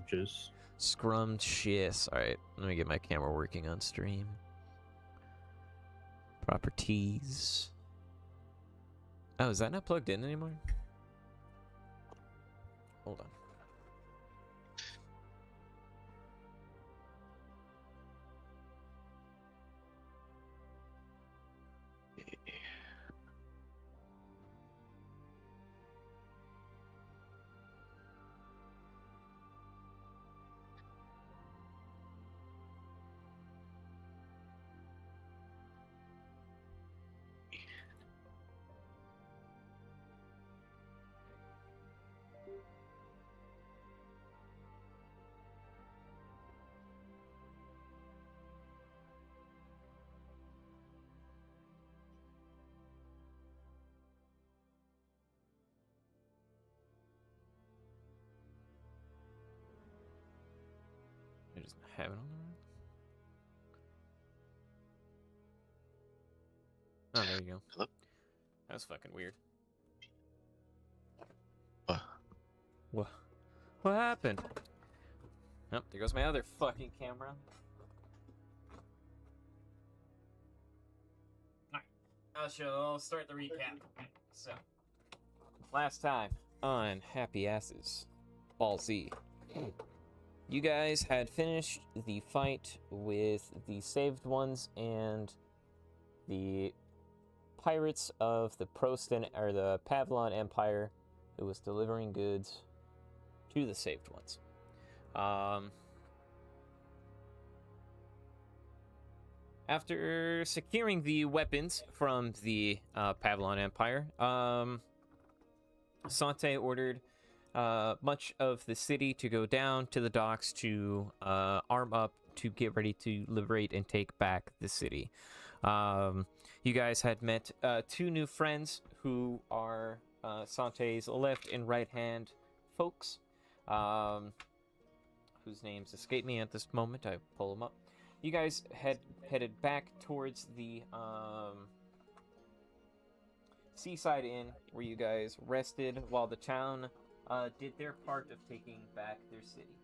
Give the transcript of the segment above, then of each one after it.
Scrumptious. Scrumptious. Alright, let me get my camera working on stream. Properties. Oh, is that not plugged in anymore? Hold on. I just have it on there. Oh, there you go. Hello? That was fucking weird. What? What happened? Oh, there goes my other fucking camera. Alright, I'll start the recap. So, last time on Happy Asses, Ball Z, you guys had finished the fight with the saved ones and the pirates of the the Pavlon Empire, who was delivering goods to the saved ones. After securing the weapons from the Pavlon Empire, Sante ordered much of the city to go down to the docks to arm up to get ready to liberate and take back the city. You guys had met two new friends who are Sante's left and right hand folks, whose names escape me at this moment. I pull them up. You guys had headed back towards the seaside inn where you guys rested while the town did their part of taking back their city.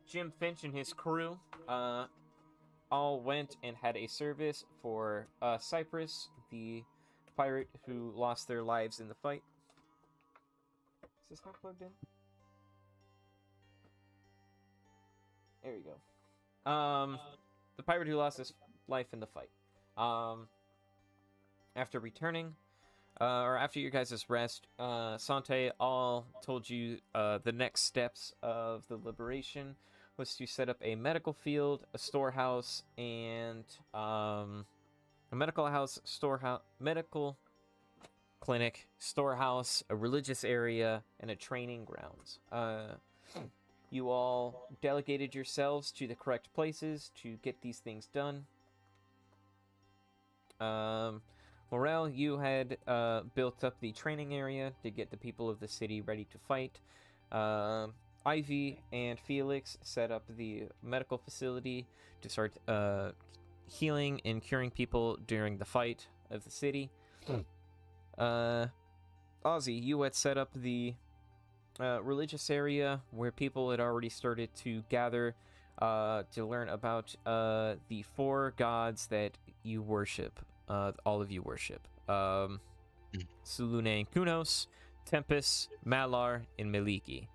Jim Finch and his crew all went and had a service for Cyprus, the pirate who lost their lives in the fight. Is this not plugged in? There we go. The pirate who lost his life in the fight. After returning, or after your guys' rest, Sante all told you the next steps of the liberation was to set up a medical field, a storehouse, and a medical clinic, storehouse, a religious area, and a training grounds. You all delegated yourselves to the correct places to get these things done. Morel, you had built up the training area to get the people of the city ready to fight. Ivy and Felix set up the medical facility to start healing and curing people during the fight of the city. Ozzy, you had set up the religious area where people had already started to gather to learn about the four gods that you worship, all of you worship. Sulune and Kunos, Tempest, Malar, and Meliki.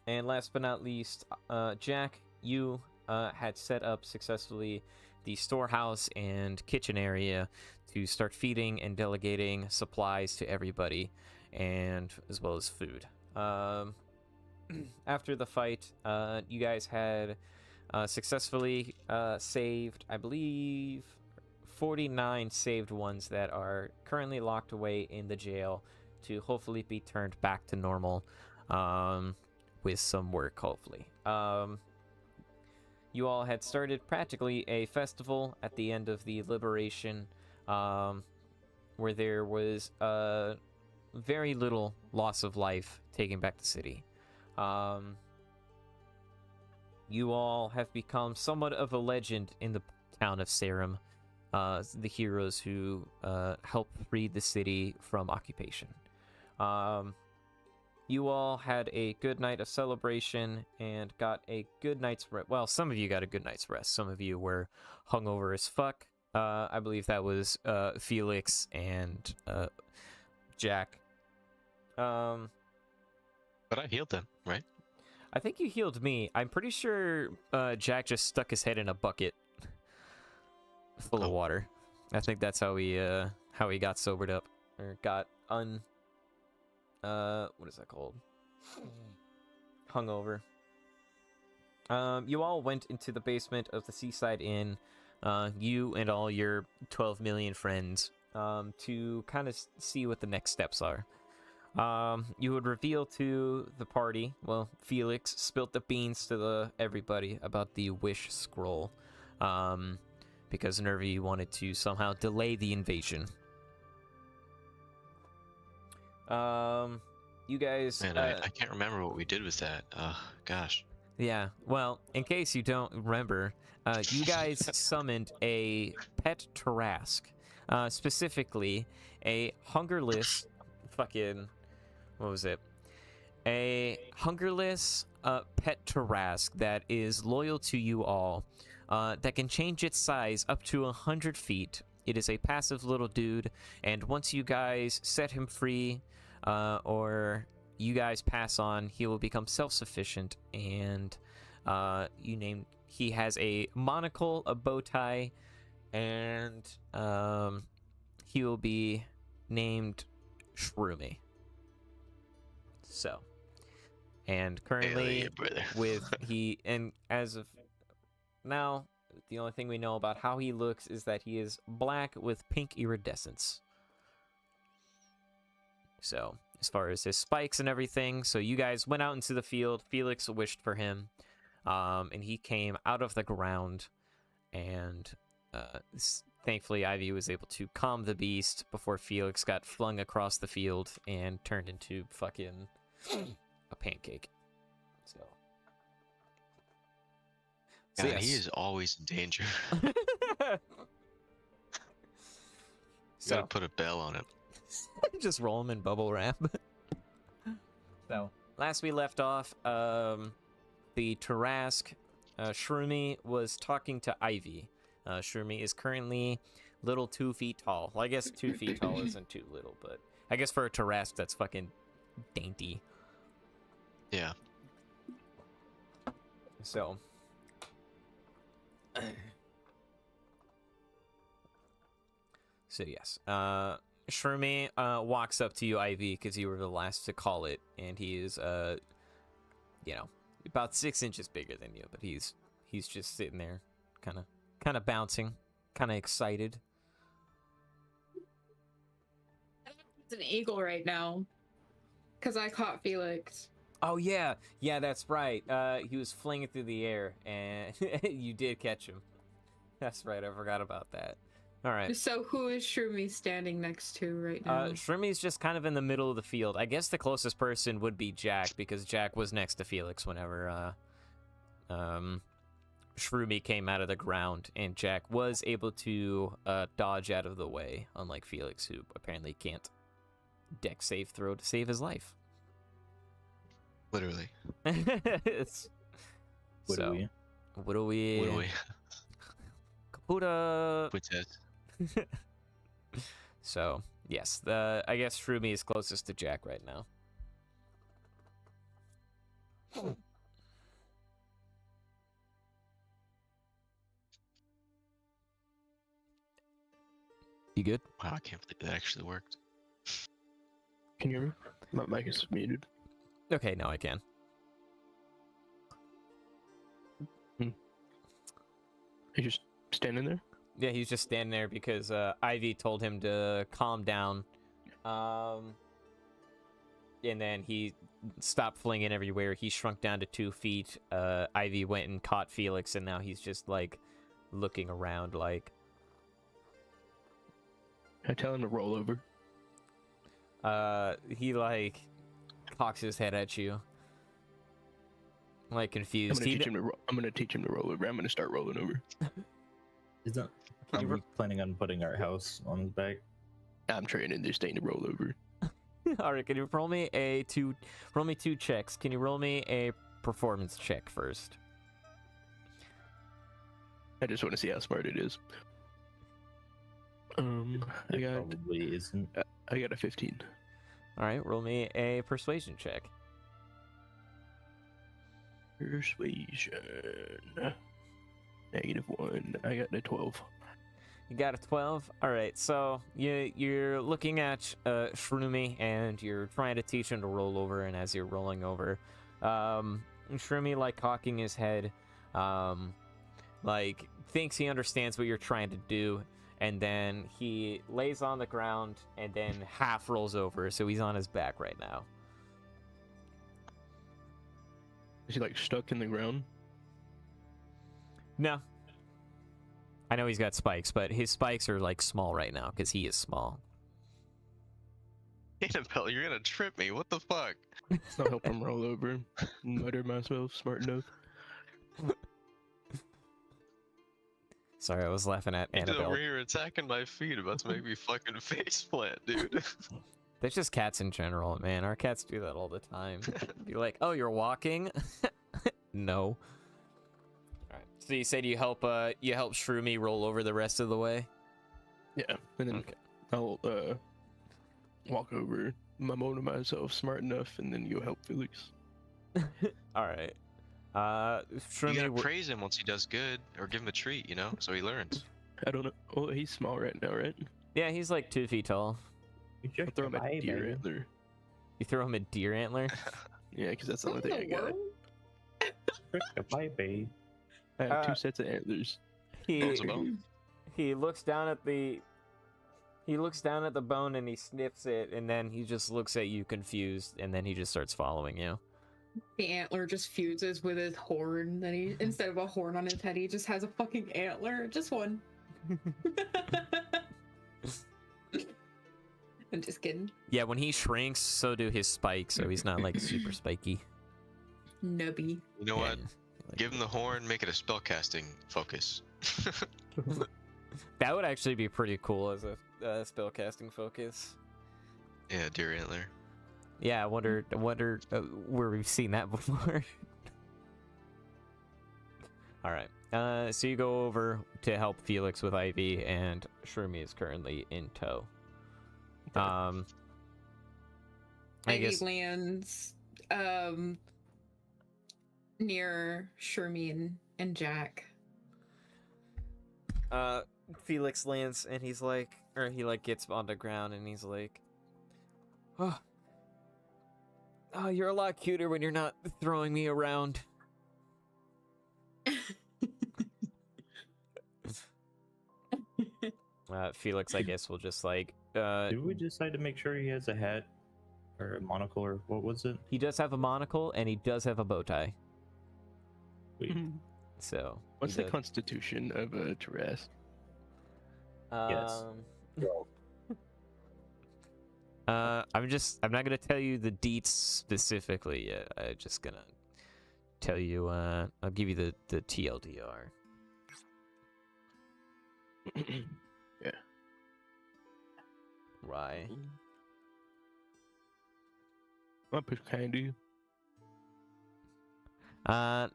And last but not least, Jack, you had set up successfully the storehouse and kitchen area to start feeding and delegating supplies to everybody, and as well as food. After the fight, you guys had successfully saved, I believe, 49 saved ones that are currently locked away in the jail to hopefully be turned back to normal with some work, hopefully. You all had started practically a festival at the end of the liberation, where there was very little loss of life taking back the city. You all have become somewhat of a legend in the town of Sarum. the heroes who helped free the city from occupation. You all had a good night of celebration and got a good night's rest. Well, some of you got a good night's rest. Some of you were hungover as fuck. I believe that was Felix and Jack. But I healed them, right? I think you healed me. I'm pretty sure Jack just stuck his head in a bucket full of water. I think that's how he got sobered up or got what is that called? Hungover. You all went into the basement of the Seaside Inn, you and all your 12 million friends, to kind of see what the next steps are. You would reveal to the party, well, Felix spilt the beans to everybody about the wish scroll, because Nervy wanted to somehow delay the invasion. You guys... Man, I can't remember what we did with that. Gosh. Yeah, well, in case you don't remember, you guys summoned a pet Tarask. Specifically, a hungerless... fucking... What was it? A hungerless pet Tarask that is loyal to you all, that can change its size up to 100 feet. It is a passive little dude, and once you guys set him free, or you guys pass on, he will become self-sufficient, and he has a monocle, a bow tie, and he will be named Shroomy. So, and currently as of now, the only thing we know about how he looks is that he is black with pink iridescence. So, as far as his spikes and everything, so you guys went out into the field. Felix wished for him, and he came out of the ground, and thankfully Ivy was able to calm the beast before Felix got flung across the field and turned into fucking a pancake. So God, yes. he is always in danger. So Gotta put a bell on him. just roll him in bubble wrap. So last we left off, the Tarask, Shroomy was talking to Ivy. Shroomy is currently little 2 feet tall. Well, I guess 2 feet tall isn't too little, but I guess for a Tarask that's fucking dainty. Yeah. So yes, Shroomy walks up to you, Ivy, because you were the last to call it, and he is, about 6 inches bigger than you, but he's just sitting there, kind of bouncing, kind of excited. It's an eagle right now, because I caught Felix. Oh yeah, that's right. He was flinging through the air, and you did catch him. That's right. I forgot about that. All right. So who is Shroomy standing next to right now? Shroomy's just kind of in the middle of the field. I guess the closest person would be Jack, because Jack was next to Felix whenever Shroomy came out of the ground, and Jack was able to dodge out of the way, unlike Felix, who apparently can't dex save throw to save his life. Literally. What do we? Kaputa. So, yes, I guess Shroomy is closest to Jack right now. You good? Wow, I can't believe that actually worked. Can you hear me? My mic is muted. Okay, now I can. You just standing there? Yeah, he's just standing there because Ivy told him to calm down. And then he stopped flinging everywhere. He shrunk down to 2 feet. Ivy went and caught Felix, and now he's just, like, looking around, like... I tell him to roll over. He, like, cocks his head at you. Like, confused. I'm gonna teach him to roll over. I'm gonna start rolling over. Are we planning on putting our house on his back? I'm training this thing to roll over. All right, can you roll me roll me 2 checks? Can you roll me a performance check first? I just want to see how smart it is. I It got probably isn't. I got a 15. All right, roll me a persuasion check. Persuasion. -1. I got a 12. You got a 12. All right, so you're looking at Shroomy and you're trying to teach him to roll over, and as you're rolling over, Shroomy, like, cocking his head, like, thinks he understands what you're trying to do, and then he lays on the ground and then half rolls over, so he's on his back right now. Is he like stuck in the ground? No. I know he's got spikes, but his spikes are, like, small right now because he is small. Annabelle, you're gonna trip me. What the fuck? I'll help him roll over. Mutter myself, smart enough. Sorry, I was laughing at He's Annabelle. over here attacking my feet, about to make me fucking faceplant, dude. There's just cats in general, man. Our cats do that all the time. You're like, oh, you're walking? No. Alright. So you said you help Shroomy roll over the rest of the way? Yeah, and then Okay. I'll walk over, mumble to myself, smart enough, and then you help Felix. Alright. You Shroomy, gotta praise him once he does good, or give him a treat, you know, so he learns. I don't know. Oh, he's small right now, right? yeah, he's like 2 feet tall. I'll throw him a deer antler. You throw him a deer antler? Yeah, because that's the only What in thing the I got. world? Baby. I have 2 sets of antlers. He Bones of bone. he looks down at the bone and he sniffs it, and then he just looks at you confused, and then he just starts following you. The antler just fuses with his horn. Then he, instead of a horn on his head, he just has a fucking antler. Just one. I'm just kidding. Yeah, when he shrinks, so do his spikes, so he's not like super spiky. Nubby. You know Yeah, what? like- Give him the horn, make it a spellcasting focus. That would actually be pretty cool as a spellcasting focus. Yeah, deer antler. Yeah, I wonder where we've seen that before. All right. So you go over to help Felix with Ivy, and Shroomy is currently in tow. I Ivy guess lands near Shermie and Jack. Felix lands and he's like, or he like gets on the ground and he's like, oh, you're a lot cuter when you're not throwing me around. Felix, I guess, will just like, Did we decide to make sure he has a hat or a monocle or what was it? he does have a monocle and he does have a bow tie. Wait, So What's he the does- constitution of a Tarrasque? Yes. I'm not gonna tell you the deets specifically yet. I'm just gonna tell you. I'll give you the TLDR. Yeah. Why? I put candy.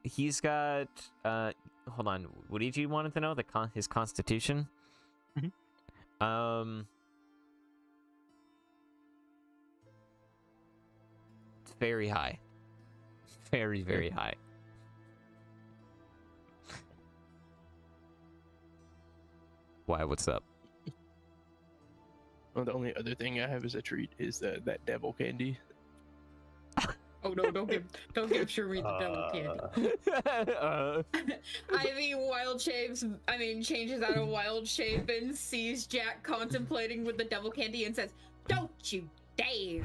He's got. Hold on. What did you wanted to know? His constitution. Mhm. It's very high. Very, very high. Why? What's up? Well, the only other thing I have as a treat is that devil candy. Oh no! Don't give Shermie the devil candy. Ivy changes out of wild shape and sees Jack contemplating with the devil candy and says, "Don't you dare!"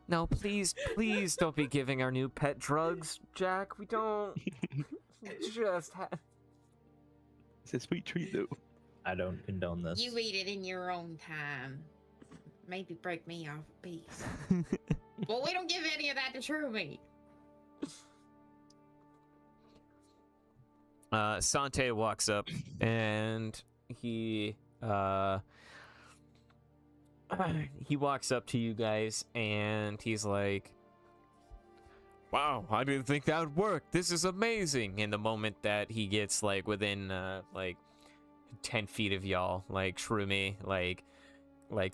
No, please don't be giving our new pet drugs, Jack. We don't. Just have. It's a sweet treat though. I don't condone this. You eat it in your own time. Maybe break me off a piece. Well, we don't give any of that to Shermie. Sante walks up and he walks up to you guys and he's like, wow, I didn't think that would work. This is amazing. In the moment that he gets like within like 10 feet of y'all, like Shroomy like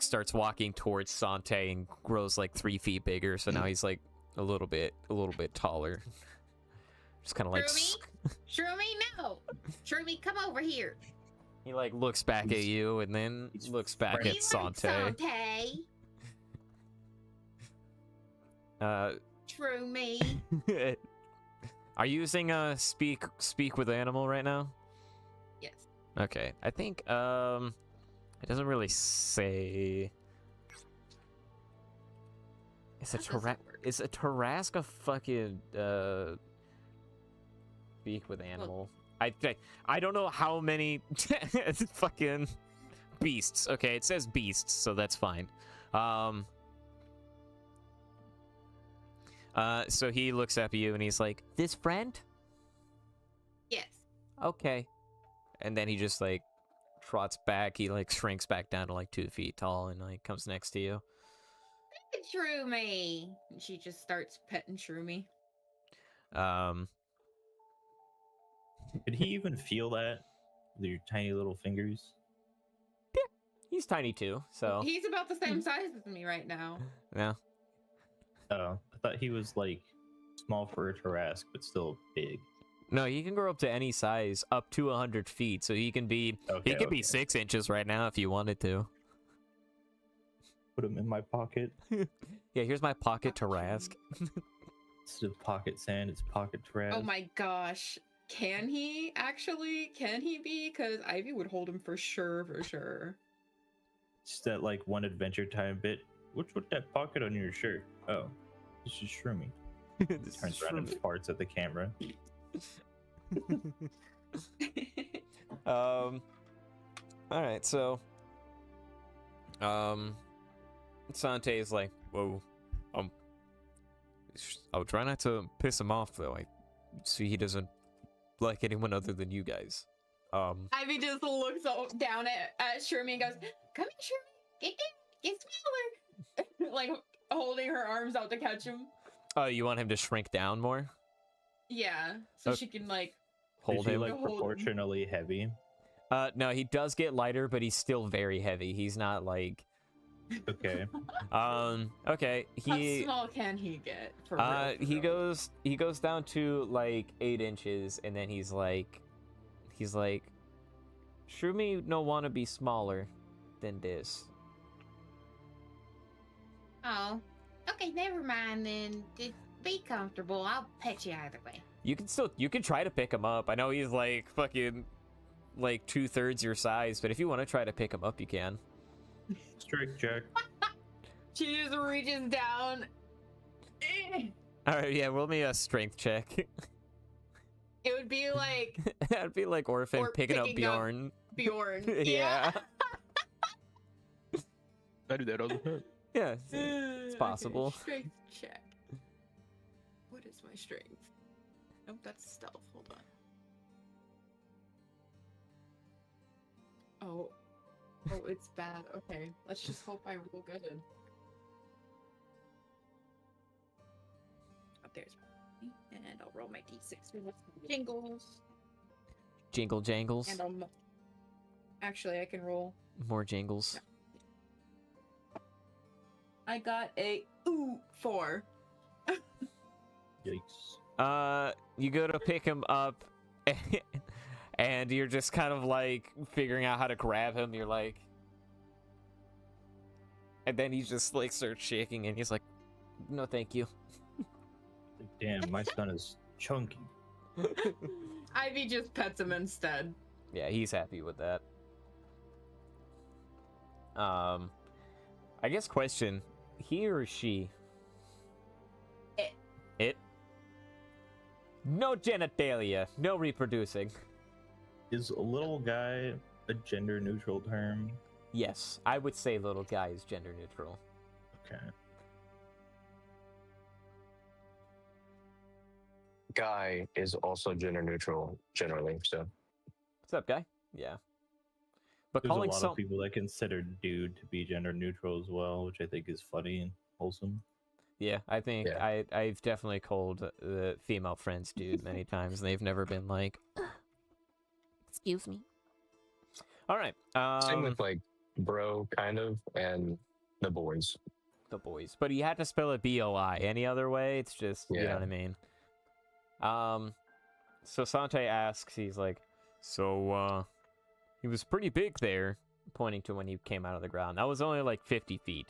starts walking towards Sante and grows like 3 feet bigger. So now he's like a little bit taller. Just kind of like Shroomy, no! Shroomy, come over here. he like looks back at you and then looks back at Sante. Shroomy. Are you using speak with animal right now? Yes. Okay. I think it doesn't really say. Is a Tarask a fucking speak with animal? I don't know how many fucking beasts. Okay, it says beasts, so that's fine. So he looks up at you and he's like, "This friend?" Yes. Okay. And then he just like trots back. He like shrinks back down to like 2 feet tall and like comes next to you. Shroomy. And she just starts petting Shroomy. Could he even feel that with your tiny little fingers? Yeah, he's tiny too. So He's about the same size as me right now. yeah. Oh, I thought he was like small for a Tarask, but still big. No, he can grow up to any size, up to 100 feet. So he can be be 6 inches right now if you wanted to. Put him in my pocket. Yeah, here's my pocket Tarask. Instead of pocket sand, it's pocket Tarask. Oh my gosh. Can he actually? Can he be? Because Ivy would hold him for sure, for sure. Just that like one Adventure Time bit. What's with that pocket on your shirt? Oh, this is Shroomy. Turns around and farts at the camera. All right, so Sante is like, whoa, I'll try not to piss him off though. I see he doesn't like anyone other than you guys. Ivy just looks down at Shroomy and goes, "Come here, Shroomy. Get smaller." Like holding her arms out to catch him. Oh, you want him to shrink down more? Yeah, so she can like hold him. Like proportionally heavy. No, he does get lighter, but he's still very heavy. He's not like. Okay. Okay. How small can he get? For real, he goes down to like 8 inches, and then he's like, Shroomy no want to be smaller than this. Oh, okay, never mind then. Just be comfortable. I'll pet you either way. You can try to pick him up. I know he's like fucking like 2/3 your size, but if you want to try to pick him up, you can. Strike check. She just reaches down. All right, yeah, roll me a strength check. It would be like That'd be like Orphan picking up Bjorn. Bjorn. Yeah. I do that all the time. Yeah, it's possible. Okay, strength check. What is my strength? Nope, that's stealth. Hold on. Oh, it's bad. Okay, let's just hope I roll good. Oh, there's me, and I'll roll my d6 with jingles. Jingle jangles. And actually, I can roll. More jingles. No. I got a 4. Yikes. You go to pick him up, and you're just kind of like figuring out how to grab him. You're like, and then he just like starts shaking, and he's like, "No, thank you." Like, damn, my son is chunky. Ivy just pets him instead. Yeah, he's happy with that. I guess question, he or she? It. It? No genitalia, no reproducing. Is a little guy a gender neutral term? Yes, I would say little guy is gender neutral. Okay. guy is also gender neutral generally. So What's up, guy? Yeah. But There's a calling lot some of people that consider dude to be gender neutral as well, which I think is funny and wholesome. yeah, I think Yeah. I've definitely called the female friends dude many times, and they've never been like, excuse me. All right. same with like bro, kind of, and the boys. The boys, but you had to spell it B-O-I. Any other way, it's just you know Yeah. what I mean. So Sante asks, he's like, so he was pretty big there, pointing to when he came out of the ground. That was only like 50 feet.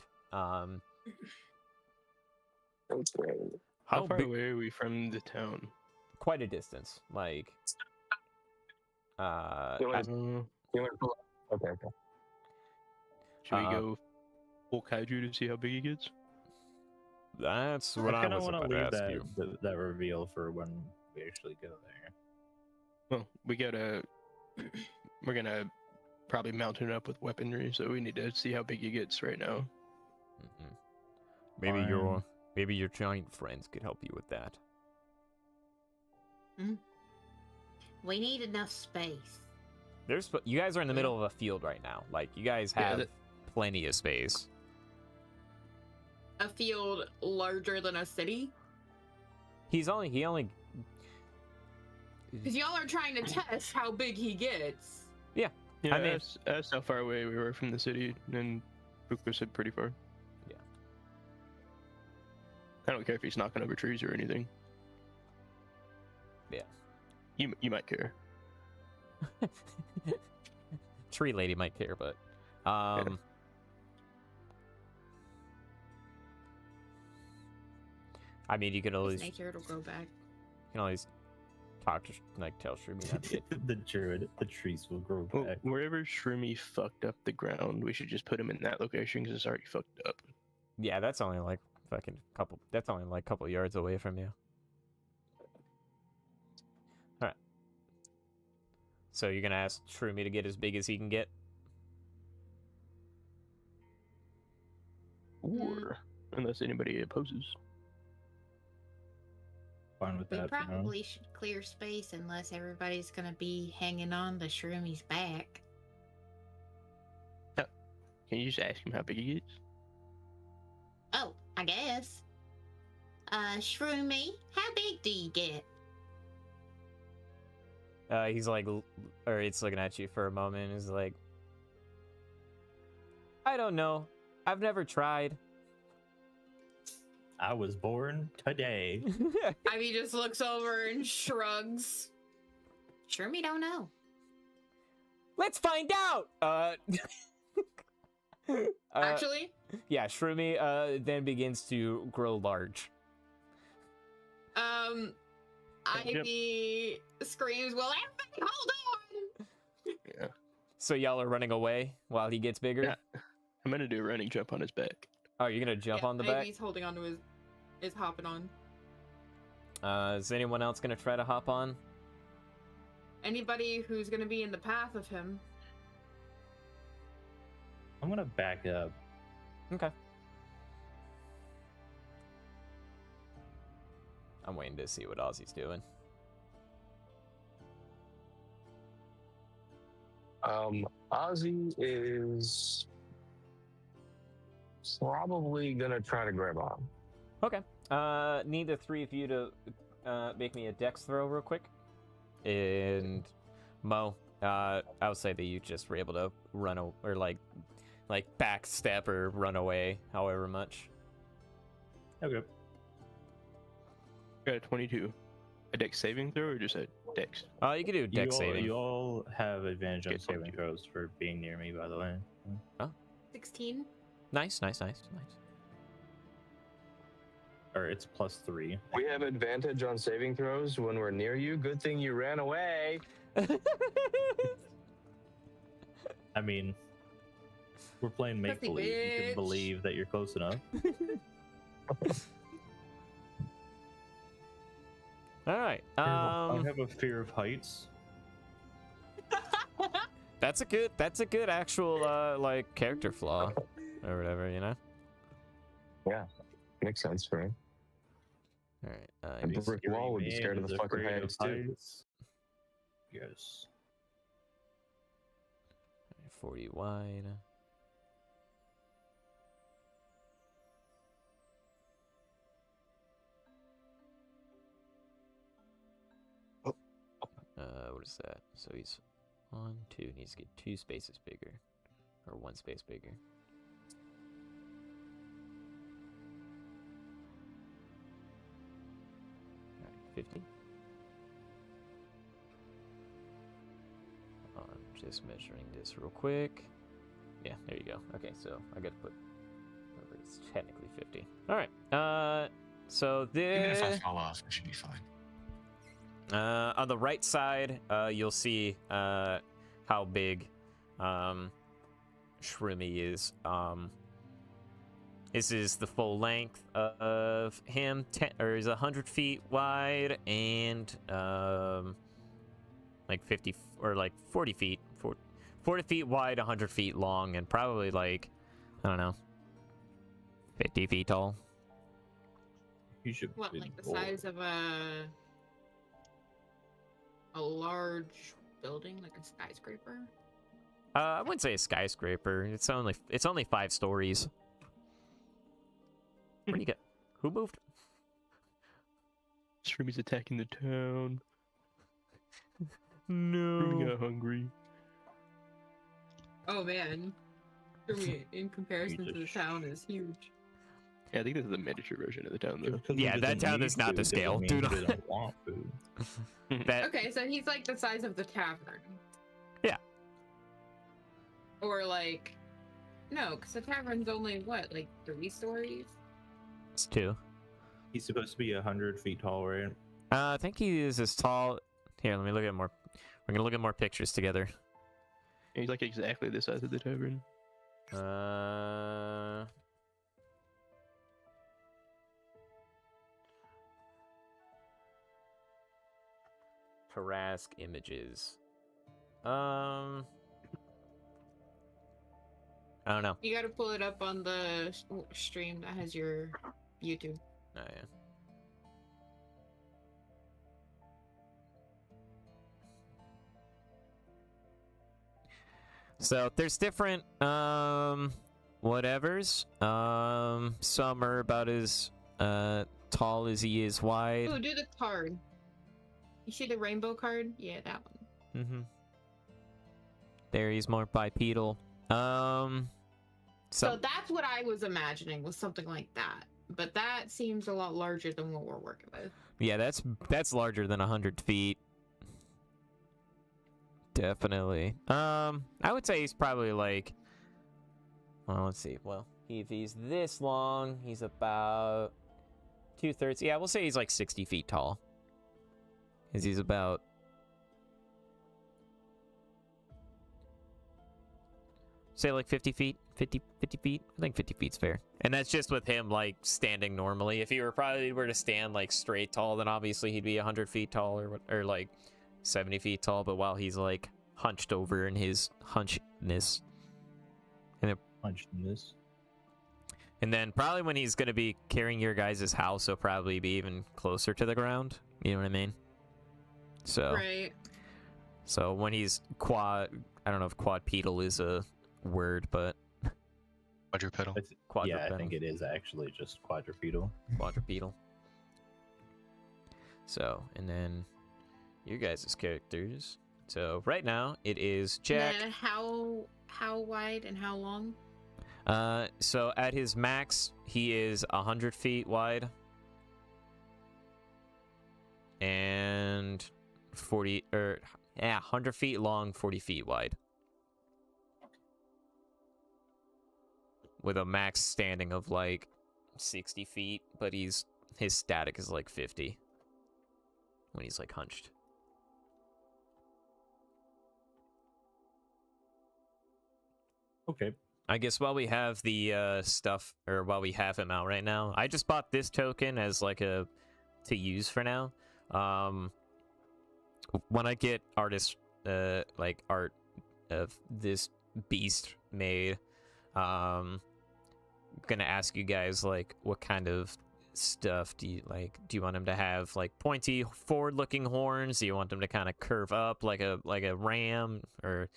That's great. How far away are we from the town? Quite a distance. Like, You want to pull up? Okay. Should we go full kaiju to see how big he gets? That's what I kind of was want about to to leave ask that you. that reveal for when we actually go there. Well, we gotta. We're gonna probably mount it up with weaponry, so we need to see how big he gets right now. Mhm. Fine. Maybe your giant friends could help you with that. We need enough space. You guys are in the middle of a field right now. Like, you guys Yeah, have plenty of space. A field larger than a city? He only Because y'all are trying to test how big he gets. Yeah, I mean- that's how far away we were from the city, and Buko said pretty far. Yeah. I don't care if he's knocking over trees or anything. Yeah. You might care. Tree lady might care, but I mean, you can His always nature, it'll grow back. talk to tell Shroomy not to get. The druid, the trees will grow Well, back. wherever Shroomy fucked up the ground, we should just put him in that location because it's already fucked up. Yeah, that's only like fucking couple. That's only like a couple yards away from you. All right. So you're gonna ask Shroomy to get as big as he can get. Or unless anybody opposes. Fine with We that. for now. probably should clear space unless everybody's gonna be hanging on to Shroomi's back. Can you just ask him how big he gets? Oh, I guess. Shroomy, how big do you get? He's like, or it's looking at you for a moment. He's like, I don't know. I've never tried. I was born today. Ivy just looks over and shrugs. Shroomy don't know. Let's find out. Actually, Yeah, Shroomy then begins to grow large. Ivy screams, well, everybody hold on! Yeah. So y'all are running away while he gets bigger? Yeah. I'm gonna do a running jump on his back. Oh, you're gonna jump Yeah, on the back? Ivy's holding on to is hopping on. Is anyone else gonna try to hop on? Anybody who's gonna be in the path of him. I'm gonna back up. Okay. I'm waiting to see what Ozzy's doing. Ozzy is probably gonna try to grab on. Okay. Need the three of you to make me a dex throw real quick. And Mo, I would say that you just were able to run or like back step or run away, however much. Okay. Got a 22. A dex saving throw or just a dex? You can do dex saving. You all have advantage on Get saving 22. throws for being near me, by the way. 16. Nice. Or it's +3. We have advantage on saving throws when we're near you. Good thing you ran away. I mean, we're playing make believe. You bitch. can believe that you're close enough. All right. I have a fear of heights. That's a good actual like character flaw or whatever, you know. Yeah, makes sense for me. All right. A brick wall would be Man scared of is the fucking afraid of heights too. heights. Yes. 40 wide. Oh. What is that? So he's 1, 2. Needs to get 2 spaces bigger, or 1 space bigger. All right, 50. I'm just measuring this real quick. Yeah, there you go. Okay, so I got to put. It's technically 50. All right. So Even if I this. fall off, I should be fine. On the right side, you'll see how big Shroomy is. This is the full length of him. He's 100 feet wide and like 50 or like 40 feet. 40 feet wide, 100 feet long, and probably like, I don't know, 50 feet tall. He's a What, big like the boy. size of a large building, like a skyscraper? I wouldn't say a skyscraper. It's only 5 stories. Where'd you go? Who moved? Shroomies attacking the town. No. Shroomy got hungry. Oh man, Shroomy, in comparison to the Jesus. town, is huge. Yeah, I think this is the miniature version of the town, though. Just 'cause he Yeah, that doesn't town need is not food to scale. doesn't Do mean not- he doesn't want food. That Okay, so he's like the size of the tavern. Yeah. Or like, no, because the tavern's only what, like 3 stories? it's 2. He's supposed to be 100 feet tall, right? I think he is as tall. Here, let me look at more. We're gonna look at more pictures together. He's like exactly the size of the tavern. Parask images. I don't know. You gotta pull it up on the stream that has your YouTube. Oh, yeah. So there's different whatevers. Some are about as tall as he is wide. Ooh, do the card. You see the rainbow card? Yeah, that one. Mm-hmm. There, he's more bipedal. So that's what I was imagining, was something like that. But that seems a lot larger than what we're working with. yeah, that's larger than 100 feet. Definitely. I would say he's probably like. Well, let's see. Well, if he's this long, he's about 2/3. Yeah, we'll say he's like 60 feet tall. Because he's about. Say like 50 feet? 50 feet? I think 50 feet's fair. And that's just with him like standing normally. If he were to stand like straight tall, then obviously he'd be 100 feet tall or like 70 feet tall. But while he's like hunched over in his hunchness. And then probably when he's going to be carrying your guys' house, he'll probably be even closer to the ground. You know what I mean? So, Right. so when he's I don't know if quadrupedal is a word, but Quadrupedal. Yeah, quadrupedal. I think it is actually just quadrupedal. Quadrupedal. So, and then your guys' characters. So right now it is Jack. Then how wide and how long? So at his max, he is 100 feet wide. And 100 feet long, 40 feet wide. With a max standing of like 60 feet, but his static is like 50 when he's like hunched. Okay. I guess while we have the stuff, or while we have him out right now, I just bought this token as like to use for now. When I get artist like art of this beast made, gonna ask you guys like what kind of stuff do you like? Do you want him to have like pointy forward-looking horns? Do you want him to kind of curve up like a ram, or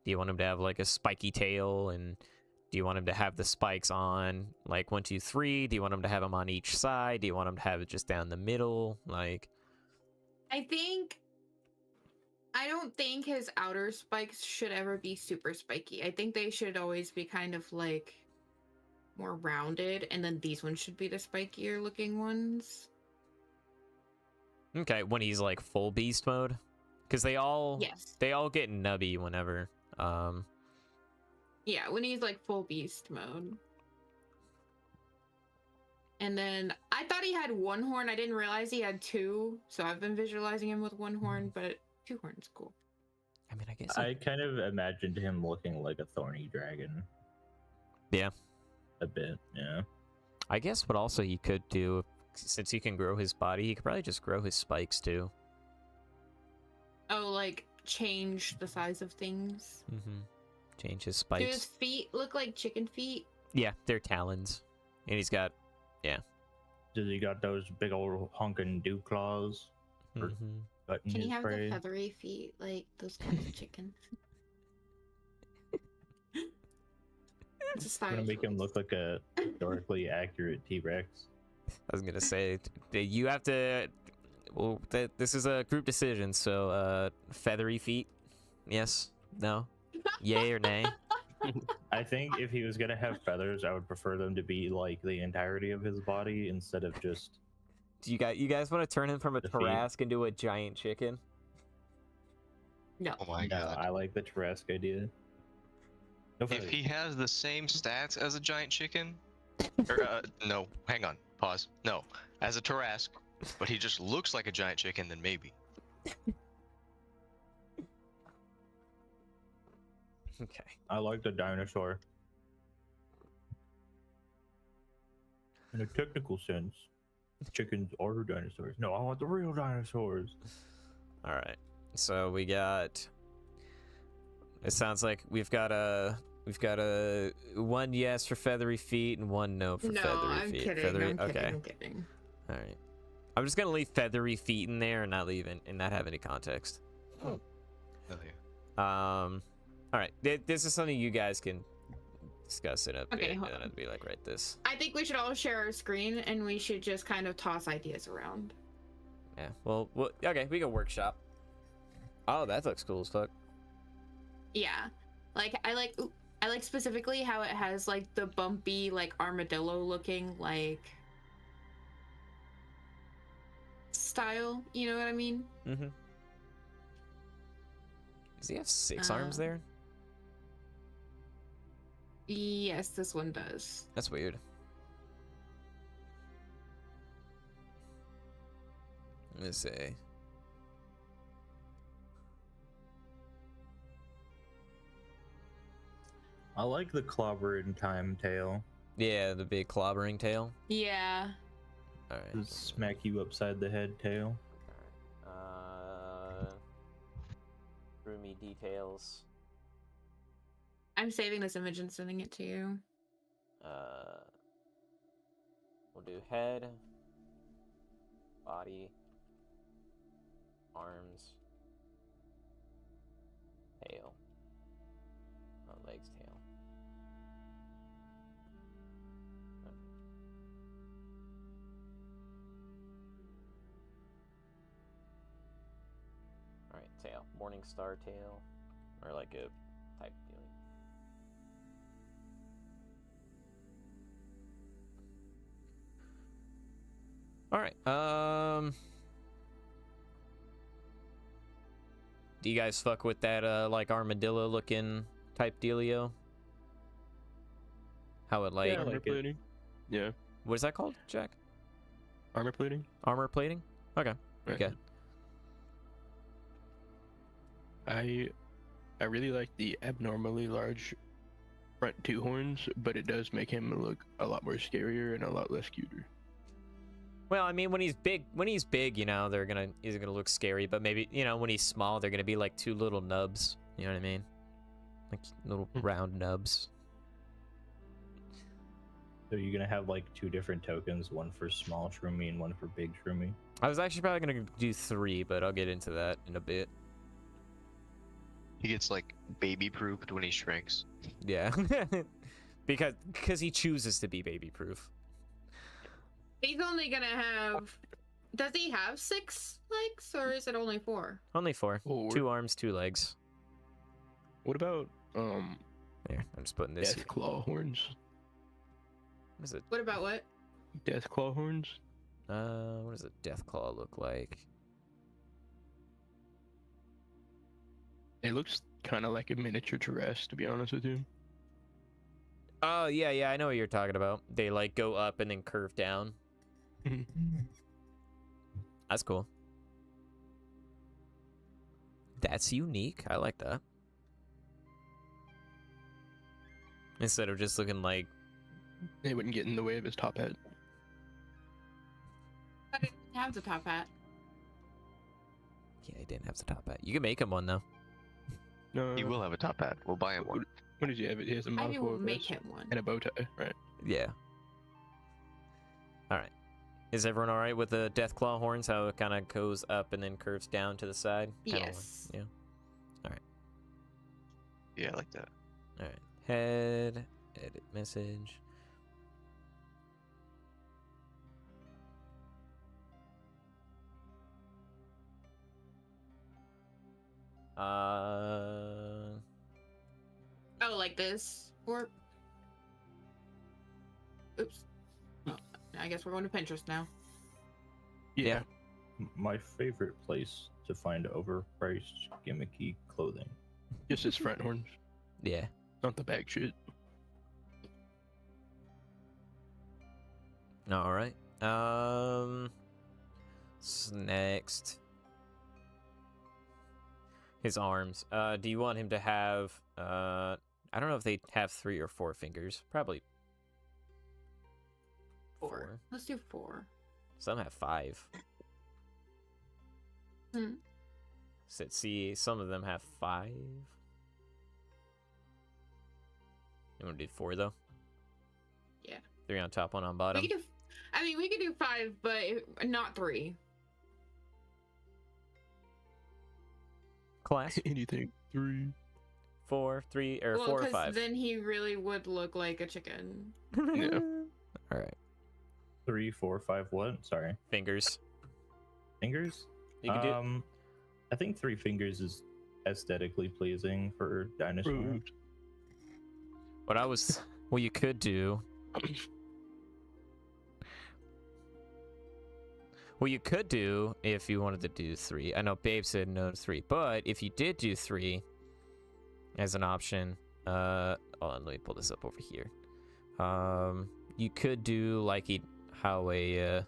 do you want him to have like a spiky tail? And do you want him to have the spikes on like 1, 2, 3? Do you want him to have them on each side? Do you want him to have it just down the middle? Like, I don't think his outer spikes should ever be super spiky. I think they should always be kind of like more rounded, and then these ones should be the spikier looking ones. okay, when he's like full beast mode, because they all get nubby whenever. Yeah, when he's like full beast mode. And then I thought he had 1 horn. I didn't realize he had 2, so I've been visualizing him with 1 horn, but 2 horns cool. I mean, I guess I kind of imagined him looking like a thorny dragon. Yeah. A bit, yeah. I guess what also he could do, since he can grow his body, he could probably just grow his spikes too. Oh, like change the size of things. Mm-hmm. Change his Do his spikes. feet look like chicken feet? Yeah, they're talons. And he's got, Does he got those big old honking dew claws? Or mhm. cutting Can he his have prey? the feathery feet like those kinds of chickens? It's a I'm style gonna make him choice. look like a historically accurate T-Rex. I was gonna say, you have to, well, this is a group decision, so, feathery feet? Yes? No? Yay or nay? I think if he was gonna have feathers, I would prefer them to be like the entirety of his body instead of just. Do you guys want to turn him from a The feet. Tarrasque into a giant chicken? No. Oh my No, god. I like the Tarrasque idea. No If feathers. he has the same stats as a giant chicken, or no, hang on, pause. No, as a Tarrasque, but he just looks like a giant chicken, then maybe. Okay. I like the dinosaur. In a technical sense, chickens are dinosaurs. No, I want the real dinosaurs. All right. So we got. It sounds like we've got a 1 yes for feathery feet and 1 no for No, feathery I'm feet. kidding. Feathery. I'm okay. kidding. I'm kidding. All right. I'm just gonna leave feathery feet in there and not leave it and not have any context. Oh yeah. All right. This is something you guys can discuss in a Okay, bit. hold And on. it'd be like right this. I think we should all share our screen and we should just kind of toss ideas around. Yeah. Well. Okay. We can workshop. Oh, that looks cool as fuck. Yeah. Like I like specifically how it has like the bumpy like armadillo looking like style, you know what I mean? Mm-hmm. Does he have 6 arms there? Yes, this one does. That's weird. Let me see. I like the clobbering time tail. Yeah, the big clobbering tail. Yeah. All right. The smack you upside the head tail. Roomy details. I'm saving this image and sending it to you. We'll do head, body, arms, tail. Oh, legs, tail. Okay. All right, tail. Morning star tail, or like a type deal. All right. Do you guys fuck with that like armadillo looking type dealio? How it like? Yeah, Armor like it. plating. Yeah, What is that called, Jack? armor plating. Armor plating? Okay. Right. Okay. I really like the abnormally large front 2 horns, but it does make him look a lot more scarier and a lot less cuter. Well, I mean, when he's big, you know, he's gonna look scary. But maybe, you know, when he's small, they're gonna be like 2 little nubs. You know what I mean? Like little round nubs. So you're gonna have like 2 different tokens, one for small Shroomy and one for big Shroomy. I was actually probably gonna do 3, but I'll get into that in a bit. He gets like baby proofed when he shrinks. Yeah. because he chooses to be baby proof. He's only gonna have. Does he have 6 legs, or is it only 4? Only 4. Or 2 arms, 2 legs. what about There, I'm just putting this. death claw horns? What is it? What about what? Death claw horns? What does a death claw look like? It looks kind of like a miniature Tarrasque, to be honest with you. Oh yeah, I know what you're talking about. They like go up and then curve down. That's cool. That's unique. I like that. Instead of just looking like They wouldn't get in the way of his top hat. But it has a top hat. yeah, he didn't have the top hat. You can make him one though. No, He will have a top hat. We'll buy him one. What does he have? He has a I monocle will of make this him one. and a bow tie, right? Yeah. All right. Is everyone all right with the death claw horns? How it kind of goes up and then curves down to the side? Kinda Yes. yeah. Yeah, I like that. All right. Head. Edit message. Oh, like this? Or. Oops. Oh, I guess we're going to Pinterest now. Yeah. My favorite place to find overpriced gimmicky clothing. Just his front horns, Yeah. not the back shit. All right. Next. His arms. Do you want him to have? I don't know if they have 3 or 4 fingers. Probably 4. Let's do 4. Some have 5. Hmm. See, some of them have 5. You want to do 4 though? Yeah. 3 on top, 1 on bottom. We could do. I mean, we could do 5, but not 3. Class. Anything 3. 4, 3, or Well, 4 or because 5. then he really would look like a chicken. Yeah. All right. 3, 4, 5, what? Sorry. Fingers. Fingers? You can do. I think 3 fingers is aesthetically pleasing for dinosaur. Proved. What you could do. What you could do if you wanted to do 3. I know Babe said no to 3, but if you did do 3 as an option, hold on, let me pull this up over here. You could do like how a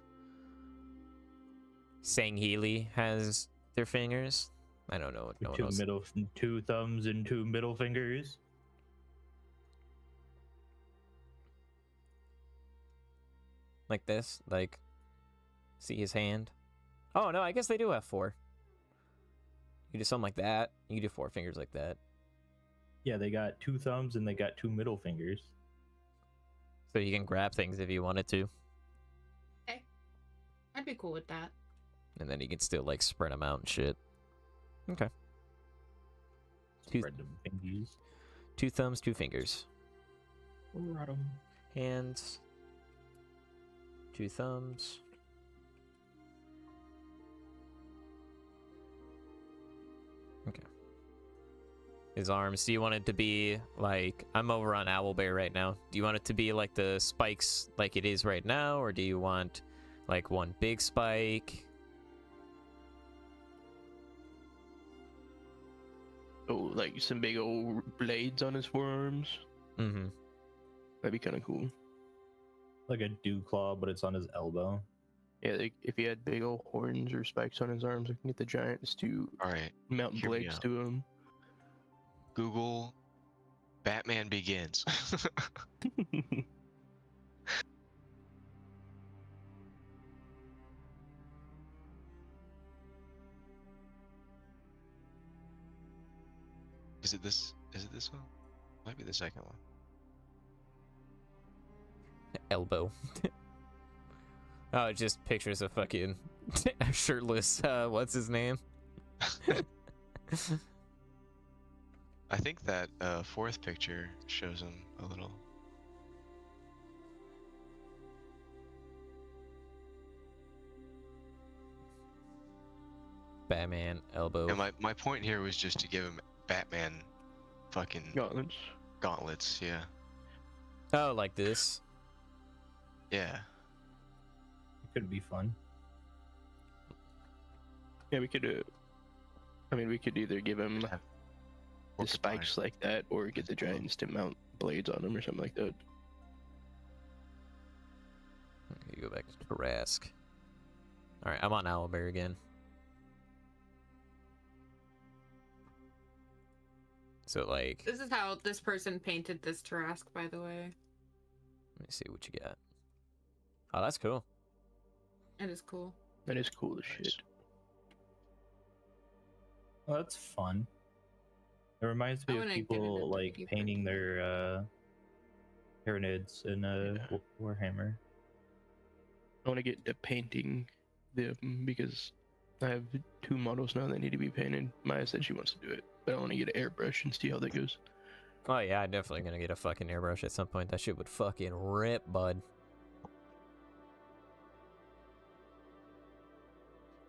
Sangheili has their fingers. I don't know. No one knows. 2 thumbs and 2 middle fingers. Like this, like see his hand. Oh no, I guess they do have 4. You do something like that. You can do 4 fingers like that. Yeah, they got 2 thumbs and they got 2 middle fingers. So you can grab things if you wanted to, Okay. I'd be cool with that. and then you can still like spread them out and shit. Okay. Spread them fingies. 2 thumbs, 2 fingers. Right 'em. Hands. 2 thumbs. Okay. His arms. Do you want it to be like, I'm over on Owlbear right now. Do you want it to be like the spikes like it is right now, or do you want like one big spike? Oh, like some big old blades on his forearms. Mm-hmm. That'd be kind of cool. Like a dew claw, but it's on his elbow. Yeah, like if he had big old horns or spikes on his arms, we can get the giants to All right. mount Hear me blades out. to him. Google Batman Begins. Is it this? Is it this one? Might be the second one. elbow. Oh, it just pictures of fucking shirtless, what's his name? I think that fourth picture shows him a little. Batman elbow. And my point here was just to give him Batman fucking Gauntlets. gauntlets, yeah. Oh, like this? Yeah. It could be fun. Yeah, we could. I mean, we could either give him the Porcupine. spikes like that, or get the giants to mount blades on them, or something like that. You go back to Tarask. Alright, I'm on Owlbear again. So, like... This is how this person painted this Tarask, by the way. Let me see what you got. Oh, that's cool. It is cool. That is cool as shit. Well, that's fun. It reminds I me of wanna get it people into like paper. painting their Tyranids in Yeah. Warhammer. I want to get into painting them because I have 2 models now that need to be painted. Maya said she wants to do it, but I want to get an airbrush and see how that goes. Oh, yeah, I'm definitely gonna get a fucking airbrush at some point. That shit would fucking rip, bud.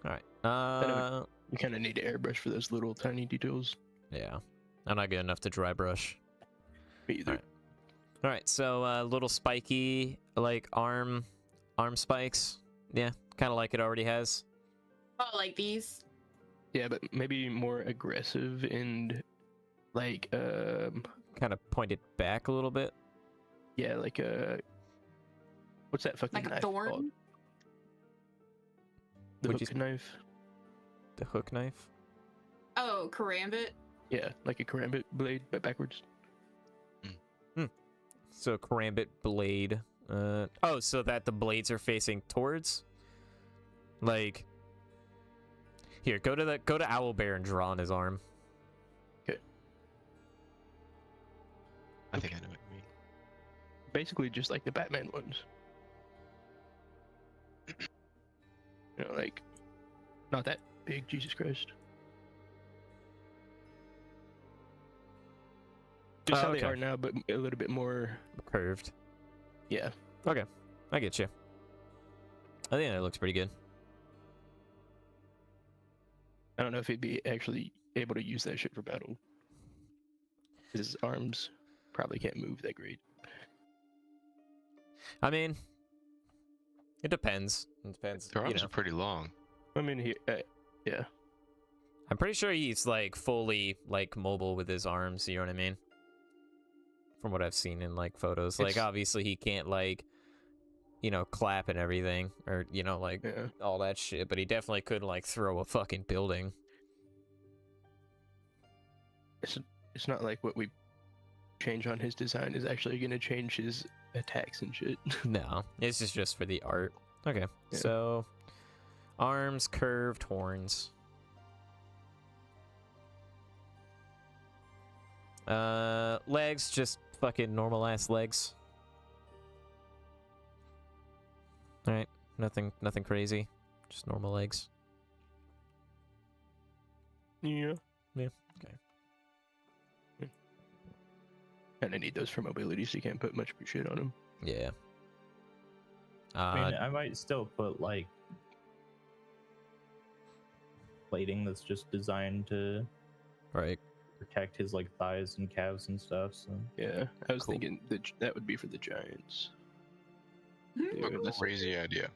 Alright, You kind of need an airbrush for those little tiny details. yeah. I'm not good enough to dry brush. Me either. Alright. Alright, so, little spiky, like, arm spikes. Yeah, kind of like it already has. Oh, like these? Yeah, but maybe more aggressive and like Kind of pointed back a little bit. yeah, like what's that fucking Like a knife thorn? called? The What'd you hook knife. The hook knife. Oh, karambit? Yeah, like a karambit blade, but backwards. So, karambit blade. Oh, so that the blades are facing towards? Like... Here, go to Owlbear and draw on his arm. I think I know what you mean. Basically, just like the Batman ones. You know, like not that big. Jesus Christ. Just Oh, how okay. they are now, but a little bit more. Curved. Yeah. Okay, I get you. I think that looks pretty good. I don't know if he'd be actually able to use that shit for battle. His arms probably can't move that great. I mean, it depends. It depends. Their You arms know. are pretty long. I mean, yeah. I'm pretty sure he's like fully like mobile with his arms. You know what I mean? From what I've seen in like photos, like It's- obviously he can't like, you know, clap and everything, or you know, like Yeah. all that shit. But he definitely could like throw a fucking building. It's not like what we change on his design is actually going to change his attacks and shit. No, this is just for the art. Okay, Yeah. so arms, curved horns. Legs, just fucking normal ass legs. All right, nothing crazy, just normal legs. Yeah. Yeah, okay. And I need those for mobility, so you can't put much shit on them. Yeah. I mean, I might still put like plating that's just designed to right. protect his like thighs and calves and stuff. So Yeah, I was Cool. thinking that would be for the giants. Hmm? Yeah, A that's- crazy idea.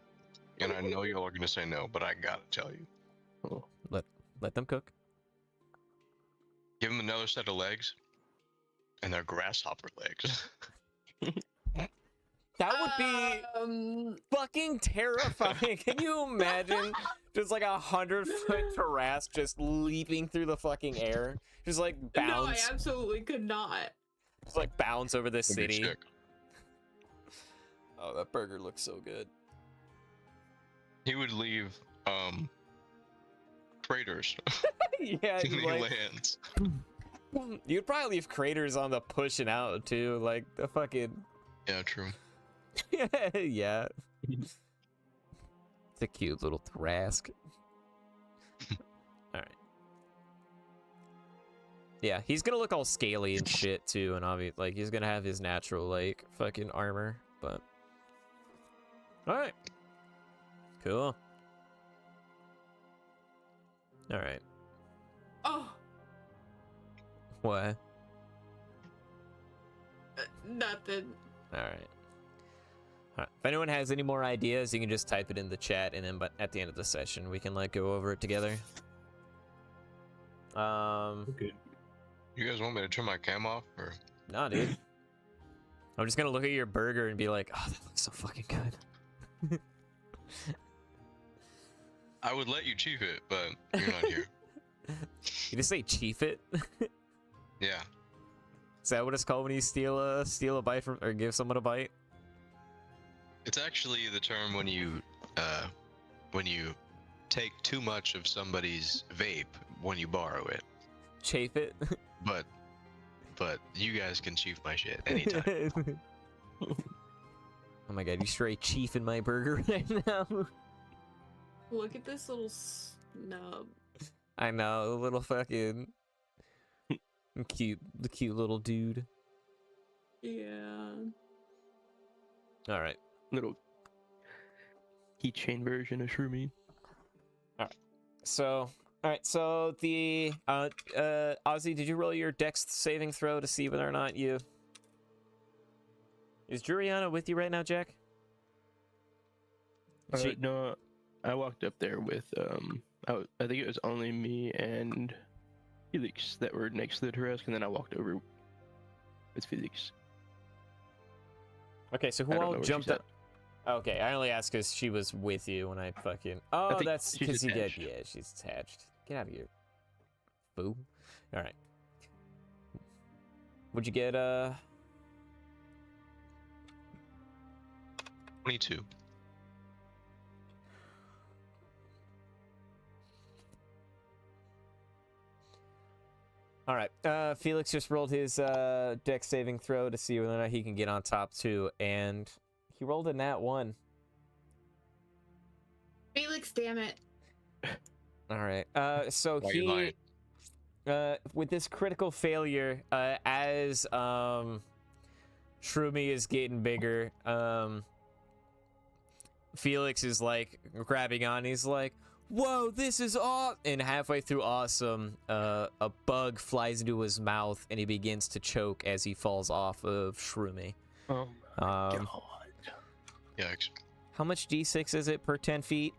And I know y'all are gonna say no, but I gotta tell you. oh, Let them cook. Give them another set of legs, and they're grasshopper legs. That would be fucking terrifying. Can you imagine just like 100-foot Tarask just leaping through the fucking air? Just like No, I bounce, absolutely could not. just like bounce over the That'd be city. sick. Oh, that burger looks so good. He would leave craters Yeah, in the like, lands. you'd probably leave craters on the pushing out too, like the fucking. Yeah, true. Yeah. It's a cute little Thrask. Alright. Yeah, he's gonna look all scaly and shit too, and obviously, like, he's gonna have his natural, like, fucking armor, but... Alright. Cool. Alright. Oh, What? nothing. Alright. If anyone has any more ideas, you can just type it in the chat, and then but at the end of the session, we can, like, go over it together. Okay. You guys want me to turn my cam off, or? Nah, dude. I'm just gonna look at your burger and be like, oh, that looks so fucking good. I would let you chief it, but you're not here. You just say chief it? Yeah. Is that what it's called when you steal a bite from, or give someone a bite? It's actually the term when you take too much of somebody's vape when you borrow it. Chafe it? But you guys can chief my shit anytime. Oh my god, you straight chiefing my burger right now. Look at this little snub. I know, the little fucking the cute little dude. Yeah. All right. Little keychain version of Shroomy. So, all right. So the Ozzy, did you roll your Dex saving throw to see whether or not you? Is Juliana with you right now, Jack? No, I walked up there with I think it was only me and Felix that were next to the Tarrasque, and then I walked over with Felix. Okay, so who I don't know all where jumped she's up? Okay, I only asked because she was with you when I fucking. Oh, think that's she's because you did. attached. Yeah, she's attached. Get out of here, boo. All right. Would you get 22. All right. Felix just rolled his Dex saving throw to see whether or not he can get on top too, and he rolled a nat 1. Felix, damn it. All right. So Why are you lying? with this critical failure, as Shroomy is getting bigger, Felix is like grabbing on. He's like, "Whoa, this is awesome!" And halfway through awesome, a bug flies into his mouth, and he begins to choke as he falls off of Shroomy. Oh my god. Yikes. How much d6 is it per 10 feet?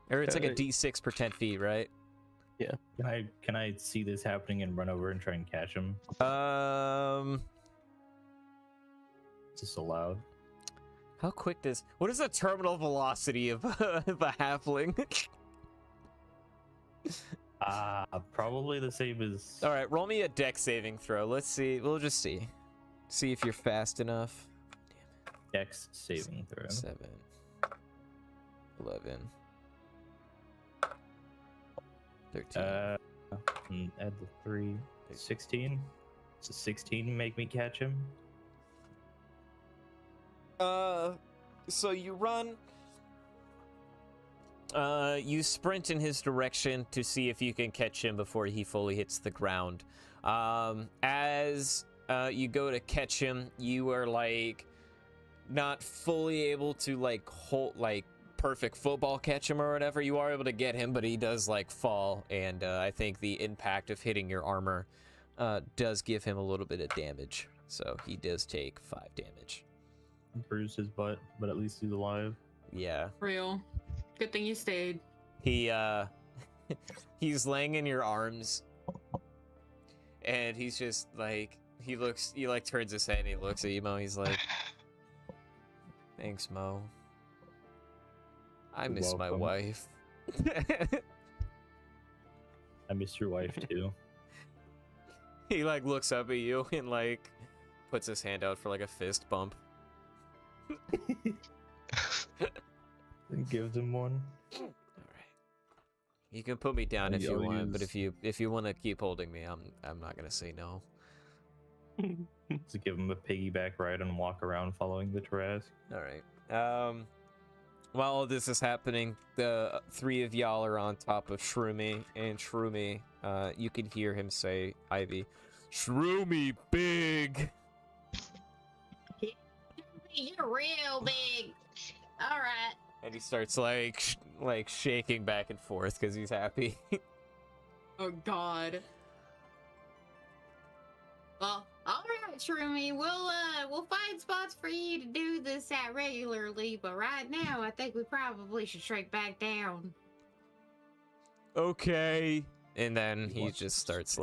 Or it's like a Uh, d6 per 10 feet, right? Can I see this happening and run over and try and catch him? Is this allowed? How quick what is the terminal velocity of, of a halfling? Probably the same as. All right, roll me a dex saving throw. Let's see. We'll just see. See if you're fast enough. Dex saving throw. 7, 11, 13. Add the 3. 16. Does a 16 make me catch him? So you run. You sprint in his direction to see if you can catch him before he fully hits the ground. As you go to catch him, you are like not fully able to like hold like perfect football catch him or whatever. You are able to get him, but he does like fall, and I think the impact of hitting your armor does give him a little bit of damage. So he does take 5 damage. Bruise his butt, but at least he's alive. Yeah. Real. Good thing you stayed. He he's laying in your arms, and he's just like he like turns his head and he looks at you, Mo. He's like, "Thanks, Mo. I You're miss my welcome. wife." I miss your wife too. He like looks up at you and like puts his hand out for like a fist bump. And gives him one. All right. You can put me down if you I'll want, but use- if you want to keep holding me, I'm not gonna say no. To give him a piggyback ride and walk around following the Tarrasque. All right. While all this is happening, the three of y'all are on top of Shroomy, and Shroomy, you can hear him say, Ivy, Shroomy big! You're real big. All right. And he starts like shaking back and forth because he's happy. Oh God. Well, all right, Shroomy. We'll find spots for you to do this at regularly, but right now, I think we probably should shrink back down. Okay. And then he just starts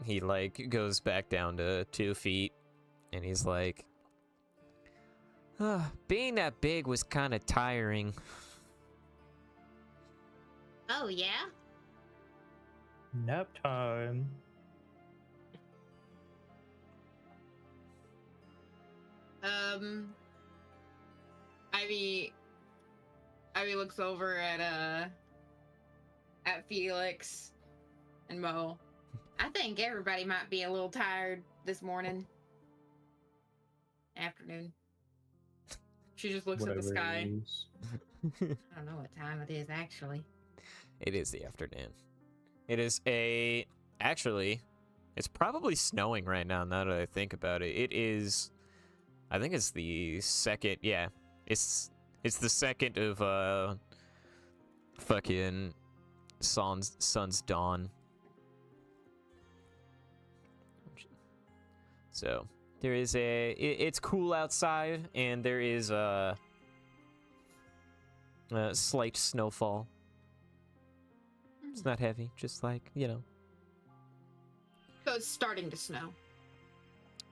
he goes back down to 2 feet, and he's like, being that big was kind of tiring. Oh yeah. Nap time. Ivy looks over at Felix and Mo. I think everybody might be a little tired this morning. Afternoon. She just looks at the Whatever sky. it is. I don't know what time it is actually. It is the afternoon. It is actually, it's probably snowing right now that I think about it. It is, I think it's the second, yeah. It's the second of, fucking sun's dawn. So, there is it's cool outside, and there is a slight snowfall. It's not heavy, just like, you know. So it's starting to snow.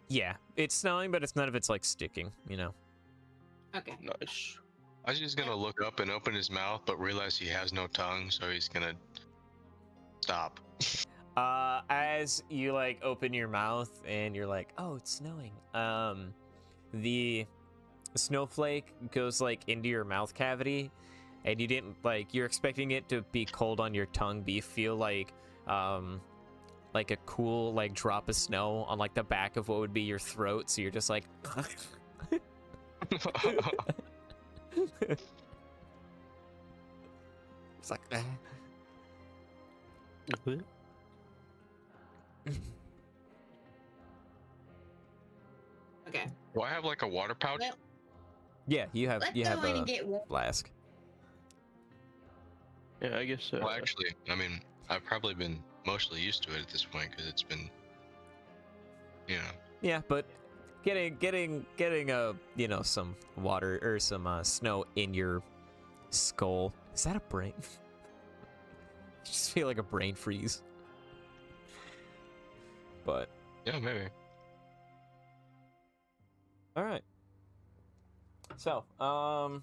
Yeah, it's snowing, but none of it's like sticking, you know. Okay. Nice. I was just gonna look up and open his mouth, but realize he has no tongue, so he's gonna stop. As you like open your mouth and you're like, oh, it's snowing. The snowflake goes like into your mouth cavity, and you didn't you're expecting it to be cold on your tongue, but you feel like a cool like drop of snow on like the back of what would be your throat, so you're just like it's like Okay. Do I have like a water pouch? Well, yeah, you have let's go in a and get warm. flask. Yeah, I guess. Well, actually, I mean, I've probably been mostly used to it at this point because it's been, you know. Yeah, but getting some water or some snow in your skull, is that a brain? I just feel like a brain freeze. But Yeah, maybe. all right. So, all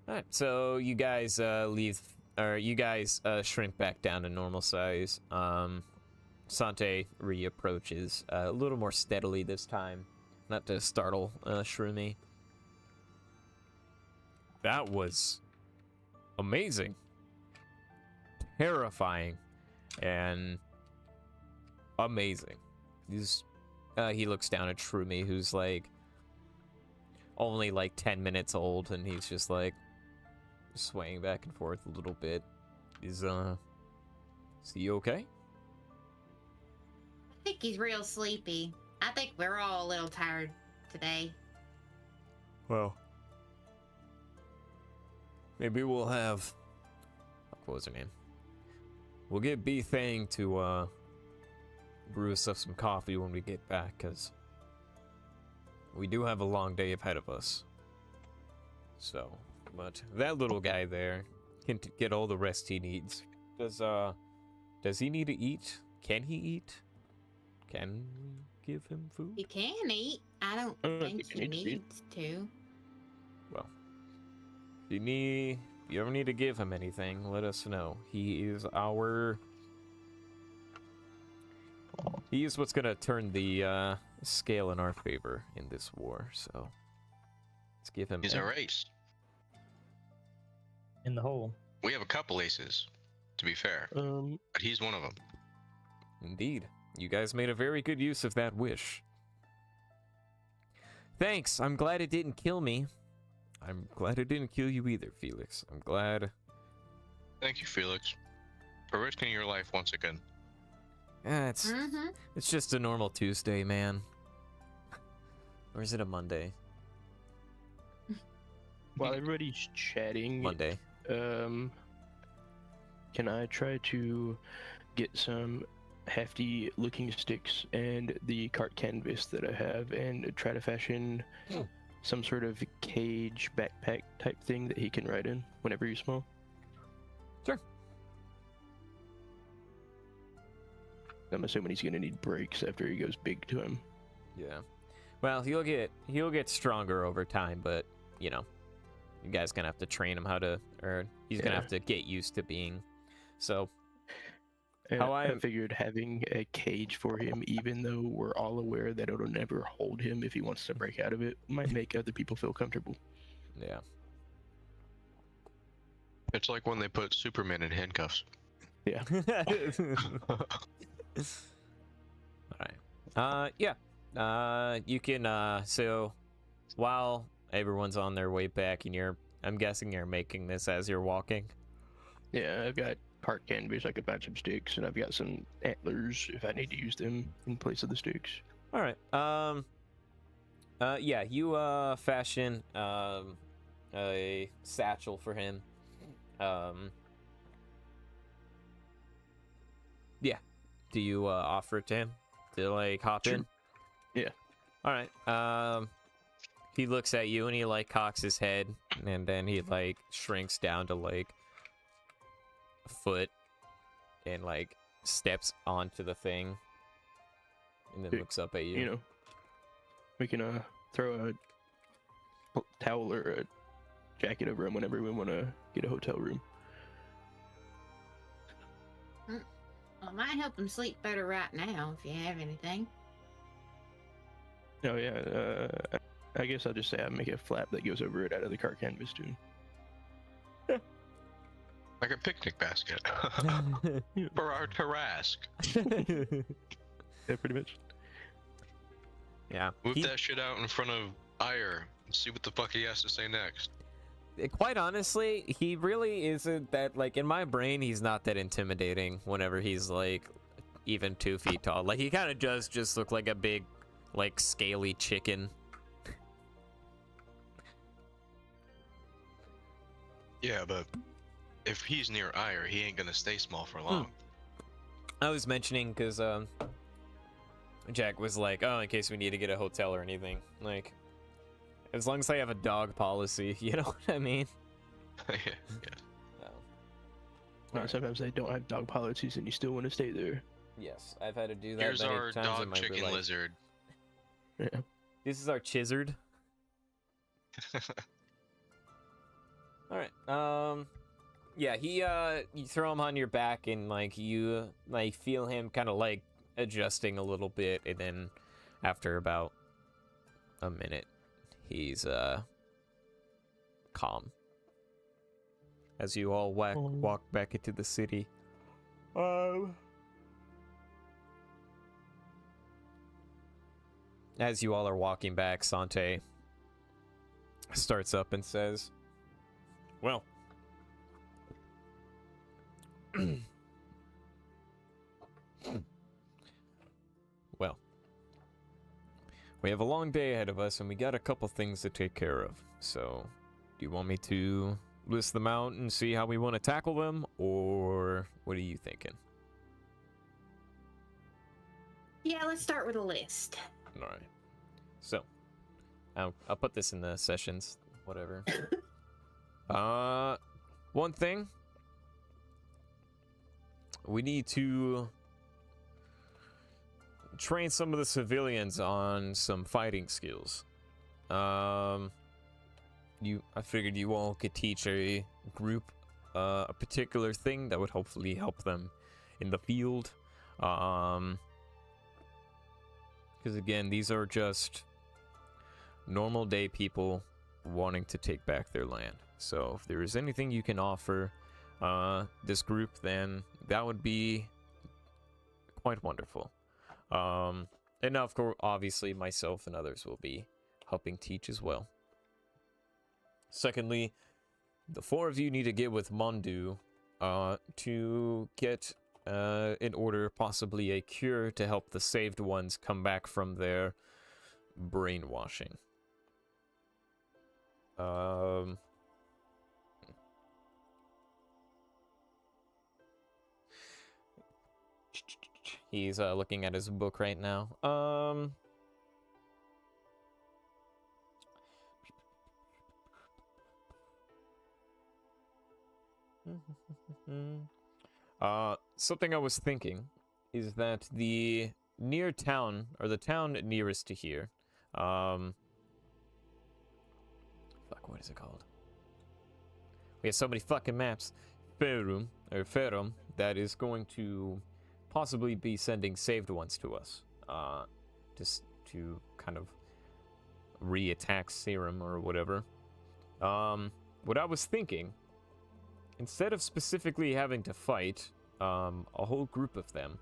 right. So you guys leave, or you guys shrink back down to normal size. Sante reapproaches a little more steadily this time, not to startle Shroomy. That was amazing, terrifying, and amazing. He looks down at Shroomy, who's like only like 10 minutes old, and he's just like swaying back and forth a little bit. Is he okay? I think he's real sleepy. I think we're all a little tired today. Well, maybe we'll have, what was her name? We'll get B Thang to brew us up some coffee when we get back, because we do have a long day ahead of us. So, but that little guy there can get all the rest he needs. Does he need to eat? Can he eat? Can we give him food? He can eat. I don't think he needs to. Well, if you ever need to give him anything, let us know. He is what's gonna turn the scale in our favor in this war, so let's give him. He's a race. In the hole. We have a couple aces. to be fair. But he's one of them. Indeed. You guys made a very good use of that wish. Thanks. I'm glad it didn't kill me. I'm glad it didn't kill you either, Felix. I'm glad. Thank you, Felix, for risking your life once again. Yeah, it's just a normal Tuesday, man. Or is it a Monday? While everybody's chatting, Monday. Can I try to get some hefty looking sticks and the cart canvas that I have and try to fashion some sort of cage backpack type thing that he can ride in whenever he's small? Sure. I'm assuming he's gonna need brakes after he goes big to him. Yeah. Well, he'll get stronger over time, but you know, you guys gonna have to train him how to, or he's gonna have to get used to being. So. How I figured having a cage for him, even though we're all aware that it'll never hold him if he wants to break out of it, might make other people feel comfortable. Yeah. It's like when they put Superman in handcuffs. Yeah. Alright. Yeah. You can, so, while everyone's on their way back, and I'm guessing you're making this as you're walking? Yeah, I've got cart canvas, I could find some sticks, and I've got some antlers if I need to use them in place of the sticks. All right. Yeah, you fashion a satchel for him. Yeah. Do you offer it to him to like hop in? Yeah. All right. He looks at you and he like cocks his head, and then he like shrinks down to like foot and like steps onto the thing and then looks up at you. You know, we can throw a towel or a jacket over him whenever we want to get a hotel room. Well, it might help him sleep better right now if you have anything. Oh yeah, I guess I'll just say I make a flap that goes over it out of the cart canvas too. Like a picnic basket. For our Tarask. Yeah, pretty much. Yeah. Move that shit out in front of Ire and see what the fuck he has to say next. Quite honestly, he really isn't that, like, in my brain, he's not that intimidating whenever he's, like, even 2 feet tall. Like, he kind of does just look like a big, like, scaly chicken. Yeah, but if he's near Ire, he ain't gonna stay small for long. I was mentioning because Jack was like, oh, in case we need to get a hotel or anything. Like, as long as I have a dog policy, you know what I mean? Yeah. Sometimes they don't have dog policies and you still want to stay there. Yes, I've had to do that Here's many our times in dog my chicken life. lizard. Yeah. This is our chizard. All right. Yeah, you throw him on your back and like you like feel him kind of like adjusting a little bit, and then after about a minute, he's calm. As you all walk back into the city. As you all are walking back, Sante starts up and says, well, well, we have a long day ahead of us and we got a couple things to take care of. So, do you want me to list them out and see how we want to tackle them, or what are you thinking? Yeah, let's start with a list. All right. So, I'll put this in the sessions, whatever. One thing. We need to train some of the civilians on some fighting skills. I figured you all could teach a group a particular thing that would hopefully help them in the field. Because again, these are just normal day people wanting to take back their land. So if there is anything you can offer, this group, then that would be quite wonderful. And of course, obviously, myself and others will be helping teach as well. Secondly, the 4 of you need to get with Mondu to get in order possibly a cure to help the saved ones come back from their brainwashing. He's looking at his book right now. Something I was thinking is that the near town, or the town nearest to here, fuck, what is it called? We have so many fucking maps. Ferum, that is going to possibly be sending saved ones to us, just to kind of re-attack Serum or whatever. What I was thinking, instead of specifically having to fight a whole group of them,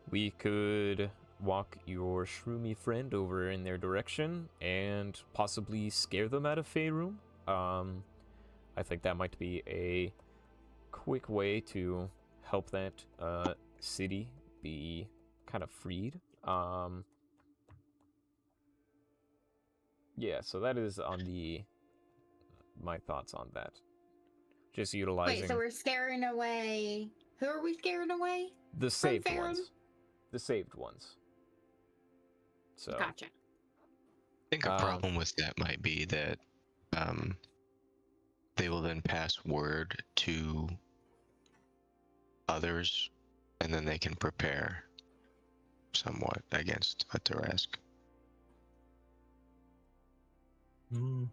we could walk your shroomy friend over in their direction and possibly scare them out of Faerun. I think that might be a quick way to help that city be kind of freed. Yeah, so that is on my thoughts on that. Just utilizing. Wait, so we're scaring away. Who are we scaring away? The saved Faerun? ones. The saved ones. So. Gotcha. I think a problem with that might be that they will then pass word to others, and then they can prepare somewhat against a Tarask.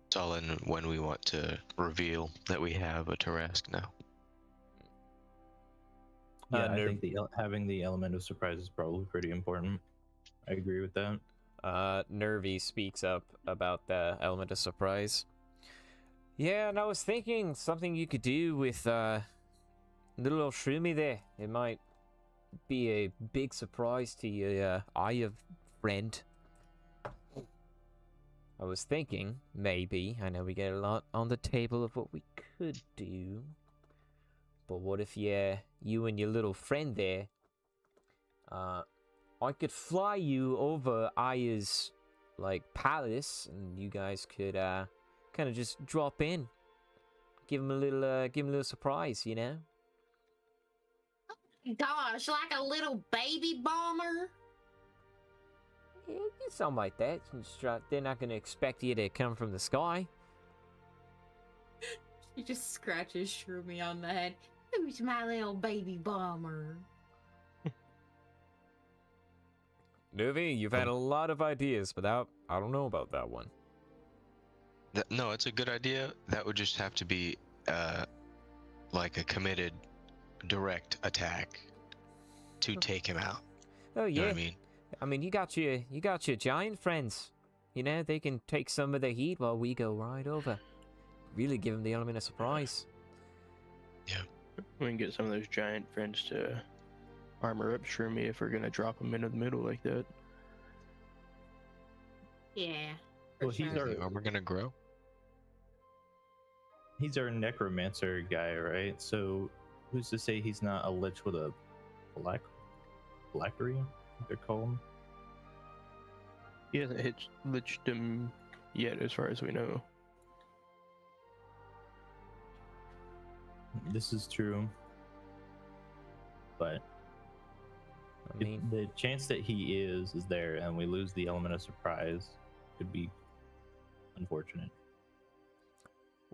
It's all in when we want to reveal that we have a Tarask now. Yeah, I think having the element of surprise is probably pretty important. I agree with that. Nervy speaks up about the element of surprise. Yeah, and I was thinking something you could do with little old Shroomy there. It might be a big surprise to your Aya friend. I was thinking, maybe, I know we get a lot on the table of what we could do, but what if you and your little friend there, I could fly you over Aya's, like, palace, and you guys could, kind of just drop in. Give him a little surprise, you know? Gosh, like a little baby bomber? Yeah, something like that. They're not going to expect you to come from the sky. She just scratches Shroomy on the head. Who's my little baby bomber? Nuvi, you've had a lot of ideas, but I don't know about that one. No, it's a good idea. That would just have to be like a committed direct attack to take him out. Oh yeah. You know what I mean? I mean, you got your giant friends. You know, they can take some of the heat while we go right over. Really give them the element of surprise. Yeah. We can get some of those giant friends to armor up Shroomy if we're gonna drop them into the middle like that. Yeah. Well, he's Is the armor gonna grow? He's our necromancer guy, right? So who's to say he's not a lich with a blackery? They're called. He hasn't hit lichdom yet, as far as we know. This is true, but I mean, the chance that he is there, and we lose the element of surprise, could be unfortunate.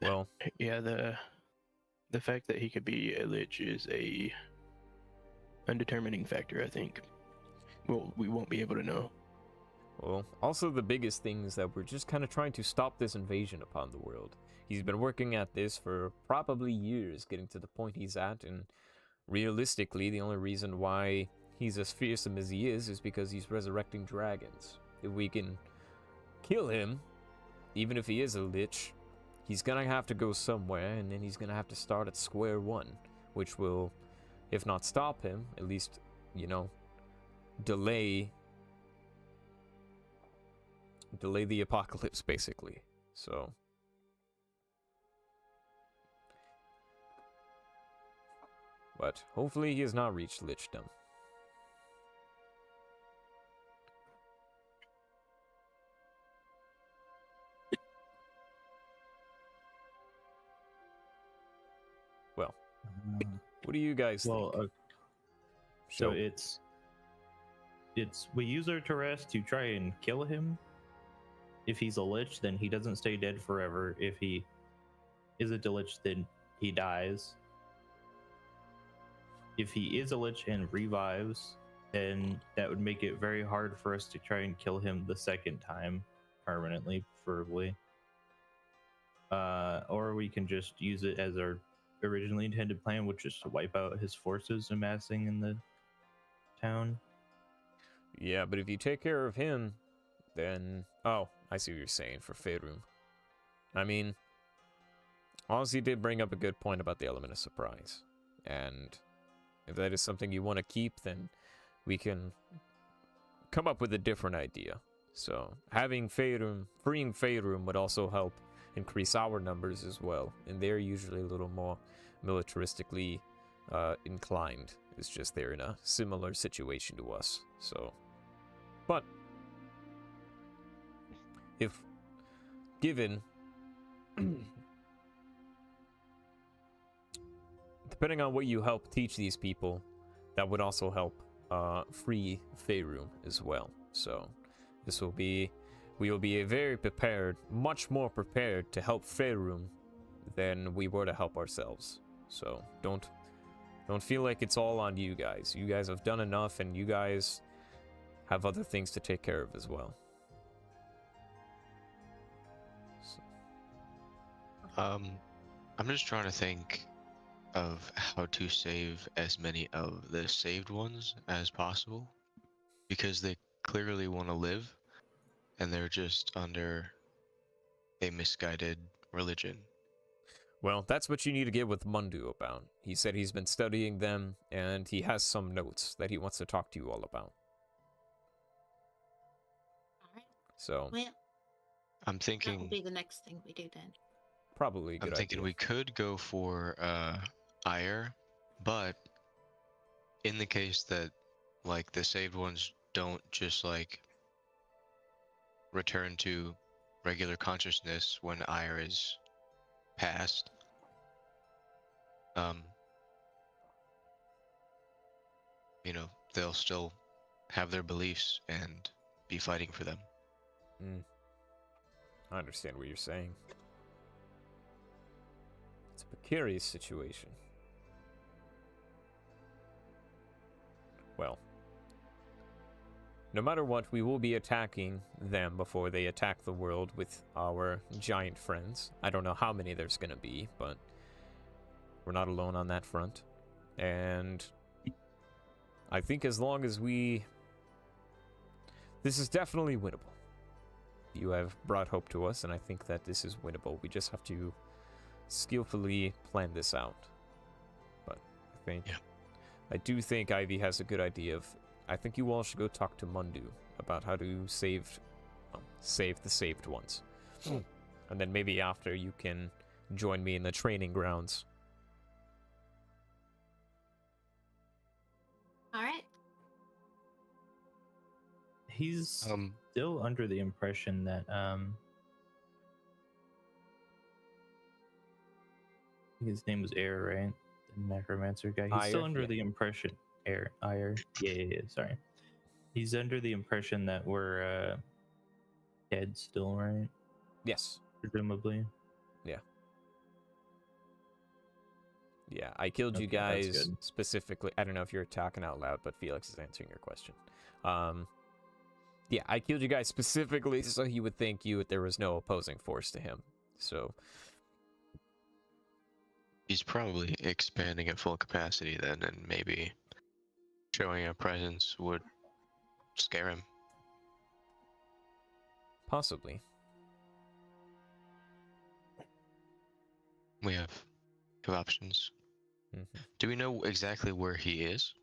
well, Yeah, the fact that he could be a lich is a undetermining factor, I think. Well, we won't be able to know. also the biggest thing is that we're just kind of trying to stop this invasion upon the world. He's been working at this for probably years, getting to the point he's at, and realistically, the only reason why he's as fearsome as he is because he's resurrecting dragons. If we can kill him, even if he is a lich, he's gonna have to go somewhere, and then he's gonna have to start at square one, which will, if not stop him, at least, you know, delay the apocalypse, basically. So, but hopefully he has not reached lichdom. Well, what do you guys Well, think? so it's we use our Terras to try and kill him. If he's a lich, then he doesn't stay dead forever. If he isn't a lich, then he dies. If he is a lich and revives, then that would make it very hard for us to try and kill him the second time, permanently, preferably. Or we can just use it as our originally intended plan, which is to wipe out his forces amassing in the town. Yeah, but if you take care of him, then... Oh, I see what you're saying for Faerun. I mean, Ozzy did bring up a good point about the element of surprise. And if that is something you want to keep, then we can come up with a different idea. So, having Faerun, freeing Faerun would also help increase our numbers as well. And they're usually a little more militaristically inclined. It's just they're in a similar situation to us. So, but if given, depending on what you help teach these people, that would also help free Faerun as well. So this will be, we will be very prepared, much more prepared to help Faerun than we were to help ourselves. So don't feel like it's all on you guys. You guys have done enough, and you guys have other things to take care of as well. I'm just trying to think of how to save as many of the saved ones as possible, because they clearly want to live, and they're just under a misguided religion. Well, that's what you need to get with Mundu about. He said he's been studying them, and he has some notes that he wants to talk to you all about. Alright. So, Well, I'm that will thinking be the next thing we do then. probably a good I'm thinking idea. we could go for Ire, but in the case that like the saved ones don't just like return to regular consciousness when Ire is passed, you know, they'll still have their beliefs and be fighting for them. I understand what you're saying. It's a precarious situation. Well, no matter what, we will be attacking them before they attack the world with our giant friends. I don't know how many there's gonna be, but we're not alone on that front. And I think as long as this is definitely winnable. You have brought hope to us, and I think that this is winnable. We just have to skillfully plan this out. But I do think Ivy has a good idea of... I think you all should go talk to Mundu about how to save the saved ones. And then maybe after you can join me in the training grounds. Alright. He's still under the impression that his name was Air, right? The necromancer guy. He's still under the impression Ire. Yeah, sorry. He's under the impression that we're dead still, right? Yes. Presumably. Yeah, I killed you Okay, that's guys good. specifically. I don't know if you're talking out loud, but Felix is answering your question. Yeah, I killed you guys specifically so he would think there was no opposing force to him. So He's probably expanding at full capacity then, and maybe showing a presence would scare him. possibly. We have two options. Mhm. Do we know exactly where he is?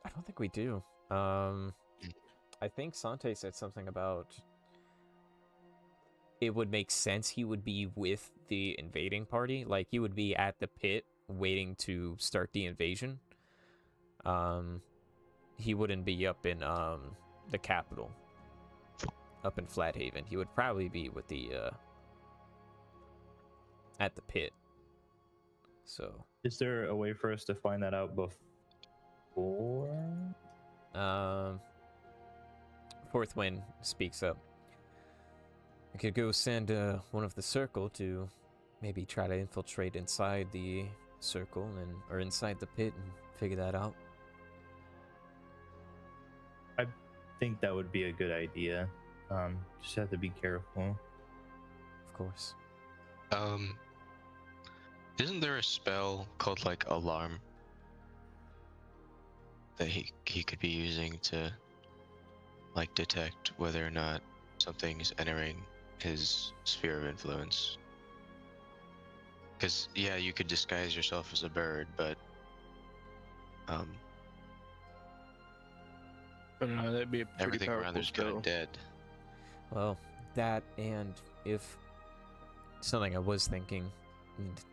I don't think we do. I think Sante said something about it would make sense he would be with the invading party. Like, he would be at the pit waiting to start the invasion. He wouldn't be up in the capital, up in Flathaven. He would probably be with the at the pit. So, Is there a way for us to find that out before? Fourth Wind speaks up. I could go send one of the circle to maybe try to infiltrate inside the circle or inside the pit and figure that out. I think that would be a good idea. Just have to be careful. Of course. Isn't there a spell called like Alarm that he could be using to like detect whether or not something is entering his sphere of influence? Because yeah, you could disguise yourself as a bird, but I don't know. That'd be a pretty everything around powerful there's kind spell. of dead. Well, that, and if something I was thinking,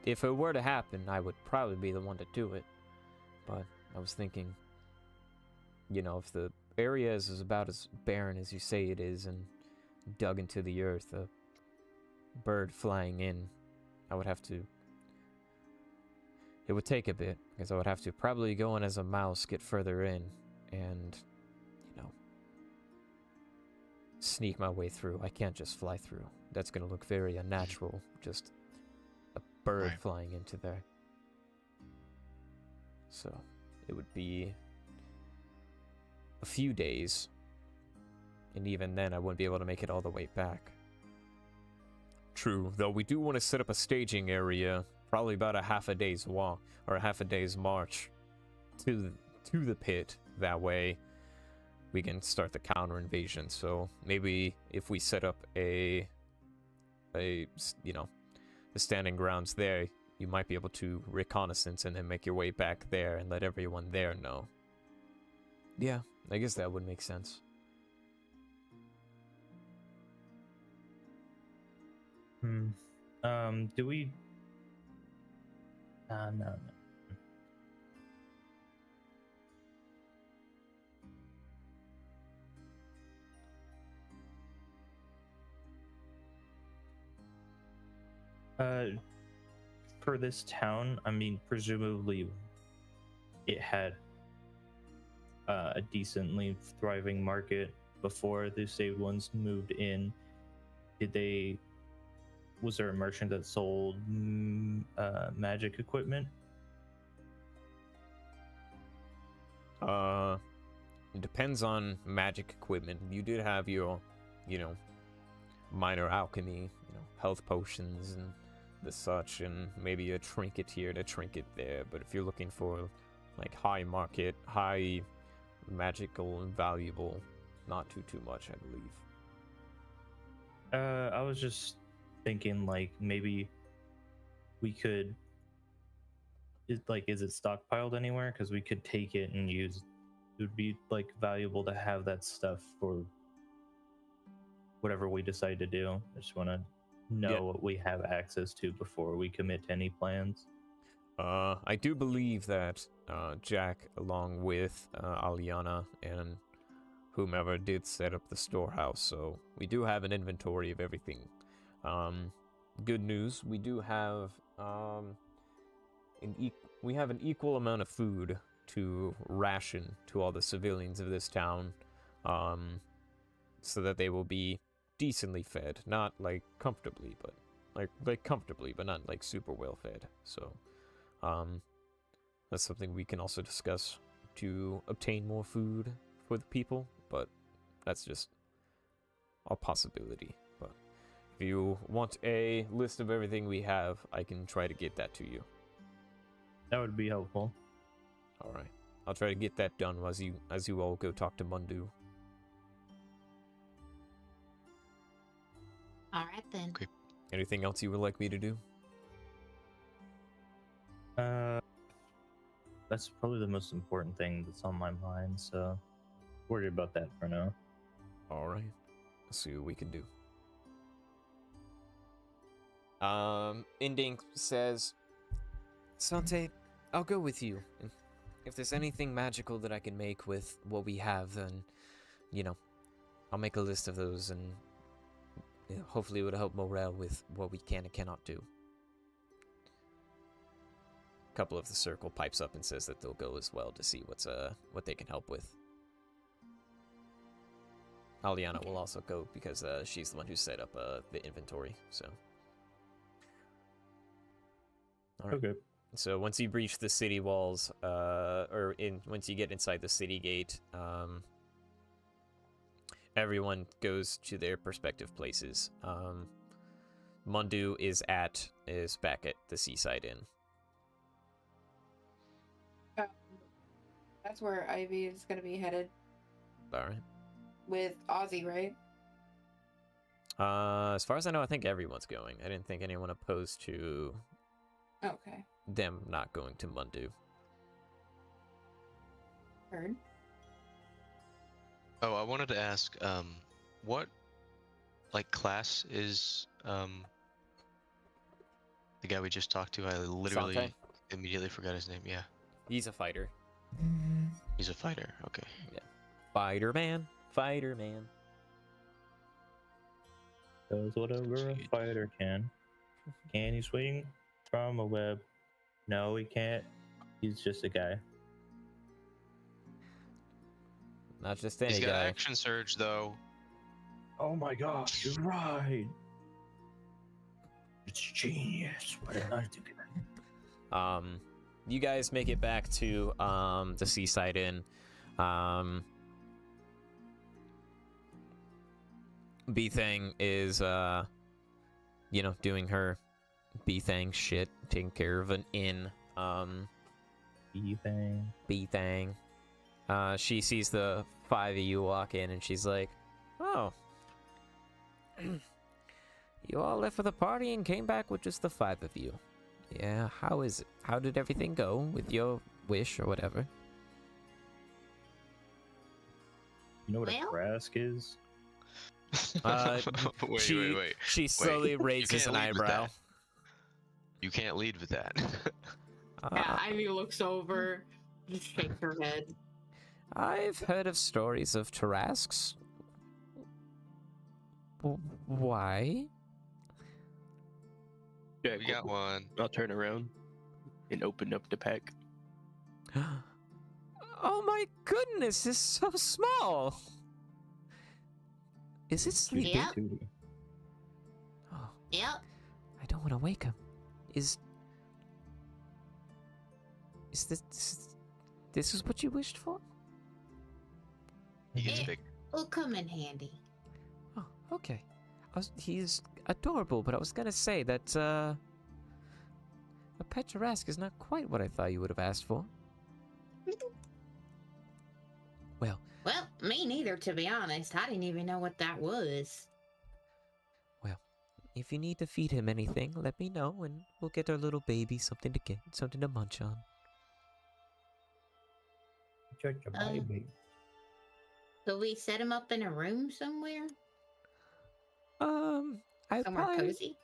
if it were to happen, I would probably be the one to do it. But I was thinking, if the area is about as barren as you say it is and dug into the earth, a bird flying in, I would have to... It would take a bit, because I would have to probably go in as a mouse, get further in, and, sneak my way through. I can't just fly through. That's going to look very unnatural, just a bird Right. flying into there. So, it would be a few days, and even then I wouldn't be able to make it all the way back. True, though we do want to set up a staging area, probably about a half a day's walk, or a half a day's march to the pit. That way we can start the counter invasion. So maybe if we set up the standing grounds there, you might be able to reconnaissance and then make your way back there and let everyone there know. Yeah, I guess that would make sense. Do we? No. For this town, I mean, presumably it had a decently thriving market before the saved ones moved in. Was there a merchant that sold magic equipment? It depends on magic equipment. You did have your, minor alchemy, health potions and the such, and maybe a trinket here and a trinket there. But if you're looking for, like, high market, high magical and valuable, not too much, I believe. I was just thinking, like, maybe we could. Is it stockpiled anywhere? Because we could take it and use. It would be like valuable to have that stuff for whatever we decide to do. I just want to know what we have access to before we commit to any plans. I do believe that Jack, along with Aliana and whomever, did set up the storehouse, so we do have an inventory of everything. Good news, we do have we have an equal amount of food to ration to all the civilians of this town, so that they will be decently fed, not like comfortably, but like comfortably, but not like super well fed. So that's something we can also discuss to obtain more food for the people, but that's just a possibility. But if you want a list of everything we have, I can try to get that to you. That would be helpful. All right, I'll try to get that done as you all go talk to Mundu. All right then. Okay. Anything else you would like me to do? That's probably the most important thing that's on my mind, so worry about that for now. All right. Let's see what we can do. Indink says, Sante, I'll go with you. And if there's anything magical that I can make with what we have, then, you know, I'll make a list of those, and you know, hopefully it would help morale with what we can and cannot do. A couple of the circle pipes up and says that they'll go as well to see what they can help with. Aliana will also go because she's the one who set up the inventory. So, all right. Okay. So once you breach the city walls, once you get inside the city gate, everyone goes to their respective places. Mundu is back at the Seaside Inn. That's where Ivy is going to be headed. All right. With Ozzy, right? As far as I know, I think everyone's going. I didn't think anyone opposed to Okay. them not going to Mundu. Heard. Oh, I wanted to ask, what, like, class is, the guy we just talked to? I literally Sante? immediately forgot his name. Yeah, He's a fighter. he's a fighter. Okay. Fighter man. Fighter man. Does whatever a fighter can. Can he swing from a web? No, he can't. He's just a guy. Not just any He's got guy. action surge though. Oh my gosh, you're right. It's genius. Why did I do that? You guys make it back to the Seaside Inn. B-Thang is doing her B-Thang shit, taking care of an inn. B-Thang. B-Thang. She sees the five of you walk in and she's like, oh. You all left for the party and came back with just the five of you. Yeah, how is it? How did everything go with your wish or whatever? You know what Well? a Trask is? Wait. She slowly raises an lead with eyebrow. that. You can't lead with that. Yeah, Ivy looks over, just shakes her head. I've heard of stories of Tarasks. Why? Yeah, We got one. I'll turn around and open up the pack. Oh my goodness, it's so small. Is it sleeping? Yep. Oh, Yep. I don't want to wake him. Is this is what you wished for? He gets Eh. big. Will come in handy. Oh, okay. He's adorable, but I was gonna say that a pet Tarask is not quite what I thought you would have asked for. Well, Well, me neither, to be honest. I didn't even know what that was. if you need to feed him anything, let me know, and we'll get our little baby something to munch on. Such a baby. So we set him up in a room somewhere? I'd Somewhere cozy?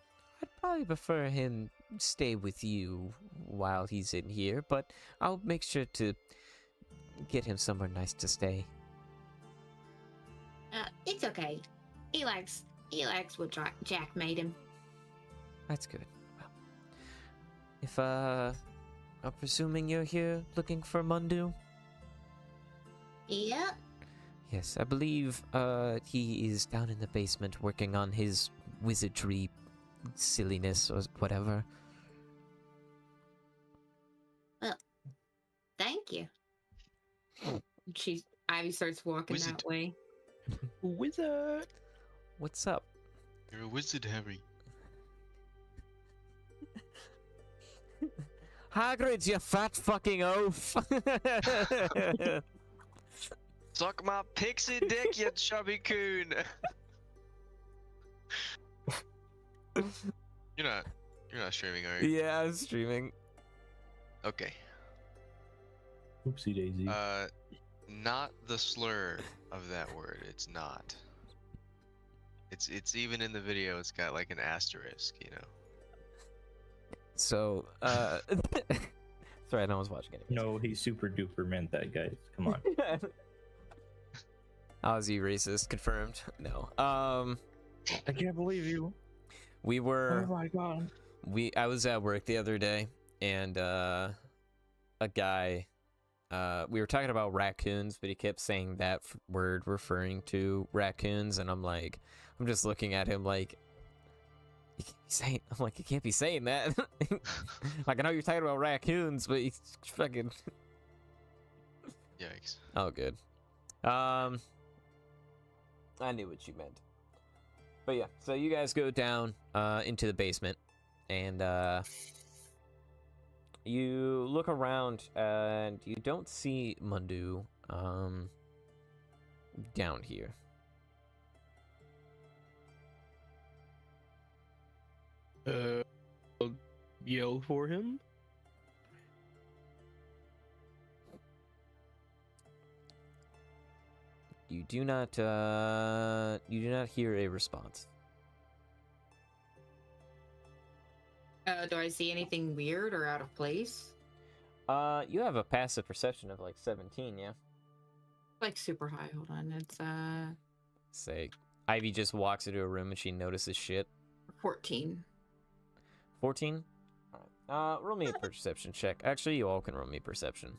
probably prefer him stay with you while he's in here, but I'll make sure to get him somewhere nice to stay. It's okay. He likes what Jack made him. That's good. Well, if I'm presuming you're here looking for Mundu? Yep. Yes, I believe he is down in the basement working on his wizardry silliness or whatever. Thank you. Ivy starts walking Wizard. that way. Wizard! What's up? You're a wizard, Harry. Hagrid, you fat fucking oaf! Suck my pixie dick, you chubby coon. You're not streaming, are you? Yeah, I'm streaming. Okay. Oopsie daisy. Not the slur of that word. It's not. It's even in the video. It's got like an asterisk, you know. So, sorry, no one's watching it. No, he super duper meant that, guys. Come on. Aussie racist confirmed. No. I can't believe you. We were. Oh my god. I was at work the other day, and a guy. We were talking about raccoons, but he kept saying that word referring to raccoons, and I'm just looking at him like, you can't be saying. I'm like, you can't be saying that. Like, I know you're talking about raccoons, but he's fucking. Yikes. Oh, good. I knew what you meant. But yeah, so you guys go down into the basement, and you look around, and you don't see Mundu down here. I'll yell for him. You do not hear a response. Do I see anything weird or out of place? You have a passive perception of like 17, yeah? Like super high. Hold on. It's Say, Ivy just walks into a room and she notices shit. 14. 14? Alright. Roll me a perception check. Actually, you all can roll me perception.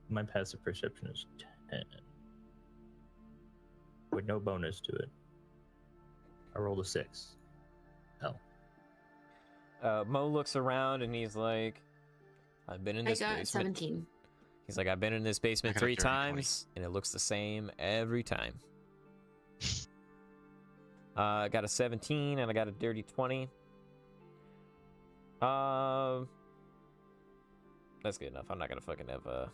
My passive perception is 10. With no bonus to it. I rolled a 6. Mo looks around and he's like, I've been in I this got basement. 17. He's like, I've been in this basement I got a 3 dirty 20. times, and it looks the same every time. I got a 17, and I got a dirty 20. That's good enough. I'm not gonna fucking have a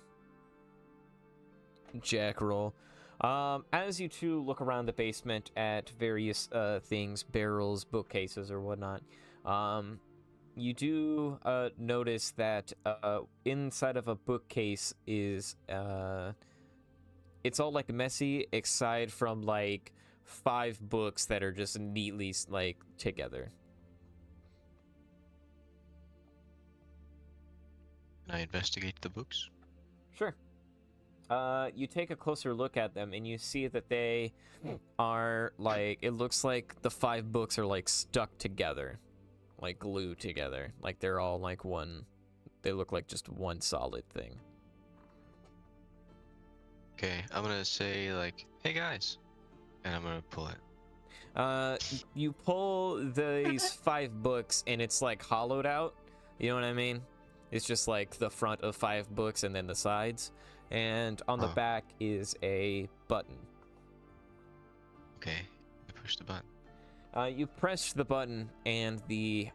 jack roll. As you two look around the basement at various things, barrels, bookcases, or whatnot, you do notice that inside of a bookcase is it's all like messy, aside from like 5 books that are just neatly like together. Can I investigate the books? Sure. You take a closer look at them and you see that they are like, it looks like the 5 books are like stuck together, like glued together. Like they're all like one, they look like just one solid thing. Okay, I'm gonna say like, hey guys, and I'm gonna pull it. You pull these 5 books and it's like hollowed out. You know what I mean? It's just like the front of 5 books and then the sides. And on the back is a button. Okay, I push the button. You press the button and the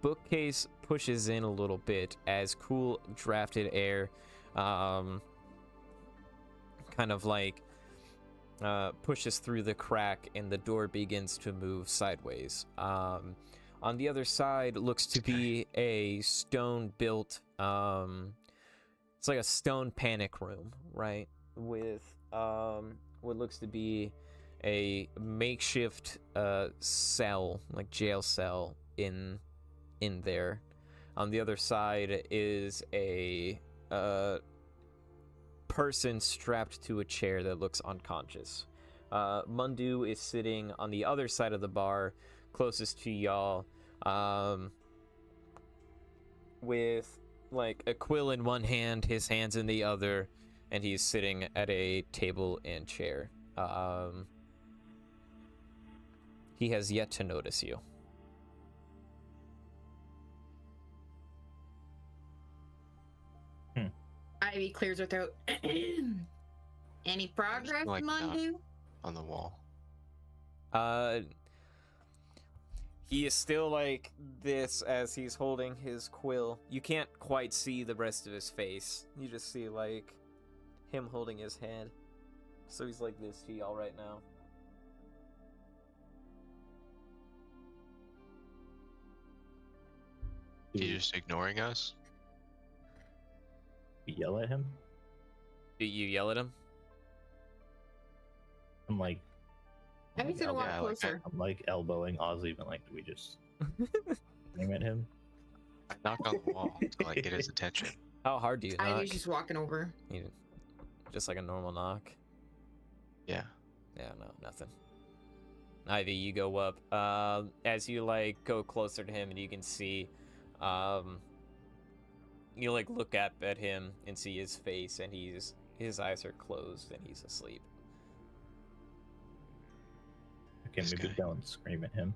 bookcase pushes in a little bit as cool drafted air kind of like pushes through the crack and the door begins to move sideways. On the other side looks to be a stone built it's like a stone panic room, right? With what looks to be a makeshift cell, like jail cell in there. On the other side is a person strapped to a chair that looks unconscious. Mundu is sitting on the other side of the bar, closest to y'all, with like a quill in one hand, his hands in the other, and he's sitting at a table and chair. He has yet to notice you. Ivy clears her throat. Any progress, like Mundu? On the wall. He is still like this as he's holding his quill. You can't quite see the rest of his face. You just see like him holding his head. So he's like this to y'all right now. He's just ignoring us. Yell at him. Do you yell at him? I'm like, I'm just gonna walk Yeah, like closer. I'm like elbowing Ozzy, but like, do we just aim at him? I knock on the wall to like get his attention. How hard do you knock? Ivy's just walking over. You, just like a normal knock? Yeah. Yeah, no, nothing. Ivy, you go up. As you like go closer to him, and you can see, you like look up at him and see his face, and his eyes are closed and he's asleep. Okay, This maybe guy. don't scream at him.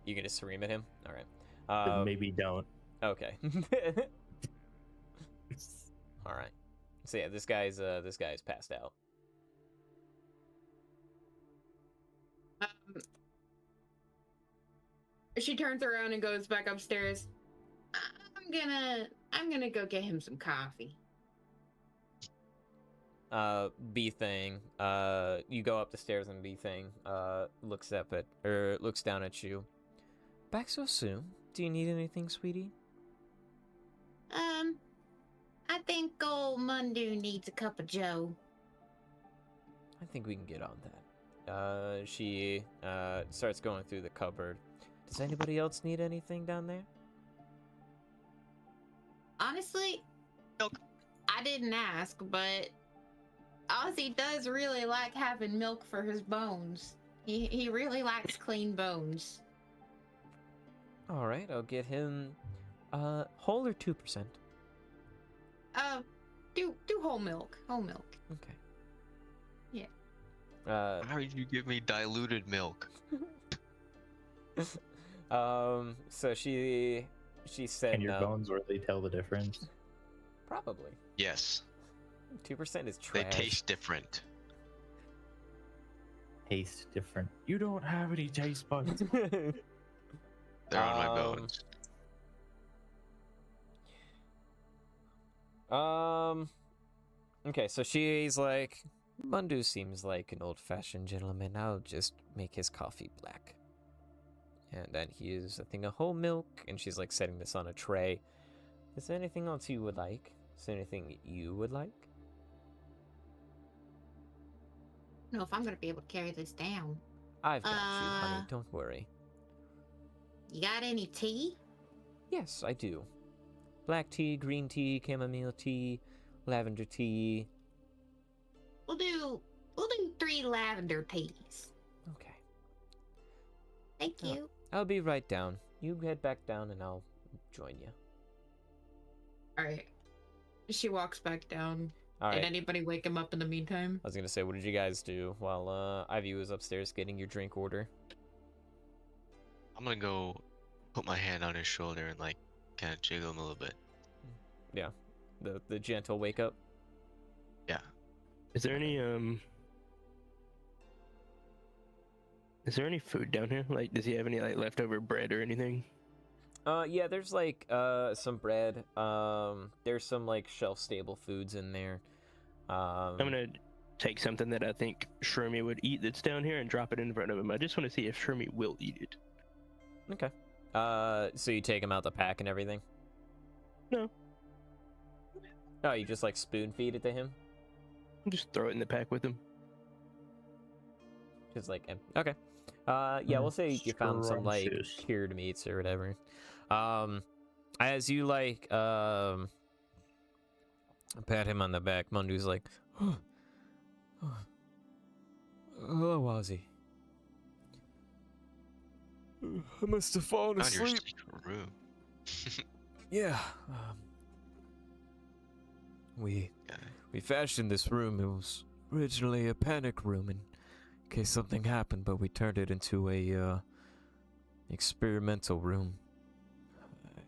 You gonna scream at him? All right. But maybe don't. Okay. All right. So yeah, this guy's passed out. She turns around and goes back upstairs. I'm gonna go get him some coffee. B thing. You go up the stairs and B thing looks down at you. Back so soon? Do you need anything, sweetie? I think old Mundu needs a cup of joe. I think we can get on that. She starts going through the cupboard. Does anybody else need anything down there? Honestly, Milk. I didn't ask, but Ozzy does really like having milk for his bones. He really likes clean bones. All right, I'll get him whole or 2%. Do whole milk. Whole milk. Okay. Yeah. How did you give me diluted milk? So she said Can your no. bones really tell the difference? Probably. Yes. 2% is trash. They taste different. Taste different. You don't have any taste buds. They're on my bones. Okay, so she's like, Mundu seems like an old-fashioned gentleman. I'll just make his coffee black. And then here's, I think, a whole milk, and she's like setting this on a tray. Is there anything else you would like? Is there anything you would like? I don't know if I'm gonna be able to carry this down. I've got you, honey. Don't worry. You got any tea? Yes, I do. Black tea, green tea, chamomile tea, lavender tea. We'll do 3 lavender teas. Okay. Thank Oh. you. I'll be right down. You head back down and I'll join you. All right. She walks back down. All Did right. anybody wake him up in the meantime? I was gonna say, what did you guys do while Ivy was upstairs getting your drink order? I'm gonna go put my hand on his shoulder and like kind of jiggle him a little bit. Yeah, the gentle wake up. Yeah. Is there any food down here? Like, does he have any like leftover bread or anything? Yeah, there's like some bread. There's some like shelf stable foods in there. I'm gonna take something that I think Shroomy would eat that's down here and drop it in front of him. I just want to see if Shroomy will eat it. Okay. So you take him out the pack and everything? No. Oh, you just like spoon feed it to him? Just throw it in the pack with him. Just like, okay. Yeah, we'll say you found some like Scrumptious. cured meats or whatever. As you like pat him on the back, Mundu's like, hello, Ozzy. I must have fallen Found your asleep. secret room. Yeah. We fashioned this room. It was originally a panic room in case something happened, but we turned it into a experimental room. As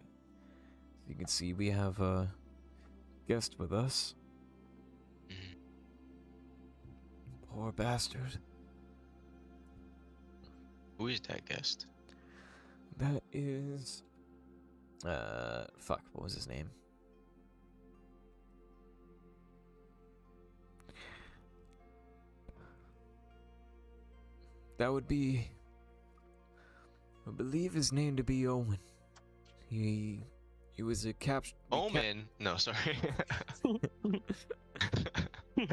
you can see, we have a guest with us. Mhm. Poor bastard. Who is that guest? That is... fuck, what was his name? that would be... I believe his name to be Owen. He was a Omen? No, sorry. I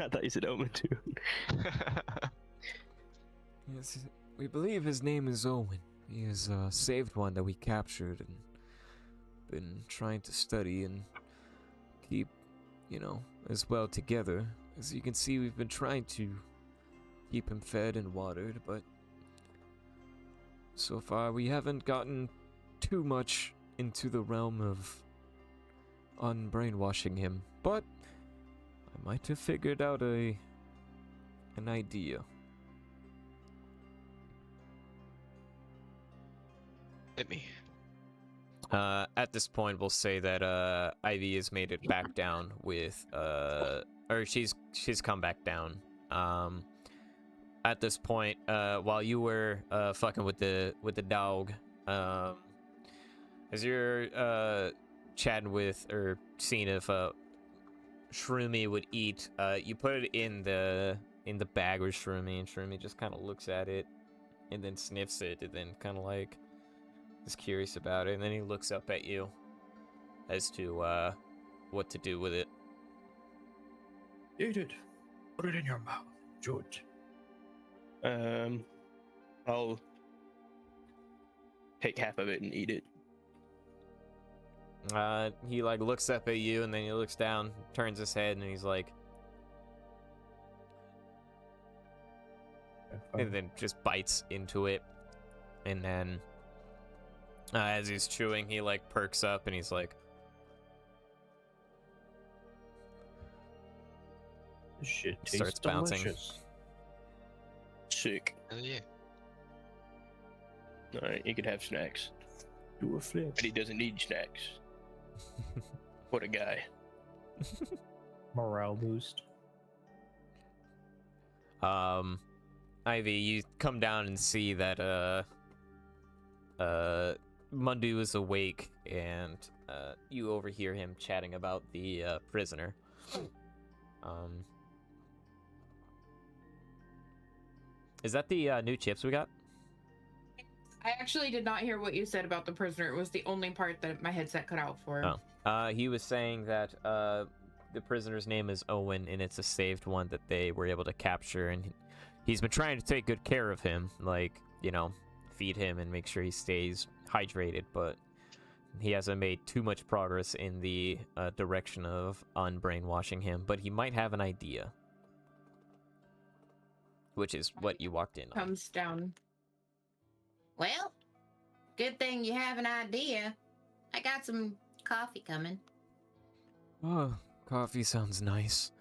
thought you said Omen too. Yes, we believe his name is Owen. He is a saved one that we captured and been trying to study and keep, as well together. As you can see, we've been trying to keep him fed and watered, but so far we haven't gotten too much into the realm of unbrainwashing him. But I might have figured out an idea. Hit me. At this point, we'll say that Ivy has made it back down with or she's come back down. At this point, while you were fucking with the dog, as you're chatting with or seeing if Shroomy would eat, you put it in the bag with Shroomy, and Shroomy just kind of looks at it and then sniffs it and then kind of like is curious about it, and then he looks up at you as to what to do with it. Eat it. Put it in your mouth. George. I'll take half of it and eat it. He like looks up at you, and then he looks down, turns his head, and he's like, and then just bites into it, and then as he's chewing, he like perks up, and he's like, This shit tastes starts bouncing. delicious. Sick. Yeah. Alright, you could have snacks. Do a flip. But he doesn't need snacks. What a guy. Morale boost. Ivy, you come down and see that Mundu is awake, and you overhear him chatting about the prisoner. Is that the new chips we got? I actually did not hear what you said about the prisoner. It was the only part that my headset cut out for. Oh. He was saying that the prisoner's name is Owen, and it's a saved one that they were able to capture, and he's been trying to take good care of him, like, feed him and make sure he stays hydrated, but he hasn't made too much progress in the direction of unbrainwashing him, but he might have an idea. Which is what you walked in on. Comes down. Well, good thing you have an idea. I got some coffee coming. Oh, coffee sounds nice.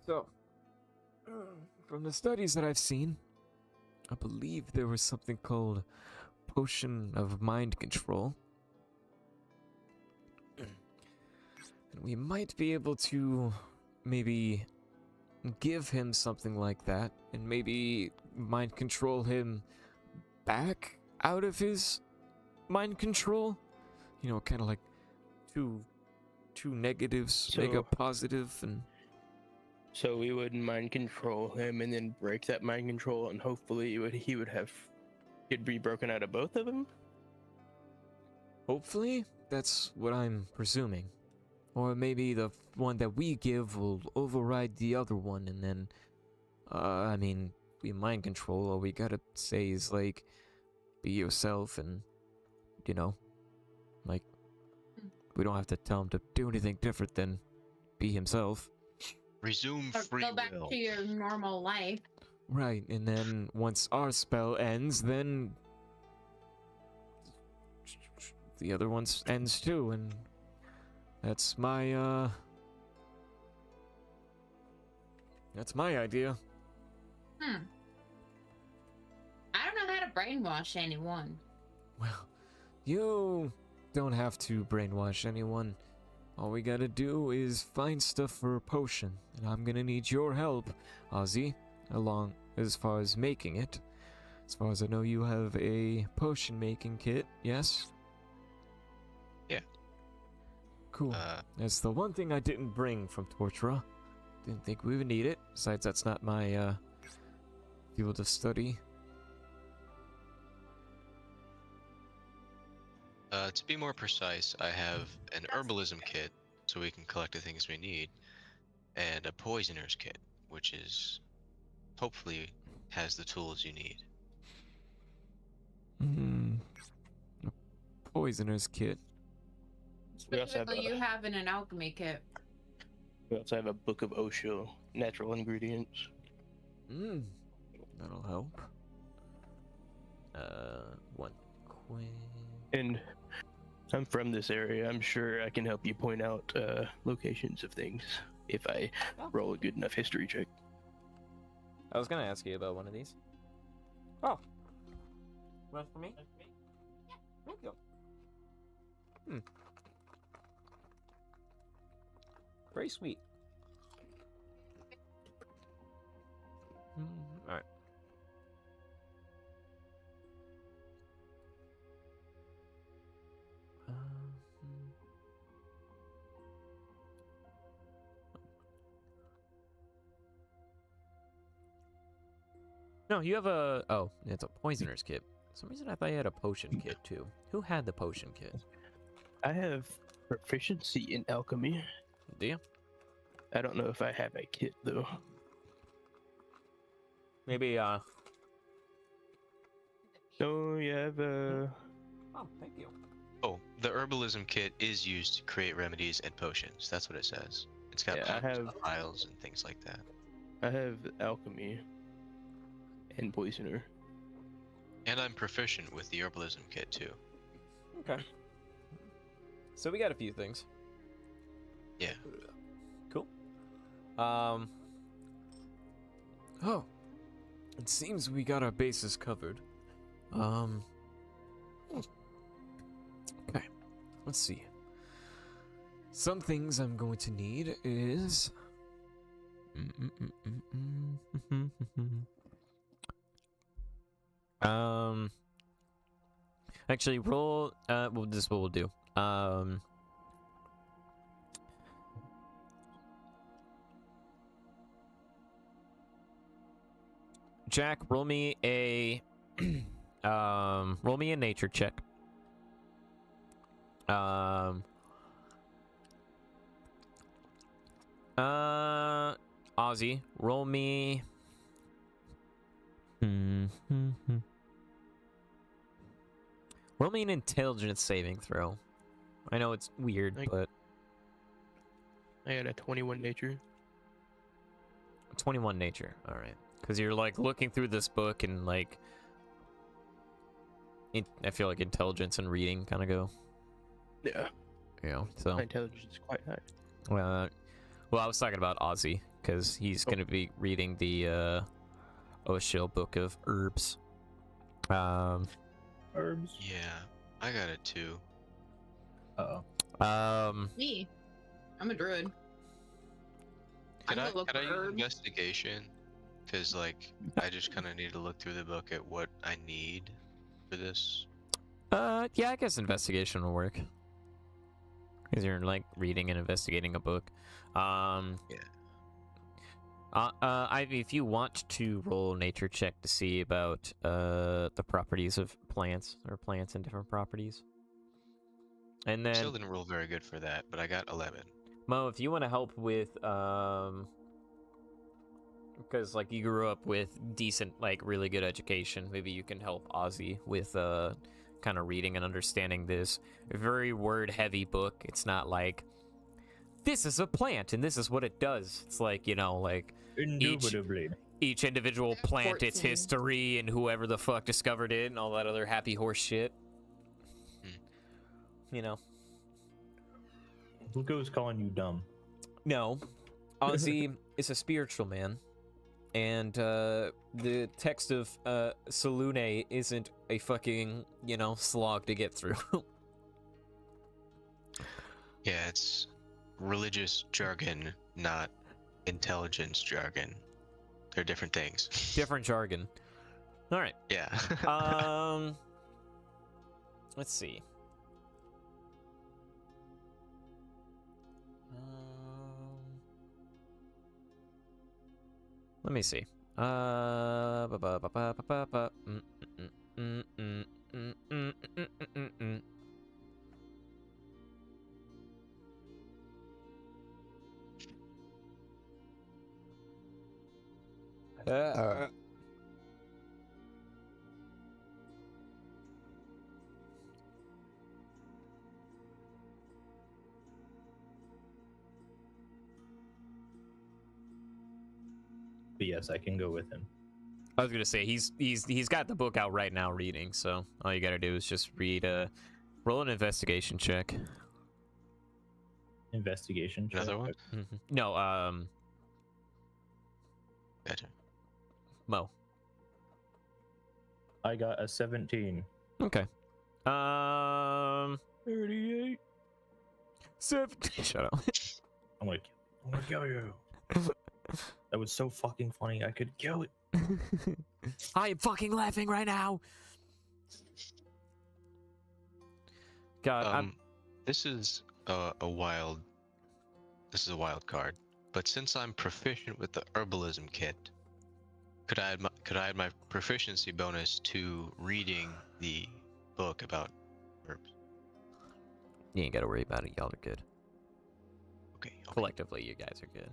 So, from the studies that I've seen, I believe there was something called potion of mind control. And we might be able to maybe give him something like that and maybe mind control him back out of his mind control. Kind of like two negatives make a positive, and so we would mind control him and then break that mind control, and hopefully he'd be broken out of both of them. hopefully that's what I'm presuming. Or maybe the one that we give will override the other one, and then, we mind control, all we gotta say is, like, be yourself, and, we don't have to tell him to do anything different than be himself. Resume Or free go back will. to your normal life. Right, and then once our spell ends, then the other one ends too, and that's my idea. I don't know how to brainwash anyone. Well, you don't have to brainwash anyone. All we gotta do is find stuff for a potion, and I'm gonna need your help, Ozzy, along as far as making it. As far as I know, you have a potion making kit, yes? Yeah. Cool. That's the one thing I didn't bring from Tortura. Didn't think we would need it. Besides, that's not my field of study. To be more precise, I have an herbalism kit, so we can collect the things we need, and a poisoner's kit, which is hopefully has the tools you need. Hmm. A poisoner's kit. We also have Specifically, a- you have in an alchemy kit. We also have a book of Osho natural ingredients. Hmm. That'll help. One quid. And I'm from this area. I'm sure I can help you point out locations of things if I roll a good enough history check. I was gonna ask you about one of these. Oh. One for me? Thank you. Very sweet. Alright. No, you have a... Oh, it's a poisoner's kit. For some reason I thought you had a potion kit, too. Who had the potion kit? I have proficiency in alchemy. Do you? I don't know if I have a kit though. Maybe, Oh, you have a... Oh, thank you. Oh, the herbalism kit is used to create remedies and potions. That's what it says. It's got Yeah, I have- vials and things like that. I have alchemy and poisoner. And I'm proficient with the herbalism kit too. Okay. So we got a few things. Yeah. Cool. Oh. It seems we got our bases covered. Okay. Let's see. Some things I'm going to need is... Actually, roll... well, this is what we'll do. Jack, roll me a... roll me a nature check. Ozzy, roll me... Roll me an intelligence saving throw. I know it's weird, but... I got a 21 nature. 21 nature, alright. Because you're, like, looking through this book and, like... I feel like intelligence and reading kind of go. Yeah. You know, so... My intelligence is quite high. Well, I was talking about Ozzy, because he's going to be reading the, Osho book of herbs. Herbs. Yeah, I got it too. Uh-oh. Me. I'm a druid. Could I, gonna look could I for use herbs. investigation? Because, like, I just kind of need to look through the book at what I need for this. Yeah, I guess investigation will work. Because you're, like, reading and investigating a book. Yeah. Ivy, if you want to roll a nature check to see about, the properties of plants, or plants and different properties. And then... Still didn't roll very good for that, but I got 11. Mo, if you want to help with, because, like, you grew up with decent, like, really good education, maybe you can help Ozzy with, kind of reading and understanding this very word-heavy book. It's not like, this is a plant, and this is what it does. It's like, you know, like, Indubitably. each individual plant, its 14. history, and whoever the fuck discovered it, and all that other happy horse shit. You know? Who goes calling you dumb? No. Ozzy is a spiritual man. And, the text of, Salune isn't a fucking, you know, slog to get through. Yeah, it's religious jargon, not intelligence jargon. They're different things. Different jargon. Alright. Yeah. Let's see. Let me see. But yes, I can go with him. I was gonna say he's got the book out right now reading, so all you gotta do is just read. Roll an investigation check. Investigation check. Another one? No, Better. Mo. I got a 17. Okay. 38. 17. Shut up. I'm gonna kill you. That was so fucking funny. I could kill it. I am fucking laughing right now. God, This is a wild. This is a wild card. But since I'm proficient with the herbalism kit, could I add my proficiency bonus to reading the book about herbs? you ain't gotta worry about it. Y'all are good. Okay. Collectively, you guys are good.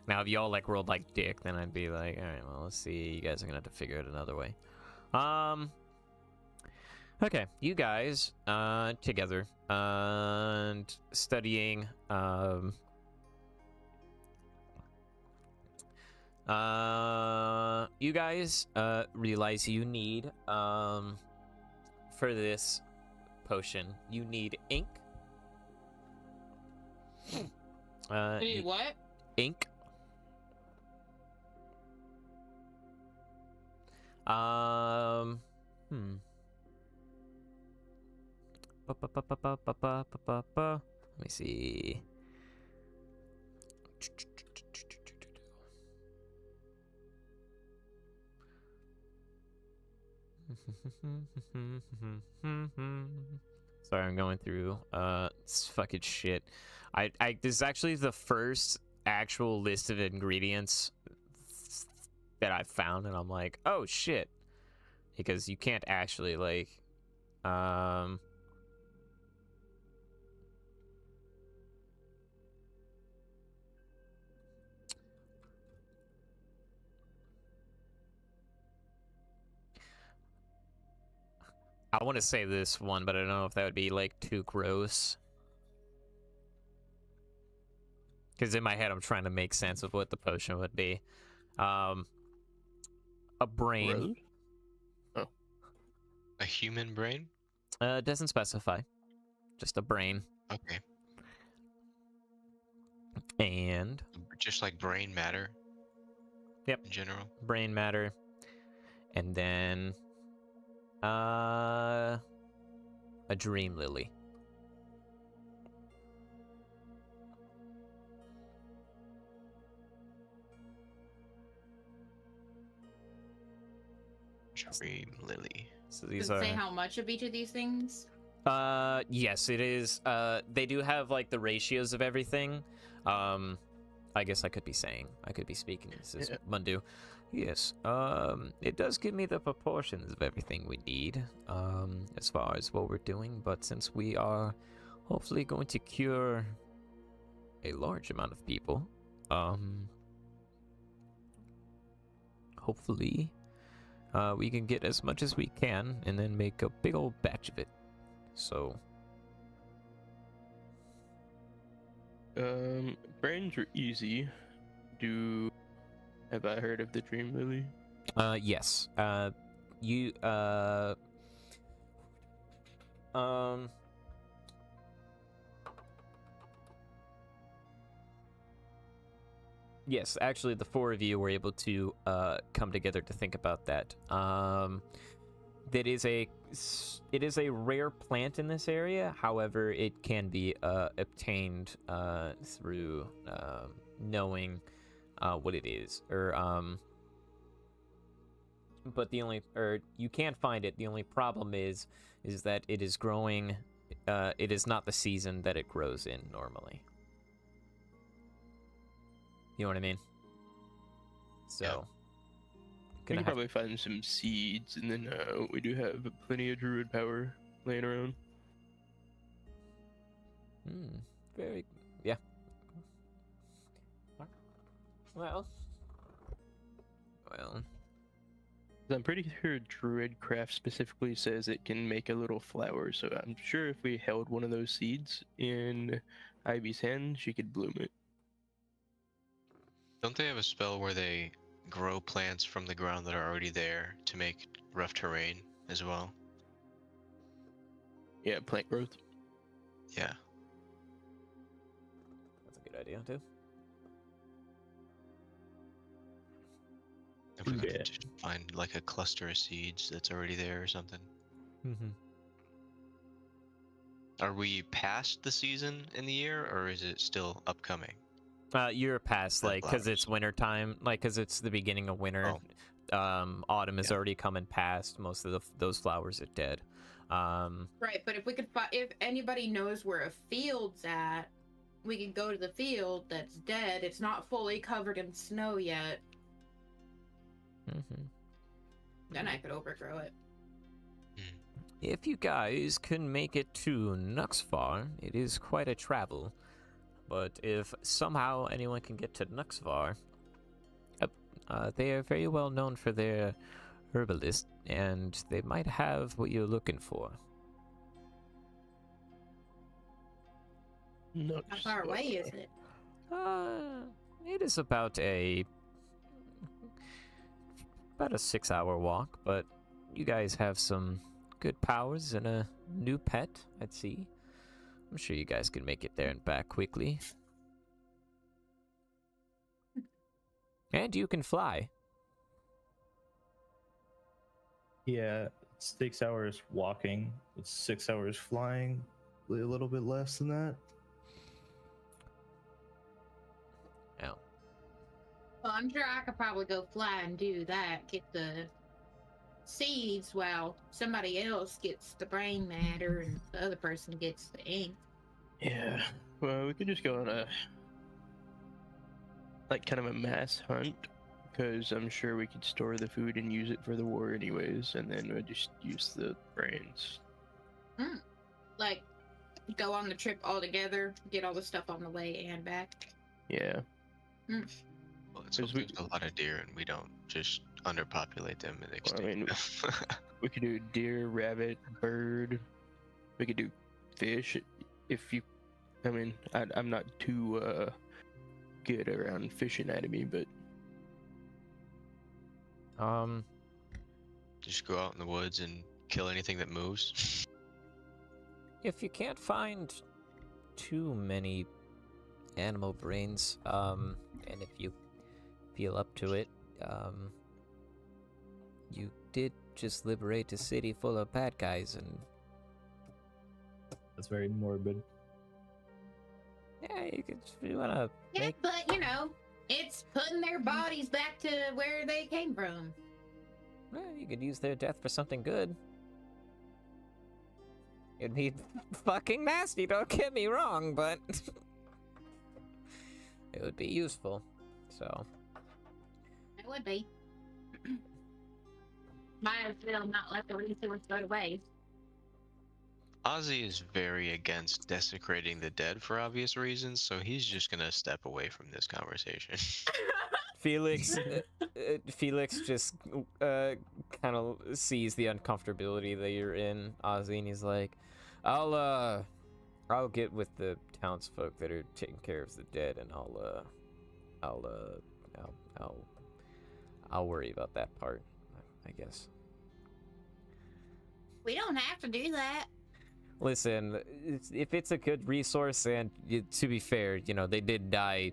Now, if y'all like rolled like dick, then I'd be like, all right, well, let's see. You guys are gonna have to figure it another way. Okay, you guys together and studying. You guys realize you need for this potion, you need ink. You need what? Ink. Let me see. Sorry, I'm going through this fucking shit. This is actually the first actual list of ingredients that I've found, and I'm like, oh shit, because you can't actually like I want to say this one, but I don't know if that would be like too gross. Because in my head, I'm trying to make sense of what the potion would be. A brain. Rose? Oh. A human brain? Doesn't specify. Just a brain. Okay. And Just like brain matter. Yep. In general. brain matter. And then a dream lily. Dream lily. So these Does it are say how much of each of these things? yes, it is. They do have like the ratios of everything. I guess I could be speaking. This is Mundu. Yes. It does give me the proportions of everything we need, as far as what we're doing, but since we are hopefully going to cure a large amount of people, hopefully, we can get as much as we can and then make a big old batch of it. So Brains are easy. Have I heard of the Dream Lily? yes. You yes, actually the four of you were able to come together to think about that. It is a rare plant in this area. However, it can be obtained through knowing what it is, but you can't find it. The only problem is that it is growing. It is not the season that it grows in normally. You know what I mean? So. We can probably find some seeds, and then we do have plenty of druid power laying around. Yeah. Well, Well, I'm pretty sure Druidcraft specifically says it can make a little flower, so I'm sure if we held one of those seeds in Ivy's hand, she could bloom it. Don't they have a spell where they grow plants from the ground that are already there to make rough terrain as well? Yeah, plant growth. Yeah. that's a good idea too. If we could Yeah. just find like a cluster of seeds that's already there or something. Mm-hmm. Are we past the season in the year, or is it still upcoming? You're past, The like, because it's flowers. winter time, like, because it's the beginning of winter. Autumn is Yeah. already coming past. Most of those flowers are dead. Right, but if we could find, if anybody knows where a field's at, we could go to the field that's dead. It's not fully covered in snow yet. mhm. Then I could overgrow it. If you guys can make it to Nuxvar, it is quite a travel. But if somehow anyone can get to Nuxvar, they are very well known for their herbalist, and they might have what you're looking for. No. How far away is it? It is about a 6-hour walk, but you guys have some good powers and a new pet, I'd see. I'm sure you guys can make it there and back quickly. And you can fly. Yeah, it's 6 hours walking. It's 6 hours flying. A little bit less than that. Oh. Well, I'm sure I could probably go fly and do that. Get the seeds while somebody else gets the brain matter and the other person gets the ink. Yeah. Well, we could just go on a kind of a mass hunt, because I'm sure we could store the food and use it for the war anyways, and then we'll just use the brains. Like, go on the trip all together, get all the stuff on the way and back. Yeah. Well, it's Because we- there's a lot of deer, and we don't just underpopulate them and I extinct mean, them. we could do deer, rabbit, bird. We could do fish. If you, I mean, I'm not too good around fish anatomy, but Just go out in the woods and kill anything that moves. If you can't find too many animal brains, and if you feel up to it, you did just liberate a city full of bad guys, and That's very morbid. yeah, you wanna Yeah, make. but you know, it's putting their bodies back to where they came from. Well, you could use their death for something good. It'd be fucking nasty, don't get me wrong, but it would be useful. So, It would be. Might as well not let the resource go to waste. Ozzy is very against desecrating the dead for obvious reasons, so he's just gonna step away from this conversation. Felix, Felix just kind of sees the uncomfortability that you're in, Ozzy, and he's like, I'll get with the townsfolk that are taking care of the dead, and I'll worry about that part, I guess. We don't have to do that. Listen, if it's a good resource, and to be fair, you know, they did die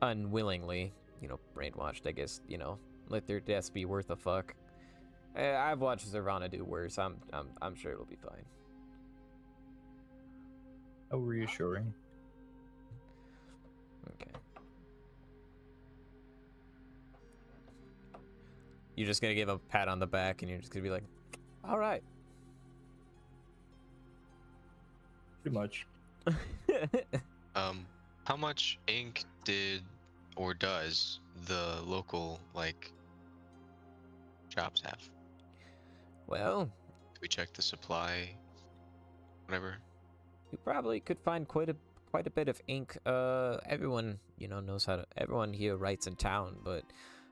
unwillingly, you know, brainwashed, I guess, you know, let their deaths be worth a fuck. I've watched Zervana do worse. I'm sure it'll be fine. How reassuring. Okay. You're just gonna give a pat on the back, and you're just gonna be like, all right. Pretty much. How much ink did or does the local shops have? Well, Did we check the supply? Whatever. you probably could find quite quite a bit of ink. Everyone, knows how to. Everyone here writes in town, but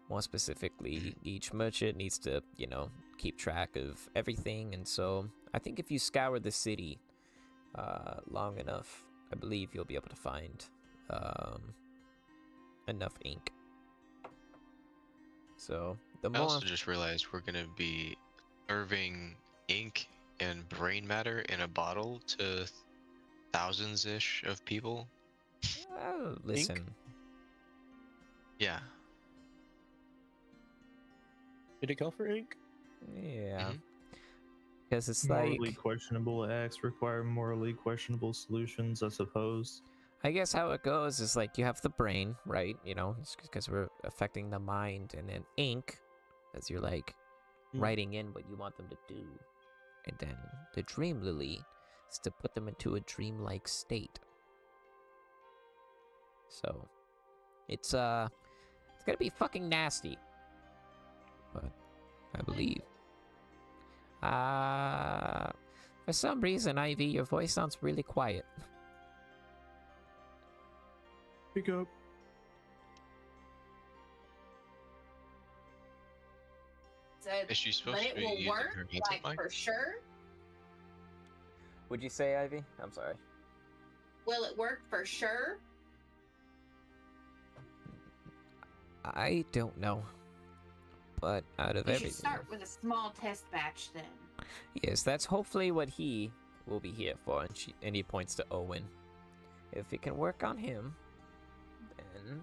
more specifically, each merchant needs to, keep track of everything. And so, I think if you scour the city long enough, I believe you'll be able to find enough ink. So the I more. also just realized we're gonna be serving ink and brain matter in a bottle to thousands-ish of people. Listen. Yeah. Did it call for ink? Yeah. Mhm. Because it's Morally like. questionable acts require morally questionable solutions, I suppose. I guess how it goes is like you have the brain, right? It's because we're affecting the mind, and then ink, as you're like writing in what you want them to do, and then the dream lily is to put them into a dreamlike state. So it's gonna be fucking nasty, but I believe. For some reason, Ivy, your voice sounds really quiet. Pick up. Is she supposed But to it be will using work, her headset like mic? for sure. Would you say, Ivy? I'm sorry. Will it work for sure? I don't know. But out of We everything. should start with a small test batch then. Yes, that's hopefully what he will be here for. And he points to Owen. If it can work on him, then,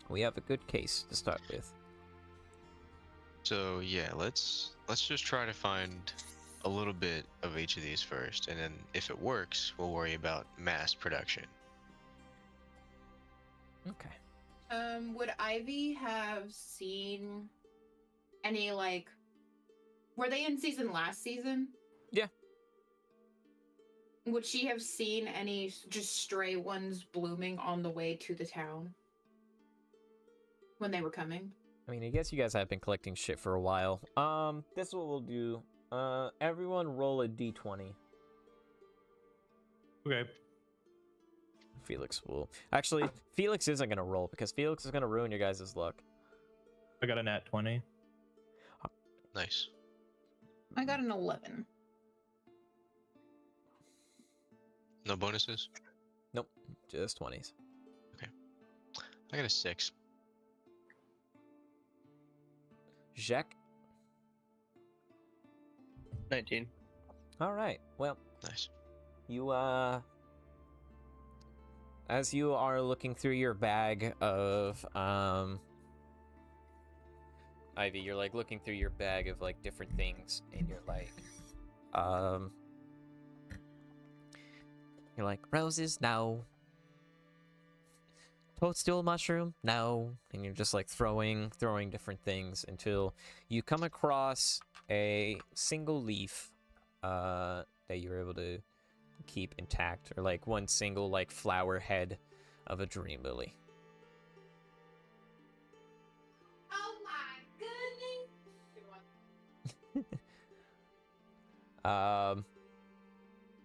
we have a good case to start with. So yeah, let's just try to find a little bit of each of these first, and then if it works, we'll worry about mass production. Okay. Would Ivy have seen any, were they in season last season? Yeah. Would she have seen any just stray ones blooming on the way to the town when they were coming? I mean, I guess you guys have been collecting shit for a while. This is what we'll do. Everyone roll a d20. Okay. Felix will. Actually, Felix isn't going to roll because Felix is going to ruin your guys' luck. I got a nat 20. Nice. I got an 11. No bonuses? Nope, just 20s. I got a 6. Jacques? 19. All right, well, Nice. you, as you are looking through your bag of, Ivy, you're, looking through your bag of, different things, and you're like, roses, no. Toadstool mushroom, no. And you're just, throwing different things until you come across a single leaf, that you're able to keep intact, or one single flower head of a dream lily. Oh my goodness!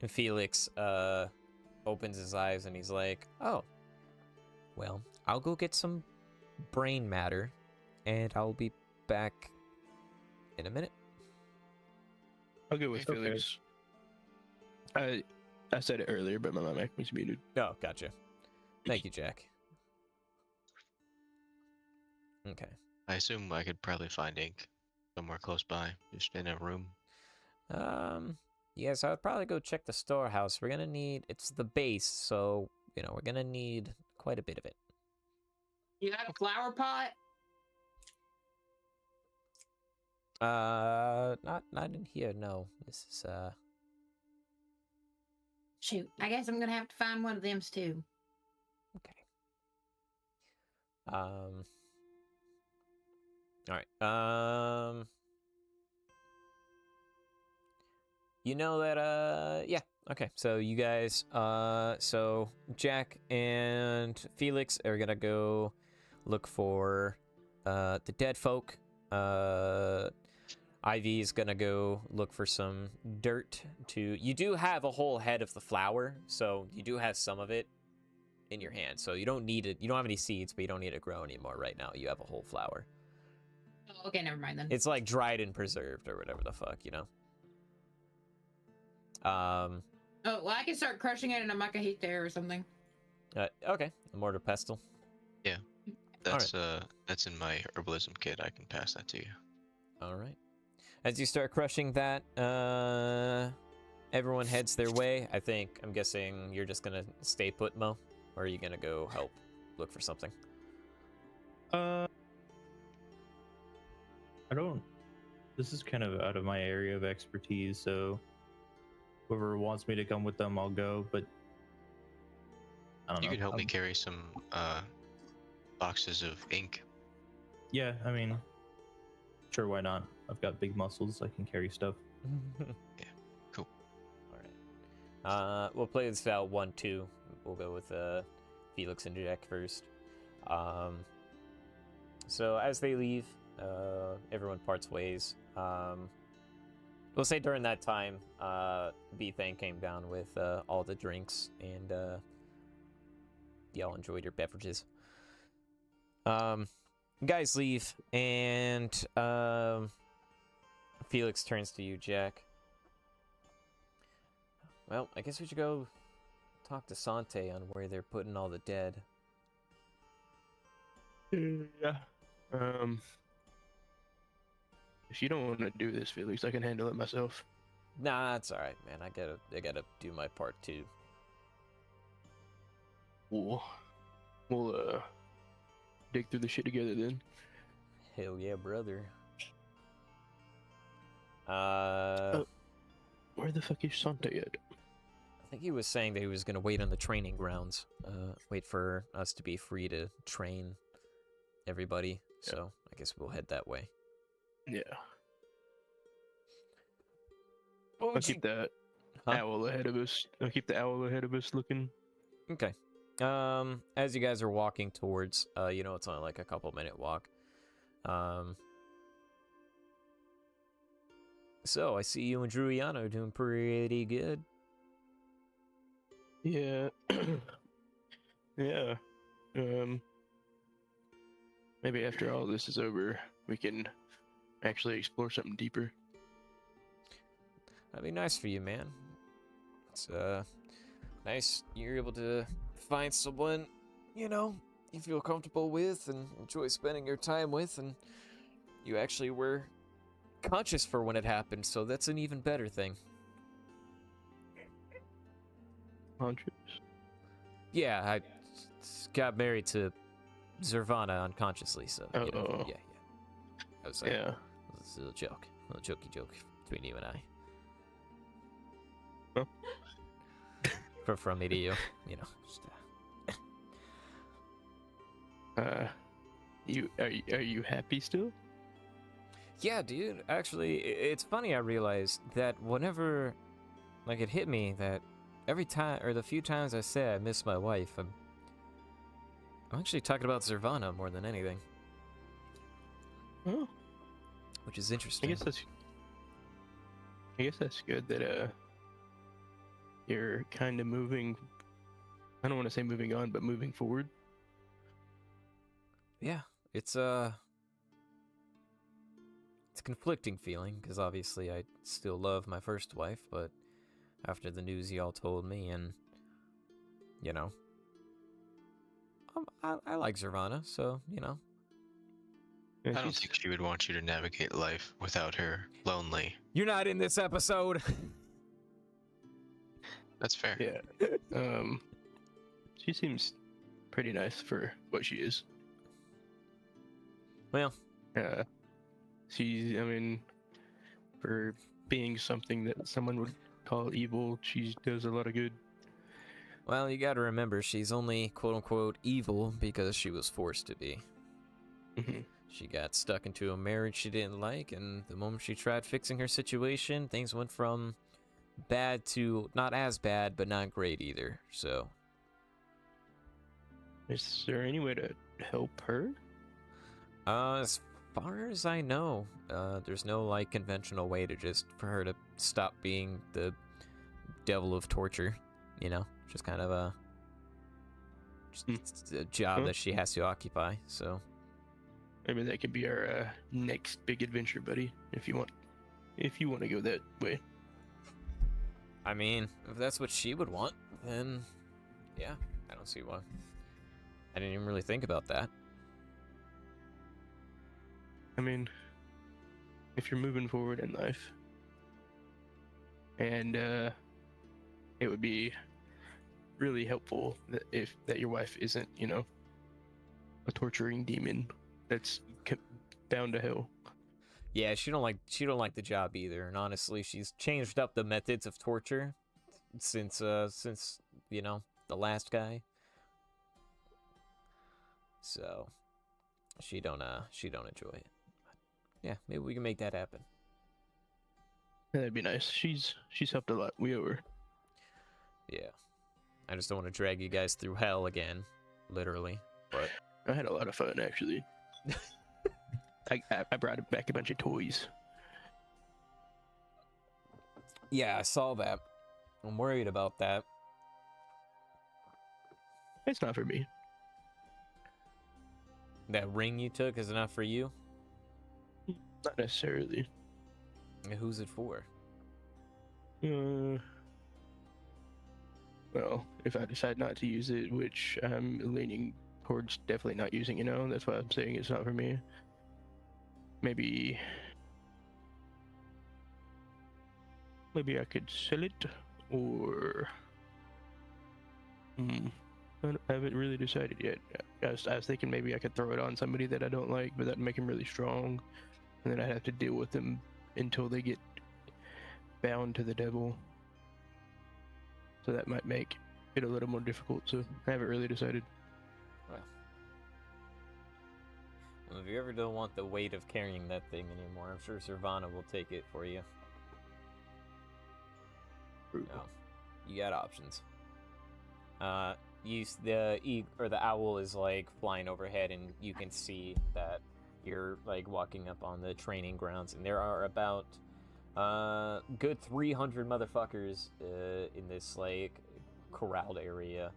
And Felix opens his eyes and he's like, oh, well, I'll go get some brain matter and I'll be back in a minute. I'll go with Okay. Felix. I said it earlier, but my mic was muted. Oh, gotcha. Thank you, Jack. Okay. I assume I could probably find ink somewhere close by, just in a room. Yeah, so I'd probably go check the storehouse. We're gonna need, it's the base, so, we're gonna need quite a bit of it. You got a flower pot? Not in here, no. This is, Shoot, I guess I'm gonna have to find one of them too. okay. All right. Yeah. Okay. So you guys, so Jack and Felix are gonna go look for, the dead folk. Ivy is gonna go look for some dirt to... You do have a whole head of the flower, so you do have some of it in your hand. So you don't need it. You don't have any seeds, but you don't need it to grow anymore right now. You have a whole flower. Oh, okay, never mind then. It's like dried and preserved or whatever the fuck, you know? Oh, well, I can start crushing it in a makahite or something. Okay, a mortar pestle. Yeah, that's in my herbalism kit. I can pass that to you. All right. As you start crushing that, everyone heads their way. I'm guessing you're just gonna stay put, Mo, or are you gonna go help look for something? I don't. This is kind of out of my area of expertise, so whoever wants me to come with them, I'll go. But I don't know. You could help me carry some boxes of ink. Yeah, I mean, sure, why not? I've got big muscles. I can carry stuff. Yeah, cool. All right. We'll play this out 1-2. We'll go with Felix and Jack first. So as they leave, everyone parts ways. We'll say during that time, B-Thang came down with all the drinks, and y'all enjoyed your beverages. Guys leave, and Felix turns to you, Jack. Well, I guess we should go talk to Sante on where they're putting all the dead. Yeah. If you don't want to do this, Felix, I can handle it myself. Nah, that's all right, man. I gotta do my part too. We'll dig through the shit together then. Hell yeah, brother. Where the fuck is Sante at? I think he was saying that he was gonna wait on the training grounds. Wait for us to be free to train everybody. Yeah. So I guess we'll head that way. Yeah. What I'll would keep that Huh? owl ahead of us. I'll keep the owl ahead of us looking. Okay. As you guys are walking towards, it's only like a couple-minute walk. So I see you and Druiano doing pretty good. Yeah. Yeah. Maybe after all this is over, we can actually explore something deeper. That'd be nice for you, man. It's nice you're able to find someone, you feel comfortable with and enjoy spending your time with, and you actually were conscious for when it happened, so that's an even better thing. Conscious? Yeah, I got married to Zervana unconsciously, so Oh. yeah. I was Yeah. it was a little joke, a little jokey joke between you and I. Huh? From me to you, just, Are you happy still? Yeah, dude. Actually, it's funny. I realized that whenever, it hit me that every time, or the few times I say I miss my wife, I'm actually talking about Zervana more than anything. Oh, Which is I interesting. guess that's good that you're kind of moving. I don't want to say moving on, but moving forward. Yeah, it's a conflicting feeling, because obviously I still love my first wife, but after the news y'all told me, and I like Zervana, so I don't think she would want you to navigate life without her lonely. You're not in this episode. That's fair. Yeah. She seems pretty nice for what she is. Well, for being something that someone would call evil, she does a lot of good. well, you gotta remember, she's only quote-unquote evil because she was forced to be. Mm-hmm. She got stuck into a marriage she didn't like, and the moment she tried fixing her situation, things went from bad to not as bad, but not great either, so... Is there any way to help her? As far as I know, there's no like conventional way to just for her to stop being the devil of torture. You know, just kind of just a job Huh? that she has to occupy. So Maybe that could be our next big adventure, buddy. If you want to go that way. I mean, if that's what she would want, then yeah, I don't see why. I didn't even really think about that. I mean, if you're moving forward in life, and it would be really helpful that your wife isn't, you know, a torturing demon that's bound to hell. Yeah, she don't like the job either, and honestly, she's changed up the methods of torture since you know, the last guy. So she don't enjoy it. Yeah, maybe we can make that happen. That'd be nice. She's helped a lot. We owe her. Yeah. I just don't want to drag you guys through hell again, literally. But I had a lot of fun actually. I brought back a bunch of toys. yeah, I saw that. I'm worried about that. It's not for me. That ring you took is enough for you? Not necessarily. Who's it for? Well, if I decide not to use it, which I'm leaning towards definitely not using, you know, that's why I'm saying it's not for me. Maybe I could sell it, or I haven't really decided yet. I was thinking maybe I could throw it on somebody that I don't like, but that'd make them really strong, and then I'd have to deal with them until they get bound to the devil. So that might make it a little more difficult. So I haven't really decided. Well, if you ever don't want the weight of carrying that thing anymore, I'm sure Sirvana will take it for you. No, you got options. The owl is like flying overhead, and you can see that you're like walking up on the training grounds, and there are about good 300 motherfuckers in this like corralled area.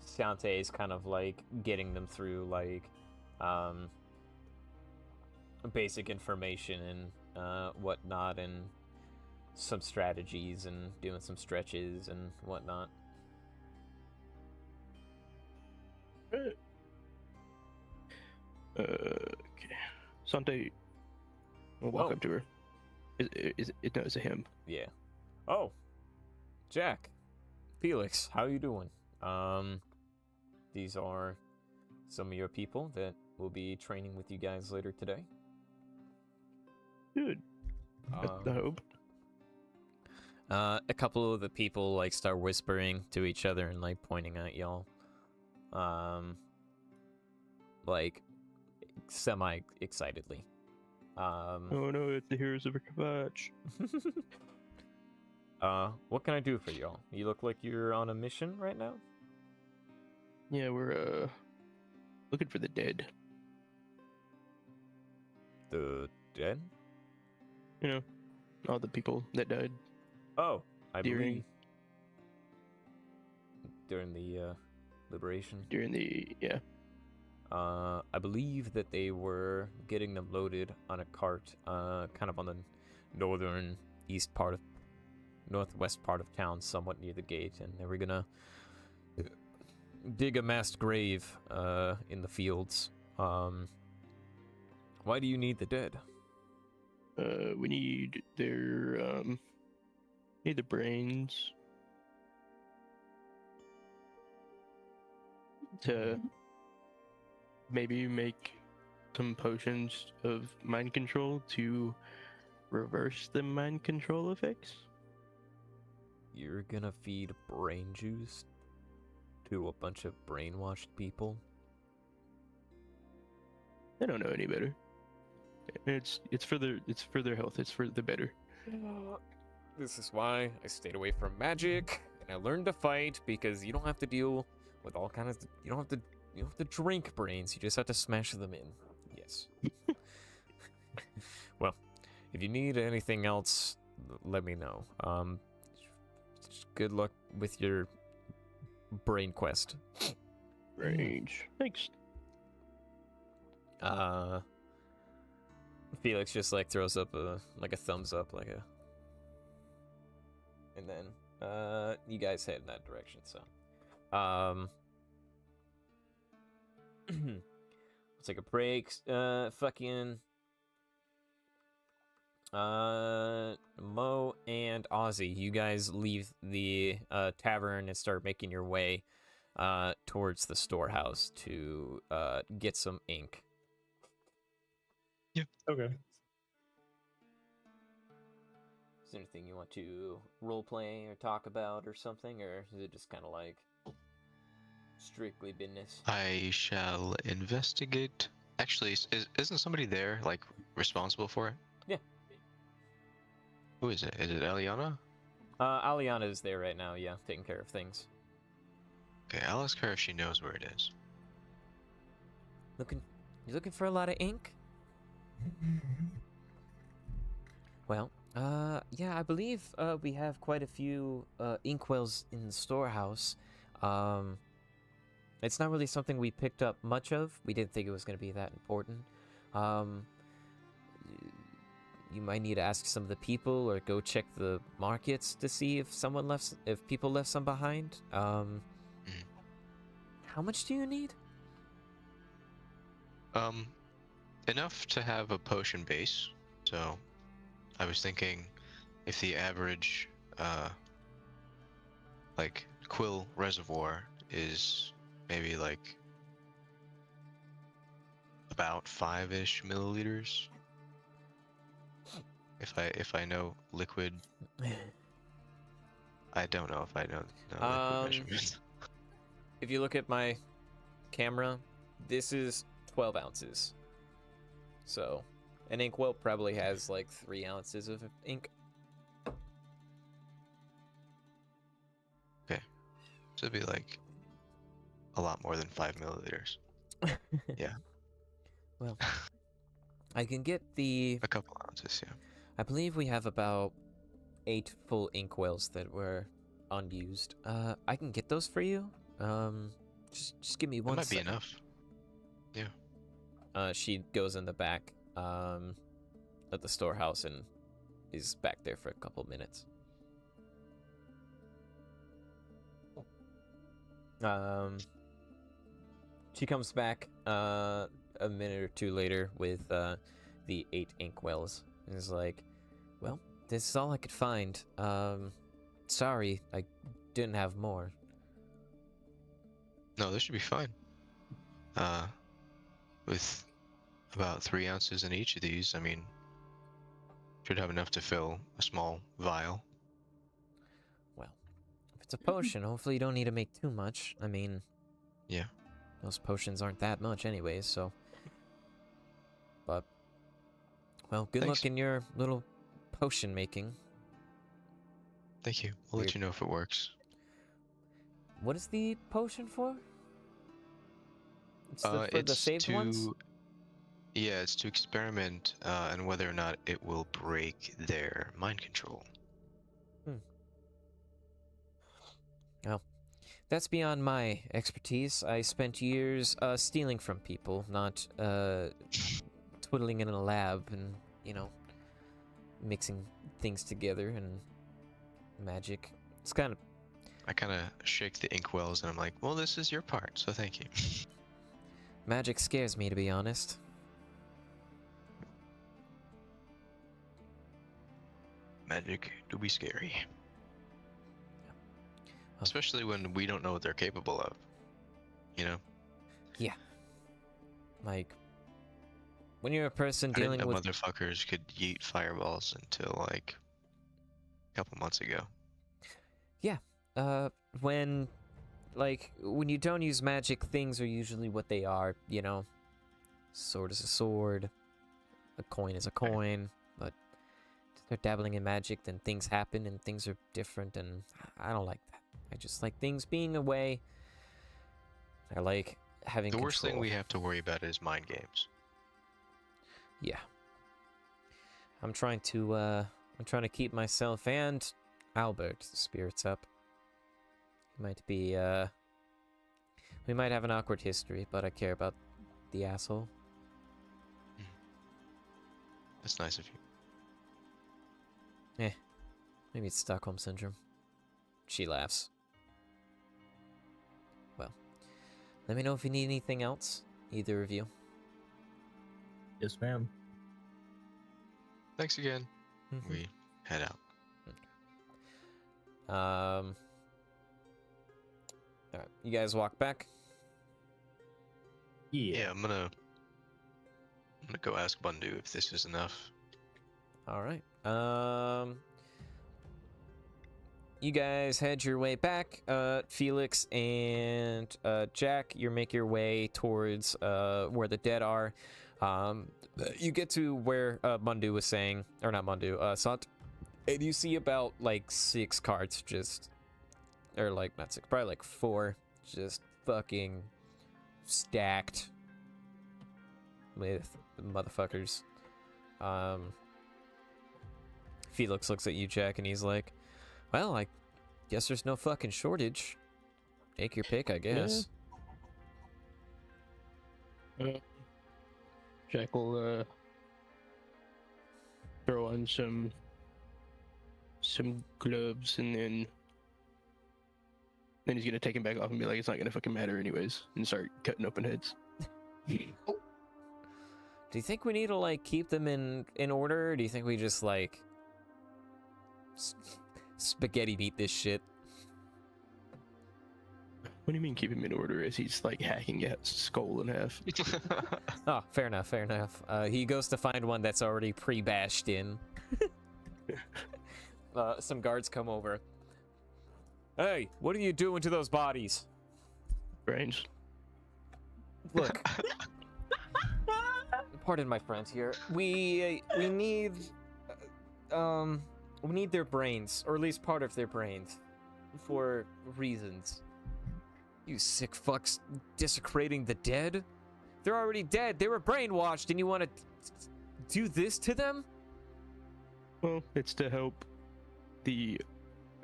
Sante is kind of like getting them through like basic information and whatnot, and some strategies, and doing some stretches and whatnot. Okay. Sante will walk up to her. It's a him. Yeah. Oh, Jack, Felix, how you doing? These are some of your people that will be training with you guys later today. Good. I hope. A couple of the people like start whispering to each other and like pointing at y'all. Like semi excitedly. Oh no, it's the heroes of Kavach. What can I do for y'all? You look like you're on a mission right now? Yeah, we're looking for the dead. The dead? You know, all the people that died. Oh, I During- believe during the liberation. During the I believe that they were getting them loaded on a cart, kind of on the northwest part of town, somewhat near the gate, and they were gonna dig a mass grave, in the fields. Why do you need the dead? we need their brains to maybe make some potions of mind control to reverse the mind control effects. You're gonna feed brain juice to a bunch of brainwashed people? They don't know any better. It's for their health. It's for the better. This is why I stayed away from magic, and I learned to fight, because you don't have to deal with all kinds of... You don't have to You don't have to drink brains, you just have to smash them in. Yes. Well, if you need anything else, let me know. Just good luck with your brain quest. Range. Thanks. Felix just like throws up a thumbs up, and then you guys head in that direction. So let's take a break. Fucking Mo and Ozzy, you guys leave the tavern and start making your way towards the storehouse to get some ink. Okay. Is there anything you want to roleplay or talk about or something, or is it just kind of like strictly business? I shall investigate. Actually, isn't somebody there, like, responsible for it? Yeah. Who is it? Is it Eliana? Aliana is there right now, yeah, taking care of things. Okay, I'll ask her if she knows where it is. You looking for a lot of ink? Well, yeah, I believe we have quite a few inkwells in the storehouse. It's not really something we picked up much of. We didn't think it was going to be that important. You might need to ask some of the people or go check the markets to see if people left some behind. How much do you need? Enough to have a potion base. So, I was thinking if the average, like, quill reservoir is maybe like about 5-ish milliliters. If I know liquid, I don't know if I know liquid measurements. If you look at my camera, this is 12 ounces. So, an inkwell probably has like 3 ounces of ink. Okay, so it'd be like a lot more than 5 milliliters. Yeah. Well, I can get the... A couple ounces, yeah. I believe we have about 8 full inkwells that were unused. I can get those for you. Just give me one That might be second. enough. Yeah. She goes in the back at the storehouse and is back there for a couple minutes. She comes back a minute or two later with the 8 inkwells and is like, well, this is all I could find. Sorry, I didn't have more. No, this should be fine. With about 3 ounces in each of these, I mean, should have enough to fill a small vial. Well, if it's a potion, hopefully you don't need to make too much. I mean, Yeah. those potions aren't that much anyways, so... But, well, good Thanks. luck in your little potion making. Thank you. I'll let you know if it works. What is the potion for? It's for the saved ones? Yeah, it's to experiment on whether or not it will break their mind control. Well, that's beyond my expertise. I spent years stealing from people, not twiddling in a lab and, mixing things together and magic. It's kind of... I kind of shake the inkwells and I'm like, well, this is your part, so thank you. Magic scares me, to be honest. Magic do be scary. Especially when we don't know what they're capable of. Yeah. Like, when you're a person I didn't dealing know with... motherfuckers could yeet fireballs until, like, a couple months ago. Yeah. When you don't use magic, things are usually what they are, Sword is a sword, a coin is a coin, but start dabbling in magic, then things happen and things are different, and I don't like that. I just like things being away. I like having The worst thing control. we have to worry about is mind games. Yeah. I'm trying to keep myself and Albert's spirits up. He might be, we might have an awkward history, but I care about the asshole. That's nice of you. Maybe it's Stockholm Syndrome. She laughs. Well, let me know if you need anything else, either of you. Yes, ma'am. Thanks again. We head out. Alright, you guys walk back. Yeah, I'm gonna go ask Bundu if this is enough. Alright. You guys head your way back. Felix and Jack, you make your way towards where the dead are. You get to where Bundu was saying, or not Bundu, Sant, and you see about like 6 carts just, or like not 6, probably like 4, just fucking stacked with motherfuckers. Felix looks at you, Jack, and he's like, well, I guess there's no fucking shortage. Take your pick, I guess. Jack will throw on some gloves, and then he's gonna take him back off and be like, it's not gonna fucking matter anyways, and start cutting open heads. Do you think we need to like keep them in order, or do you think we just like spaghetti beat this shit? What do you mean keep him in order as he's like hacking his skull in half? Oh, fair enough, fair enough. He goes to find one that's already pre-bashed in. Some guards come over. Hey, what are you doing to those bodies? Brains. Look. Pardon my friend here. We need their brains, or at least part of their brains, for reasons. You sick fucks desecrating the dead? They're already dead. They were brainwashed, and you want to do this to them? Well, it's to help the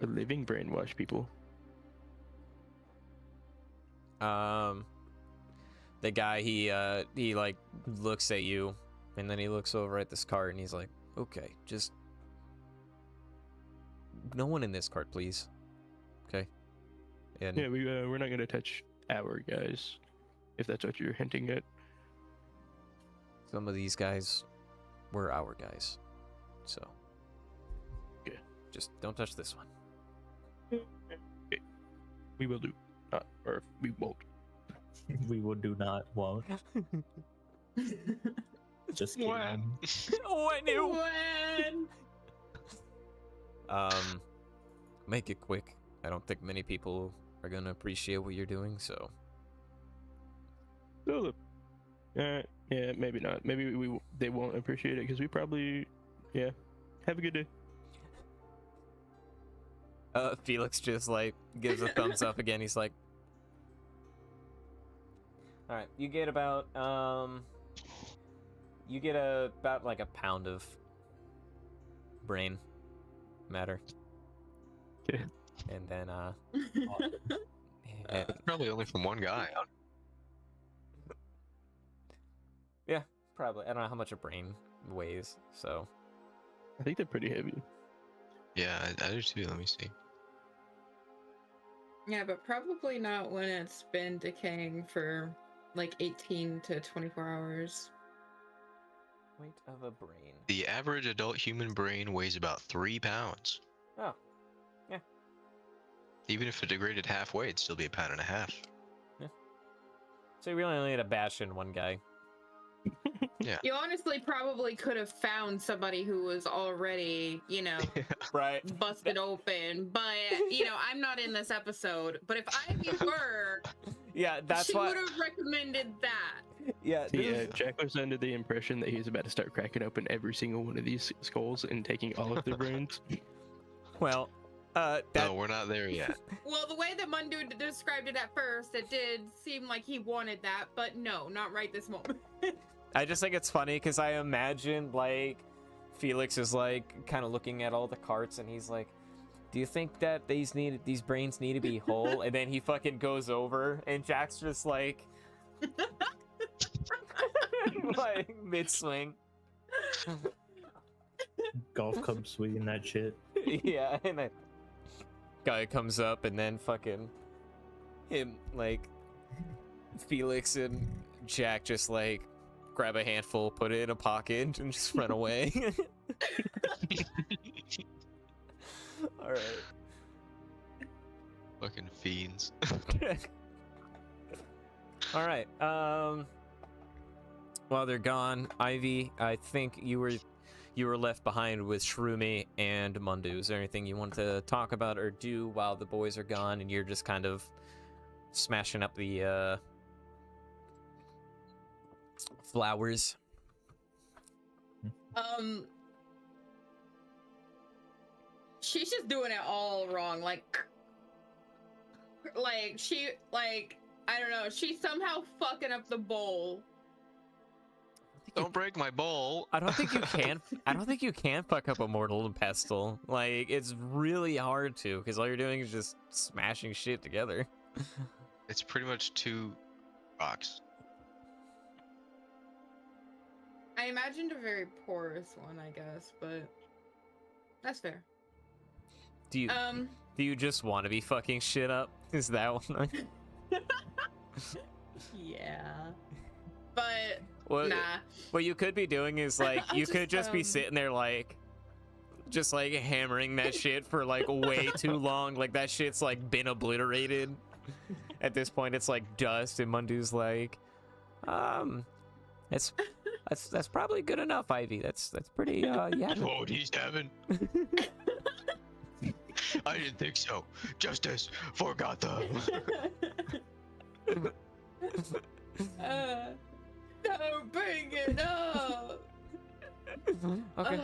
living brainwash people. The guy, he like looks at you, and then he looks over at this cart, and he's like, okay, just no one in this cart, please. Okay. And Yeah, we're not gonna touch our guys, if that's what you're hinting at. some of these guys were our guys, so Okay. just don't touch this one. Okay. We will do. Not, or we won't. We will do not won't. Just kidding. When? When? Make it quick. I don't think many people are gonna appreciate what you're doing, so. So, yeah, maybe not. Maybe they won't appreciate it because we probably, yeah. Have a good day. Felix just like gives a thumbs up again. He's like, all right, you get about like a pound of brain matter. Okay. And then Probably only from one guy. yeah, probably. I don't know how much a brain weighs, so. I think they're pretty heavy. Yeah, I do too. Let me see. Yeah, but probably not when it's been decaying for like 18 to 24 hours. Weight of a brain. The average adult human brain weighs about 3 pounds. Oh, yeah. Even if it degraded halfway, it'd still be 1.5 pounds. So you really only need a bash in one guy. Yeah. You honestly probably could have found somebody who was already, Right. busted open. But, I'm not in this episode. But if Ivy were, Yeah, that's she why. would have recommended that. Yeah, Yeah, Jack was under the impression that he's about to start cracking open every single one of these skulls and taking all of their brains. Well, No, we're not there yet. Well, the way that Mundu described it at first, it did seem like he wanted that, but no, not right this moment. I just think it's funny because I imagine like Felix is like kind of looking at all the carts and he's like, "Do you think that these brains need to be whole?" And then he fucking goes over and Jack's just like, like mid swing. Golf club swinging that shit. Yeah, and then guy comes up and then fucking him like Felix and Jack just like grab a handful, put it in a pocket, and just run away. All right. Fucking fiends. All right. While they're gone, Ivy, I think you were left behind with Shroomy and Mundu. Is there anything you want to talk about or do while the boys are gone and you're just kind of smashing up the flowers? She's just doing it all wrong. Like she, like, I don't know. She's somehow fucking up the bowl. Don't break my bowl. I don't think you can. I don't think you can fuck up a mortal and pestle. Like, it's really hard to, because all you're doing is just smashing shit together. It's pretty much 2 rocks. I imagined a very porous one, I guess, but that's fair. Do you just want to be fucking shit up? Is that one? Yeah. But What, nah. what you could be doing is like you could just be sitting there like just like hammering that shit for like way too long. Like that shit's like been obliterated. At this point it's like dust and Mundu's like that's probably good enough, Ivy. That's pretty yeah. Oh, he's having. I didn't think so. Justice for Gotham. Don't bring it up. Okay.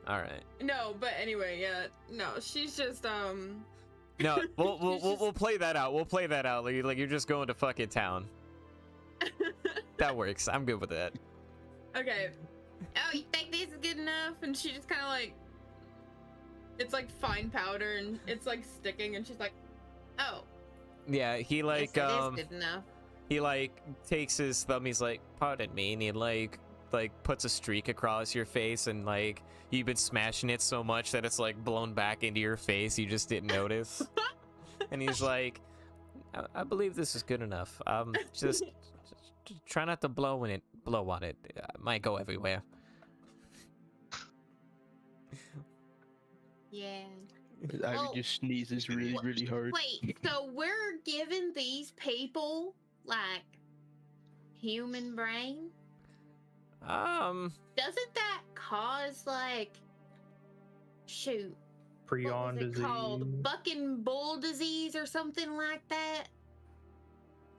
All right. No, but anyway, yeah. No, she's just No, we'll play that out. We'll play that out. Like you're just going to fucking town. That works. I'm good with that. Okay. Oh, you think this is good enough? And she just kind of like, it's like fine powder and it's like sticking, and she's like, oh. Yeah, he like yes, it is good enough. he like takes his thumb. He's like, "Pardon me," and he like puts a streak across your face, and like you've been smashing it so much that it's like blown back into your face. You just didn't notice. And he's like, I believe this is good enough. Just try not to blow on it. It might go everywhere." Yeah. Ivy Well, just sneezes really, really hard. Wait, so we're giving these people like human brain? Doesn't that cause like shoot? Prion what was it disease. called? Bucking bull disease or something like that?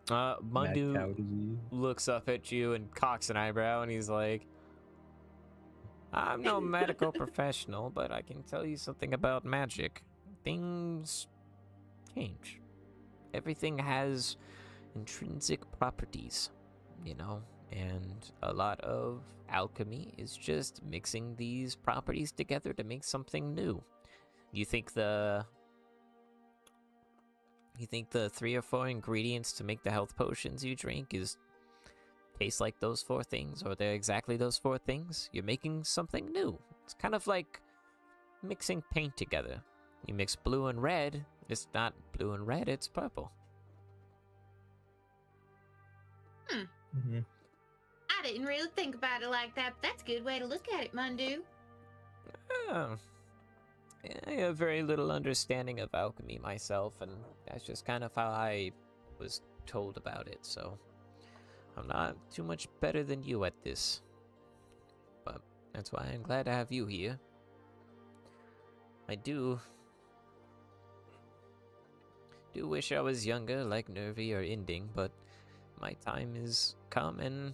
Mad cow Mundu disease. looks up at you and cocks an eyebrow, and he's like, "I'm no medical professional, but I can tell you something about magic. Things change. Everything has intrinsic properties, you know, and a lot of alchemy is just mixing these properties together to make something new. You think the 3 or 4 ingredients to make the health potions you drink taste like those 4 things, or they're exactly those 4 things? You're making something new. It's kind of like mixing paint together. You mix blue and red, it's not blue and red, it's purple." Mm-hmm. I didn't really think about it like that, but that's a good way to look at it, Mundu. Oh. I have very little understanding of alchemy myself, and that's just kind of how I was told about it, so I'm not too much better than you at this. But that's why I'm glad to have you here. I do wish I was younger like Nervy or Ending, but my time is come, and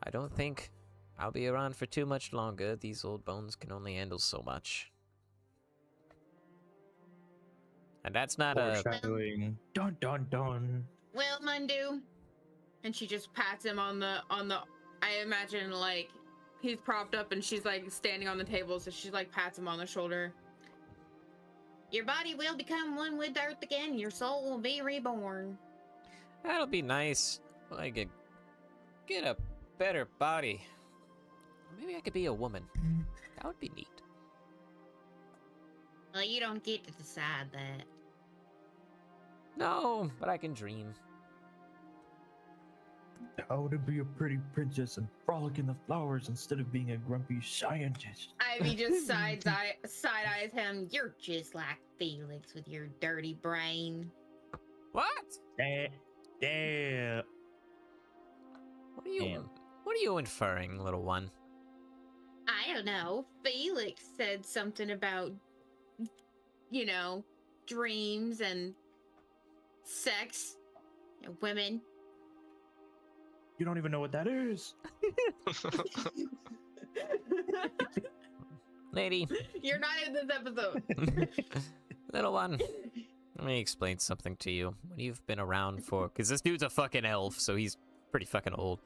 I don't think I'll be around for too much longer. These old bones can only handle so much. And that's not a... Foreshadowing. Dun dun dun. Well, Mundu, And she just pats him on the I imagine like he's propped up and she's like standing on the table, so she like pats him on the shoulder. your body will become one with Earth again. Your soul will be reborn. That'll be nice. I could get a better body. Maybe I could be a woman. That would be neat. Well, you don't get to decide that. No, but I can dream. How to be a pretty princess and frolic in the flowers instead of being a grumpy scientist. Ivy just side eyes him. You're just like Felix with your dirty brain. What? Damn. What are you inferring, little one? I don't know. Felix said something about, you know, dreams and sex and women. You don't even know what that is. Lady. You're not in this episode. Little one. Let me explain something to you. When you've been around for... Because this dude's a fucking elf, so he's pretty fucking old.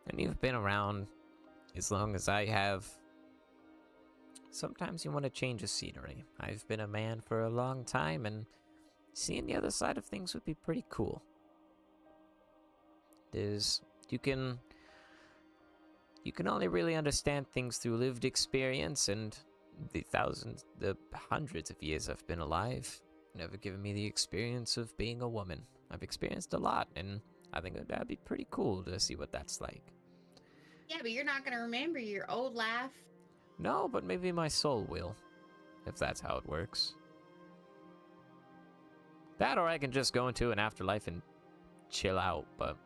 And you've been around as long as I have. Sometimes you want to change the scenery. I've been a man for a long time, and seeing the other side of things would be pretty cool. You can only really understand things through lived experience, and the hundreds of years I've been alive never given me the experience of being a woman. I've experienced a lot, and I think that'd be pretty cool to see what that's like. Yeah, but you're not gonna remember your old life. No, but maybe my soul will, if that's how it works. That, or I can just go into an afterlife and chill out, but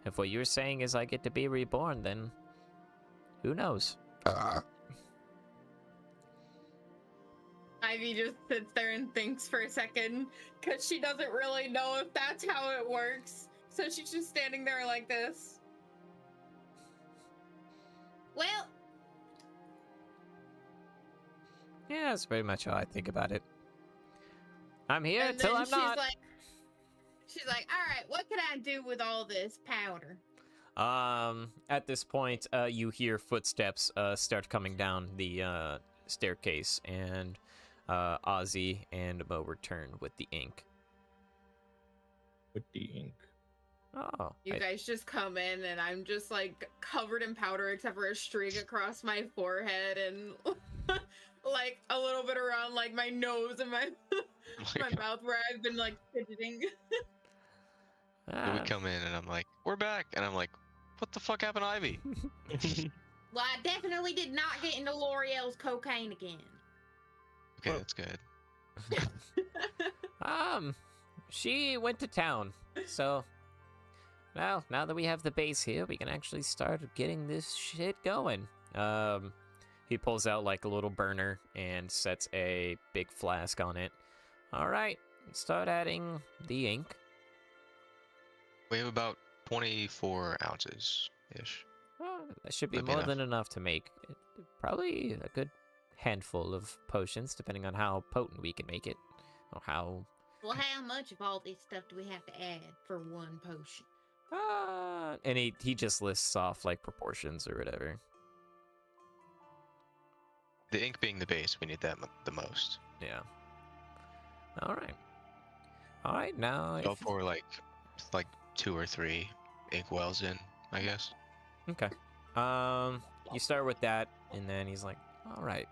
if what you're saying is I get to be reborn, then who knows? Ivy just sits there and thinks for a second, because she doesn't really know if that's how it works. So she's just standing there like this. Well, Yeah, that's pretty much how I think about it. I'm here And till then I'm not. She's like, all right, what can I do with all this powder? At this point, you hear footsteps start coming down the staircase, and Ozzy and Mo return with the ink. With the ink. Oh, You guys just come in, and I'm just like covered in powder except for a streak across my forehead and like a little bit around like my nose and my my mouth where I've been like fidgeting. So we come in and I'm like, we're back. And I'm like, what the fuck happened to Ivy? well, I definitely did not get into L'Oreal's cocaine again. Okay, that's good. She went to town, so well, now that we have the base here, we can actually start getting this shit going. He pulls out like a little burner and sets a big flask on it. All right, start adding the ink. We have about 24 ounces ish. That should be That'd be more enough. than enough to make probably a good handful of potions, depending on how potent we can make it, or how. Well, how much of all this stuff do we have to add for one potion? And he just lists off like proportions or whatever. The ink being the base, we need that the most. Yeah. All right. Now. Go for like 2 or 3 ink wells in, I guess. Okay. You start with that, and then he's like, "All right.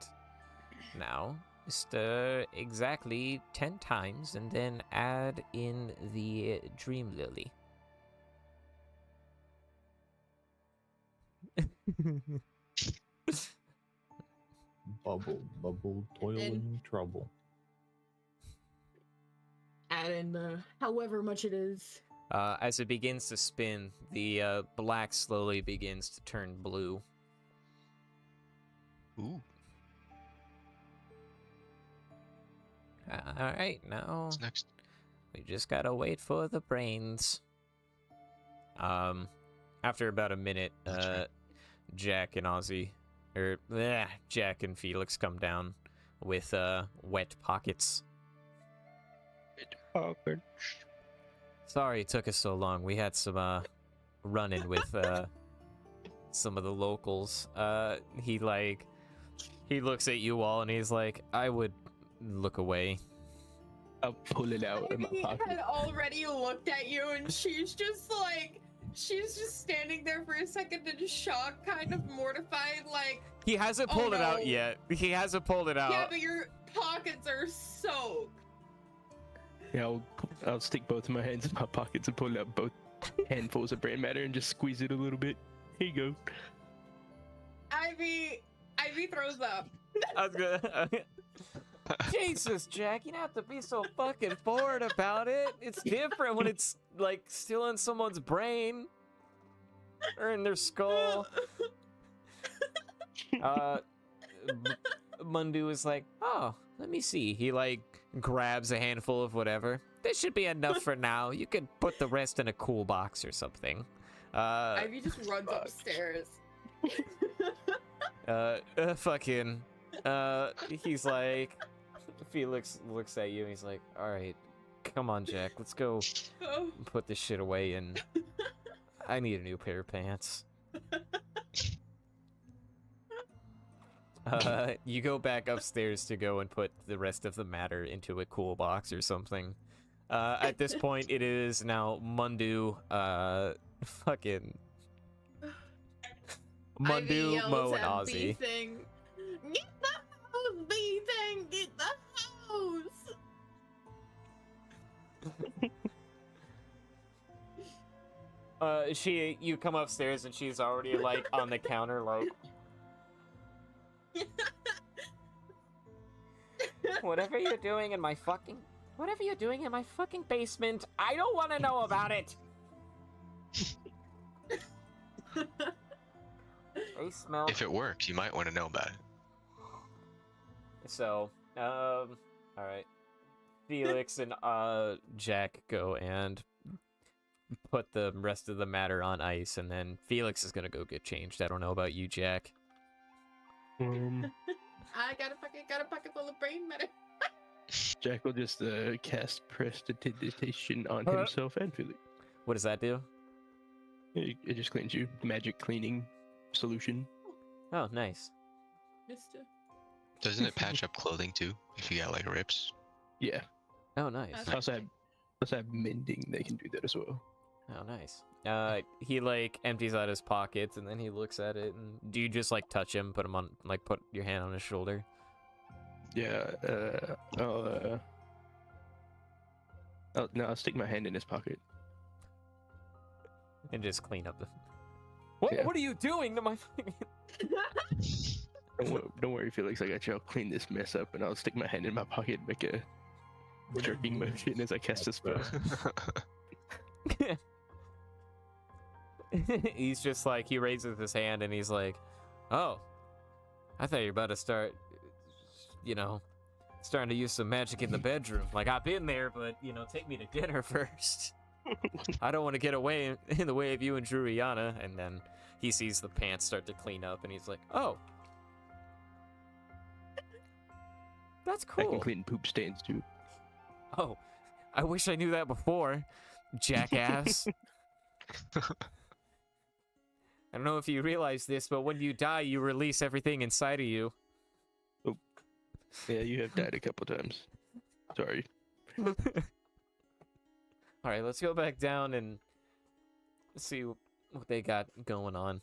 Now stir exactly 10 times, and then add in the dream lily." Bubble, bubble, toiling trouble. Add in however much it is. As it begins to spin, the black slowly begins to turn blue. Ooh. All right, now What's next? we just gotta wait for the brains. After about a minute, That's right. Jack and Felix come down with wet pockets. Awkward. Sorry it took us so long. We had some run-in with some of the locals. He looks at you all and he's like, I would look away. I'll pull it out in my Ivy pocket. had already looked at you, and she's just standing there for a second in shock, kind of mortified, like. He hasn't Oh, pulled it out no. yet. He hasn't pulled it out. Yeah, but your pockets are soaked. Yeah, I'll stick both of my hands in my pockets and pull out both handfuls of brain matter and just squeeze it a little bit. Here you go. Ivy throws up. I was gonna... Jesus, Jack, you don't have to be so fucking forward about it. It's different when it's like still in someone's brain or in their skull. Mundu is like, oh, let me see. He like grabs a handful of whatever. This should be enough for now. You can put the rest in a cool box or something. Ivy just runs upstairs. He's like, Felix looks at you and he's like, all right, come on, Jack, let's go Oh. put this shit away, and I need a new pair of pants. You go back upstairs to go and put the rest of the matter into a cool box or something. At this point, it is now Mundu, Mundu, Ivy yells Mo, and at Ozzy. Bee-Thing, get the hose, Bee-Thing, get the hose! You come upstairs and she's already like on the counter, like, whatever you're doing in my fucking basement, I don't want to know about it. They smell. If it works, you might want to know about it. So, all right. Felix and Jack go and put the rest of the matter on ice, and then Felix is gonna go get changed. I don't know about you, Jack. I got a pocket full of brain matter. Jack will just cast prestidigitation on Huh? himself and Felix. What does that do? It just cleans you. Magic cleaning solution. Oh, nice. Mister. Doesn't it patch up clothing too? If you got like rips? Yeah. Oh, nice. Okay. I also have mending. They can do that as well. Oh, nice. He like empties out his pockets and then he looks at it. And do you just like touch him, put him on, like put your hand on his shoulder? Yeah. I'll stick my hand in his pocket. And just clean up the. What? Yeah. What are you doing to my? Fucking... Don't worry, Felix. I got you. I'll clean this mess up, and I'll stick my hand in my pocket, and make a jerking motion as I cast a spell. He's just like, he raises his hand and he's like, oh, I thought you were about to start, starting to use some magic in the bedroom. Like, I've been there, but, take me to dinner first. I don't want to get away in the way of you and Druiana. And then he sees the pants start to clean up and he's like, oh, that's I can cool. clean poop stains too. Oh, I wish I knew that before, jackass. I don't know if you realize this, but when you die, you release everything inside of you. Yeah, you have died a couple times. Sorry. All right, let's go back down and see what they got going on.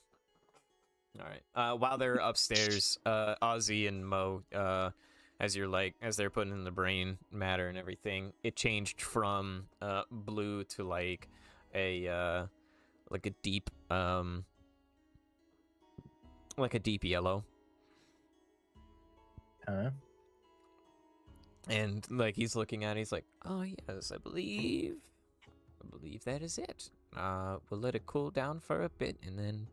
All right. While they're upstairs, Ozzy and Mo, as they're putting in the brain matter and everything, it changed from blue to like a deep yellow. And like he's looking at it, he's like, oh yes, I believe that is it. We'll let it cool down for a bit and then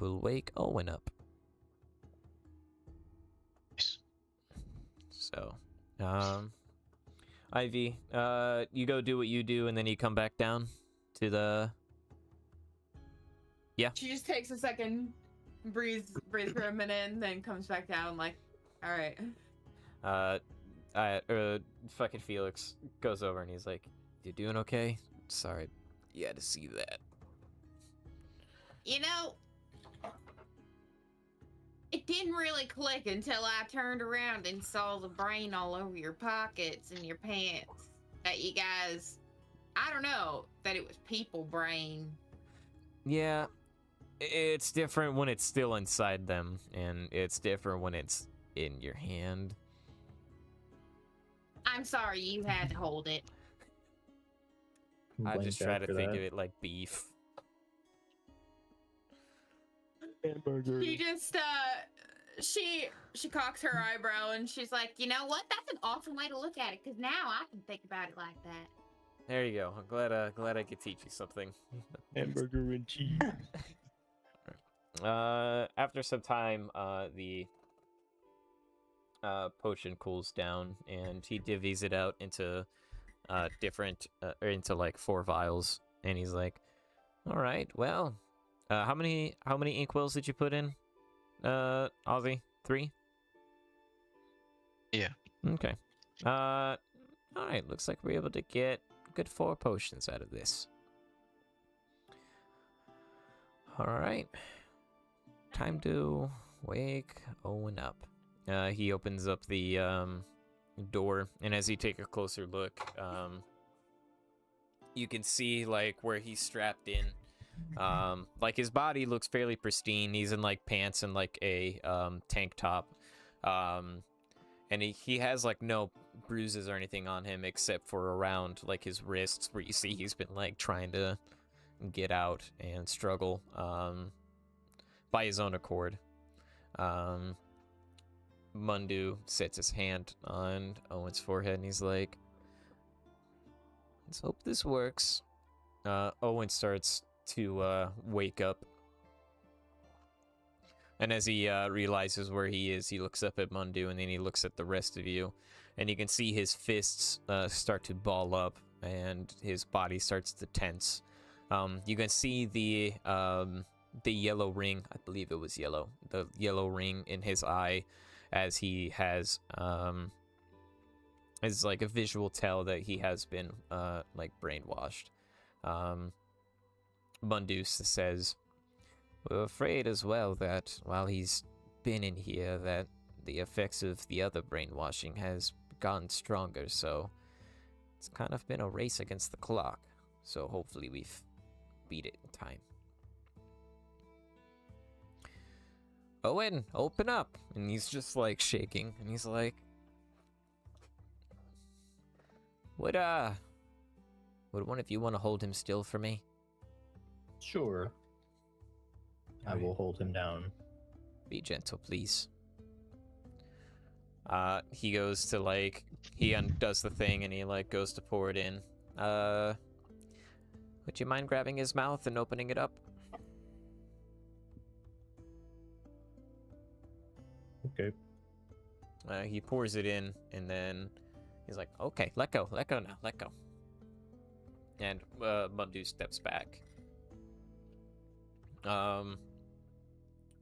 we'll wake Owen up. So, Ivy, you go do what you do and then you come back down to the... Yeah. She just takes a second, breathes for a minute, and then comes back down like, all right. fucking Felix goes over and he's like, "You doing okay? Sorry, you had to see that." You know, it didn't really click until I turned around and saw the brain all over your pockets and your pants. That you guys, I don't know, that it was people brain. Yeah, it's different when it's still inside them, and it's different when it's in your hand. I'm sorry you had to hold it. I Blame just try Jack to for think that. of it like beef. Hamburger. She just she cocks her eyebrow and she's like, You know what? That's an awesome way to look at it, because now I can think about it like that. There you go. I'm glad I could teach you something. Hamburger and cheese. After some time, the potion cools down, and he divvies it out into different, or into like 4 vials, and he's like, "All right, well, how many inkwells did you put in, Ozzy? 3? Yeah. Okay. All right. Looks like we're able to get a good 4 potions out of this. All right. Time to wake Owen up." He opens up the door, and as you take a closer look, you can see like where he's strapped in. Like his body looks fairly pristine. He's in like pants and like a tank top. And he has like no bruises or anything on him except for around like his wrists, where you see he's been like trying to get out and struggle by his own accord. Mundu sets his hand on Owen's forehead and he's like, "Let's hope this works." Owen starts to wake up. And as he realizes where he is, he looks up at Mundu, and then he looks at the rest of you. And you can see his fists start to ball up, and his body starts to tense. You can see the yellow ring, I believe it was yellow, the yellow ring in his eye, as he has, is like a visual tell that he has been, like, brainwashed. Mundu says, "We're afraid as well that while he's been in here, that the effects of the other brainwashing has gotten stronger, so it's kind of been a race against the clock. So hopefully we've beat it in time." "Owen, open up!" And he's just like shaking, and he's like, Would one of you want to hold him still for me?" Sure. I will hold him down. "Be gentle, please." He goes to like, he undoes the thing and he like goes to pour it in. Would you mind grabbing his mouth and opening it up? Okay. He pours it in and then he's like, "Okay, let go now, let go." And Mundu steps back.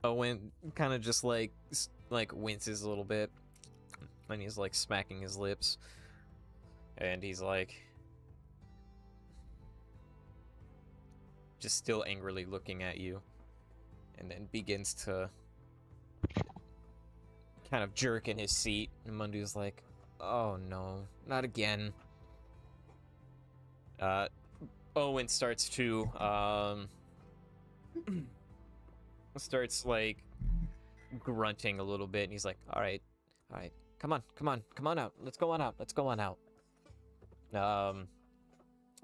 Owen kind of just like winces a little bit, and he's like smacking his lips, and he's like just still angrily looking at you, and then begins to kind of jerk in his seat, and Mundu's like, "Oh no, not again." Owen starts to starts like grunting a little bit, and he's like, all right, come on out, let's go on out.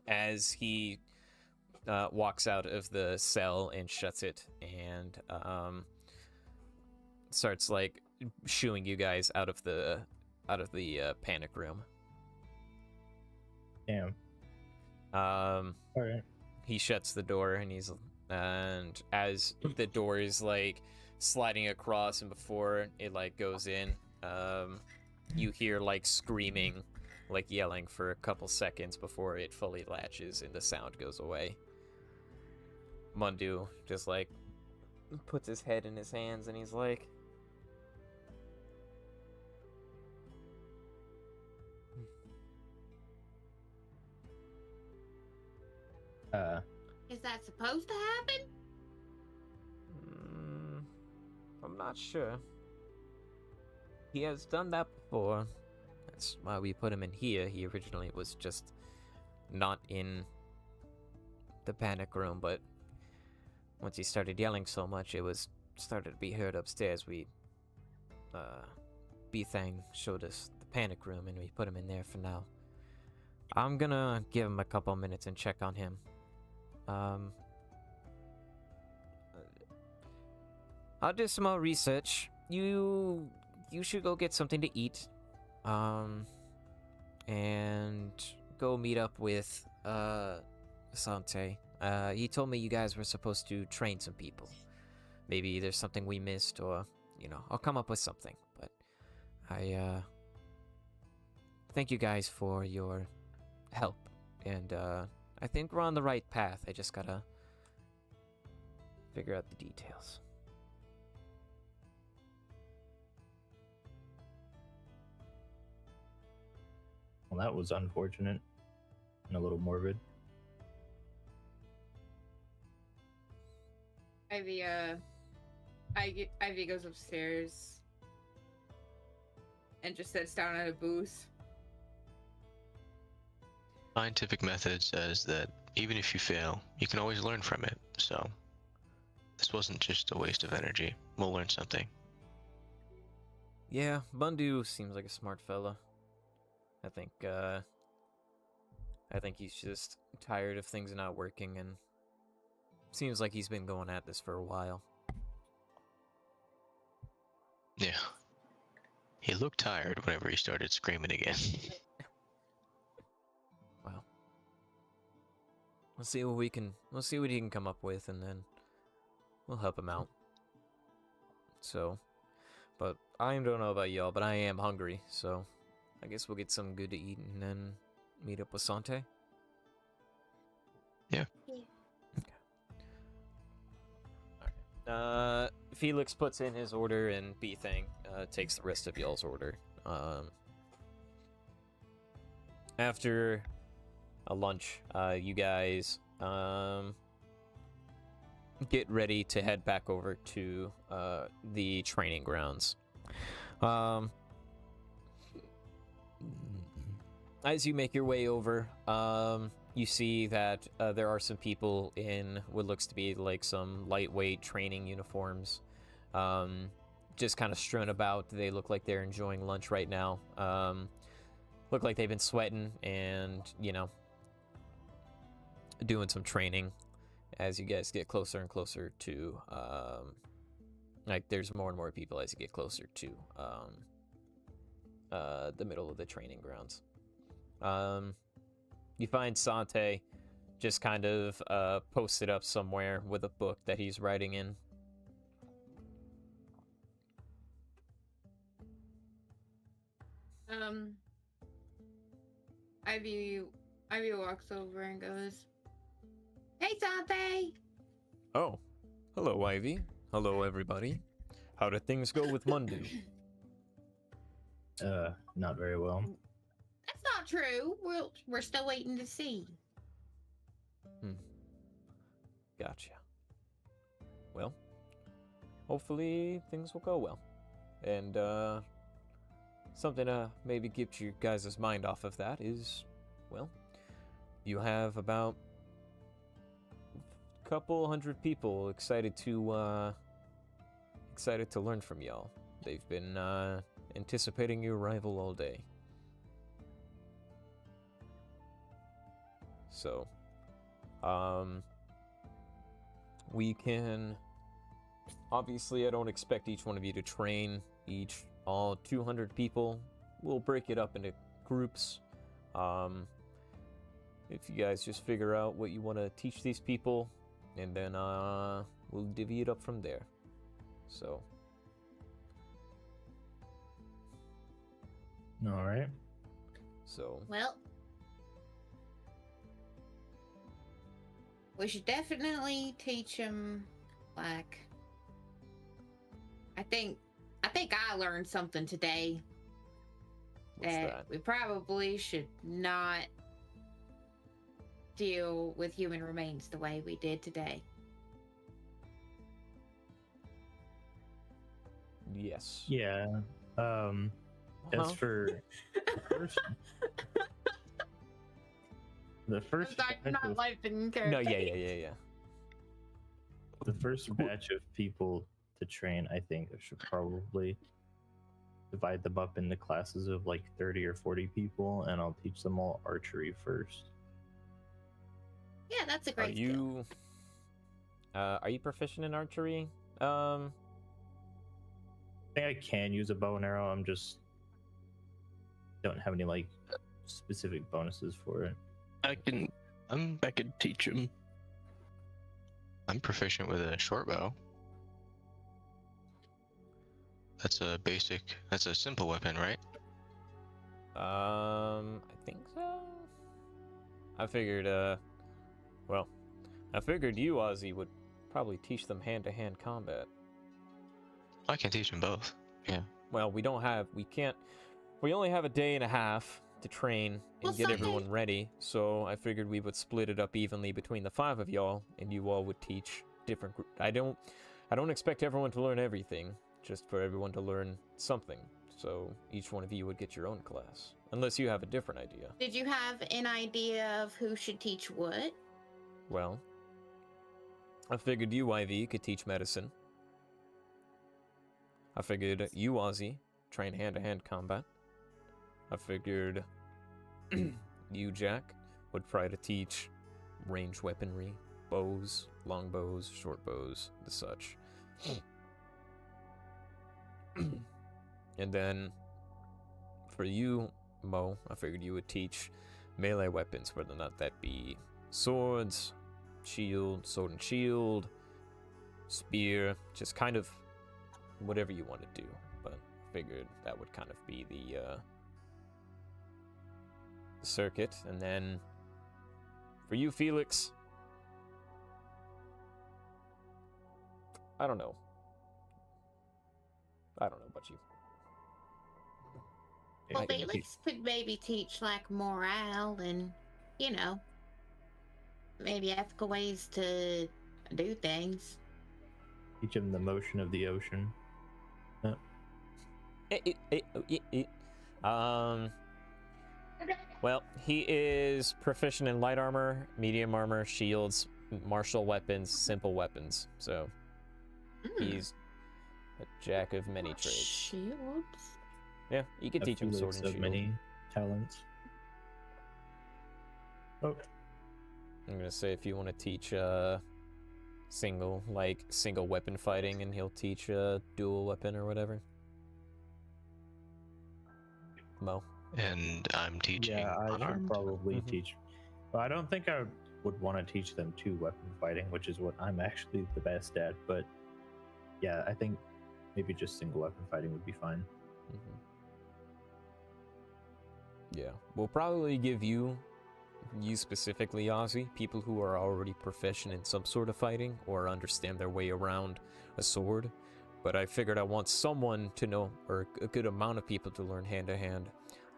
As he walks out of the cell and shuts it, and starts like shooing you guys out of the panic room. Damn. All right. He shuts the door, and as the door is like sliding across, and before it like goes in, you hear like screaming, like yelling for a couple seconds before it fully latches and the sound goes away. Mundu just like puts his head in his hands and he's like, Is that supposed to happen? I'm not sure. He has done that before. That's why we put him in here. He originally was just not in the panic room, but once he started yelling so much, it was started to be heard upstairs. B-Thang showed us the panic room, and we put him in there for now. I'm gonna give him a couple minutes and check on him. I'll do some more research. You should go get something to eat. And go meet up with Sante. He told me you guys were supposed to train some people. Maybe there's something we missed, or I'll come up with something. But I thank you guys for your help, and I think we're on the right path. I just gotta figure out the details. Well, that was unfortunate and a little morbid. Ivy goes upstairs and just sits down at a booth. Scientific method says that even if you fail, you can always learn from it. So this wasn't just a waste of energy. We'll learn something. Yeah, Bundu seems like a smart fella. I think he's just tired of things not working, and seems like he's been going at this for a while. Yeah. He looked tired whenever he started screaming again. Well, we'll see what he can come up with, and then we'll help him out. So, but I don't know about y'all, but I am hungry, so I guess we'll get something good to eat and then meet up with Sante. Yeah. Okay. Felix puts in his order, and B-Thang takes the rest of y'all's order. After a lunch, you guys get ready to head back over to the training grounds. As you make your way over, you see that there are some people in what looks to be like some lightweight training uniforms, just kind of strewn about. They look like they're enjoying lunch right now. Look like they've been sweating and, doing some training as you guys get closer and closer to, there's more and more people as you get closer to the middle of the training grounds. You find Sante just kind of posted up somewhere with a book that he's writing in. Ivy walks over and goes, "Hey, Sante!" Oh, hello, Ivy. Hello, everybody. How did things go with Mundu? Not very well. That's not true. We're still waiting to see. Gotcha. Well, hopefully things will go well. And, something to maybe get you guys' mind off of that is, well, you have about a couple hundred people excited to learn from y'all. They've been anticipating your arrival all day. So, we can, obviously I don't expect each one of you to train all 200 people. We'll break it up into groups. If you guys just figure out what you want to teach these people, and then we'll divvy it up from there. So. All right. So. Well, we should definitely teach them, like, I think I learned something today. What's that? We probably should not deal with human remains the way we did today. Yes. Yeah. As for the first I'm batch not of, life in No, yeah. the first batch of people to train, I think I should probably divide them up into classes of like 30 or 40 people, and I'll teach them all archery first. Yeah, that's a Are great skill. you proficient in archery? I think I can use a bow and arrow. I'm just don't have any like specific bonuses for it. I can teach him. I'm proficient with a short bow. That's a simple weapon, right? I think so. I figured you, Ozzy, would probably teach them hand-to-hand combat. I can teach them both. Yeah. Well, we only have a day and a half to train and get everyone ready, so I figured we would split it up evenly between the 5 of y'all, and you all would teach different I don't expect everyone to learn everything, just for everyone to learn something. So each one of you would get your own class, unless you have a different idea. Did you have an idea of who should teach what? Well, I figured you, Ivy, could teach medicine. I figured you, Ozzy, train hand-to-hand combat. I figured you, Jack, would try to teach ranged weaponry, bows, long bows, short bows, the such. And then, for you, Mo, I figured you would teach melee weapons, whether or not that be swords, sword and shield, spear, just kind of whatever you want to do. But I figured that would kind of be the circuit. And then, for you, Felix, I don't know about you. Yeah, Well, I can teach- Felix could maybe teach like morale and, maybe ethical ways to do things. teach him the motion of the ocean. Well, he is proficient in light armor, medium armor, shields, martial weapons, simple weapons. So he's a jack of many trades. Shields? Yeah, you could teach him sword and Felix of shield. many talents. Oh, I'm gonna say if you want to teach single weapon fighting, and he'll teach dual weapon or whatever. Mo. And I'm teaching yeah, I should unarmed. probably teach. Well, I don't think I would want to teach them 2-weapon fighting, which is what I'm actually the best at. But yeah, I think maybe just single weapon fighting would be fine. Yeah, we'll probably give you specifically, Ozzy, people who are already proficient in some sort of fighting or understand their way around a sword. But I figured I want someone to know, or a good amount of people to learn hand-to-hand,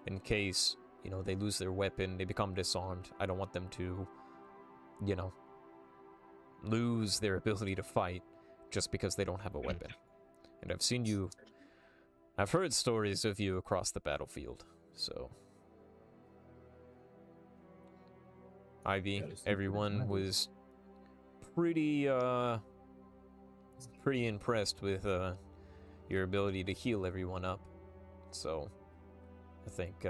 in case, they lose their weapon, they become disarmed. I don't want them to, lose their ability to fight just because they don't have a weapon. And I've heard stories of you across the battlefield, so... Ivy, everyone was pretty impressed with your ability to heal everyone up. So I think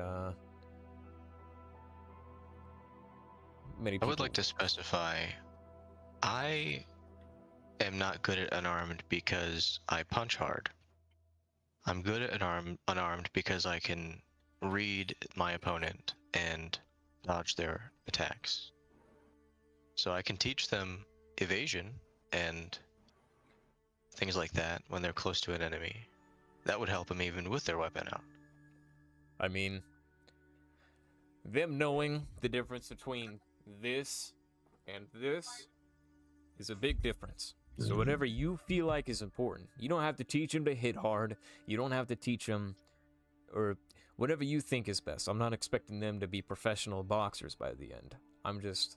many people... I would like to specify, I am not good at unarmed because I punch hard. I'm good at unarmed because I can read my opponent and dodge their attacks. So I can teach them evasion and things like that when they're close to an enemy. That would help them even with their weapon out. I mean, them knowing the difference between this and this is a big difference. So whatever you feel like is important. You don't have to teach them to hit hard. You don't have to teach them, or whatever you think is best. I'm not expecting them to be professional boxers by the end. I'm just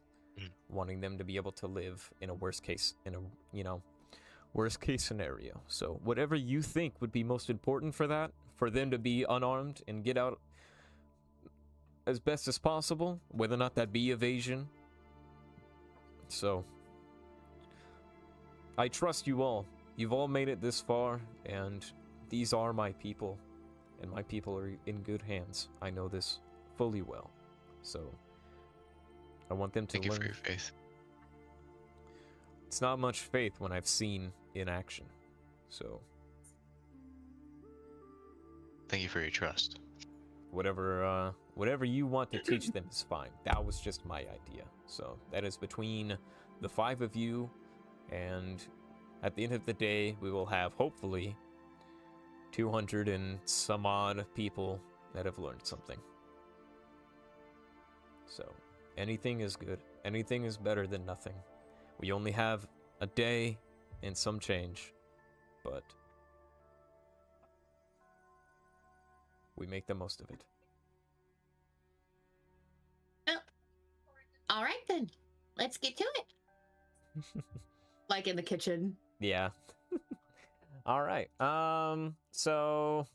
wanting them to be able to live in a worst case scenario. So whatever you think would be most important for that, for them to be unarmed and get out as best as possible, whether or not that be evasion. So I trust you all. You've all made it this far, and these are my people, and my people are in good hands. I know this fully well. So I want them to Thank you learn. for your faith. It's not much faith when I've seen in action. So Thank you for your trust. whatever you want to teach them is fine. That was just my idea. So that is between the 5 of you, and at the end of the day, we will have hopefully 200 and some odd people that have learned something. So anything is good. Anything is better than nothing. We only have a day and some change, but we make the most of it. All right then, let's get to it. Like in the kitchen. Yeah. All right. So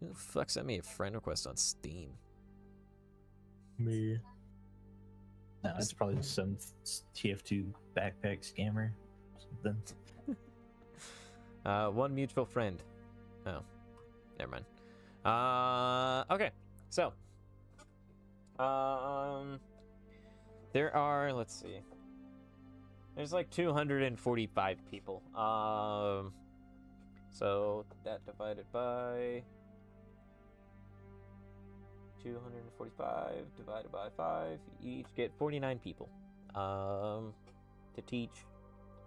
who the fuck sent me a friend request on Steam? Me. No, it's probably some TF2 backpack scammer. Something. One mutual friend. Oh, never mind. Okay. So, there are, let's see. There's like 245 people. So that divided by 245 divided by 5, you each get 49 people to teach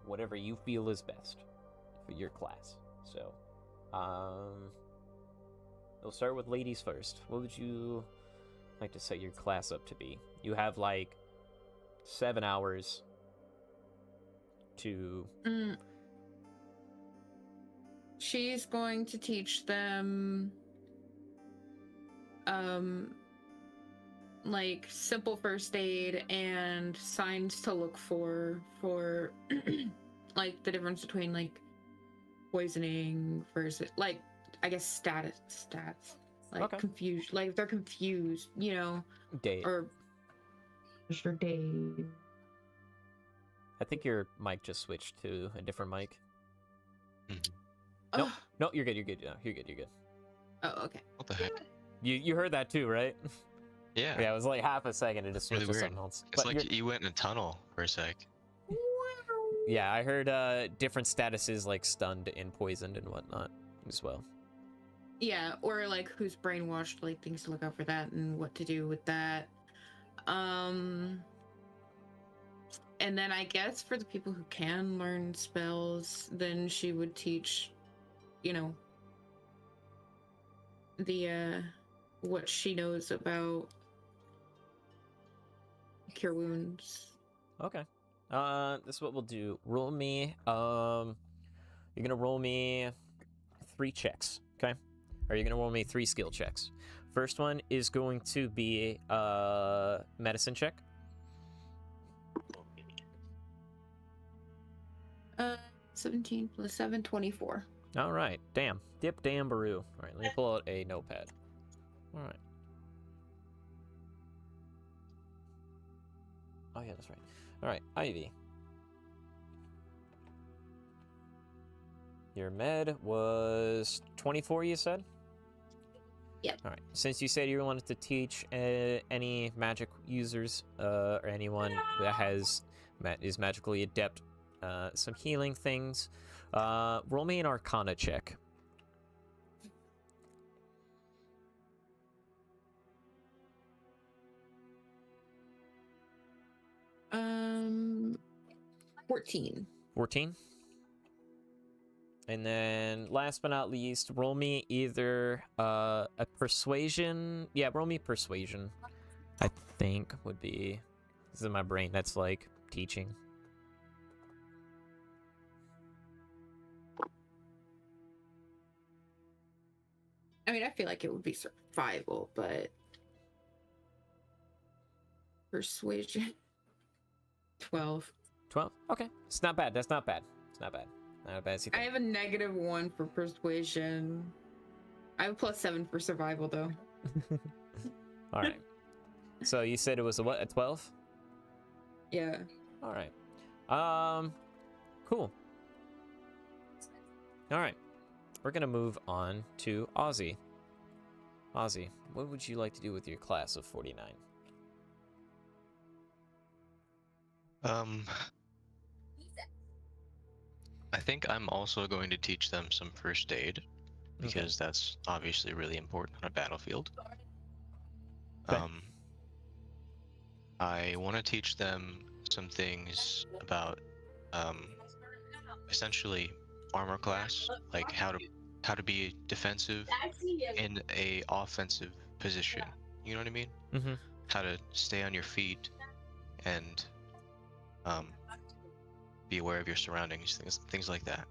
whatever you feel is best for your class. So we'll start with ladies first. What would you like to set your class up to be? You have like 7 hours to... She's going to teach them like simple first aid and signs to look for like the difference between like poisoning versus like I guess stats like Okay. confused, like if they're confused, you know, Dave. or sure Dave. I think your mic just switched to a different mic. Mhm. No, no, you're good. You're good. No, you're good. You're good. Oh, okay. What the heck? You heard that too, right? Yeah. Yeah, it was like half a second. It just switched Really to weird. something else. It's But like you went in a tunnel for a sec. yeah, I heard different statuses like stunned and poisoned and whatnot as well. Yeah, or like who's brainwashed, like things to look out for that and what to do with that. And then I guess for the people who can learn spells, then she would teach, you know, the what she knows about cure wounds. Okay. This is what we'll do. Roll me. You're gonna roll me 3 checks. Okay. Or you're gonna roll me 3 skill checks. First one is going to be a medicine check. 17 plus 7, 24. All right. Damn. Dip damn Baru. All right. Let me pull out a notepad. All right. Oh yeah, that's right. All right, Ivy. Your med was 24, you said? Yep. All right. Since you said you wanted to teach any magic users or anyone that is magically adept some healing things, roll me an Arcana check. 14. 14. And then, last but not least, roll me either a persuasion. Yeah, roll me persuasion. I think would be. This is in my brain. That's like teaching. I mean, I feel like it would be survival, but Persuasion. 12. 12. Okay, it's not bad. That's not bad. It's not bad. Not as bad as you I think. have a -1 for persuasion. I have a +7 for survival, though. All right. So you said it was a what? A 12? Yeah. All right. Cool. All right. We're gonna move on to Ozzy. Ozzy, what would you like to do with your class of 49? I think I'm also going to teach them some first aid because that's obviously really important on a battlefield. Okay. I want to teach them some things about essentially armor class, like how to be defensive in a offensive position. You know what I mean? Mm-hmm. How to stay on your feet and be aware of your surroundings, things like that.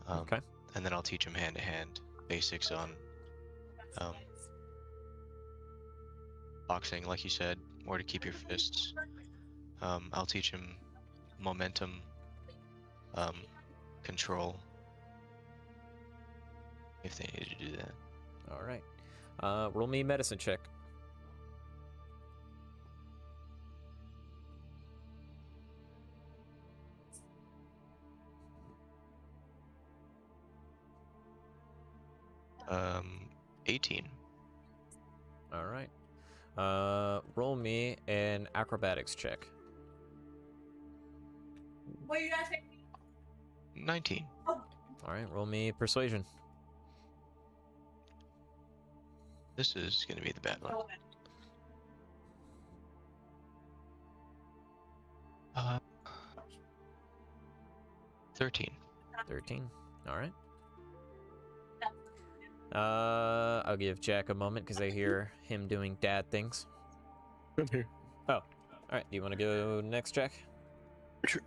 Okay. And then I'll teach them hand-to-hand basics on boxing, like you said, where to keep your fists. I'll teach them momentum, control, if they need to do that. All right. Roll me a medicine check. Um, 18. All right. Roll me an acrobatics check. 19. All right. Roll me persuasion. This is going to be the bad one. 13. 13. All right. I'll give Jack a moment because I hear him doing dad things. I'm here. Oh, all right. Do you want to go next, Jack? Sure.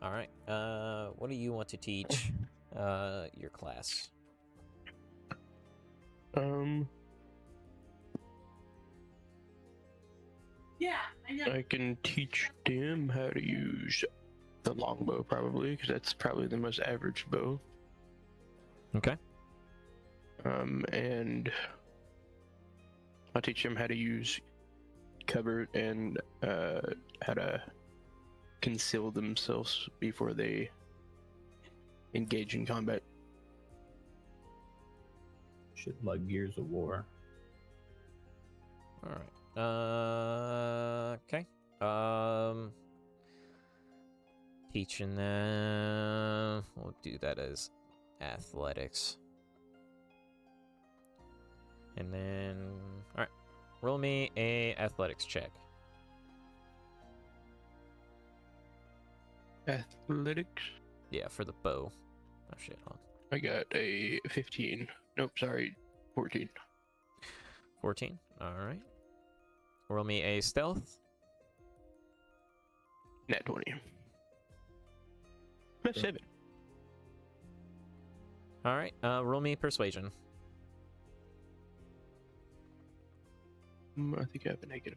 All right. What do you want to teach your class? I can teach them how to use the longbow, probably, because that's probably the most average bow. Okay. And I'll teach them how to use cover and how to conceal themselves before they engage in combat. Shit like Gears of War. All right. Okay. Teaching them. We'll do that as athletics. And then, all right. Roll me a athletics check. Athletics? Yeah, for the bow. Oh shit, hold on. I got a 15. Nope, sorry, 14. 14. All right. Roll me a stealth. Nat 20. Plus 7. All right. Roll me persuasion. I think I have a -4.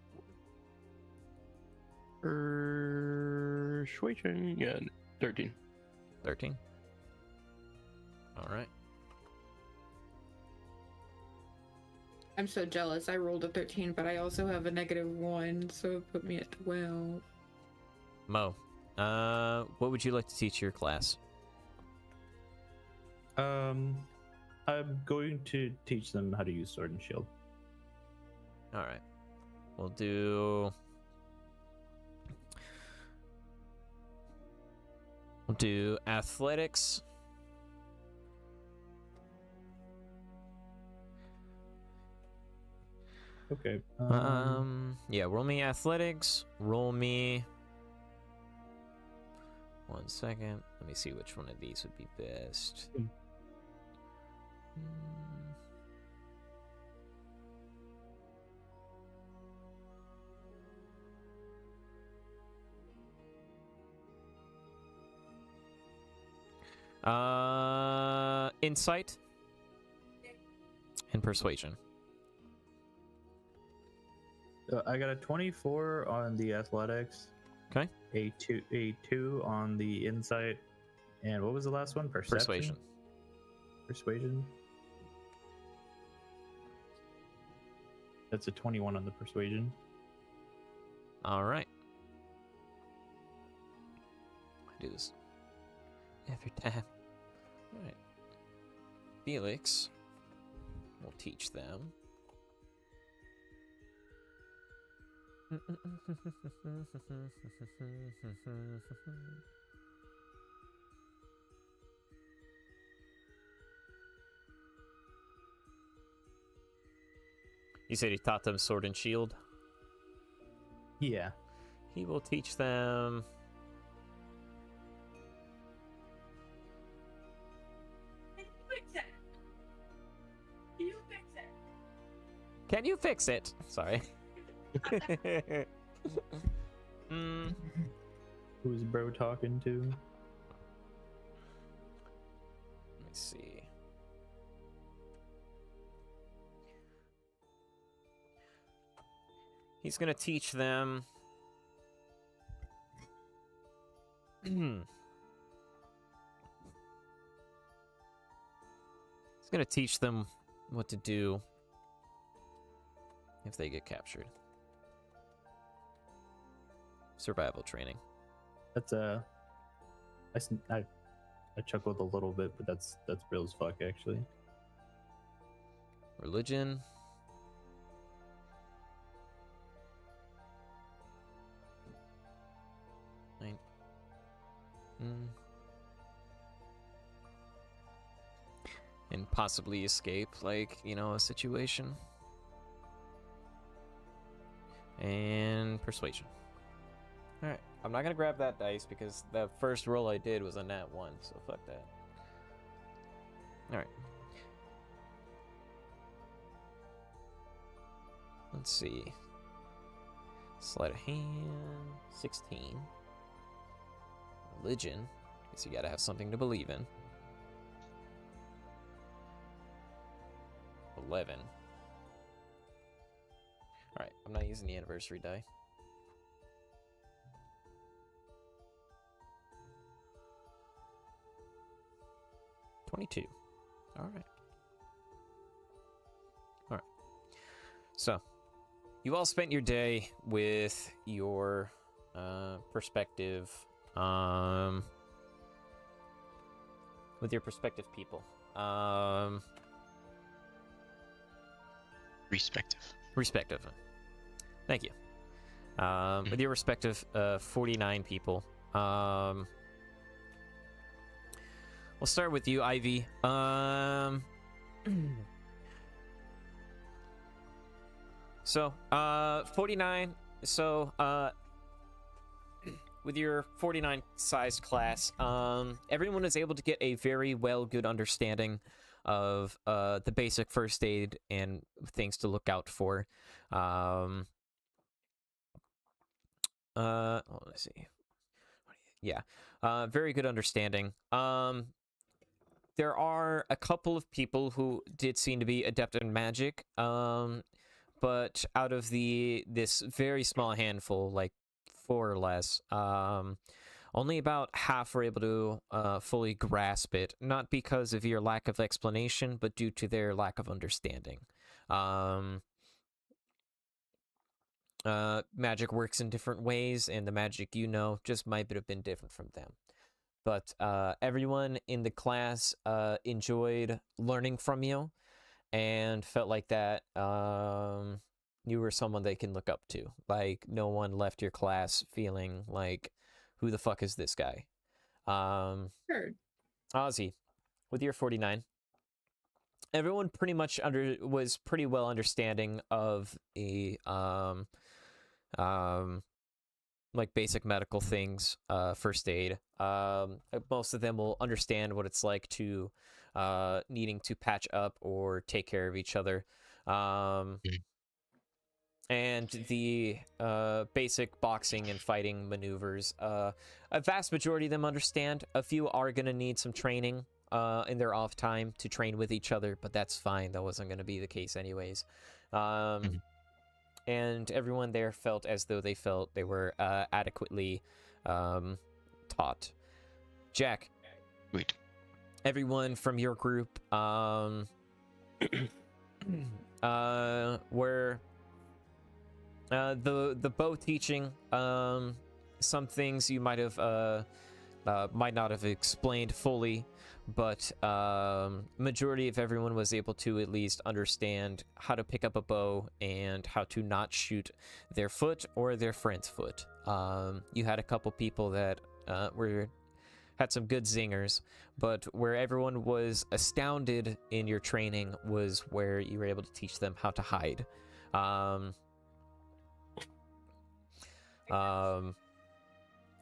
Persuasion, yeah, 13. 13. All right. I'm so jealous. I rolled a 13, but I also have a -1, so it put me at 12. Mo, what would you like to teach your class? I'm going to teach them how to use sword and shield. All right. We'll do athletics. Okay. Yeah, roll me athletics. Roll me 1 second. Let me see which one of these would be best. Insight and persuasion. I got a 24 on the athletics. Okay. A two on the insight, and what was the last one? Persuasion. Persuasion. That's a 21 on the persuasion. All right. I do this every time. All right. Felix will teach them. You said he taught them sword and shield? Yeah. He will teach them... Can you fix it? Sorry. Who's bro talking to? Let me see. He's gonna teach them. He's gonna teach them what to do if they get captured. Survival training. That's I chuckled a little bit, but that's real as fuck actually. Religion. And possibly escape, like, you know, a situation. And persuasion. Alright, I'm not gonna grab that dice because the first roll I did was a nat 1, so fuck that. Alright. Let's see. Sleight of hand, 16. Religion, guess you gotta have something to believe in. 11. Alright, I'm not using the anniversary die. $22. Alright. Alright. So, you all spent your day with your perspective, with your perspective people. Respective. Thank you. With your respective 49 people. We'll start with you, Ivy. So, 49. So, with your 49 size class, everyone is able to get a very good understanding of the basic first aid and things to look out for. Let's see. Yeah, very good understanding. There are a couple of people who did seem to be adept in magic, but out of this very small handful, like 4 or less, only about half were able to fully grasp it, not because of your lack of explanation, but due to their lack of understanding. Magic works in different ways, and the magic you know just might have been different from them. But everyone in the class enjoyed learning from you and felt like that you were someone they can look up to. Like, no one left your class feeling like, who the fuck is this guy? Sure. Ozzy, with your 49, everyone pretty much was pretty well understanding of a like basic medical things, first aid. Most of them will understand what it's like to needing to patch up or take care of each other. And the basic boxing and fighting maneuvers. A vast majority of them understand. A few are going to need some training in their off time to train with each other, but that's fine. That wasn't going to be the case anyways. and everyone there felt as though they felt they were adequately taught. Jack, Wait. everyone from your group were the bow teaching. Some things you might not have explained fully, but majority of everyone was able to at least understand how to pick up a bow and how to not shoot their foot or their friend's foot. You had a couple people that had some good zingers, but where everyone was astounded in your training was where you were able to teach them how to hide.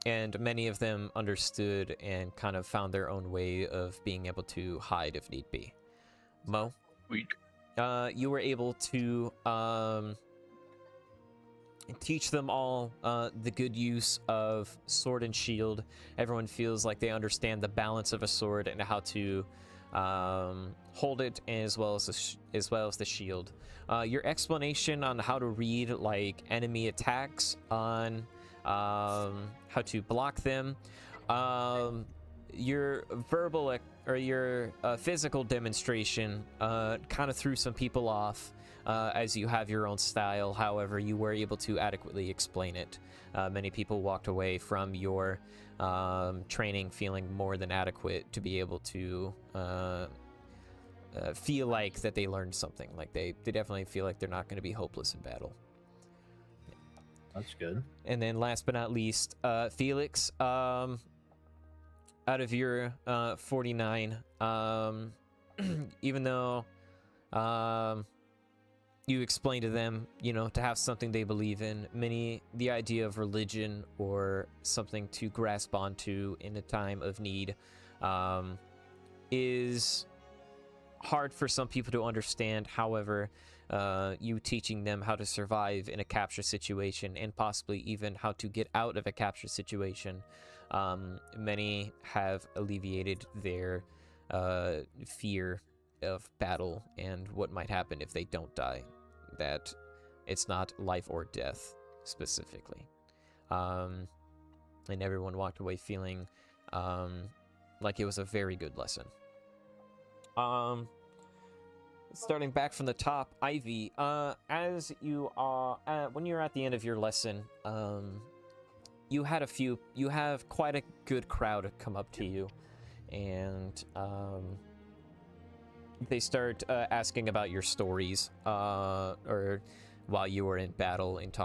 And many of them understood and kind of found their own way of being able to hide if need be. Mo? You were able to teach them all the good use of sword and shield. Everyone feels like they understand the balance of a sword and how to hold it, as well as the shield. Your explanation on how to read like enemy attacks, on how to block them, your verbal or your physical demonstration kind of threw some people off, as you have your own style. However, you were able to adequately explain it. Many people walked away from your training feeling more than adequate to be able to feel like that they learned something. Like they definitely feel like they're not going to be hopeless in battle. That's good. And then last but not least, Felix, out of your 49, even though you explained to them, to have something they believe in, the idea of religion or something to grasp onto in a time of need is hard for some people to understand. However, you teaching them how to survive in a capture situation and possibly even how to get out of a capture situation, many have alleviated their fear of battle and what might happen if they don't die, that it's not life or death specifically. And everyone walked away feeling like it was a very good lesson. Starting back from the top, Ivy, as you are, when you're at the end of your lesson, you have quite a good crowd come up to you, and they start asking about your stories, or while you were in battle, and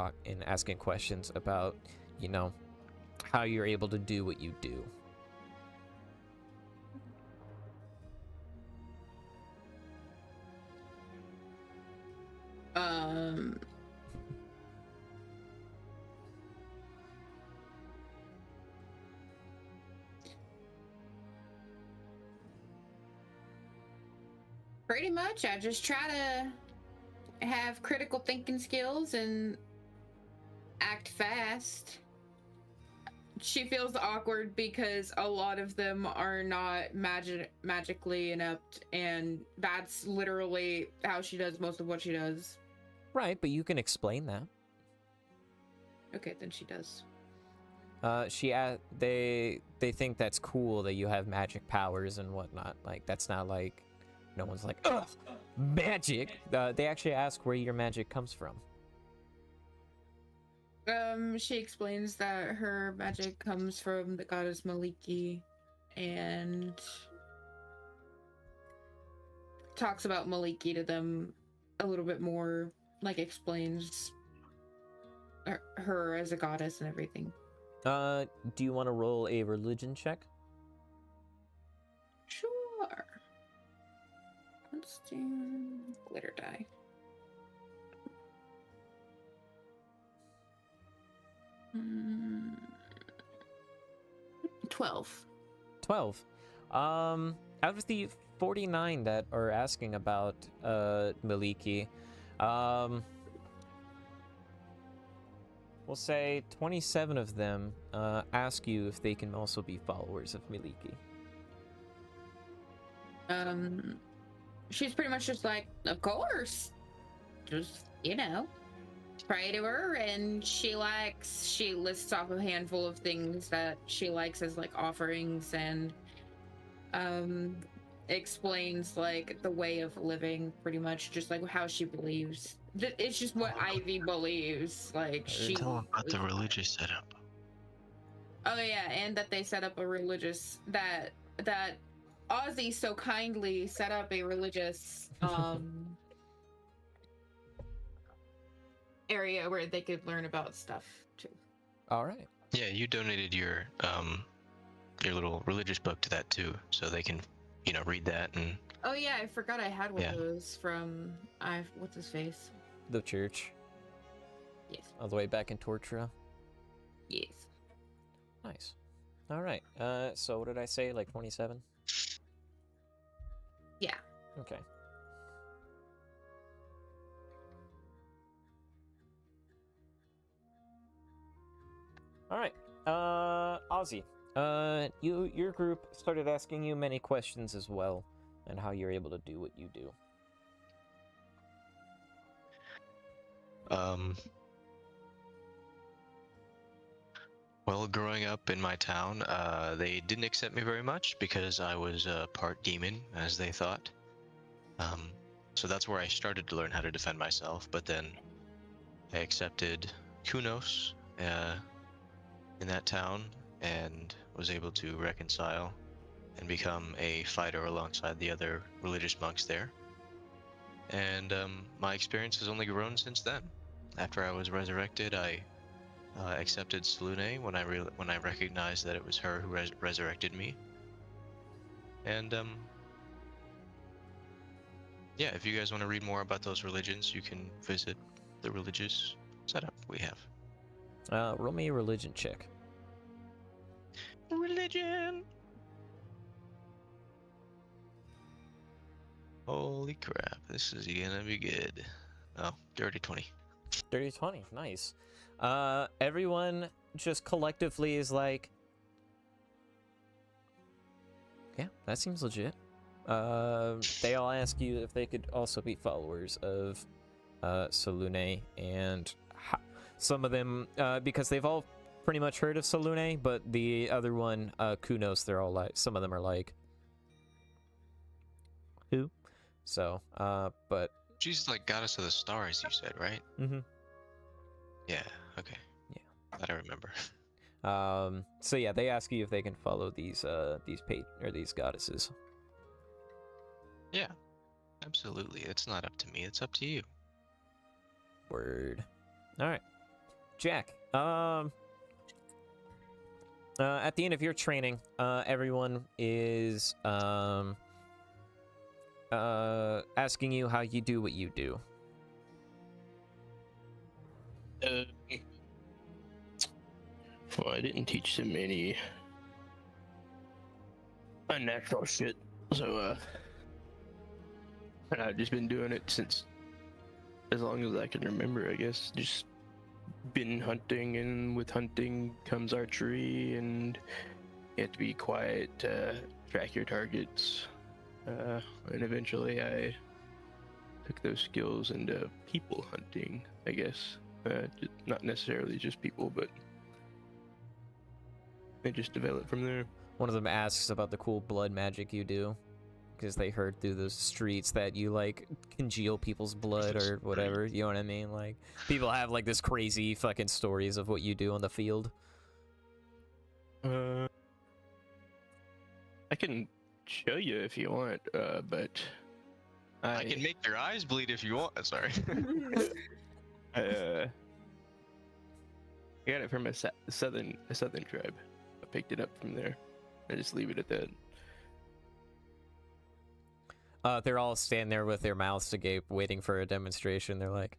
asking questions about, how you're able to do what you do. Pretty much, I just try to have critical thinking skills and act fast. She feels awkward because a lot of them are not magically inept, and that's literally how she does most of what she does. Right, but you can explain that. Okay, then she does. They think that's cool that you have magic powers and whatnot. Like, that's not like, no one's like, ugh, magic. They actually ask where your magic comes from. She explains that her magic comes from the goddess Maliki, and talks about Maliki to them a little bit more, like explains her as a goddess and everything. Do you want to roll a religion check? Sure. Let's do glitter die. 12. 12. Out of the 49 that are asking about Maliki, we'll say 27 of them ask you if they can also be followers of Maliki. She's pretty much just like, of course. Just, pray to her, and she lists off a handful of things that she likes as like offerings, and explains like the way of living, pretty much just like how she believes. It's just what Ivy believes. Like she. Tell them about the religious setup. Oh yeah, and that they set up a religious that Ozzy so kindly set up a religious area where they could learn about stuff too. All right. Yeah, you donated your little religious book to that too, so they can, read that and. Oh yeah, I forgot I had one of those from what's his face? The church. Yes. All the way back in Tortura. Yes. Nice. All right. So what did I say? Like 27? Yeah. Okay. All right. Ozzy. Your group started asking you many questions as well, and how you're able to do what you do. Well, growing up in my town, they didn't accept me very much because I was part demon, as they thought. So that's where I started to learn how to defend myself, but then I accepted Kunos in that town and was able to reconcile and become a fighter alongside the other religious monks there. And my experience has only grown since then. After I was resurrected, I accepted Selune when I recognized that it was her who resurrected me. And yeah, if you guys want to read more about those religions, you can visit the religious setup we have. Roll me a religion check. Religion. Holy crap, this is gonna be good. Oh, dirty 20. Dirty 20, nice. Everyone just collectively is like, yeah, that seems legit. They all ask you if they could also be followers of Selune, and some of them, because they've all pretty much heard of Selune, but the other one, Kunos, they're all like, some of them are like, who? So, but... She's like goddess of the stars, you said, right? Mm-hmm. Yeah, okay. Yeah. That I remember. So yeah, they ask you if they can follow these goddesses. Yeah, absolutely. It's not up to me, it's up to you. Word. Alright. Jack, at the end of your training, everyone is, asking you how you do what you do. Well, I didn't teach them any unnatural shit, so, and I've just been doing it since as long as I can remember, I guess. Just been hunting, and with hunting comes archery, and you have to be quiet, track your targets, and eventually I took those skills into people hunting, I guess. Not necessarily just people, but they just developed from there. One of them asks about the cool blood magic you do, because they heard through the streets that you, like, congeal people's blood or whatever, you know what I mean? Like, people have, like, this crazy fucking stories of what you do on the field. I can show you if you want, but I can make your eyes bleed if you want. Sorry. I got it from a southern tribe. I picked it up from there. I just leave it at that. They're all standing there with their mouths agape, waiting for a demonstration. They're like,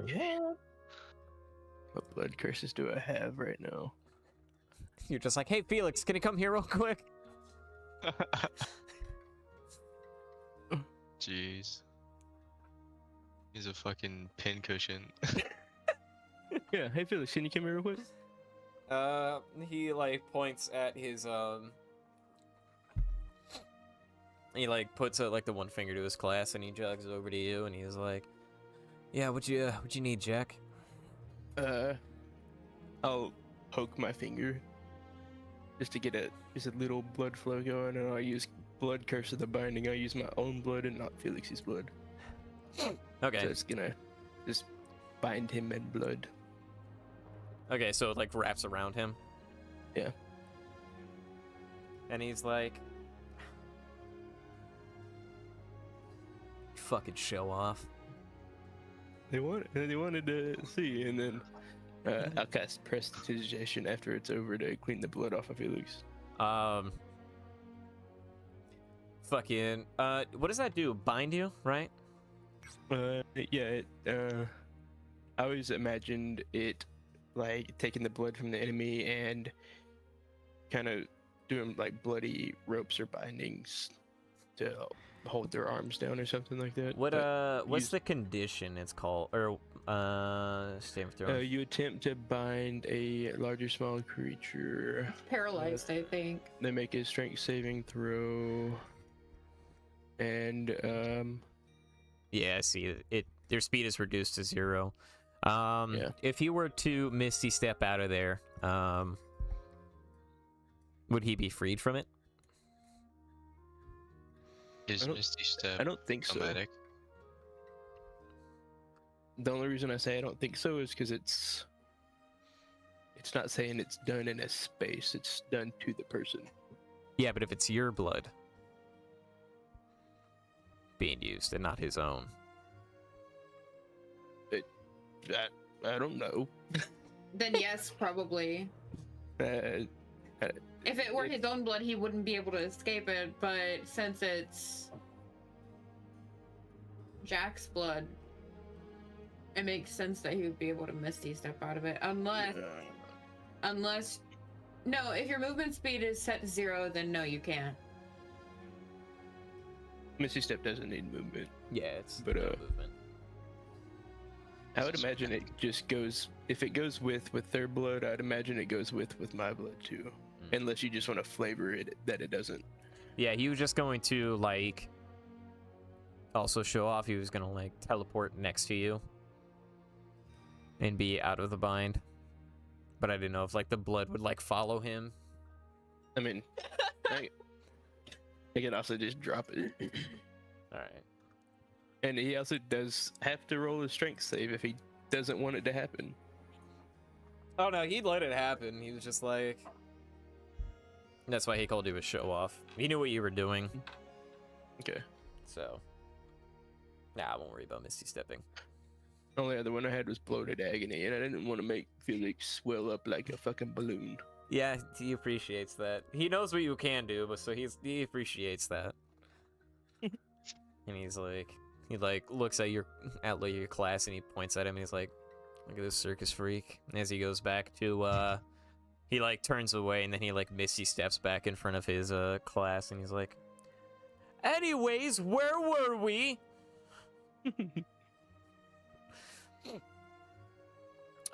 yeah. What blood curses do I have right now? You're just like, hey, Felix, can you come here real quick? Jeez. He's a fucking pincushion. Yeah, hey Felix, can you come here real quick? He, like, points at his, he, like, puts, like, the one finger to his class, and he jogs over to you, and he's like, Yeah, what you need, Jack? I'll poke my finger just to get just a little blood flow going, and I'll use blood curse of the binding. I'll use my own blood and not Felix's blood. Okay. So it's gonna just bind him in blood. Okay, so it like wraps around him. Yeah. And he's like, fucking show off. They wanted to see, and then I'll cast prestidigitation after it's over to clean the blood off of Felix. Fucking, what does that do? Bind you, right? Yeah, I always imagined it like taking the blood from the enemy and kind of doing like bloody ropes or bindings to hold their arms down or something like that. What what's the condition it's called? Or saving throw? You attempt to bind a large or small creature. Paralyzed, I think. They make a strength saving throw. And yeah, I see it. Their speed is reduced to 0. Yeah. If he were to Misty step out of there, would he be freed from it? Is Misty Step I don't think so. automatic? The only reason I say I don't think so is because it's not saying it's done in a space. It's done to the person. Yeah, but if it's your blood being used and not his own. I don't know. Then yes, probably. If it were his own blood, he wouldn't be able to escape it, but since it's Jack's blood, it makes sense that he would be able to Misty step out of it. Unless no, if your movement speed is set to 0, then no, you can't. Misty Step doesn't need movement. Yeah, it's But, no movement. I would imagine it just goes, if it goes with their blood, I'd imagine it goes with my blood too. Unless you just want to flavor it that it doesn't. Yeah, he was just going to like also show off. He was gonna like teleport next to you and be out of the bind. But I didn't know if like the blood would like follow him. I mean, I can also just drop it. All right. And he also does have to roll a strength save if he doesn't want it to happen. Oh no, he'd let it happen. He was just like, that's why he called you a show off. He knew what you were doing. Okay. So, nah, I won't worry about Misty stepping. The only other one I had was bloated agony, and I didn't want to make Felix swell up like a fucking balloon. Yeah, he appreciates that. He knows what you can do, but so he appreciates that. And he's like, he like looks at your class and he points at him and he's like, look at this circus freak. And as he goes back to he like turns away and then he like Misty steps back in front of his class and he's like, anyways, where were we?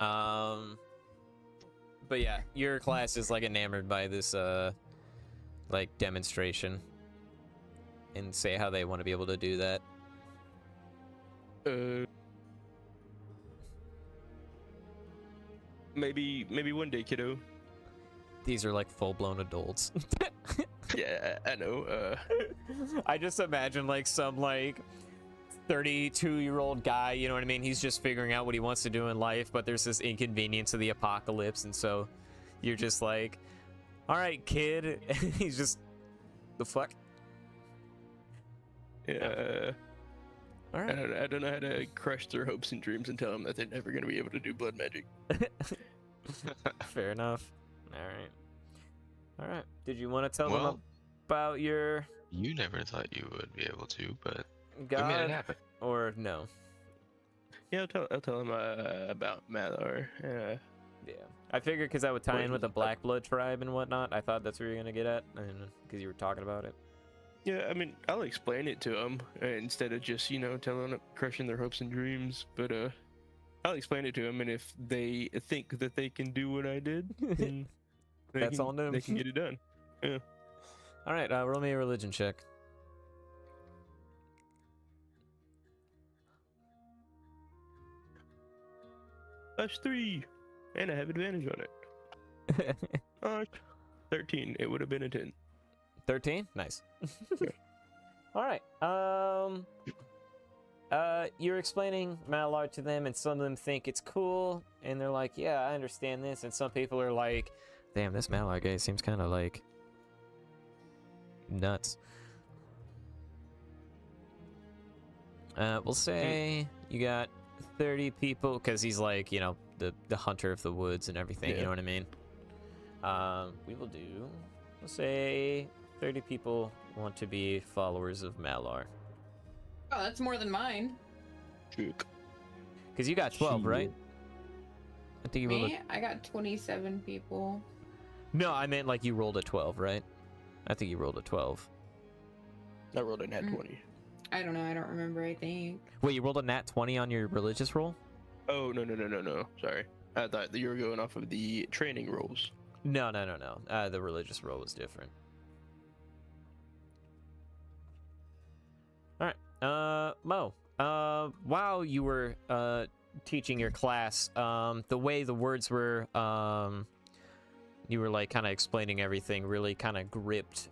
But yeah, your class is like enamored by this like demonstration and say how they want to be able to do that. Maybe one day, kiddo. These are like full-blown adults. Yeah, I know. I just imagine like some like 32-year-old guy, you know what I mean? He's just figuring out what he wants to do in life, but there's this inconvenience of the apocalypse, and so you're just like, all right, kid. He's just, the fuck? Yeah. All right. I don't know how to crush their hopes and dreams and tell them that they're never going to be able to do blood magic. Fair enough. All right. Did you want to tell them about your You never thought you would be able to, but god, we made it happen. or no? Yeah, I'll tell them about Malar. Yeah, I figured because that would tie in with the Black Blood tribe and whatnot. I thought that's where you're gonna get at, and because you were talking about it. Yeah, I mean, I'll explain it to them instead of just, telling them, crushing their hopes and dreams. But I'll explain it to them, and if they think that they can do what I did, then That's on them. They can get it done. Yeah. All right, roll me a religion check. That's 3, and I have advantage on it. 13. It would have been a 10. 13? Nice. Yeah. All right. You're explaining Malar to them, and some of them think it's cool, and they're like, yeah, I understand this. And some people are like, damn, this Malar guy seems kind of like nuts. We'll say you got 30 people, because he's like, you know, the hunter of the woods and everything, you know what I mean? We will do, we'll say 30 people want to be followers of Malar. Oh, that's more than mine. Because you got 12, right? I think you rolled Me? I got 27 people. No, I meant like you rolled a 12, right? I think you rolled a 12. I rolled a nat 20. I don't know. I don't remember, I think. Wait, you rolled a nat 20 on your religious roll? Oh, no. Sorry. I thought that you were going off of the training rolls. No. The religious roll was different. All right. Mo. While you were teaching your class, the way the words were, you were like kind of explaining everything, really kind of gripped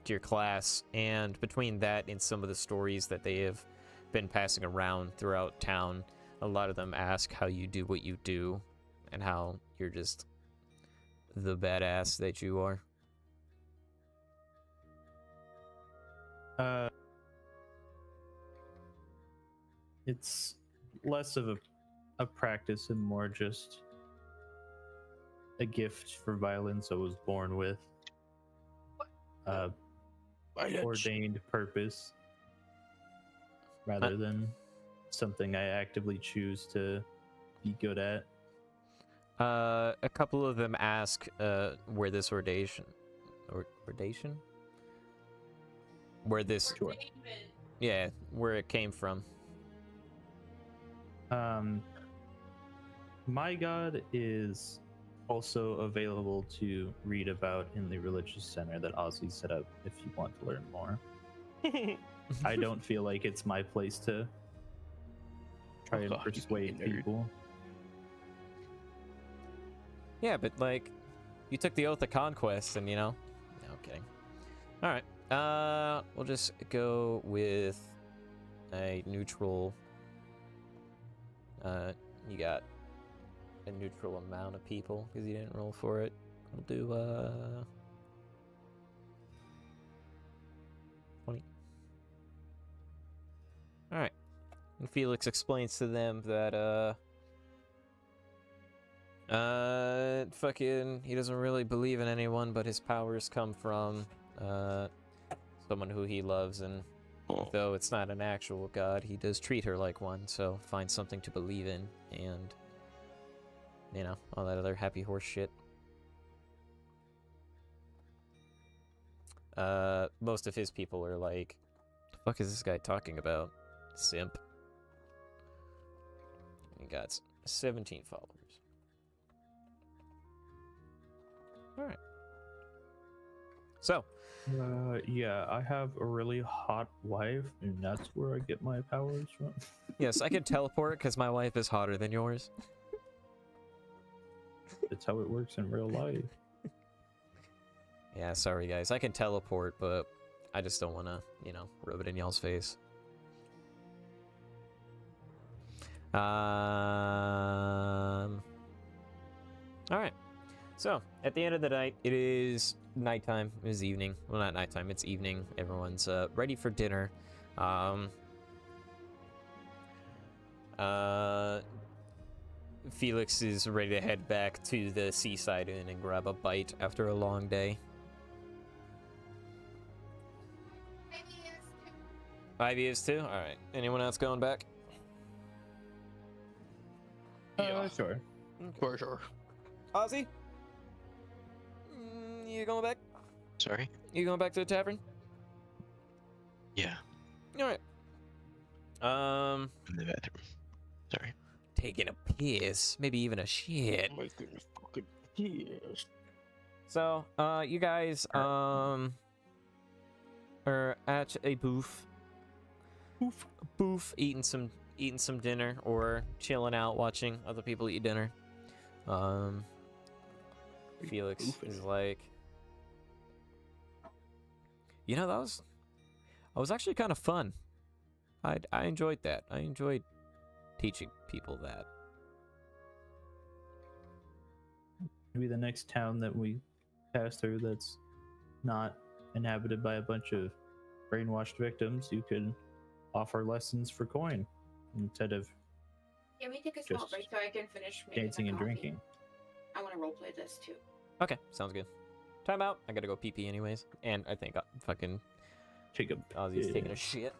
your class. And between that and some of the stories that they have been passing around throughout town, a lot of them ask how you do what you do and how you're just the badass that you are. It's less of a practice and more just a gift for violence I was born with. Ordained purpose rather than something I actively choose to be good at. A couple of them ask where this ordation? Where this... Sure. Yeah, where it came from. My god is also available to read about in the religious center that Ozzy set up if you want to learn more. I don't feel like it's my place to try and persuade people. Yeah, but like, you took the oath of conquest, and you know. No, I'm kidding. All right. We'll just go with a neutral. You got a neutral amount of people because you didn't roll for it. We'll do 20. All right. And Felix explains to them that fucking he doesn't really believe in anyone, but his powers come from someone who he loves, and though it's not an actual god, he does treat her like one, so find something to believe in, and you know, all that other happy horse shit. Most of his people are like, the fuck is this guy talking about? Simp. He got 17 followers. Alright. So. Yeah, I have a really hot wife, and that's where I get my powers from. Yes, I can teleport because my wife is hotter than yours. That's how it works in real life. Yeah, sorry guys. I can teleport, but I just don't want to, you know, rub it in y'all's face. Alright. So, at the end of the night, it is nighttime. It is evening. Well, not nighttime, it's evening. Everyone's ready for dinner. Felix is ready to head back to the seaside inn and grab a bite after a long day. Ivy is too? Alright. Anyone else going back? Sure. For sure. Ozzy? You going back? Sorry? You going back to the tavern? Yeah. Alright. In the bathroom. Sorry. Taking a piss. Maybe even a shit. Oh my goodness, fucking yes. So, you guys, are at a booth, eating some eating some dinner or chilling out watching other people eat dinner. Felix is like, you know, that was actually kind of fun. I enjoyed that. I enjoyed teaching people that. Maybe the next town that we pass through that's not inhabited by a bunch of brainwashed victims, you could offer lessons for coin instead of Can we take a small Just break so I can finish making dancing my and coffee? drinking. I want to roleplay this too. Okay, sounds good. Time out. I gotta go pee pee anyways. And I think fucking Take a Ozzy's taking yeah. a shit.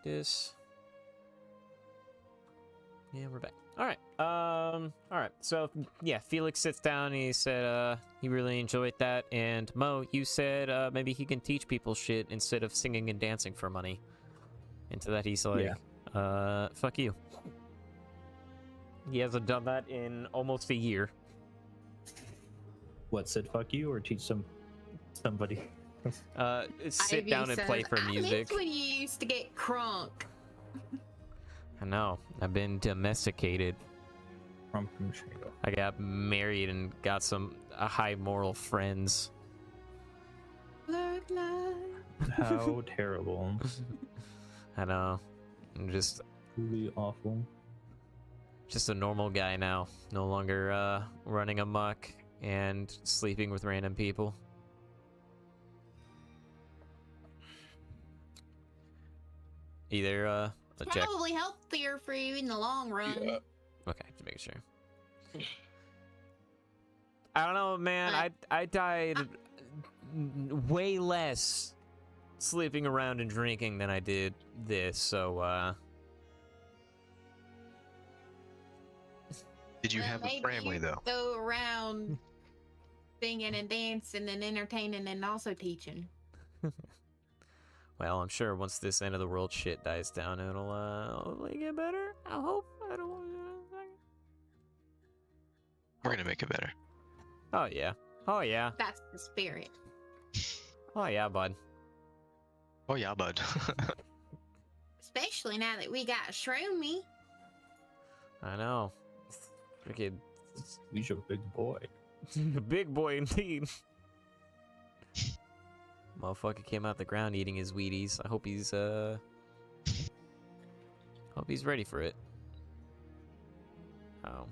this. Yeah, we're back. All right. All right. So yeah, Felix sits down and he said he really enjoyed that. And Mo, you said maybe he can teach people shit instead of singing and dancing for money. And to that he's like, fuck you. He hasn't done that in almost a year. What, said fuck you or teach somebody? Sit Ivy down and play says, for I music. miss when you used to get crunk. I know. I've been domesticated. From Chicago. I got married and got some high moral friends. Black light. How terrible. I know. I'm just Truly awful. a normal guy now. No longer running amok and sleeping with random people. Either Jack. Probably healthier for you in the long run. Yeah. Okay, just making sure. I don't know, man. I died way less sleeping around and drinking than I did this, so Did you have a Maybe family you though? Go around singing and dancing and entertaining and also teaching. well, I'm sure once this end of the world shit dies down, it'll hopefully get better. I hope. I don't. We're gonna make it better. Oh yeah. Oh yeah. That's the spirit. Oh yeah, bud. Oh yeah, bud. Especially now that we got Shroomy. I know. Freaking He's a big boy. big boy indeed. Motherfucker came out the ground eating his Wheaties. I hope he's ready for it. Oh.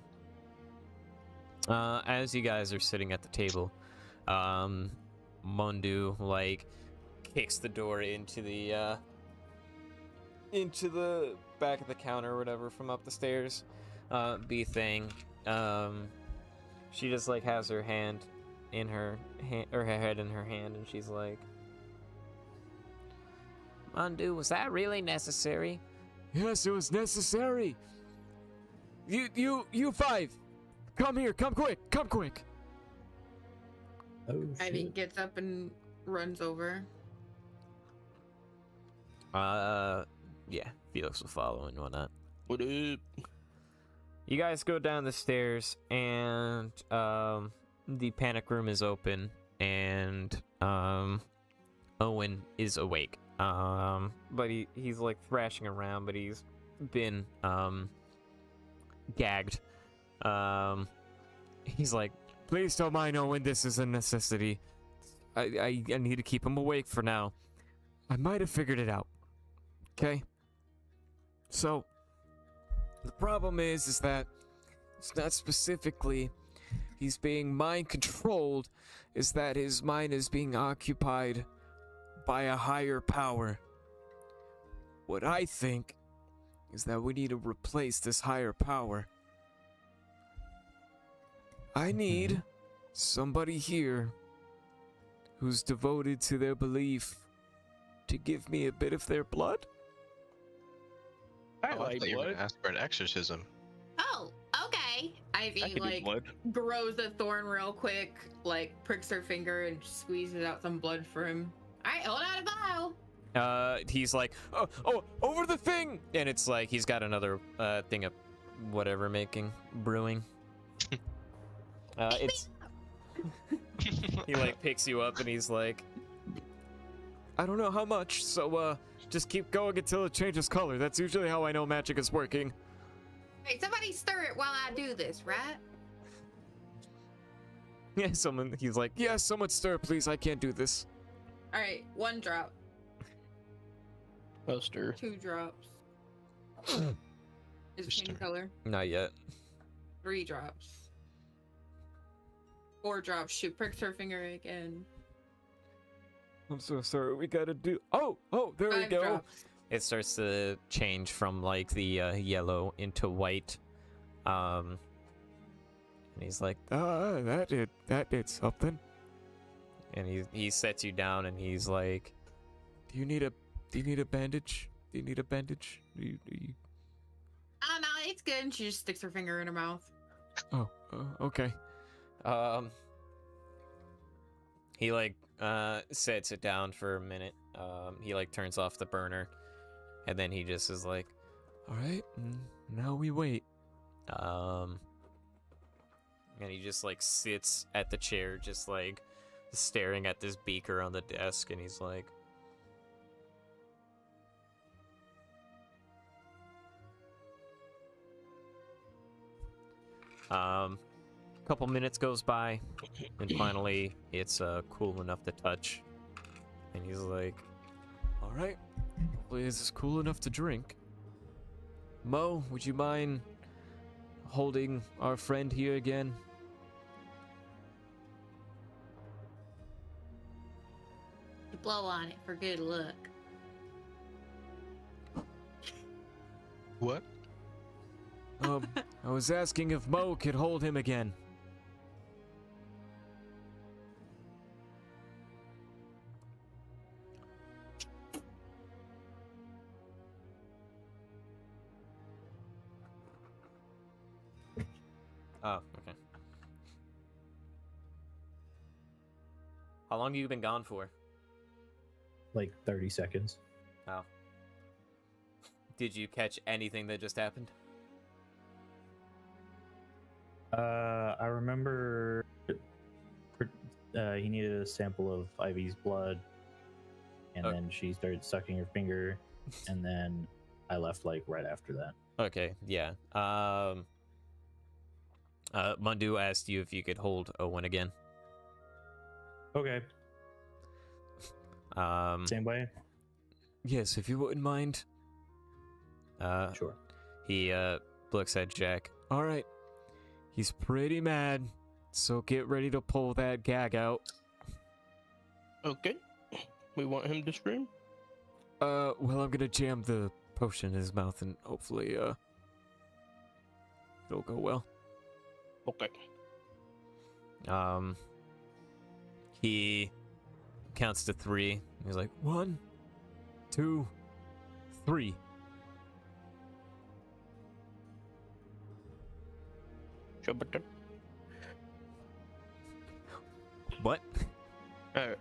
As you guys are sitting at the table, Mundu like kicks the door into the back of the counter or whatever from up the stairs. Bee thing. She just like has her hand in her hand or her head in her hand, and she's like, Mundu, was that really necessary? Yes, it was necessary. You five, come here, come quick. Oh, Ivy shit. gets up and runs over. Yeah, Felix will follow and whatnot. What up? You guys go down the stairs, and the panic room is open, and Owen is awake. But he's like thrashing around, but he's been gagged. He's like, Please don't mind Owen, this is a necessity. I need to keep him awake for now. I might have figured it out. Okay? So, the problem is that it's not specifically he's being mind controlled, is that his mind is being occupied by a higher power. What I think is that we need to replace this higher power. I need somebody here who's devoted to their belief to give me a bit of their blood. I Oh, I like thought you were blood. gonna ask for an exorcism. Oh, okay. I Ivy can do like blood. grows a thorn real quick, like pricks her finger and squeezes out some blood for him. All right, hold out a vial. he's like, oh, over the thing, and it's like he's got another thing of whatever brewing. It's he like picks you up and he's like, I don't know how much, so just keep going until it changes color. That's usually how I know magic is working. Hey, somebody stir it while I do this, right? yeah, He's like, yes, someone stir, please. I can't do this. All right, 1 drop, I'll stir. 2 drops. Is it changing Stir. color? not yet. 3 drops. 4 drops. She pricks her finger again. I'm so sorry. We gotta do. Oh, there we 5 go. drops. It starts to change from like the yellow into white. And he's like, That did something. and he sets you down and he's like, Do you need a bandage? Do you need a bandage? Do you... Oh no, it's good. And she just sticks her finger in her mouth. Oh, okay. He like sets it down for a minute. He like turns off the burner, and then he just is like, All right, now we wait. and he just like sits at the chair, just like staring at this beaker on the desk, and he's like, couple minutes goes by, and finally it's cool enough to touch, and he's like, All right, hopefully this is cool enough to drink. Mo, would you mind holding our friend here again? You blow on it for good luck. What? I was asking if Mo could hold him again. oh, okay. How long have you been gone for? Like 30 seconds. Oh. Did you catch anything that just happened? I remember he needed a sample of Ivy's blood, and then she started sucking her finger, and then I left like right after that. Okay, yeah. Mundu asked you if you could hold Owen again. Okay. Same way? Yes, if you wouldn't mind. Sure. He looks at Jack. All right. He's pretty mad, so get ready to pull that gag out. Okay. We want him to scream? Well, I'm gonna jam the potion in his mouth and hopefully, it'll go well. Okay. He counts to 3. He's like, 1, 2, 3. What? Alright.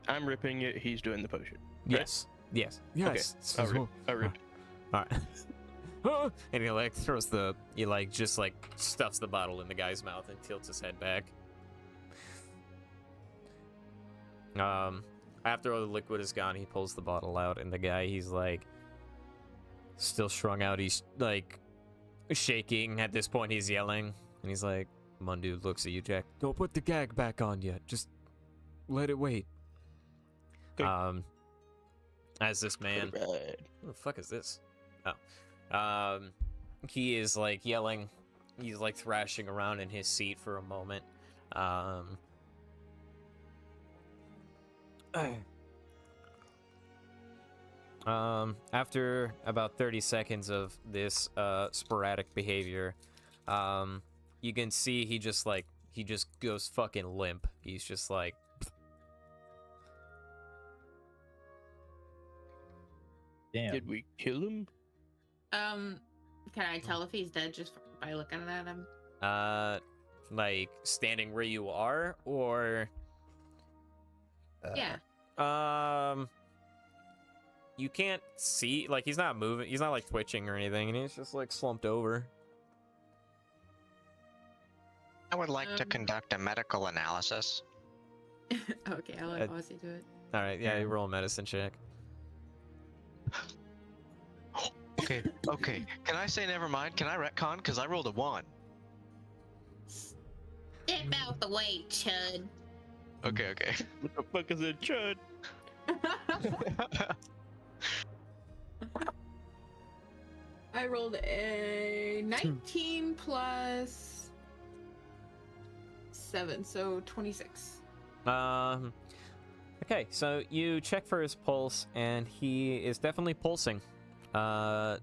I'm ripping it, he's doing the potion. Yes. Yes. Yes. Okay. I'll rip. All right. And he like throws he like just like stuffs the bottle in the guy's mouth and tilts his head back. After all the liquid is gone, he pulls the bottle out, and the guy, he's like still strung out. He's like shaking. At this point, he's yelling, and he's like, Mundu looks at you, Jack. Don't put the gag back on yet. Just let it wait. Okay. As this man, Alright. who the fuck is this? Oh, he is like yelling. He's like thrashing around in his seat for a moment. After about 30 seconds of this sporadic behavior, you can see he just goes fucking limp. He's just like, Damn. Did we kill him? Can I tell if he's dead just by looking at him? like standing where you are, or Yeah. you can't see, like, he's not moving, he's not like twitching or anything, and he's just like slumped over. I would like to conduct a medical analysis. Okay, I'll let Ozzy do it. All right, yeah, you roll a medicine check. Okay. Can I say never mind? Can I retcon? Because I rolled a 1. Get out the way, chud. Okay. What the fuck is it, Chud? I rolled a 19 plus 7, so 26. Okay, so you check for his pulse, and he is definitely pulsing. But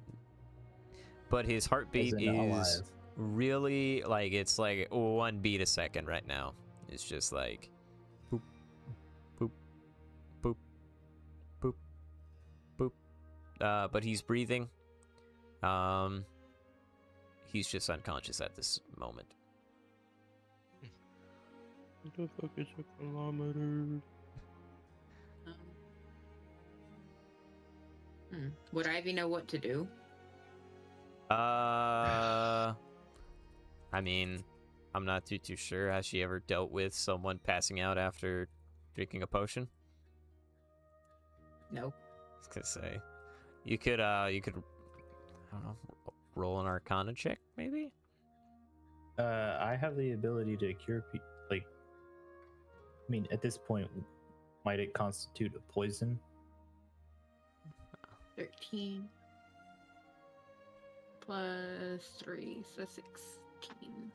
his heartbeat Isn't is alive. really, like, it's like 1 beat a second right now. It's just like boop, boop, boop, boop, boop, but he's breathing. He's just unconscious at this moment. What the fuck is a kilometer? Would Ivy know what to do? I mean, I'm not too sure. Has she ever dealt with someone passing out after drinking a potion? No. I was gonna say, you could, I don't know, roll an Arcana check, maybe. I have the ability to cure people. Like, I mean, at this point, might it constitute a poison? 13 plus 3, so 16.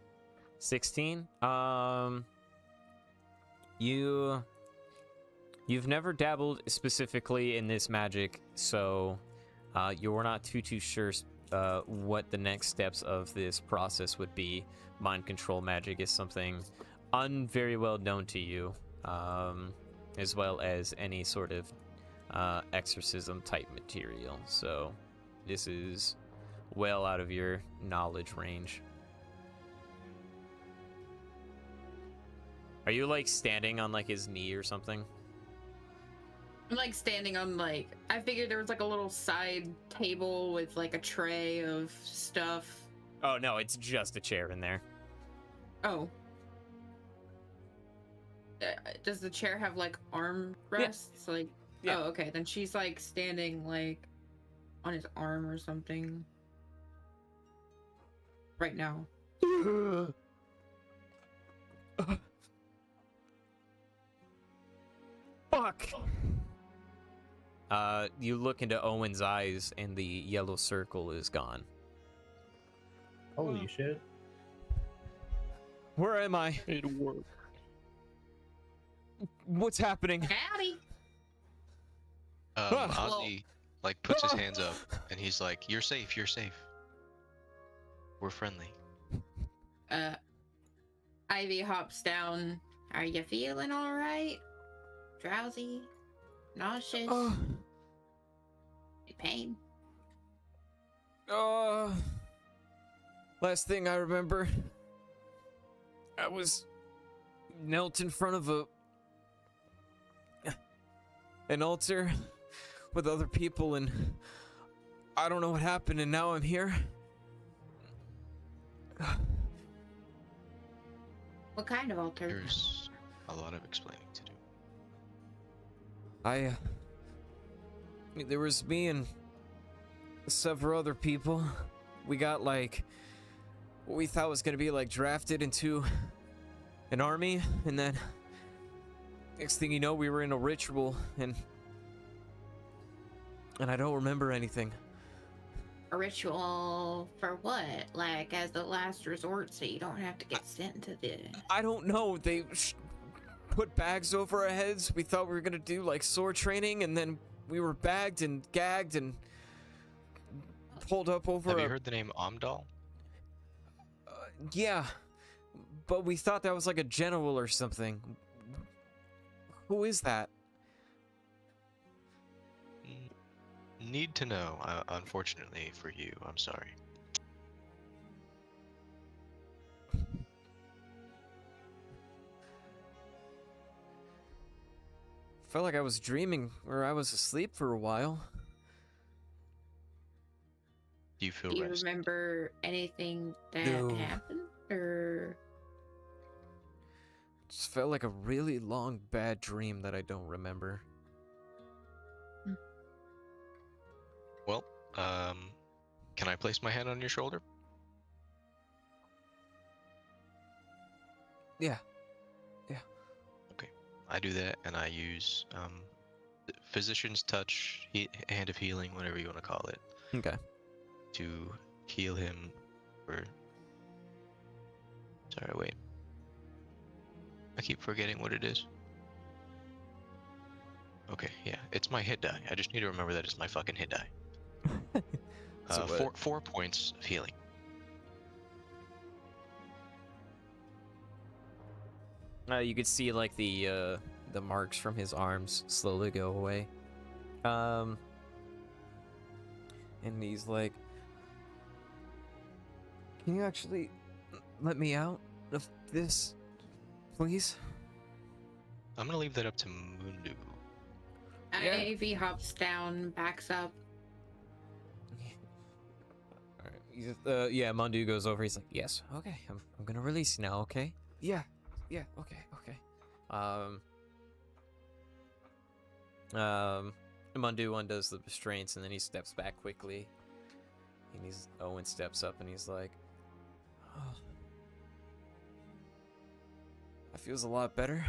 16. You've never dabbled specifically in this magic, so you're not too sure what the next steps of this process would be. Mind control magic is something very well known to you, as well as any sort of exorcism type material. So this is well out of your knowledge range. Are you like standing on like his knee or something? I'm like standing on like, I figured there was like a little side table with like a tray of stuff. Oh no, it's just a chair in there. Oh. Does the chair have like arm rests? Like, Yeah. oh, okay. Then she's like standing like on his arm or something. Right now. Fuck. You look into Owen's eyes and the yellow circle is gone. Holy shit. Where am I? It worked. What's happening? Howdy. Ozzy like puts his hands up and he's like, "You're safe. You're safe. We're friendly." Ivy hops down. Are you feeling all right? Drowsy? Nauseous? Pain? Last thing I remember, I was knelt in front of an altar with other people, and I don't know what happened, and now I'm here. What kind of altar? There's a lot of explaining to do. There was me and several other people. We got like what we thought was gonna be like drafted into an army, and then next thing you know, we were in a ritual, and I don't remember anything. A ritual for what? Like as the last resort, so you don't have to get sent to the. I don't know. They put bags over our heads. We thought we were gonna do like sword training, and then we were bagged and gagged and pulled up over. Have you heard the name Amdal? Yeah, but we thought that was like a general or something. Who is that? Need to know. Unfortunately for you, I'm sorry. Felt like I was dreaming, or I was asleep for a while. Do you feel Do you rested? remember anything that No. happened, or? Just felt like a really long, bad dream that I don't remember. Well, can I place my hand on your shoulder? Yeah. I do that, and I use physician's touch, hand of healing, whatever you want to call it, Okay. to heal him. Sorry, wait. I keep forgetting what it is. Okay, yeah, it's my hit die. I just need to remember that it's my fucking hit die. So, 4 points of healing. You could see like the marks from his arms slowly go away. and he's like, "Can you actually let me out of this, please?" I'm gonna leave that up to Mundu. Yeah. Ivy hops down, backs up. Alright, yeah, Mondu goes over, he's like, "Yes, okay, I'm gonna release you now, okay? Yeah, okay. Mondu undoes the restraints, and then he steps back quickly, and Owen steps up, and he's like, "Oh, that feels a lot better.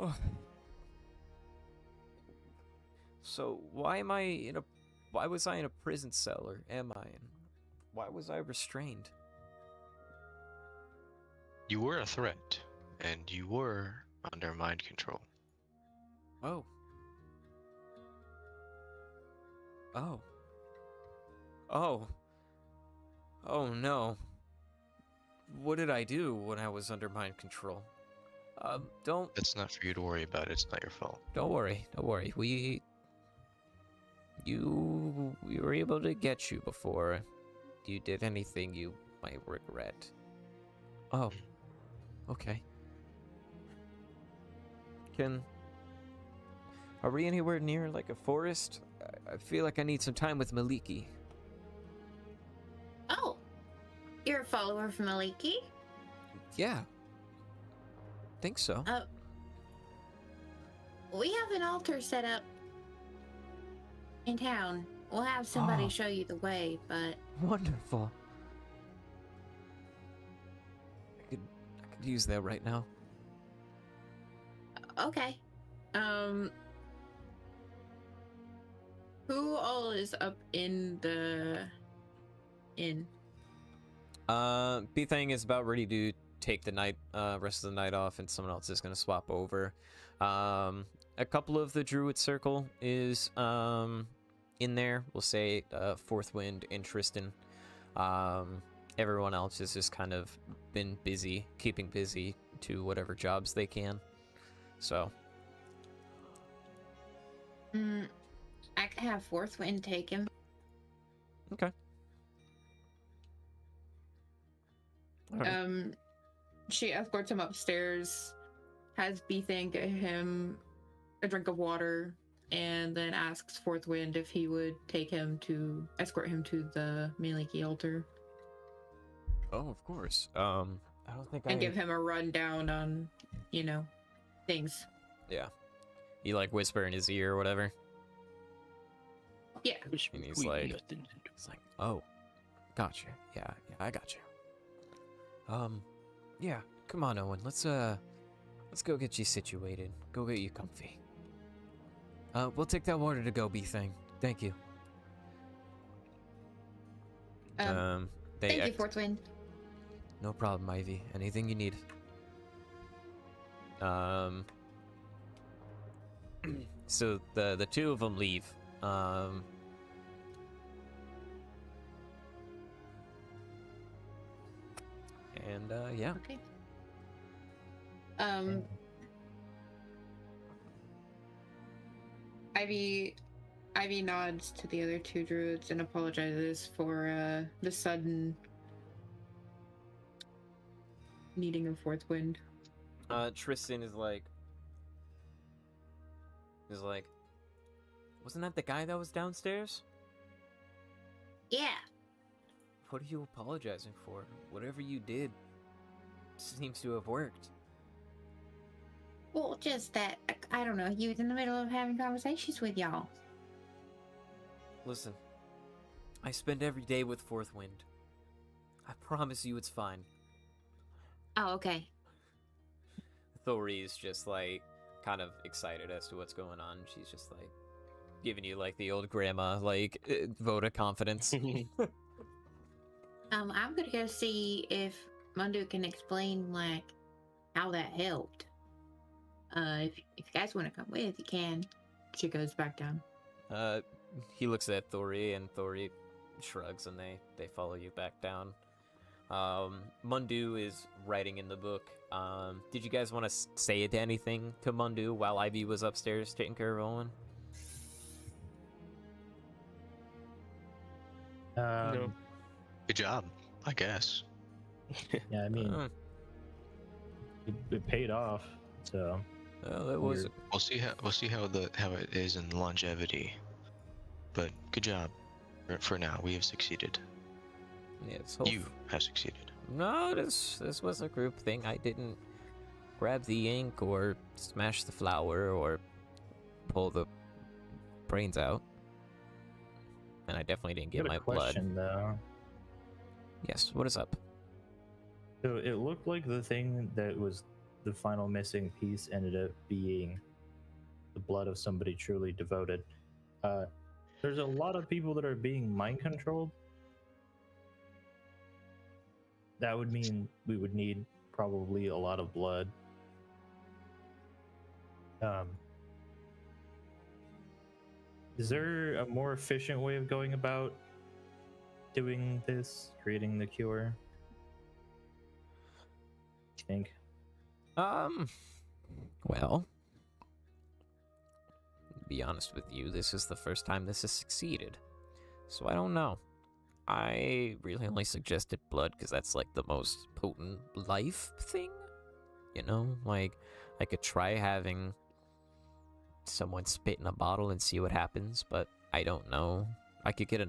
Oh. So why was I in a prison cell, or am I? And why was I restrained?" You were a threat, and you were under mind control. Oh. Oh. Oh. Oh no. What did I do when I was under mind control? Don't That's not for you to worry about. It's not your fault. worry. We were able to get you before you did anything you might regret. Oh. Okay. Are we anywhere near, like, a forest? I feel like I need some time with Maliki. Oh, you're a follower of Maliki? Yeah. Think so. We have an altar set up in town. We'll have somebody Oh. show you the way, but Wonderful. I could use that right now. okay. Who all is up in the inn? B-Thing is about ready to take the rest of the night off, and someone else is going to swap over. A couple of the Druid Circle is in there. We'll say Fourth Wind and Tristan. Everyone else has just kind of been busy, keeping busy to whatever jobs they can. So. I could have Fourth Wind take him. Okay. All right. She escorts him upstairs, has B-Thing get him a drink of water, and then asks Fourth Wind if he would escort him to the Maliki altar. Oh, of course. I don't think and give him a rundown on, things. Yeah. You, like, whisper in his ear or whatever. Yeah. And he's like, "Oh, gotcha. Yeah, I gotcha. Yeah, come on, Owen. Let's go get you situated. Go get you comfy. We'll take that water to go, B-Thing. Thank you." Thank you, Fourth Wind. No problem, Ivy. Anything you need. So the two of them leave. And yeah. Okay. Ivy nods to the other two druids and apologizes for the sudden needing of Fourth Wind. Tristan is like, "Wasn't that the guy that was downstairs? Yeah. What are you apologizing for? Whatever you did seems to have worked." Well, just that, I don't know, he was in the middle of having conversations with y'all. Listen, I spend every day with Fourth Wind. I promise you it's fine. Oh, okay. Thori's just, like, kind of excited as to what's going on. She's just, like, giving you, like, the old grandma, like, vote of confidence. I'm gonna go see if Mundu can explain, like, how that helped. If you guys want to come with, you can. She goes back down. He looks at Thori, and Thori shrugs, and they follow you back down. Mundu is writing in the book. Did you guys want to say anything to Mundu while Ivy was upstairs taking care of Owen? No. Good job, I guess. Yeah, I mean, Uh, it paid off. So well, it was. We'll see how it is in longevity. But good job. For now, we have succeeded. Yes, You have succeeded. No, this was a group thing. I didn't grab the ink or smash the flower or pull the brains out. And I definitely didn't get got my a blood. question though. Yes, what is up? So it looked like the thing that was the final missing piece ended up being the blood of somebody truly devoted. There's a lot of people that are being mind controlled. That would mean we would need probably a lot of blood. Is there a more efficient way of going about doing this, creating the cure? I think. Well, to be honest with you, this is the first time this has succeeded. So I don't know. I really only suggested blood because that's like the most potent life thing. You know, like I could try having someone spit in a bottle and see what happens, but I don't know. I could get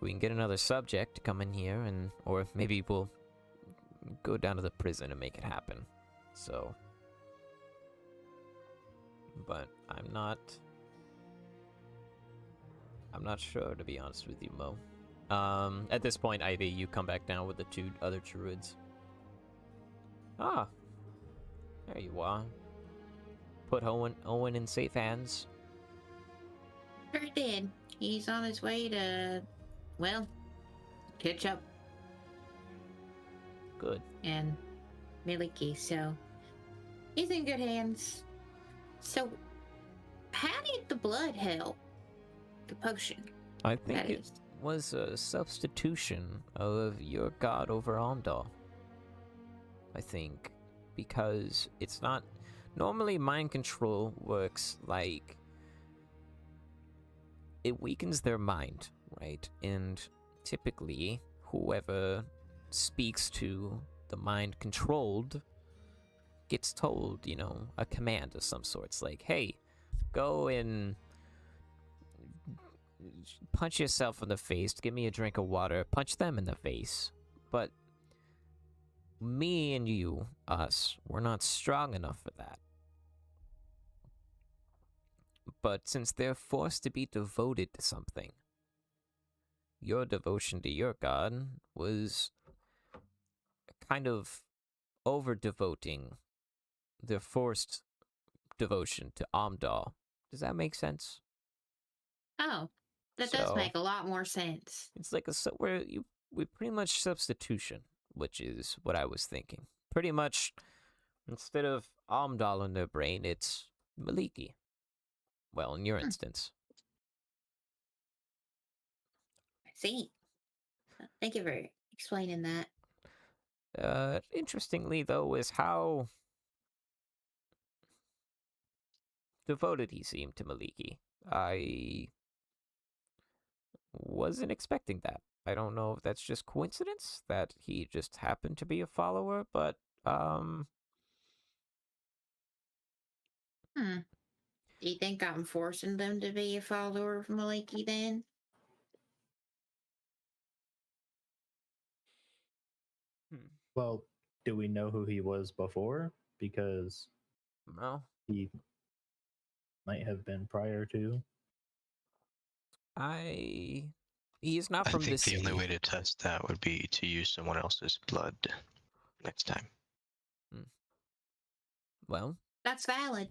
we can get another subject to come in here, or maybe we'll go down to the prison and make it happen. So, but I'm not sure, to be honest with you, Mo. At this point, Ivy, you come back down with the two other druids. Ah, there you are. Put Owen in safe hands. Sure did. He's on his way to, well, catch up. Good. And Miliki, so he's in good hands. So, how did the blood help? The potion. I think it was a substitution of your god over Amdal. I think, because it's not... Normally, mind control works like... It weakens their mind, right? And typically, whoever speaks to the mind controlled gets told, you know, a command of some sorts, like, hey, go and punch yourself in the face, give me a drink of water, punch them in the face. But me and you, us, we're not strong enough for that. But since they're forced to be devoted to something, your devotion to your god was kind of over-devoting their forced devotion to Amdal. Does that make sense? Oh, that does make a lot more sense. It's like we pretty much substitution, which is what I was thinking. Pretty much, instead of Amdal in their brain, it's Maliki. Well, in your instance. I see. Thank you for explaining that. Interestingly, though, is how devoted he seemed to Maliki. I wasn't expecting that. I don't know if that's just coincidence, that he just happened to be a follower, but, Do you think I'm forcing them to be a follower of Maliki then? Well, do we know who he was before? Because no. He might have been prior to. He is not I from think this the city. only way to test that would be to use someone else's blood next time. Well, That's valid.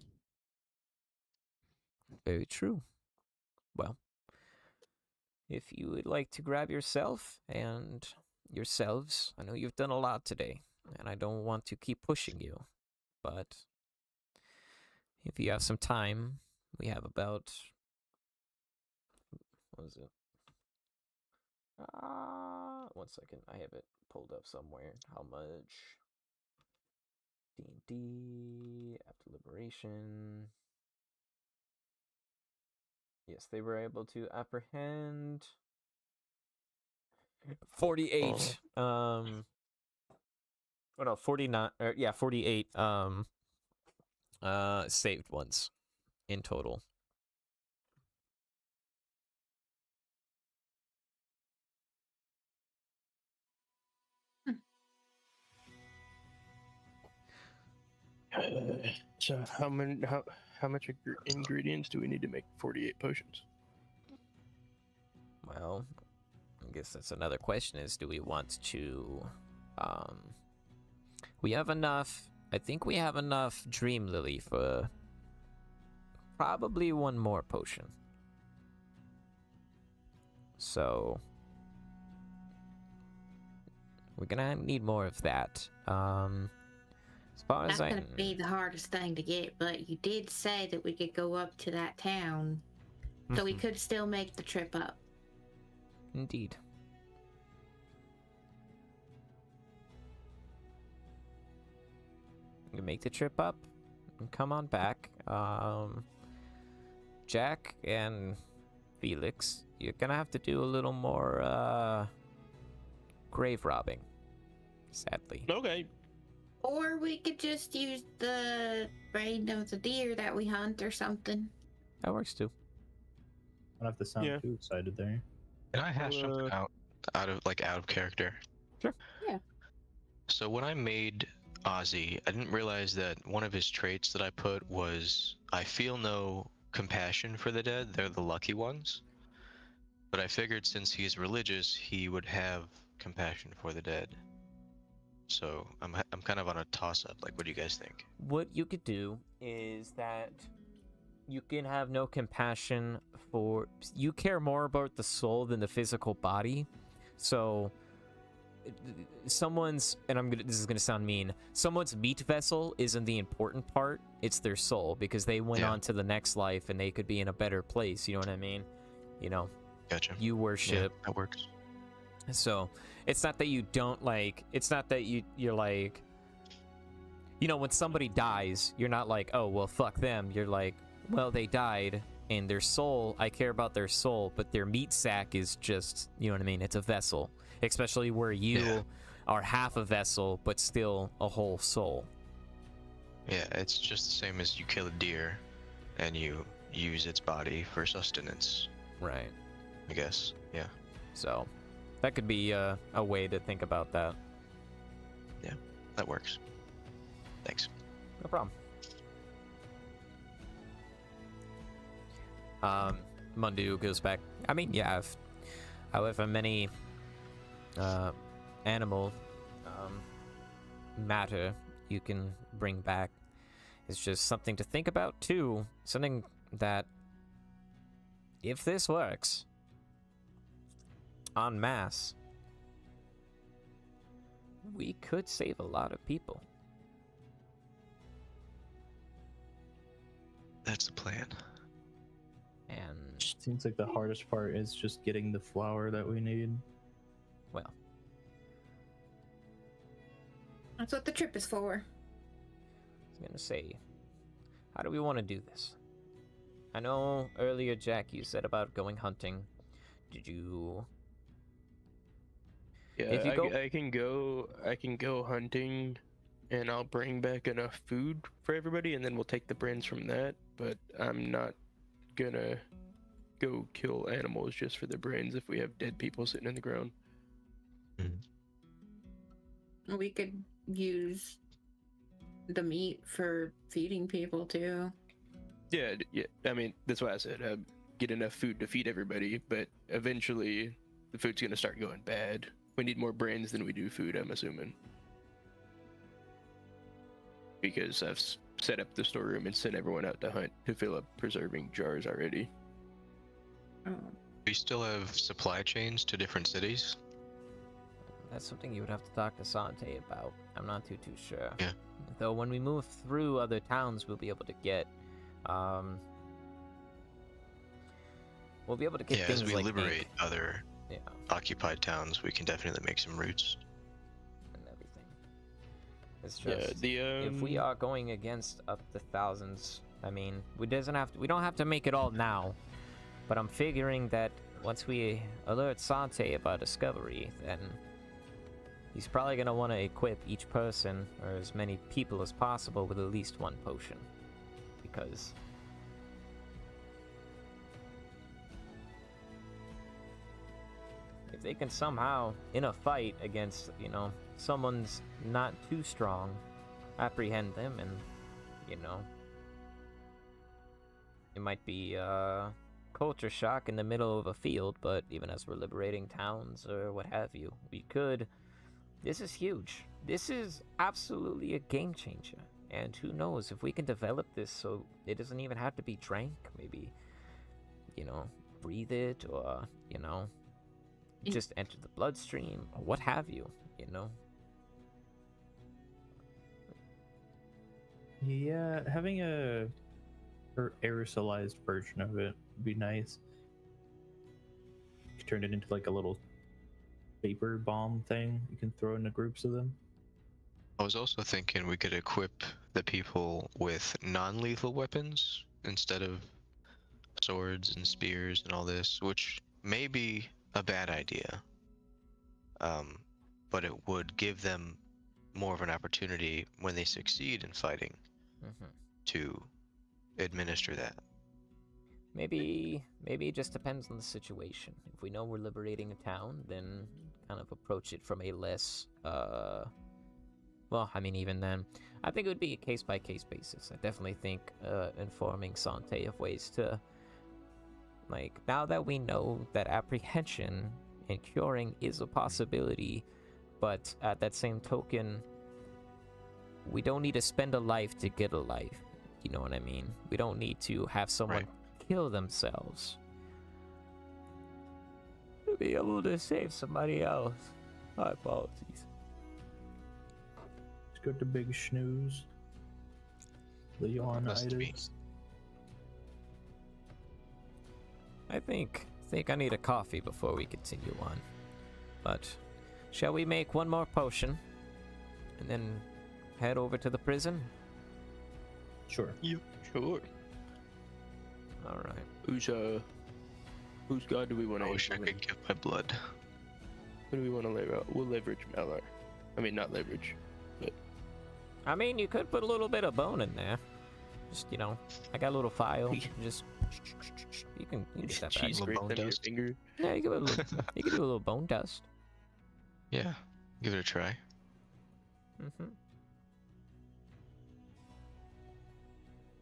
very true. Well, if you would like to grab yourself and yourselves, I know you've done a lot today, and I don't want to keep pushing you, but if you have some time, we have about... What is it? 1 second, I have it pulled up somewhere. How much? D&D, after liberation. Yes, they were able to apprehend 48. Oh no, 49. Yeah, 48. Saved ones in total. So how much ingredients do we need to make 48 potions? Well, I guess that's another question: is do we want to? We have enough. I think we have enough Dream Lily for probably one more potion. So we're gonna need more of that. As far as That's gonna be the hardest thing to get, but you did say that we could go up to that town, so we could still make the trip up. Indeed. You make the trip up and come on back. Jack and Felix, you're gonna have to do a little more grave robbing, sadly. Okay. Or we could just use the brain of the deer that we hunt or something. That works too. I don't have to sound too excited there. Can I hash something out of character? Sure. Yeah. So when I made Ozzy, I didn't realize that one of his traits that I put was I feel no compassion for the dead. They're the lucky ones. But I figured since he's religious, he would have compassion for the dead. So I'm kind of on a toss-up. Like, what do you guys think? What you could do is that you can have no compassion for... You care more about the soul than the physical body. So someone's... And this is going to sound mean. Someone's meat vessel isn't the important part. It's their soul, because they went on to the next life and they could be in a better place. You know what I mean? You know, Gotcha. you worship... Yeah, that works. So it's not that you don't like, it's not that you're like, you know, when somebody dies, you're not like, oh, well, fuck them. You're like, well, they died and their soul, I care about their soul, but their meat sack is just, you know what I mean? It's a vessel, especially where you are half a vessel, but still a whole soul. Yeah, it's just the same as you kill a deer and you use its body for sustenance. Right. I guess. Yeah. So that could be a way to think about that. Yeah, that works. Thanks. No problem. Mundu goes back. I mean, yeah, however many animal matter you can bring back, it's just something to think about too. Something that, if this works en masse, we could save a lot of people. That's the plan. And Seems like the hardest part is just getting the flour that we need. well, That's what the trip is for. I was gonna say, how do we want to do this? I know earlier, Jack, you said about going hunting. Did you? Yeah, If you go... I can go hunting, and I'll bring back enough food for everybody, and then we'll take the brains from that. But I'm not gonna go kill animals just for the brains if we have dead people sitting in the ground. We could use the meat for feeding people too. Yeah. I mean, that's why I said get enough food to feed everybody, but eventually the food's gonna start going bad. We need more brains than we do food, I'm assuming. Because I've set up the storeroom and sent everyone out to hunt to fill up preserving jars already. We still have supply chains to different cities. That's something you would have to talk to Sante about. I'm not too sure. Yeah. Though when we move through other towns, we'll be able to get Yeah, things as we like liberate ink. other occupied towns, we can definitely make some routes. And everything. It's just Yeah, if we are going against up to thousands, I mean, we don't have to make it all now. But I'm figuring that once we alert Sante of our discovery, then he's probably gonna want to equip each person, or as many people as possible, with at least one potion. Because if they can somehow, in a fight against, you know, someone's not too strong, apprehend them, and, you know, it might be culture shock in the middle of a field, but even as we're liberating towns or what have you, we could. This is huge. This is absolutely a game changer. And who knows, if we can develop this so it doesn't even have to be drank, maybe, you know, breathe it, or, you know, just enter the bloodstream, or what have you, you know? Yeah, having a aerosolized version of it would be nice. You turn it into like a little vapor bomb thing you can throw into groups of them. I was also thinking we could equip the people with non-lethal weapons instead of swords and spears and all this, which may be a bad idea. But it would give them more of an opportunity when they succeed in fighting to administer that. Maybe it just depends on the situation. If we know we're liberating a town, then kind of approach it from a less, well, I mean, even then, I think it would be a case-by-case basis. I definitely think informing Sante of ways to, like, now that we know that apprehension and curing is a possibility, but at that same token, we don't need to spend a life to get a life. You know what I mean? We don't need to have someone kill themselves to be able to save somebody else. My apologies. Let's go to Big Snooze. Leonidas. I think I need a coffee before we continue on. But shall we make one more potion and then head over to the prison? Sure. Yep, sure. All right. Whose god do we want to? I wish I could give my blood. What do we want to leverage? We'll leverage Malar. I mean, not leverage, but. I mean, you could put a little bit of bone in there. Just, you know, I got a little file. Just you can get that back. Cheese grate them your finger. Yeah, you can do a little bone dust. Yeah, give it a try.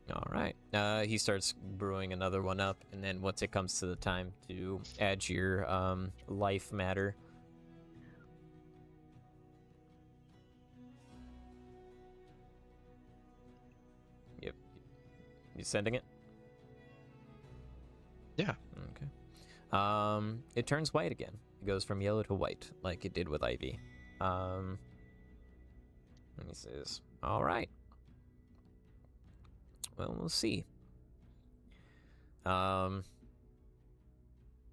All right. He starts brewing another one up, and then once it comes to the time to add your life matter. Yep. You sending it? Yeah. Okay. It turns white again. It goes from yellow to white, like it did with Ivy. And he says, "All right. Well, we'll see."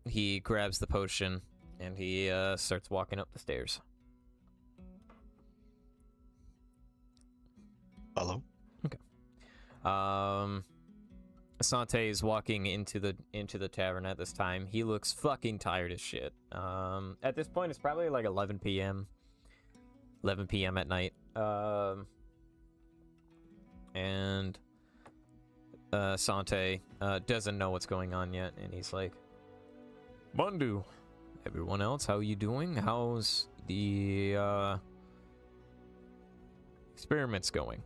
He grabs the potion and he starts walking up the stairs. Follow. Okay. Sante is walking into the tavern at this time. He looks fucking tired as shit. At this point, it's probably like 11 p.m. 11 p.m. at night. And Sante doesn't know what's going on yet, and he's like, "Bundu, everyone else, how are you doing? How's the experiments going?"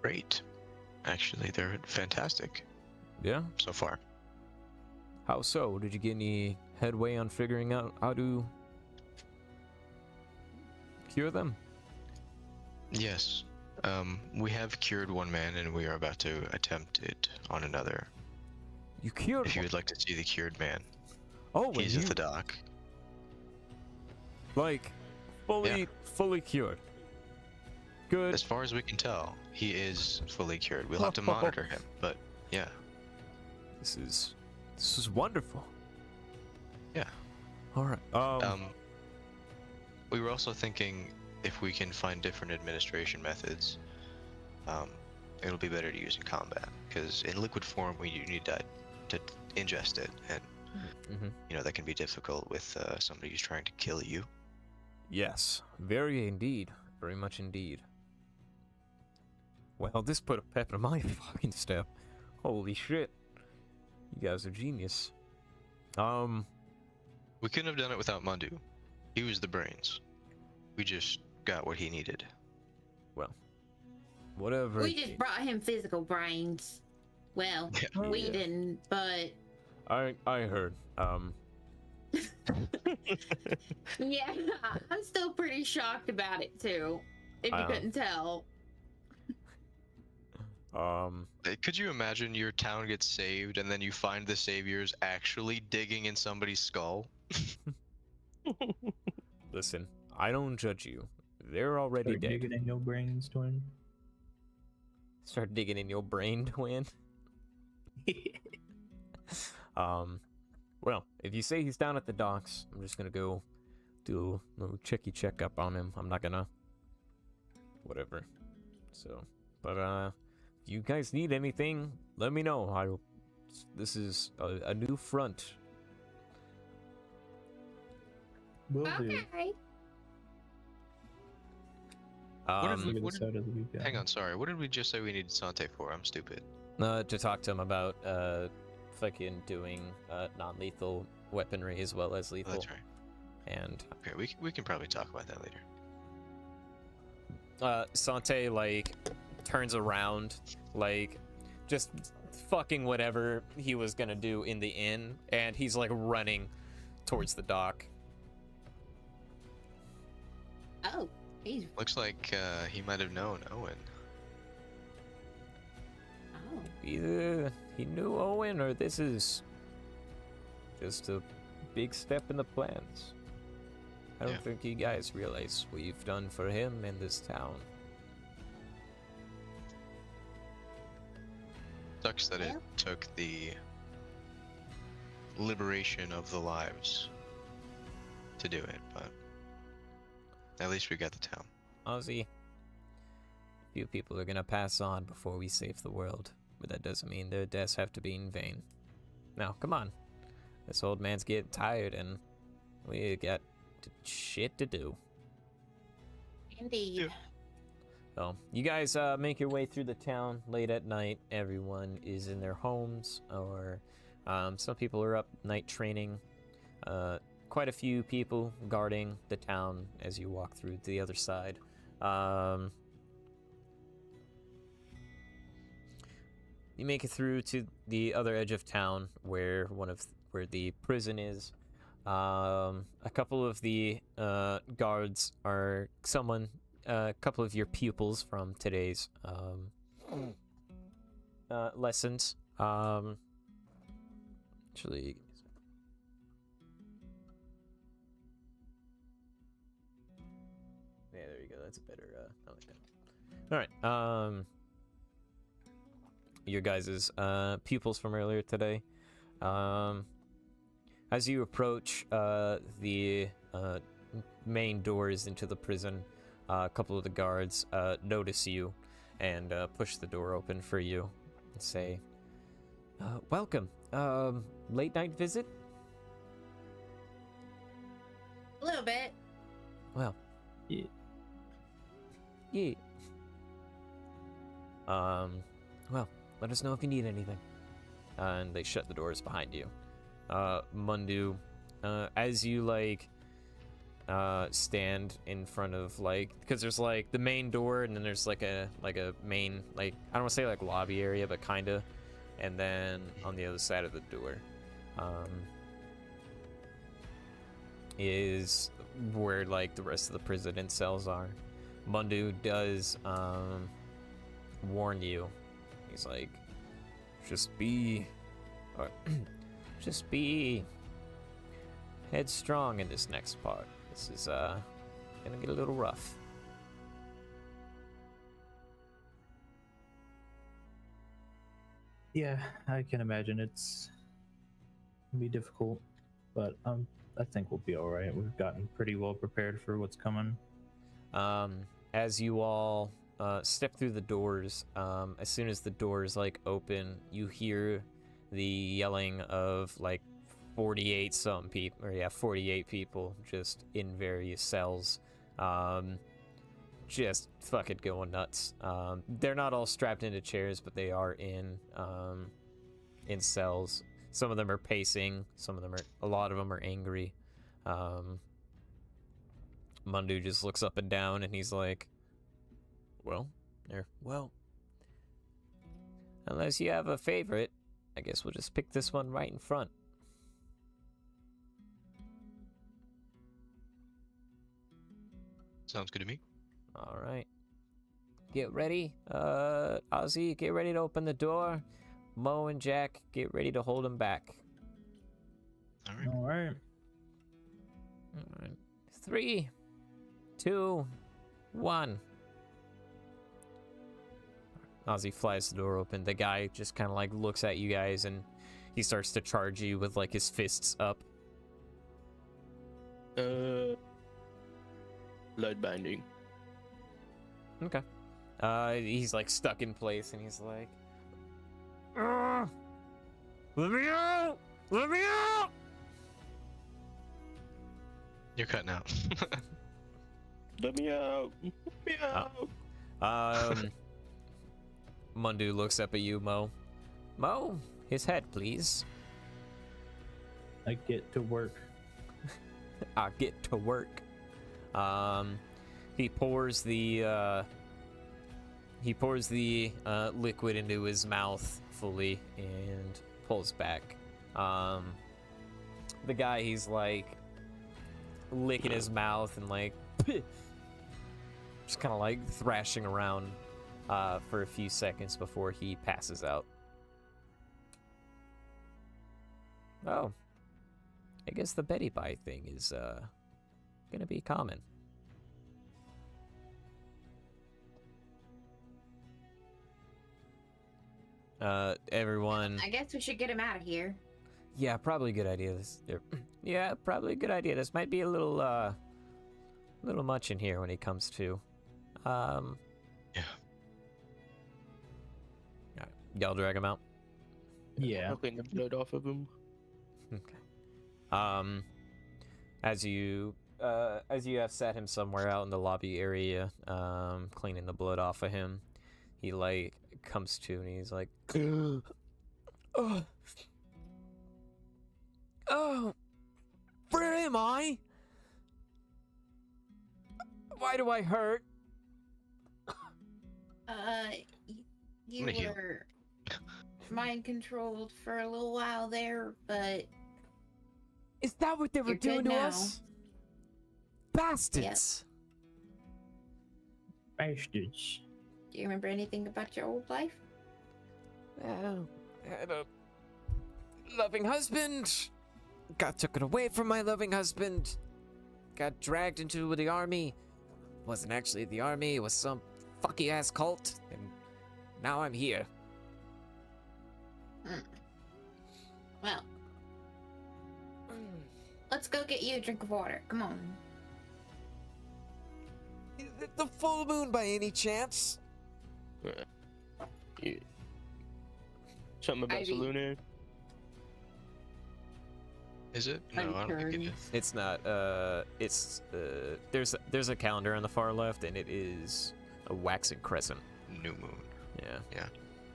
Great. Actually, they're fantastic. Yeah? So far. How so? Did you get any headway on figuring out how to cure them? Yes. We have cured one man, and we are about to attempt it on another. You cured If you one? would like to see the cured man, Oh, he's at the dock. Like, fully cured. Good. As far as we can tell, he is fully cured. We'll have to monitor him, but yeah. This is wonderful. Yeah. All right. We were also thinking if we can find different administration methods, it'll be better to use in combat. Because in liquid form, we need to to ingest it, and Mm-hmm. you know that can be difficult with somebody who's trying to kill you. Yes, very indeed. Very much indeed. Well, this put a pep in my fucking step. Holy shit. You guys are genius. We couldn't have done it without Mundu. He was the brains. We just got what he needed. Well, whatever. We just brought him physical brains. Well, Yeah. we didn't, but I heard. yeah, I'm still pretty shocked about it too. If you couldn't tell. Could you imagine your town gets saved and then you find the saviors actually digging in somebody's skull? Listen, I don't judge you. They're already Start dead. digging in your brains, twin. Start digging in your brain, twin. Well, if you say he's down at the docks, I'm just gonna go do a little checky check up on him. I'm not gonna... Whatever. So, but, if you guys need anything, let me know. This is a new front. Will do. Okay. What hang on, sorry. What did we just say we needed Sante for? I'm stupid. To talk to him about, fucking doing, non-lethal weaponry as well as Oh, lethal. that's right. And Okay, we can probably talk about that later. Sante, like, turns around, like, just fucking whatever he was gonna do in the inn, and he's, like, running towards the dock. Oh, he's Looks like he might have known Owen. oh. Either he knew Owen, or this is just a big step in the plans. I don't Yeah. think you guys realize what you've done for him in this town. Sucks that Yeah. it took the liberation of the lives to do it, but at least we got the town. Ozzy, few people are gonna pass on before we save the world, but that doesn't mean their deaths have to be in vain. Now, come on. This old man's getting tired, and we got shit to do. Indeed. Yeah. So, you guys make your way through the town late at night. Everyone is in their homes, or some people are up night training. Quite a few people guarding the town as you walk through to the other side. You make it through to the other edge of town, where where the prison is. A couple of the guards are a couple of your pupils from today's lessons. Actually, yeah, there you go. That's a better. I like that. All right. Your guys' pupils from earlier today. As you approach the main doors into the prison, a couple of the guards notice you and push the door open for you and say, welcome. Late night visit? A little bit. Well. Yeah. Yeah. Well, let us know if you need anything. And they shut the doors behind you. Mundu, as you, like, stand in front of, like, because there's, like, the main door, and then there's, like a main, like, I don't want to say, like, lobby area, but kinda. And then on the other side of the door, is where, like, the rest of the prison cells are. Mundu does, warn you. He's like, just be headstrong in this next part. This is gonna get a little rough. Yeah, I can imagine it's gonna be difficult, but I think we'll be all right. We've gotten pretty well prepared for what's coming. As you all step through the doors, as soon as the doors like open, you hear the yelling of like 48 some people, or yeah, 48 people just in various cells, just fucking going nuts. They're not all strapped into chairs, but they are in cells. Some of them are pacing, a lot of them are angry. Mundu just looks up and down and he's like, well, unless you have a favorite, I guess we'll just pick this one right in front. Sounds good to me. All right. Get ready. Ozzy, get ready to open the door. Mo and Jack, get ready to hold him back. All right. All right. All right. 3, 2, 1. Ozzy flies the door open. The guy just kind of like looks at you guys and he starts to charge you with like his fists up. Blood binding. Okay. He's like stuck in place and he's like, let me out! Let me out! You're cutting out. Let me out! Let me out! Mundu looks up at you, Mo. Mo, his head, please. I get to work. I get to work. He pours the liquid into his mouth fully and pulls back. The guy, he's like licking his mouth and like just kind of like thrashing around for a few seconds before he passes out. Oh, I guess the Betty Bye thing is gonna be common. Everyone. I guess we should get him out of here. Yeah, probably a good idea. Yeah, probably a good idea. This might be a little much in here when he comes to. Yeah. Alright, y'all drag him out. Yeah. I'll clean the blood off of him. Okay. As you have set him somewhere out in the lobby area, cleaning the blood off of him, he like comes to and he's like, oh, where am I? Why do I hurt? You I'm gonna heal. were mind controlled for a little while there, but Is that what they were You're doing good to now. us? Bastards! Bastards. do you remember anything about your old life? Well, I had a loving husband. Got taken away from my loving husband. Got dragged into the army. Wasn't actually the army, it was some fucky ass cult. And now I'm here. Well, let's go get you a drink of water. Come on. Is it the full moon by any chance? Yeah. Something about Ivy. Salune? Is it? No, I don't think it is. It's not. There's a calendar on the far left, and it is a waxing crescent. New moon. Yeah.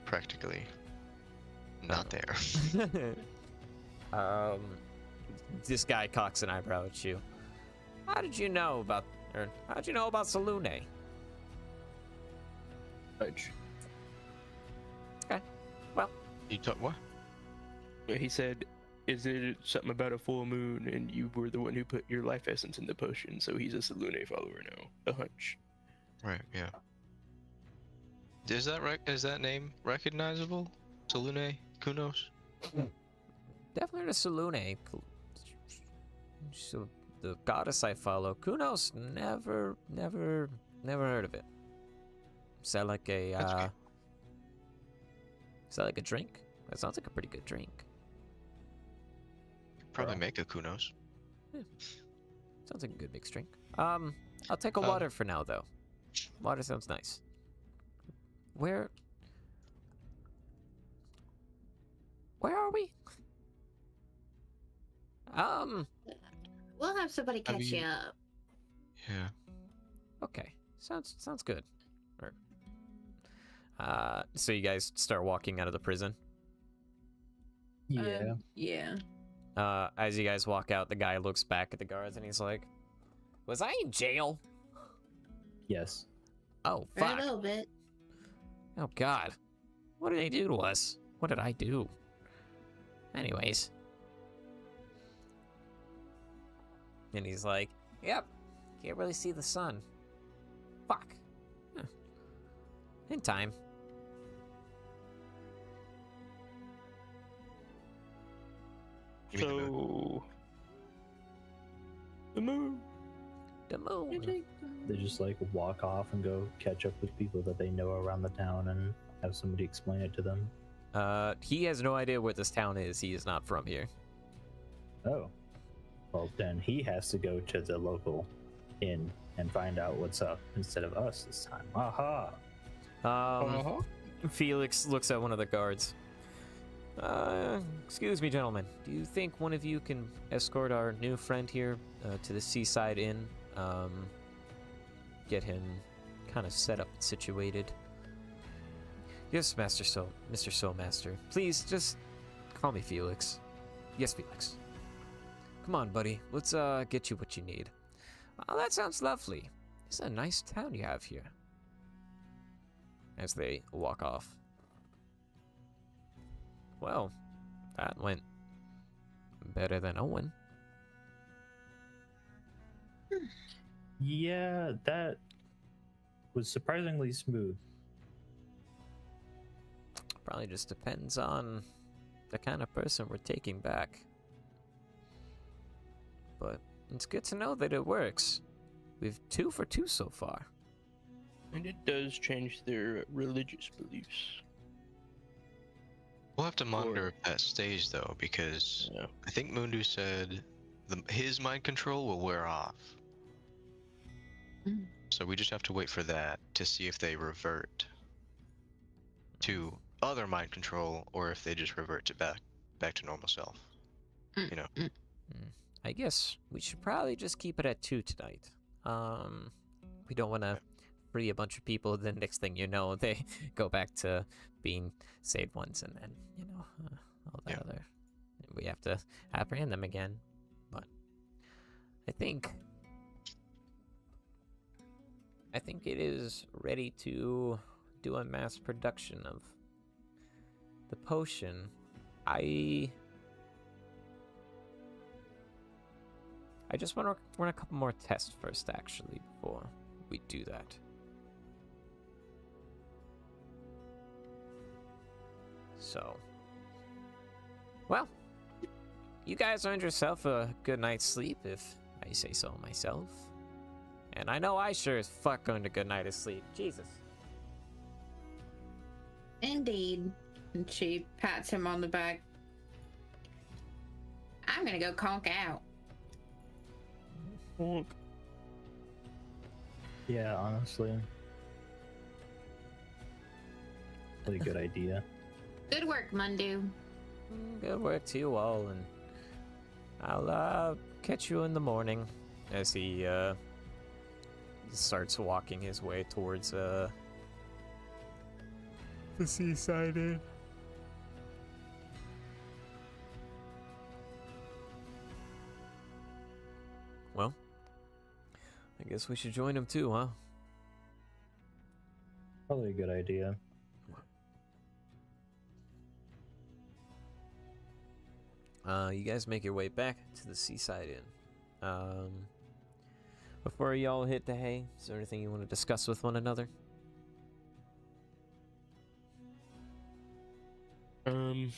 Practically not there. This guy cocks an eyebrow at you. How'd you know about Salune? Fudge. Okay. Well, You talk what? He said, is it something about a full moon and you were the one who put your life essence in the potion, so he's a Salune follower now. A hunch. Right, yeah. Is that name recognizable? Salune Kunos? definitely a Salune. So the goddess I follow, Kunos, never heard of it. Is that like a That's okay. Is that like a drink? That sounds like a pretty good drink. Probably make a Kunos. Sounds like a good mixed drink. I'll take a water for now though. Water sounds nice. Where are we? We'll have somebody Have catch you- you up. Yeah. Okay, sounds good. Or, so you guys start walking out of the prison. Yeah. Yeah. As you guys walk out, the guy looks back at the guards and he's like, "Was I in jail? Yes. Oh For a fuck! little bit. Oh god, what did they do to us? What did I do?" Anyways, and he's like, "Yep, can't really see the sun. Fuck. Huh. In time." Give me the moon. So, the moon. The moon. They just like walk off and go catch up with people that they know around the town and have somebody explain it to them. He has no idea where this town is. He is not from here. Oh. Well, then he has to go to the local inn and find out what's up instead of us this time. Aha! Felix looks at one of the guards. Excuse me, gentlemen. Do you think one of you can escort our new friend here to the seaside inn? Get him kind of set up and situated. Yes, Mr. Soulmaster. Please, just call me Felix. Yes, Felix. Come on, buddy. Let's get you what you need. Oh, that sounds lovely. It's a nice town you have here. As they walk off. Well, that went better than Owen. Yeah, that was surprisingly smooth. Probably just depends on the kind of person we're taking back. But it's good to know that it works. We've 2 for 2 so far. And it does change their religious beliefs. We'll have to monitor that stage though, because Yeah. I think Mundu said his mind control will wear off. Mm. So we just have to wait for that to see if they revert to other mind control or if they just revert to back to normal self. You know. I guess we should probably just keep it at 2 tonight. We don't want to free a bunch of people, then next thing you know, they go back to being saved ones, and then, you know, all that other... We have to apprehend them again. But I think it is ready to do a mass production of the potion. I just want to run a couple more tests first, actually, before we do that. So, well, you guys earned yourself a good night's sleep, if I say so myself. And I know I sure as fuck earned a good night of sleep. Jesus. Indeed. And she pats him on the back. I'm gonna go conk out. Yeah, honestly. Really good idea. Good work, Mundu. Good work to you all, and I'll catch you in the morning. As he starts walking his way towards the seaside inn. Well, I guess we should join him too, huh? Probably a good idea. You guys make your way back to the seaside inn. Before y'all hit the hay, is there anything you want to discuss with one another? I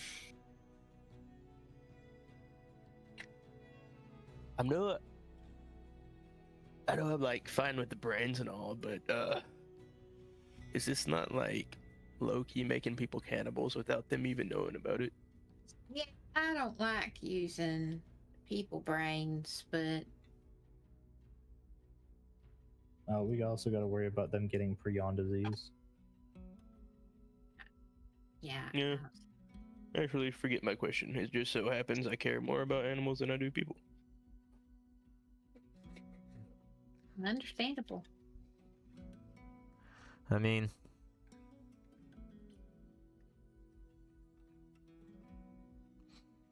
know I'm like fine with the brains and all, but is this not like low-key making people cannibals without them even knowing about it? Yeah, I don't like using people brains, but We also got to worry about them getting prion disease. yeah. Yeah. Actually, forget my question. It just so happens I care more about animals than I do people. Understandable. I mean,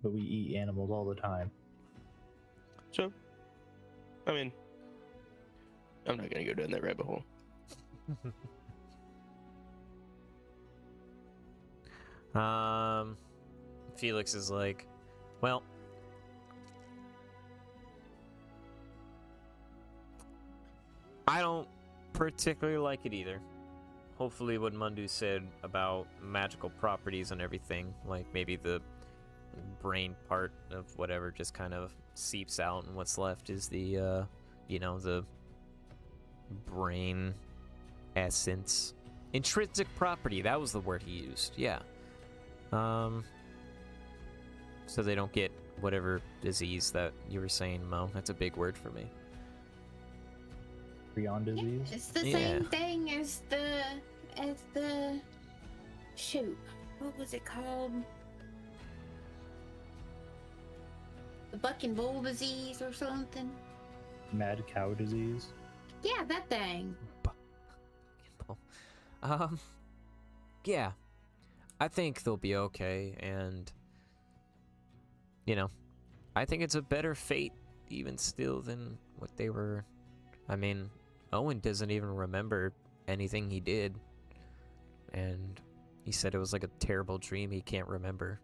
But we eat animals all the time. So, I mean, I'm not gonna go down that rabbit hole. Felix is like, well, I don't particularly like it either. Hopefully what Mundu said about magical properties and everything, like maybe the brain part of whatever just kind of seeps out and what's left is the, the brain essence. Intrinsic property, that was the word he used, yeah. So they don't get whatever disease that you were saying, Mo. That's a big word for me. Prion disease? It's the same thing as the shoot. What was it called? The buck and bull disease or something? Mad cow disease? Yeah, that thing. Yeah. I think they'll be okay, and I think it's a better fate even still than what they were. I mean, Owen doesn't even remember anything he did, and he said it was like a terrible dream he can't remember.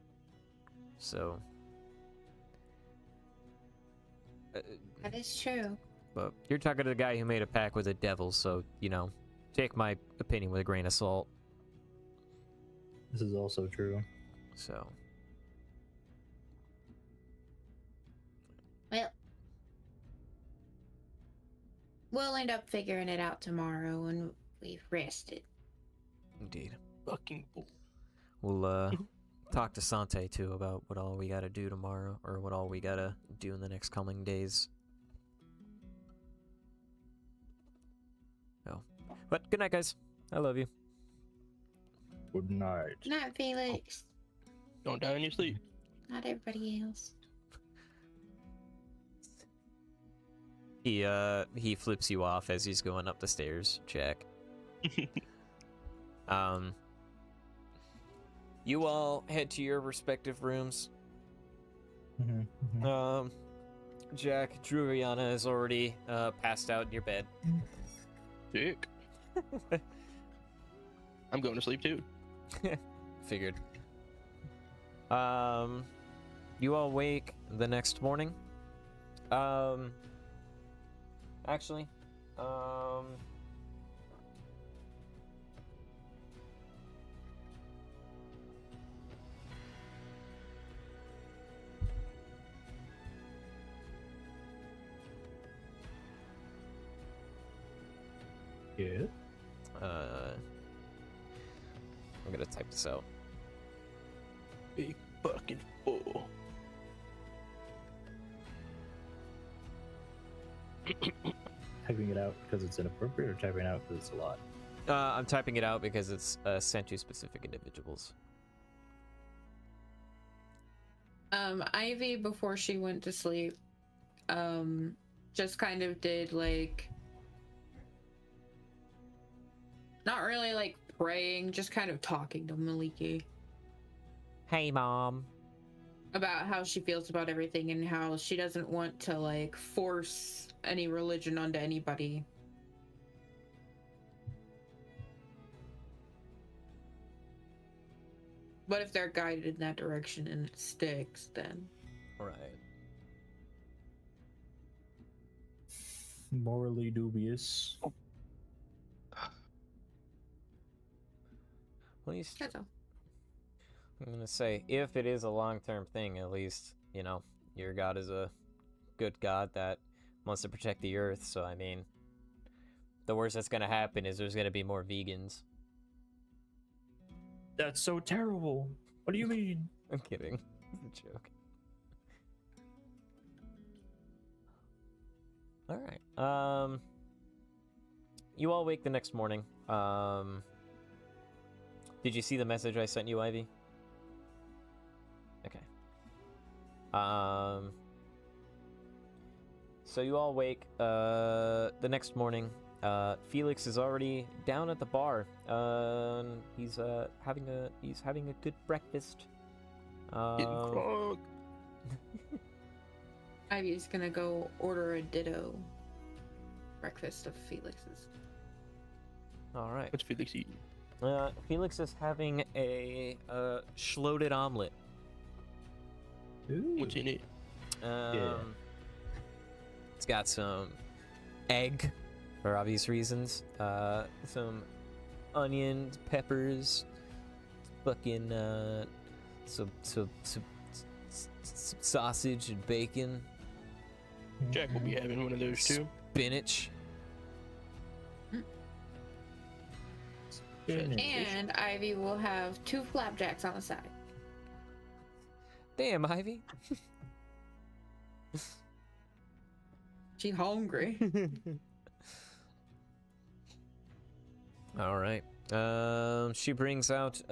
So That is true. but you're talking to the guy who made a pact with the devil, so take my opinion with a grain of salt. This is also true. So Well, we'll end up figuring it out tomorrow when we've rested. indeed. Fucking bull. We'll talk to Sante too about what all we gotta do tomorrow, or what all we gotta do in the next coming days. Oh. But good night, guys. I love you. Good night. Good night, Felix. Don't die in your sleep. Not everybody else. He flips you off as he's going up the stairs, Jack. You all head to your respective rooms. Jack, Druiana is already passed out in your bed. Sick. I'm going to sleep too. Figured. You all wake the next morning. Actually, Yeah. I'm gonna type this out. Big fucking bull. Typing it out because it's inappropriate, or typing it out because it's a lot? I'm typing it out because it's sent to specific individuals. Ivy, before she went to sleep, just kind of did like, not really like praying, just kind of talking to Maliki Hey, Mom. about how she feels about everything and how she doesn't want to like force any religion onto anybody. But if they're guided in that direction and it sticks, then Right. Morally dubious. At least that's all. I'm gonna say, if it is a long-term thing, at least your God is a good God that wants to protect the Earth. So I mean, the worst that's gonna happen is there's gonna be more vegans. That's so terrible. What do you mean? I'm kidding. It's a joke. All right. You all wake the next morning. Did you see the message I sent you, Ivy? So you all wake the next morning. Felix is already down at the bar. He's having a good breakfast. Getting crunk. Ivy's gonna go order a ditto breakfast of Felix's. All right. What's Felix eating? Felix is having a schloated omelet. Ooh. What's in it? It's got some egg, for obvious reasons. Some onions, peppers, fucking some sausage and bacon. Jack will be having one of those too. Spinach. And Ivy will have 2 flapjacks on the side. Damn, Ivy. She hungry. All right. She brings out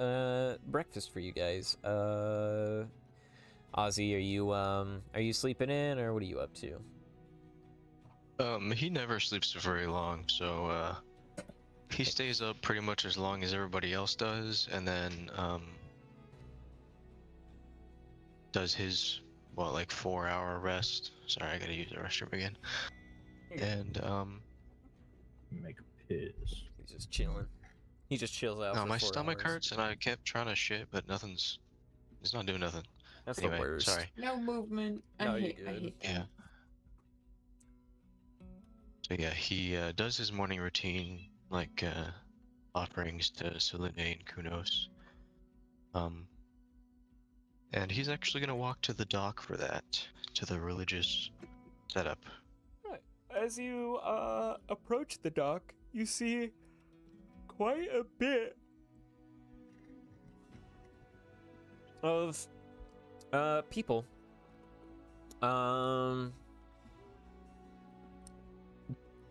breakfast for you guys. Ozzy, are you sleeping in, or what are you up to? He never sleeps for very long, so he stays up pretty much as long as everybody else does, and then does his like 4-hour rest. Sorry, I gotta use the restroom again. And Make a piss. He's just chilling. He just chills out. no, for my 4 stomach hours. hurts, and I kept trying to shit, but it's not doing nothing. That's Anyway, the worst. sorry. No movement. No, I you're hate good. that. Yeah. So yeah, he does his morning routine, like offerings to Selene and Kunos. And he's actually gonna walk to the dock for that, to the religious setup. Right. As you approach the dock, you see quite a bit of people.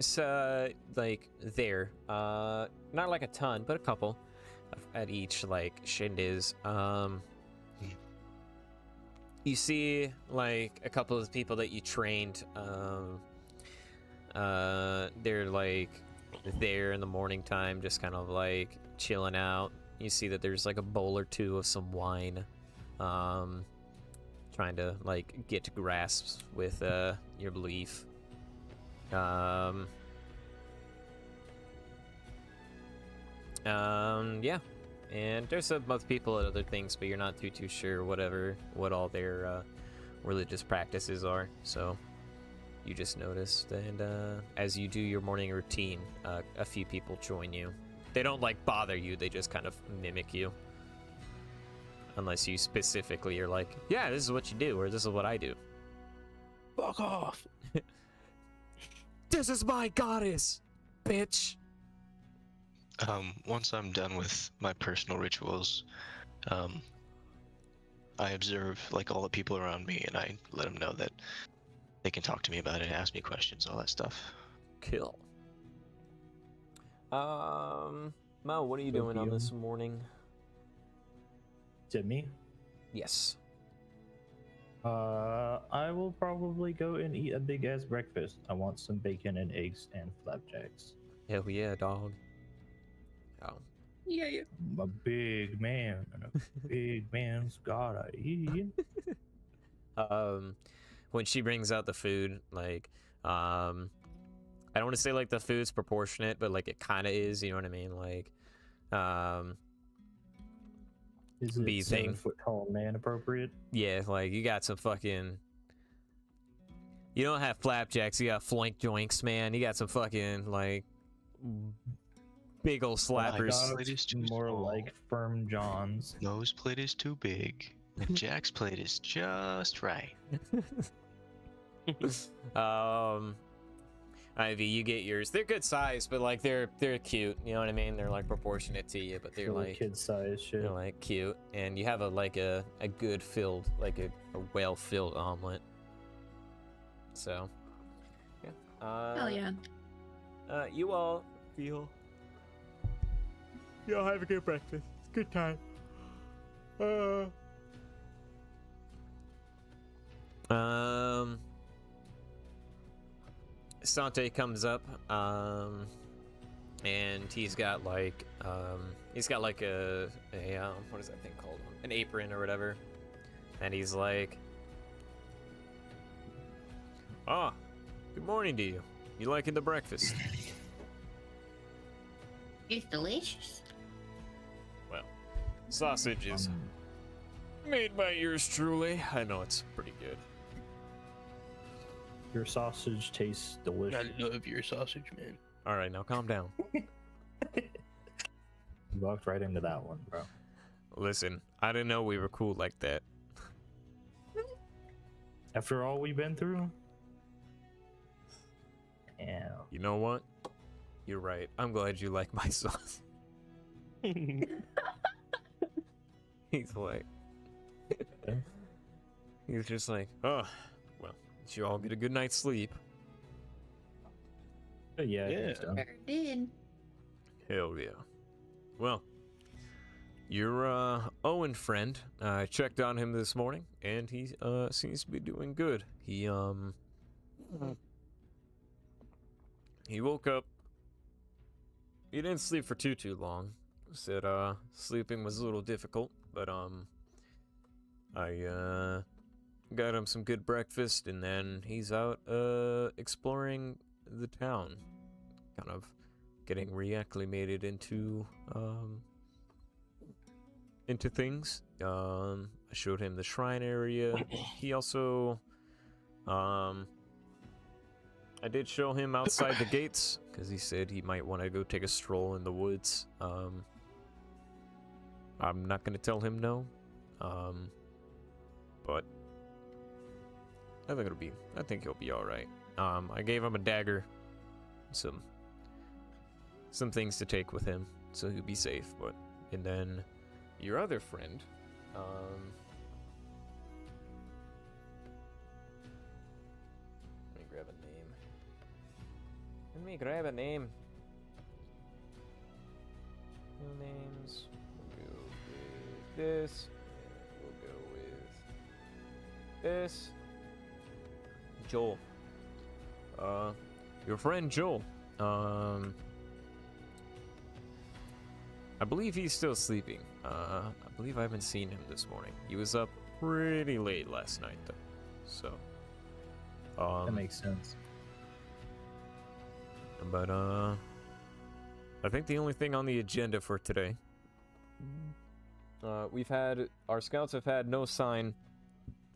So like there, not like a ton, but a couple at each like shindiz. You see like a couple of people that you trained. They're like there in the morning time, just kind of like chilling out. You see that there's like a bowl or two of some wine, trying to like get to grasps with your belief. Yeah, and there's some other people at other things, but you're not too sure what all their religious practices are. So you just noticed, and as you do your morning routine, a few people join you. They don't like bother you; they just kind of mimic you. Unless you specifically are like, yeah, this is what you do, or this is what I do. Fuck off. This is my goddess, bitch. Once I'm done with my personal rituals, I observe like all the people around me, and I let them know that they can talk to me about it, ask me questions, all that stuff. Cool. Mo, what are you doing on this morning? To me? Yes. I will probably go and eat a big ass breakfast. I want some bacon and eggs and flapjacks. Hell yeah, dog. Oh. Yeah, yeah. I'm a big man, and a big man's gotta eat. When she brings out the food, like, I don't want to say like the food's proportionate, but like it kind of is. You know what I mean? Like, Is it Bee 7 thing. foot tall man appropriate? yeah, like you got some fucking. You don't have flapjacks. You got flank joints, man. You got some fucking like big old slappers. God. Plate is too More small. like firm johns. No's plate is too big, and Jack's plate is just right. Ivy, you get yours. They're good size, but like they're cute. You know what I mean? They're like proportionate to you, but they're Little like kid size shit. they're like cute. And you have a good filled, like a well filled omelet. So, yeah. Hell yeah. You all feel. Y'all have a good breakfast. Good time. Sante comes up, and he's got like a what is that thing called? An apron or whatever. And he's like, "Ah, good morning to you. You liking the breakfast?" It's delicious. Well, sausage is made by yours truly. I know it's pretty good. Your sausage tastes delicious. I love your sausage, man. All right, now calm down. You walked right into that one, bro. Listen, I didn't know we were cool like that. After all we've been through? Yeah. You know what? You're right. I'm glad you like my sauce. He's like, he's just like, oh, well, did you all get a good night's sleep? Yeah. I think so. Sure did. Hell yeah. Well, your Owen friend, I checked on him this morning, and he seems to be doing good. He woke up. He didn't sleep for too long. Said sleeping was a little difficult, but I got him some good breakfast, and then he's out exploring the town, kind of getting reacclimated into things. I showed him the shrine area. He also I did show him outside the gates because he said he might want to go take a stroll in the woods. I'm not gonna tell him no, but I think he'll be all right. I gave him a dagger, some things to take with him, so he'll be safe. And then your other friend, let me grab a name. No names. We'll go with this. We'll go with this. Joel. Your friend Joel. I believe he's still sleeping. I believe I haven't seen him this morning. He was up pretty late last night, though. So, That makes sense. But I think the only thing on the agenda for today, our scouts have had no sign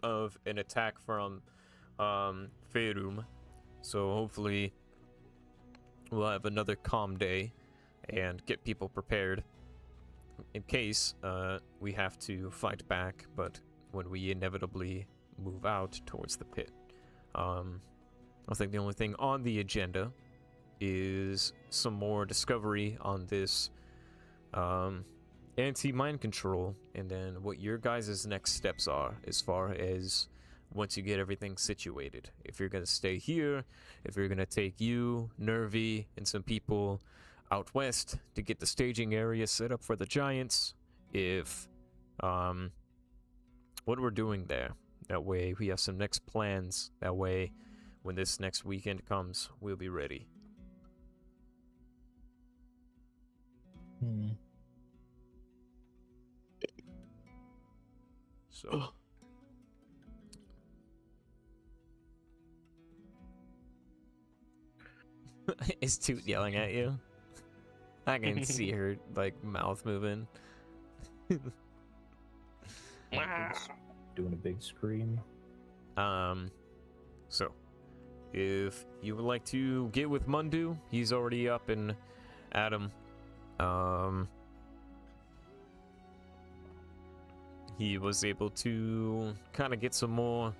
of an attack from Faerûm, so hopefully we'll have another calm day and get people prepared in case we have to fight back, but when we inevitably move out towards the pit. I think the only thing on the agenda is some more discovery on this anti-mind control, and then what your guys' next steps are as far as once you get everything situated. If you're going to stay here, if you're going to take you, Nervy, and some people out west to get the staging area set up for the Giants, if what we're doing there. That way we have some next plans. That way when this next weekend comes, we'll be ready. So is Toot yelling at you? I can see her like mouth moving. Doing a big scream. So if you would like to get with Mundu, he's already up and at him. He was able to kind of get some more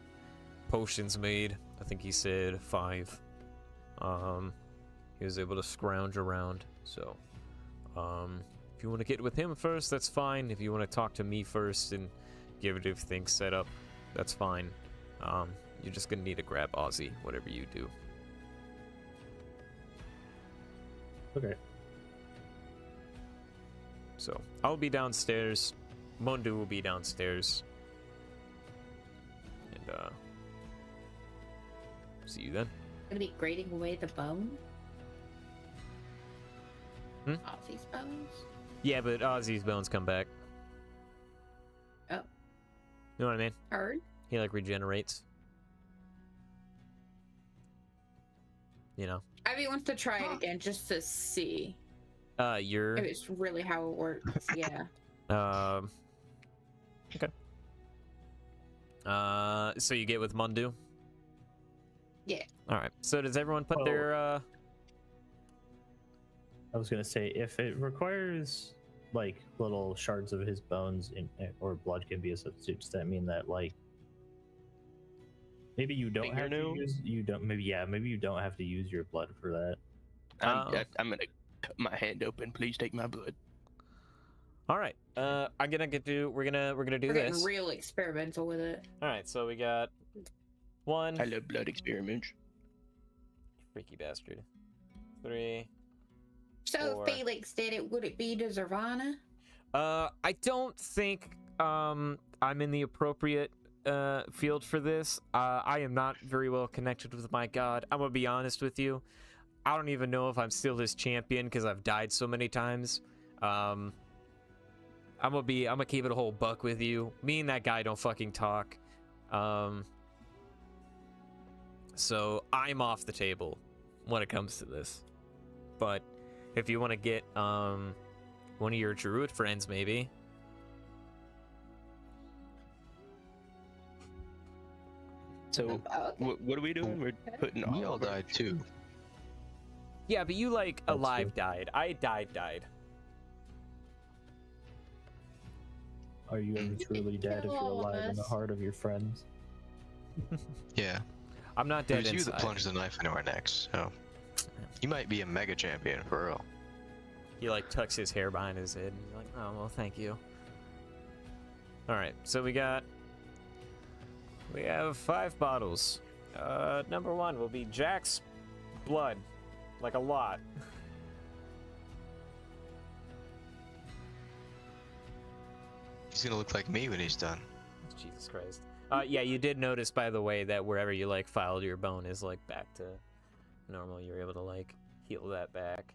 potions made. I think he said 5. He was able to scrounge around. So, if you want to get with him first, that's fine. If you want to talk to me first and get everything set up, that's fine. You're just gonna need to grab Ozzy, whatever you do. Okay. So, I'll be downstairs. Mundu will be downstairs. And, See you then. Gonna be grating away the bone. Ozzy's bones. Yeah, but Ozzy's bones come back. Oh. You know what I mean? Heard. He like regenerates. You know. Ivy wants to try it again just to see You're. if it's really how it works. Yeah. Okay. So you get with Mundu? Yeah. All right. So does everyone put their I was gonna say, if it requires like little shards of his bones or blood can be a substitute, does that mean that like maybe you don't have to use maybe you don't have to use your blood for that? I'm gonna cut my hand open. Please take my blood. All right. I'm gonna get to. We're gonna do We're this. getting real experimental with it. All right. So we got 1. I love blood experiments. Freaky bastard. 3. So 4. if Felix did it, would it be to Zervana? I don't think I'm in the appropriate field for this. I am not very well connected with my god. I'm gonna be honest with you. I don't even know if I'm still his champion because I've died so many times. I'm gonna keep it a whole buck with you. Me and that guy don't fucking talk. So I'm off the table when it comes to this. But if you want to get one of your druid friends, maybe. So what are we doing? We're putting We all of our- died too. Yeah, but you like That's alive true. died. I died. Are you ever truly dead if you're Kill all of alive in the us. heart of your friends? Yeah. I'm not It dead was you that inside. plunged the knife into our necks, so you might be a mega champion for real. He like tucks his hair behind his head and he's like, oh well, thank you. Alright, so we have 5 bottles. Number 1 will be Jack's blood. Like a lot. He's gonna look like me when he's done. Jesus Christ. Yeah, you did notice, by the way, that wherever you like filed your bone is like back to normal. You're able to like heal that back.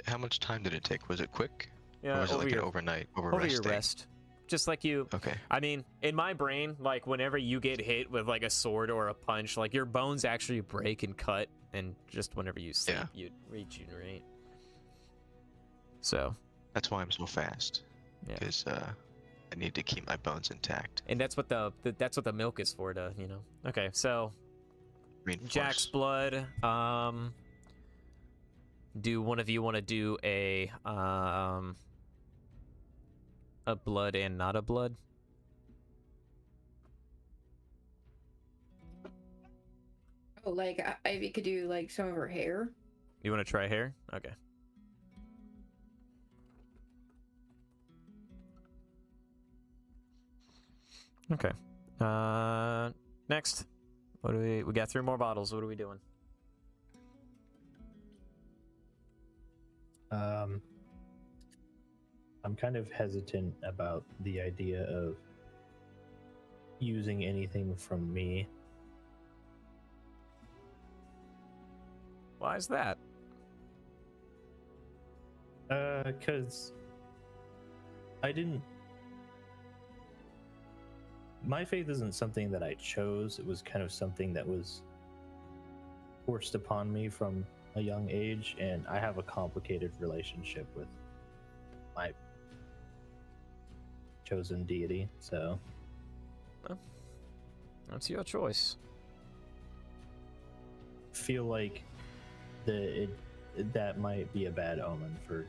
How much time did it take? Was it quick? Yeah, or was it over like your, an overnight over over your rest day? rest. Just like you. Okay. I mean, in my brain, like whenever you get hit with like a sword or a punch, like your bones actually break and cut, and just whenever you sleep, you regenerate. So. That's why I'm so fast. Yeah. Because I need to keep my bones intact. And that's what the milk is for, to, you know. Okay, so Reinforce. Jack's blood. Do one of you want to do a blood and not a blood? Oh, like Ivy could do like some of her hair. You want to try hair? Okay. Okay. Next. What do we got 3 more bottles. What are we doing? I'm kind of hesitant about the idea of using anything from me. Why is that? Because I didn't. My faith isn't something that I chose. It was kind of something that was forced upon me from a young age, and I have a complicated relationship with my chosen deity, so That's your choice. feel like that might be a bad omen for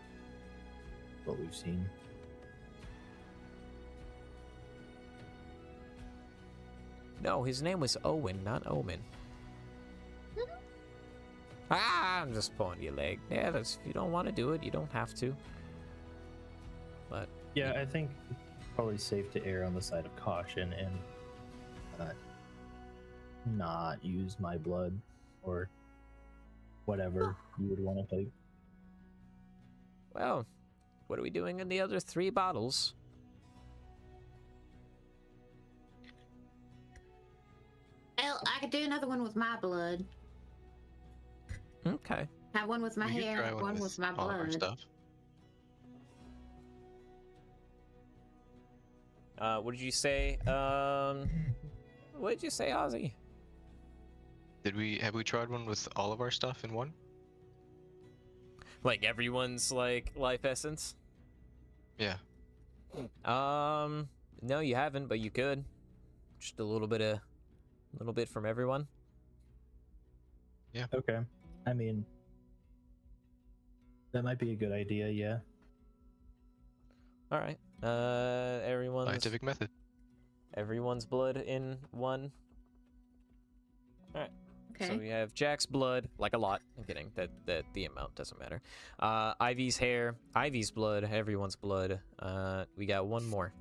what we've seen. No, his name was Owen, not Omen. I'm just pulling your leg. Yeah, if you don't want to do it, you don't have to. But Yeah, I think it's probably safe to err on the side of caution and not use my blood or whatever you would want to take. well, what are we doing in the other 3 bottles? Well, I could do another one with my blood. Okay. Have one with my We could hair, try one with my all of our blood. stuff. What did you say? What did you say, Ozzy? Have we tried one with all of our stuff in one? Like everyone's like life essence? Yeah. No, you haven't, but you could. Just a little bit from everyone. Okay. I mean, that might be a good idea, yeah. All right. Scientific method. Everyone's blood in one. All right. Okay. So we have Jack's blood, like a lot. I'm kidding. That the amount doesn't matter. Ivy's hair, Ivy's blood, everyone's blood. We got one more.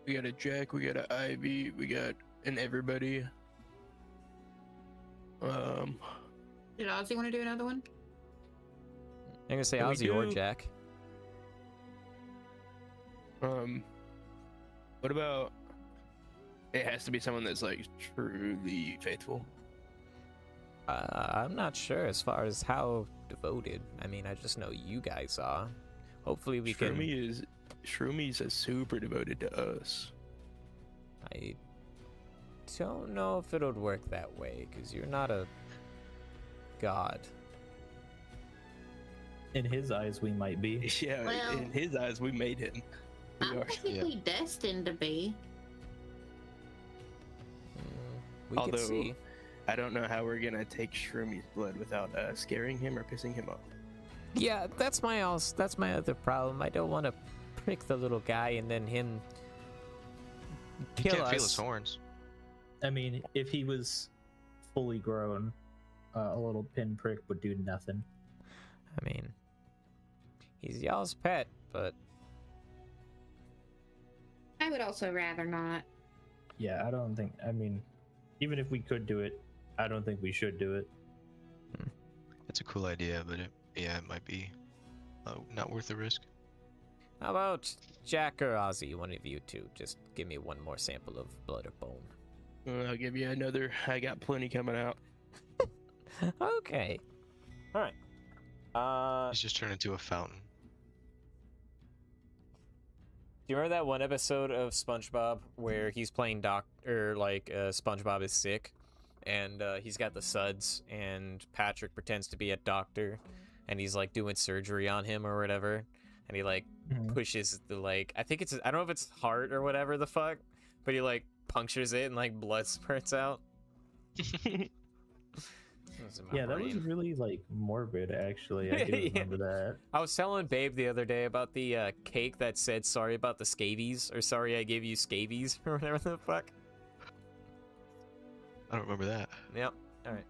We got a Jack, we got an Ivy, we got an everybody. Did Ozzy want to do another one? I'm gonna say Can we Ozzy or do- Jack. What about? It has to be someone that's like truly faithful. I'm not sure as far as how devoted. I mean, I just know you guys are. Hopefully we can. Shroomies is super devoted to us. I don't know if it would work that way, because you're not a god. In his eyes, we might be. Yeah, Well- in his eyes, we made him. We I'm are. technically destined to be. We can Although- see. I don't know how we're gonna take Shroomies blood without scaring him or pissing him off. Yeah, that's my other problem. I don't want to prick the little guy and then him He kill can't us. feel his horns. I mean, if he was fully grown, a little pinprick would do nothing. I mean, he's y'all's pet, but I would also rather not. Yeah, I don't think. I mean, even if we could do it, I don't think we should do it. It's a cool idea, but it might be not worth the risk. how about Jack or Ozzy? One of you two, just give me one more sample of blood or bone. I'll give you another. I got plenty coming out. Okay. All right. He's just turned into a fountain. Do you remember that one episode of SpongeBob where he's playing SpongeBob is sick, and he's got the suds, and Patrick pretends to be a doctor, and he's like doing surgery on him or whatever, and he like pushes the I think it's I don't know if it's heart or whatever the fuck, but he like punctures it and like blood spurts out. Yeah, that was really like morbid. Actually, I do remember that. I was telling Babe the other day about the cake that said sorry about the scabies, or sorry I gave you scabies, or whatever the fuck. I don't remember that. Yep. Alright.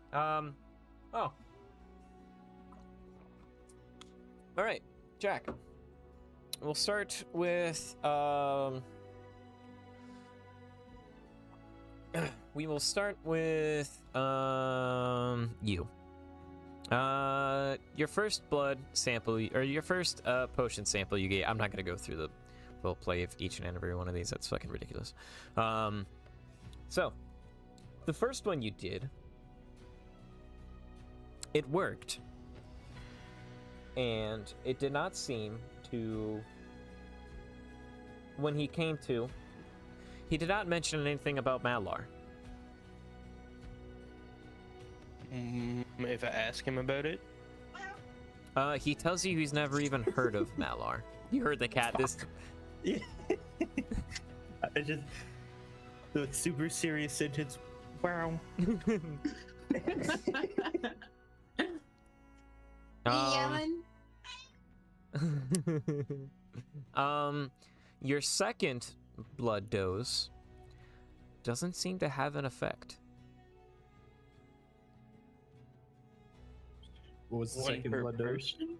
Oh. Alright, Jack. We'll start with, we will start with, you. Your first blood sample, or your first, potion sample you gave, I'm not gonna go through the role play of each and every one of these, that's fucking ridiculous. So, the first one you did, it worked. And it did not seem to, when he came to, he did not mention anything about Malar. If I ask him about it, He tells you he's never even heard of Malar. You heard the cat this. Yeah. I just the super serious sentence. Wow. Your second blood dose doesn't seem to have an effect. What was the one second per blood dose? person.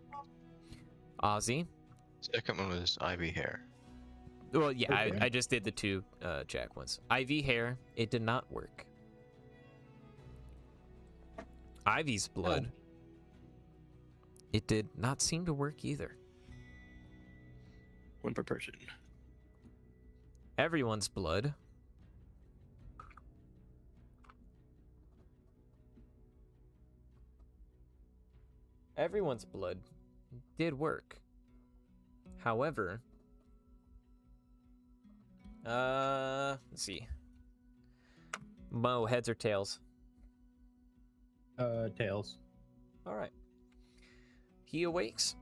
Ozzy? Second one was Ivy hair. Well, yeah, Okay. I just did the two Jack ones. IV hair, it did not work. Ivy's blood, it did not seem to work either. One per person. everyone's blood. Everyone's blood did work. However, let's see. Mo, heads or tails? Tails. All right. He awakes,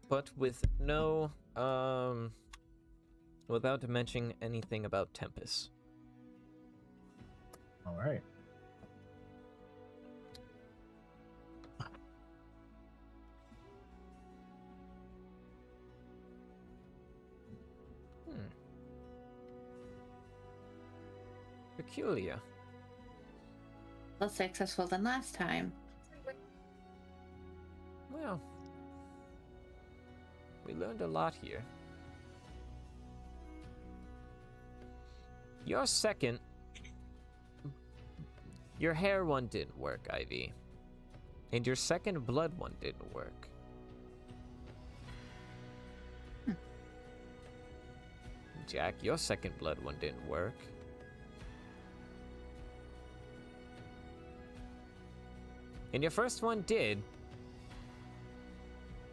but with no, without mentioning anything about Tempest. All right. Peculiar. Less successful than last time. Well, we learned a lot here. Your second... Your hair one didn't work, Ivy. And your second blood one didn't work. Jack, your second blood one didn't work. And your first one did.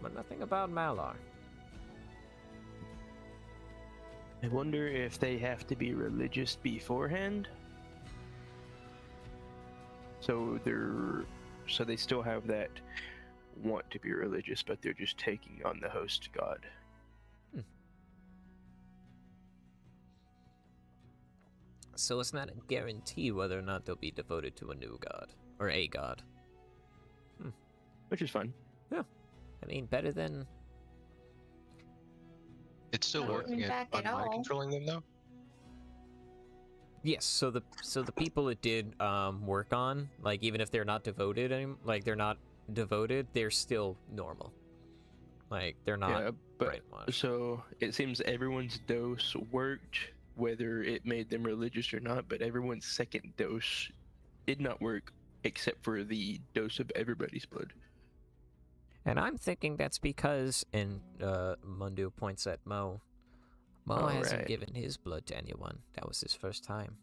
But nothing about Malar. I wonder if they have to be religious beforehand. So they still have that want to be religious, but they're just taking on the host god. So it's not a guarantee whether or not they'll be devoted to a new god. Or a god. Which is fine. Yeah. I mean, better than... It's still Not working going back on at mind all. controlling them though. Yes, so the people it did work on, like even if they're not devoted, they're not devoted, they're still normal. Like they're not Yeah, but brainwashed. so it seems everyone's dose worked, whether it made them religious or not. But everyone's second dose did not work, except for the dose of everybody's blood. And I'm thinking that's because, and Mundo points at Mo. Mo hasn't Alright. given his blood to anyone. That was his first time.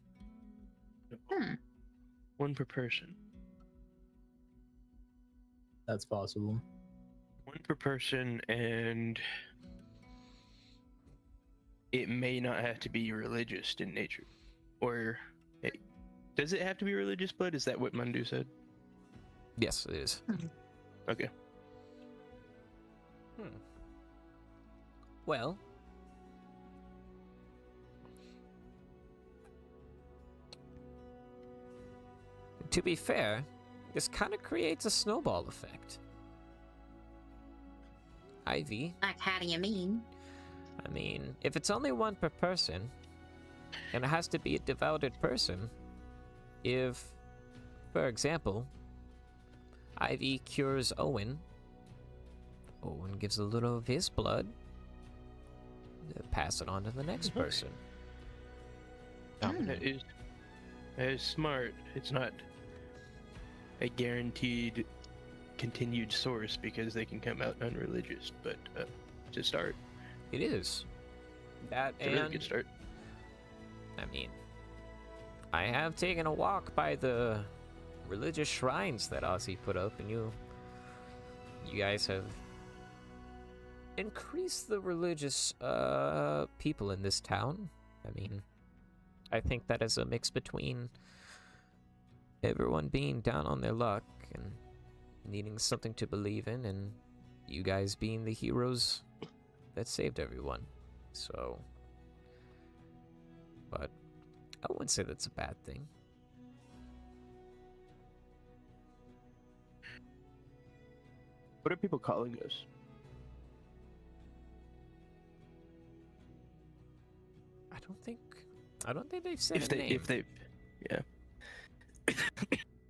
One per person. That's possible. One per person, and it may not have to be religious in nature. Or, does it have to be religious blood? Is that what Mundu said? Yes, it is. Okay. Well, to be fair, this kind of creates a snowball effect. Ivy, Like, how do you mean? I mean, if it's only one per person, and it has to be a devoted person, if, for example, Ivy cures Owen, Owen gives a little of his blood, pass it on to the next person. That is smart. It's not a guaranteed continued source because they can come out unreligious, but to start, It is. That it's a really and, good start. I mean, I have taken a walk by the religious shrines that Ozzy put up, and you guys have increased the religious people in this town. I mean, I think that is a mix between everyone being down on their luck and needing something to believe in, and you guys being the heroes that saved everyone. So, but I wouldn't say that's a bad thing. What are people calling us? I don't think they've said a name. If they, yeah.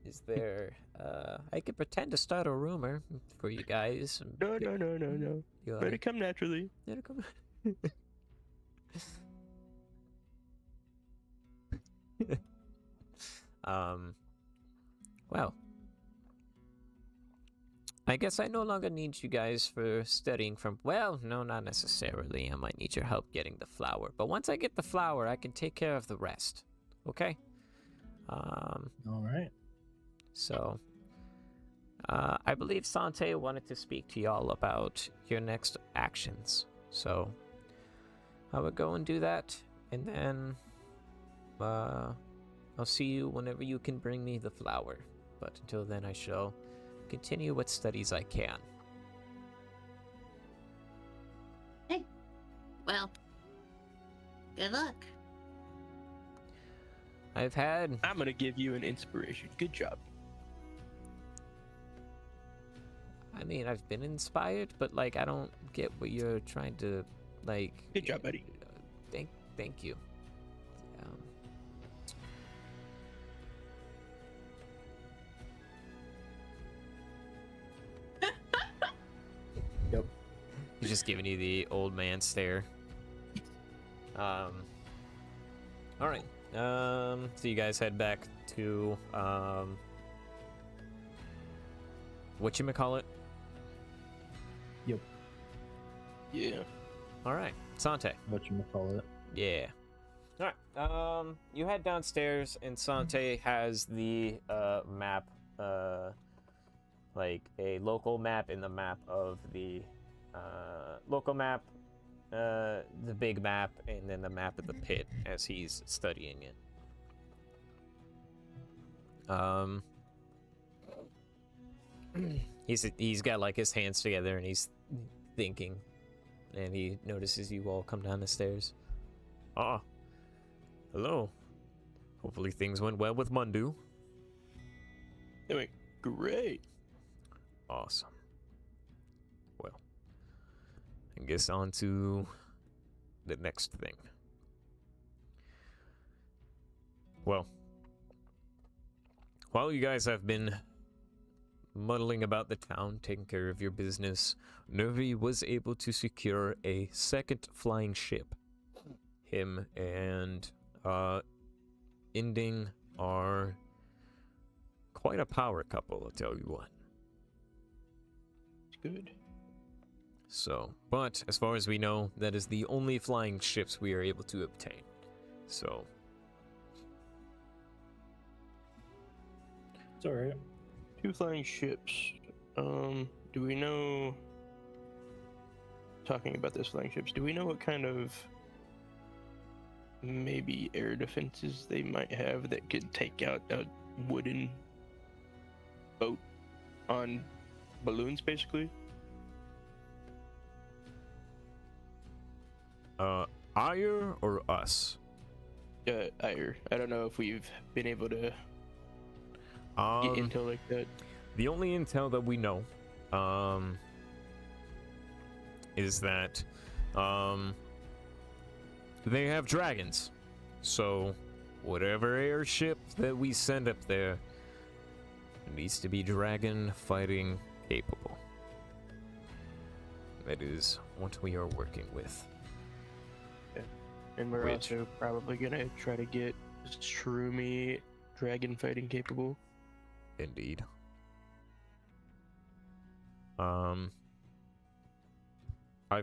Is there? I could pretend to start a rumor for you guys. And No. you Let it come naturally. let it come. Well, I guess I no longer need you guys for studying from. Well, no, not necessarily. I might need your help getting the flower. But once I get the flower, I can take care of the rest. Okay? All right. So, I believe Sante wanted to speak to y'all about your next actions. So, I would go and do that, and then, I'll see you whenever you can bring me the flower. But until then, I shall continue what studies I can. Hey, well, good luck. I've had... I'm gonna give you an inspiration. Good job. I mean, I've been inspired, but, like, I don't get what you're trying to, like... Good job, buddy. Thank you. Yep. He's just giving you the old man stare. All right. So you guys head back to whatchamacallit? Yep. Yeah. All right, Sante. Whatchamacallit. Yeah. All right. You head downstairs, and Sante has the map, like a local map in the map of the local map, the big map, and then the map of the pit as he's studying it. He's got like his hands together and he's thinking, and he notices you all come down the stairs. Ah, hello. Hopefully things went well with Mundu. They went great. Awesome. Well, I guess on to the next thing. Well, while you guys have been muddling about the town, taking care of your business, Nervi was able to secure a second flying ship. Him and Ending are quite a power couple, I'll tell you what. Good. So, but as far as we know, that is the only flying ships we are able to obtain. So, It's alright. 2 flying ships. Do we know, talking about those flying ships, do we know what kind of maybe air defenses they might have that could take out a wooden boat on balloons, basically? Ire or us? Ire. I don't know if we've been able to get intel like that. The only intel that we know, is that, they have dragons. So, whatever airship that we send up there needs to be dragon fighting capable. That is what we are working with. And we're Which- also probably gonna try to get Shroomy dragon fighting capable. Indeed. I've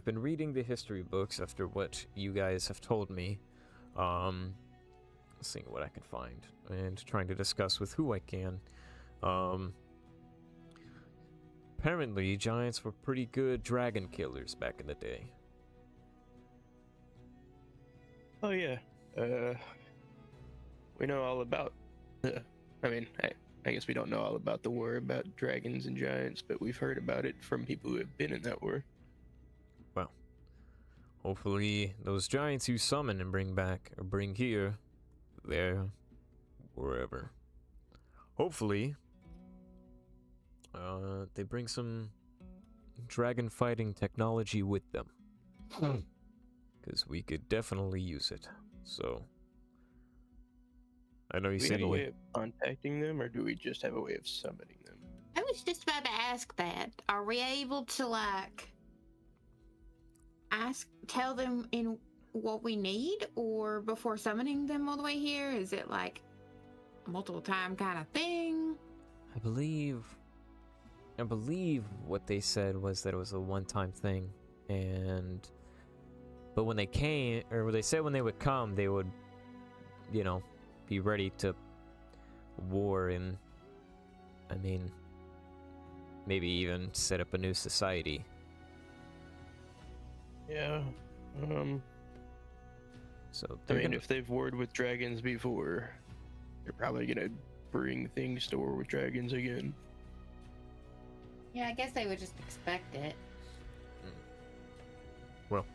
been reading the history books after what you guys have told me. Seeing what I can find and trying to discuss with who I can. Apparently, giants were pretty good dragon killers back in the day. Oh yeah. We know all about. I mean, I guess we don't know all about the war about dragons and giants, but we've heard about it from people who have been in that war. Well, hopefully those giants you summon and bring back, or bring here, there, wherever. Hopefully, they bring some dragon fighting technology with them. Because we could definitely use it. So, I know you Do we said have a you... way of contacting them, or do we just have a way of summoning them? I was just about to ask that. Are we able to like tell them in what we need, or before summoning them all the way here? Is it like multiple time kind of thing? I believe I believe what they said was that it was a one-time thing, but when they came, or they said when they would come, they would, you know, be ready to war and, I mean, maybe even set up a new society. Yeah. So I mean, if they've warred with dragons before, they're probably gonna bring things to war with dragons again. Yeah, I guess they would just expect it. Well,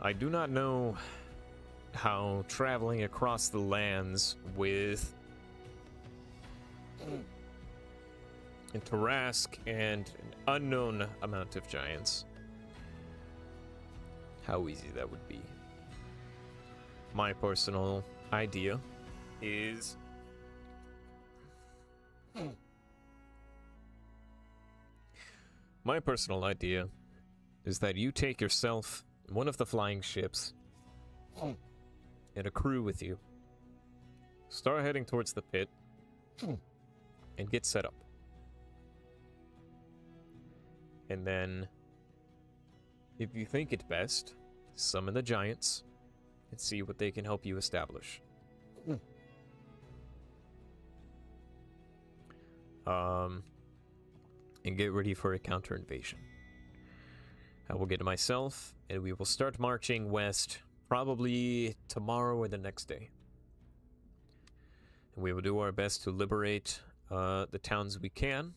I do not know how traveling across the lands with a Tarask and an unknown amount of giants, how easy that would be. My personal idea is that you take yourself one of the flying ships and a crew with you. Start heading towards the pit and get set up. And then, if you think it best, summon the giants and see what they can help you establish. And get ready for a counter invasion. I will get myself, and we will start marching west probably tomorrow or the next day. And we will do our best to liberate the towns we can,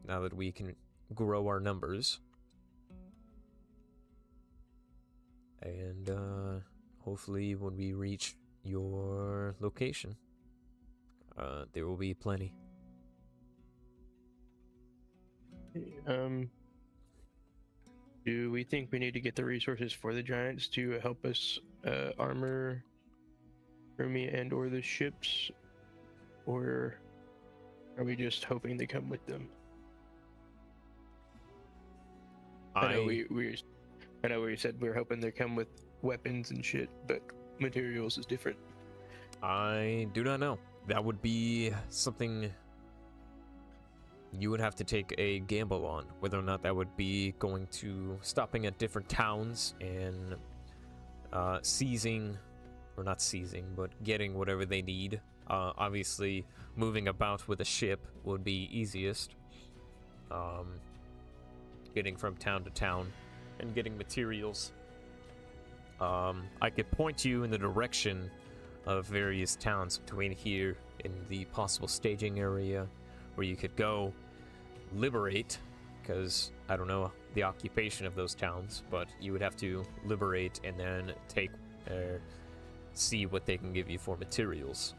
now that we can grow our numbers. And hopefully when we reach your location, there will be plenty. Do we think we need to get the resources for the giants to help us armor Rumi and or the ships, or are we just hoping they come with them? I know we said we were hoping they come with weapons and shit, but materials is different. I do not know. That would be something you would have to take a gamble on, whether or not that would be going to stopping at different towns and seizing, or not seizing, but getting whatever they need. Obviously, moving about with a ship would be easiest. Getting from town to town and getting materials. I could point you in the direction of various towns between here and the possible staging area where you could go liberate, because I don't know the occupation of those towns, but you would have to liberate and then take see what they can give you for materials.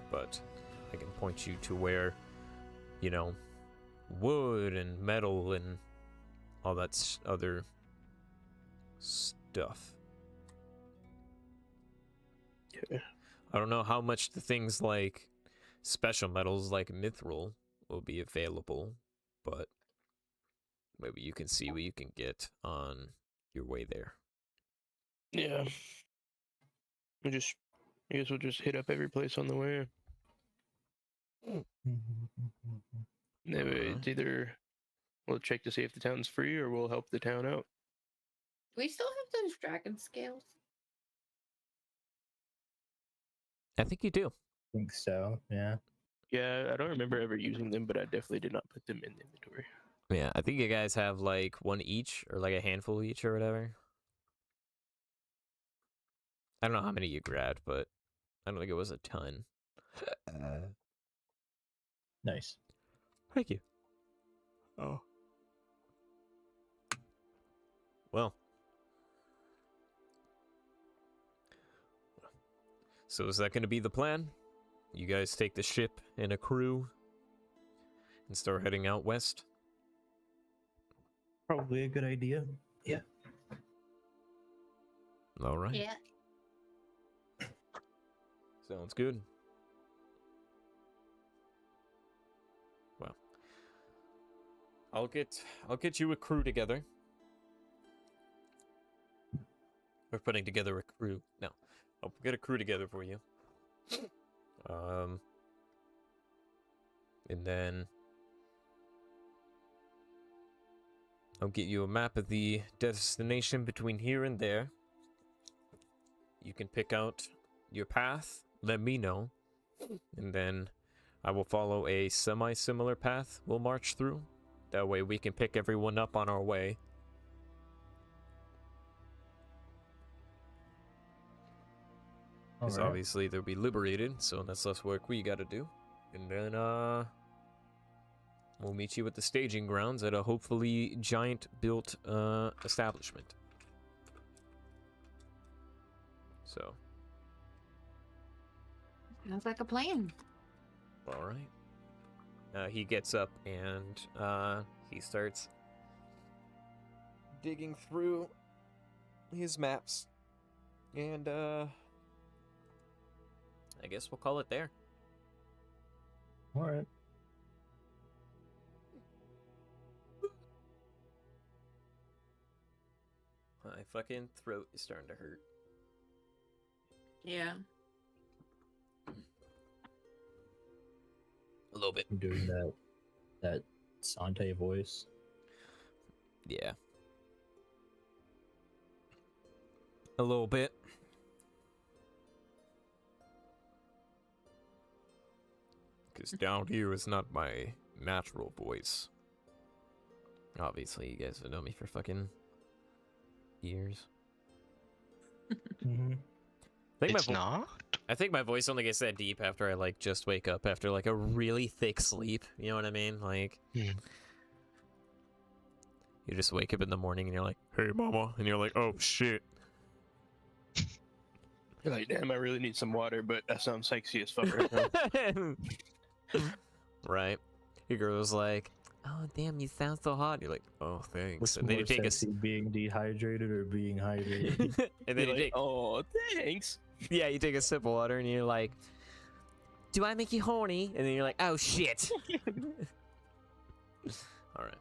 But I can point you to where, you know, wood and metal and all that other stuff. Yeah. I don't know how much the things like special metals like mithril will be available, but maybe you can see what you can get on your way there. Yeah. I guess we'll just hit up every place on the way. It's either we'll check to see if the town's free, or we'll help the town out. Do we still have those dragon scales? I think you do. I think so, yeah. Yeah, I don't remember ever using them, but I definitely did not put them in the inventory. Yeah, I think you guys have like one each, or like a handful each, or whatever. I don't know how many you grabbed, but I don't think it was a ton. Nice. Thank you. Oh. Well. So is that going to be the plan? You guys take the ship and a crew and start heading out west? Probably a good idea. Yeah. All right. Yeah. Sounds good. Well, I'll get you a crew together. We're putting together a crew. No, I'll get a crew together for you. And then I'll get you a map of the destination between here and there. You can pick out your path, let me know, and then I will follow a semi-similar path we'll march through. That way we can pick everyone up on our way. Because Alright. obviously they'll be liberated, so that's less work we gotta do. And then, we'll meet you at the staging grounds at a hopefully giant-built, establishment. So. Sounds like a plan. Alright. He gets up and, he starts digging through his maps. And, I guess we'll call it there. Alright. My fucking throat is starting to hurt. Yeah. A little bit. I'm doing that Sante voice. Yeah. A little bit. Because down here is not my natural voice. Obviously, you guys have known me for fucking years. Mm-hmm. It's not? I think my voice only gets that deep after I, like, just wake up after, like, a really thick sleep. You know what I mean? Like, you just wake up in the morning and you're like, hey, mama. And you're like, oh, shit. You're like, damn, I really need some water, but that sounds sexy as fuck right now. Right. Your girl was like, oh, damn, you sound so hot. You're like, oh, thanks. What's And then more you take sexy, being dehydrated or being hydrated? and then You're you like, take, oh, thanks. yeah, you take a sip of water and you're like, do I make you horny? And then you're like, oh, shit. All right.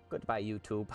Goodbye, YouTube.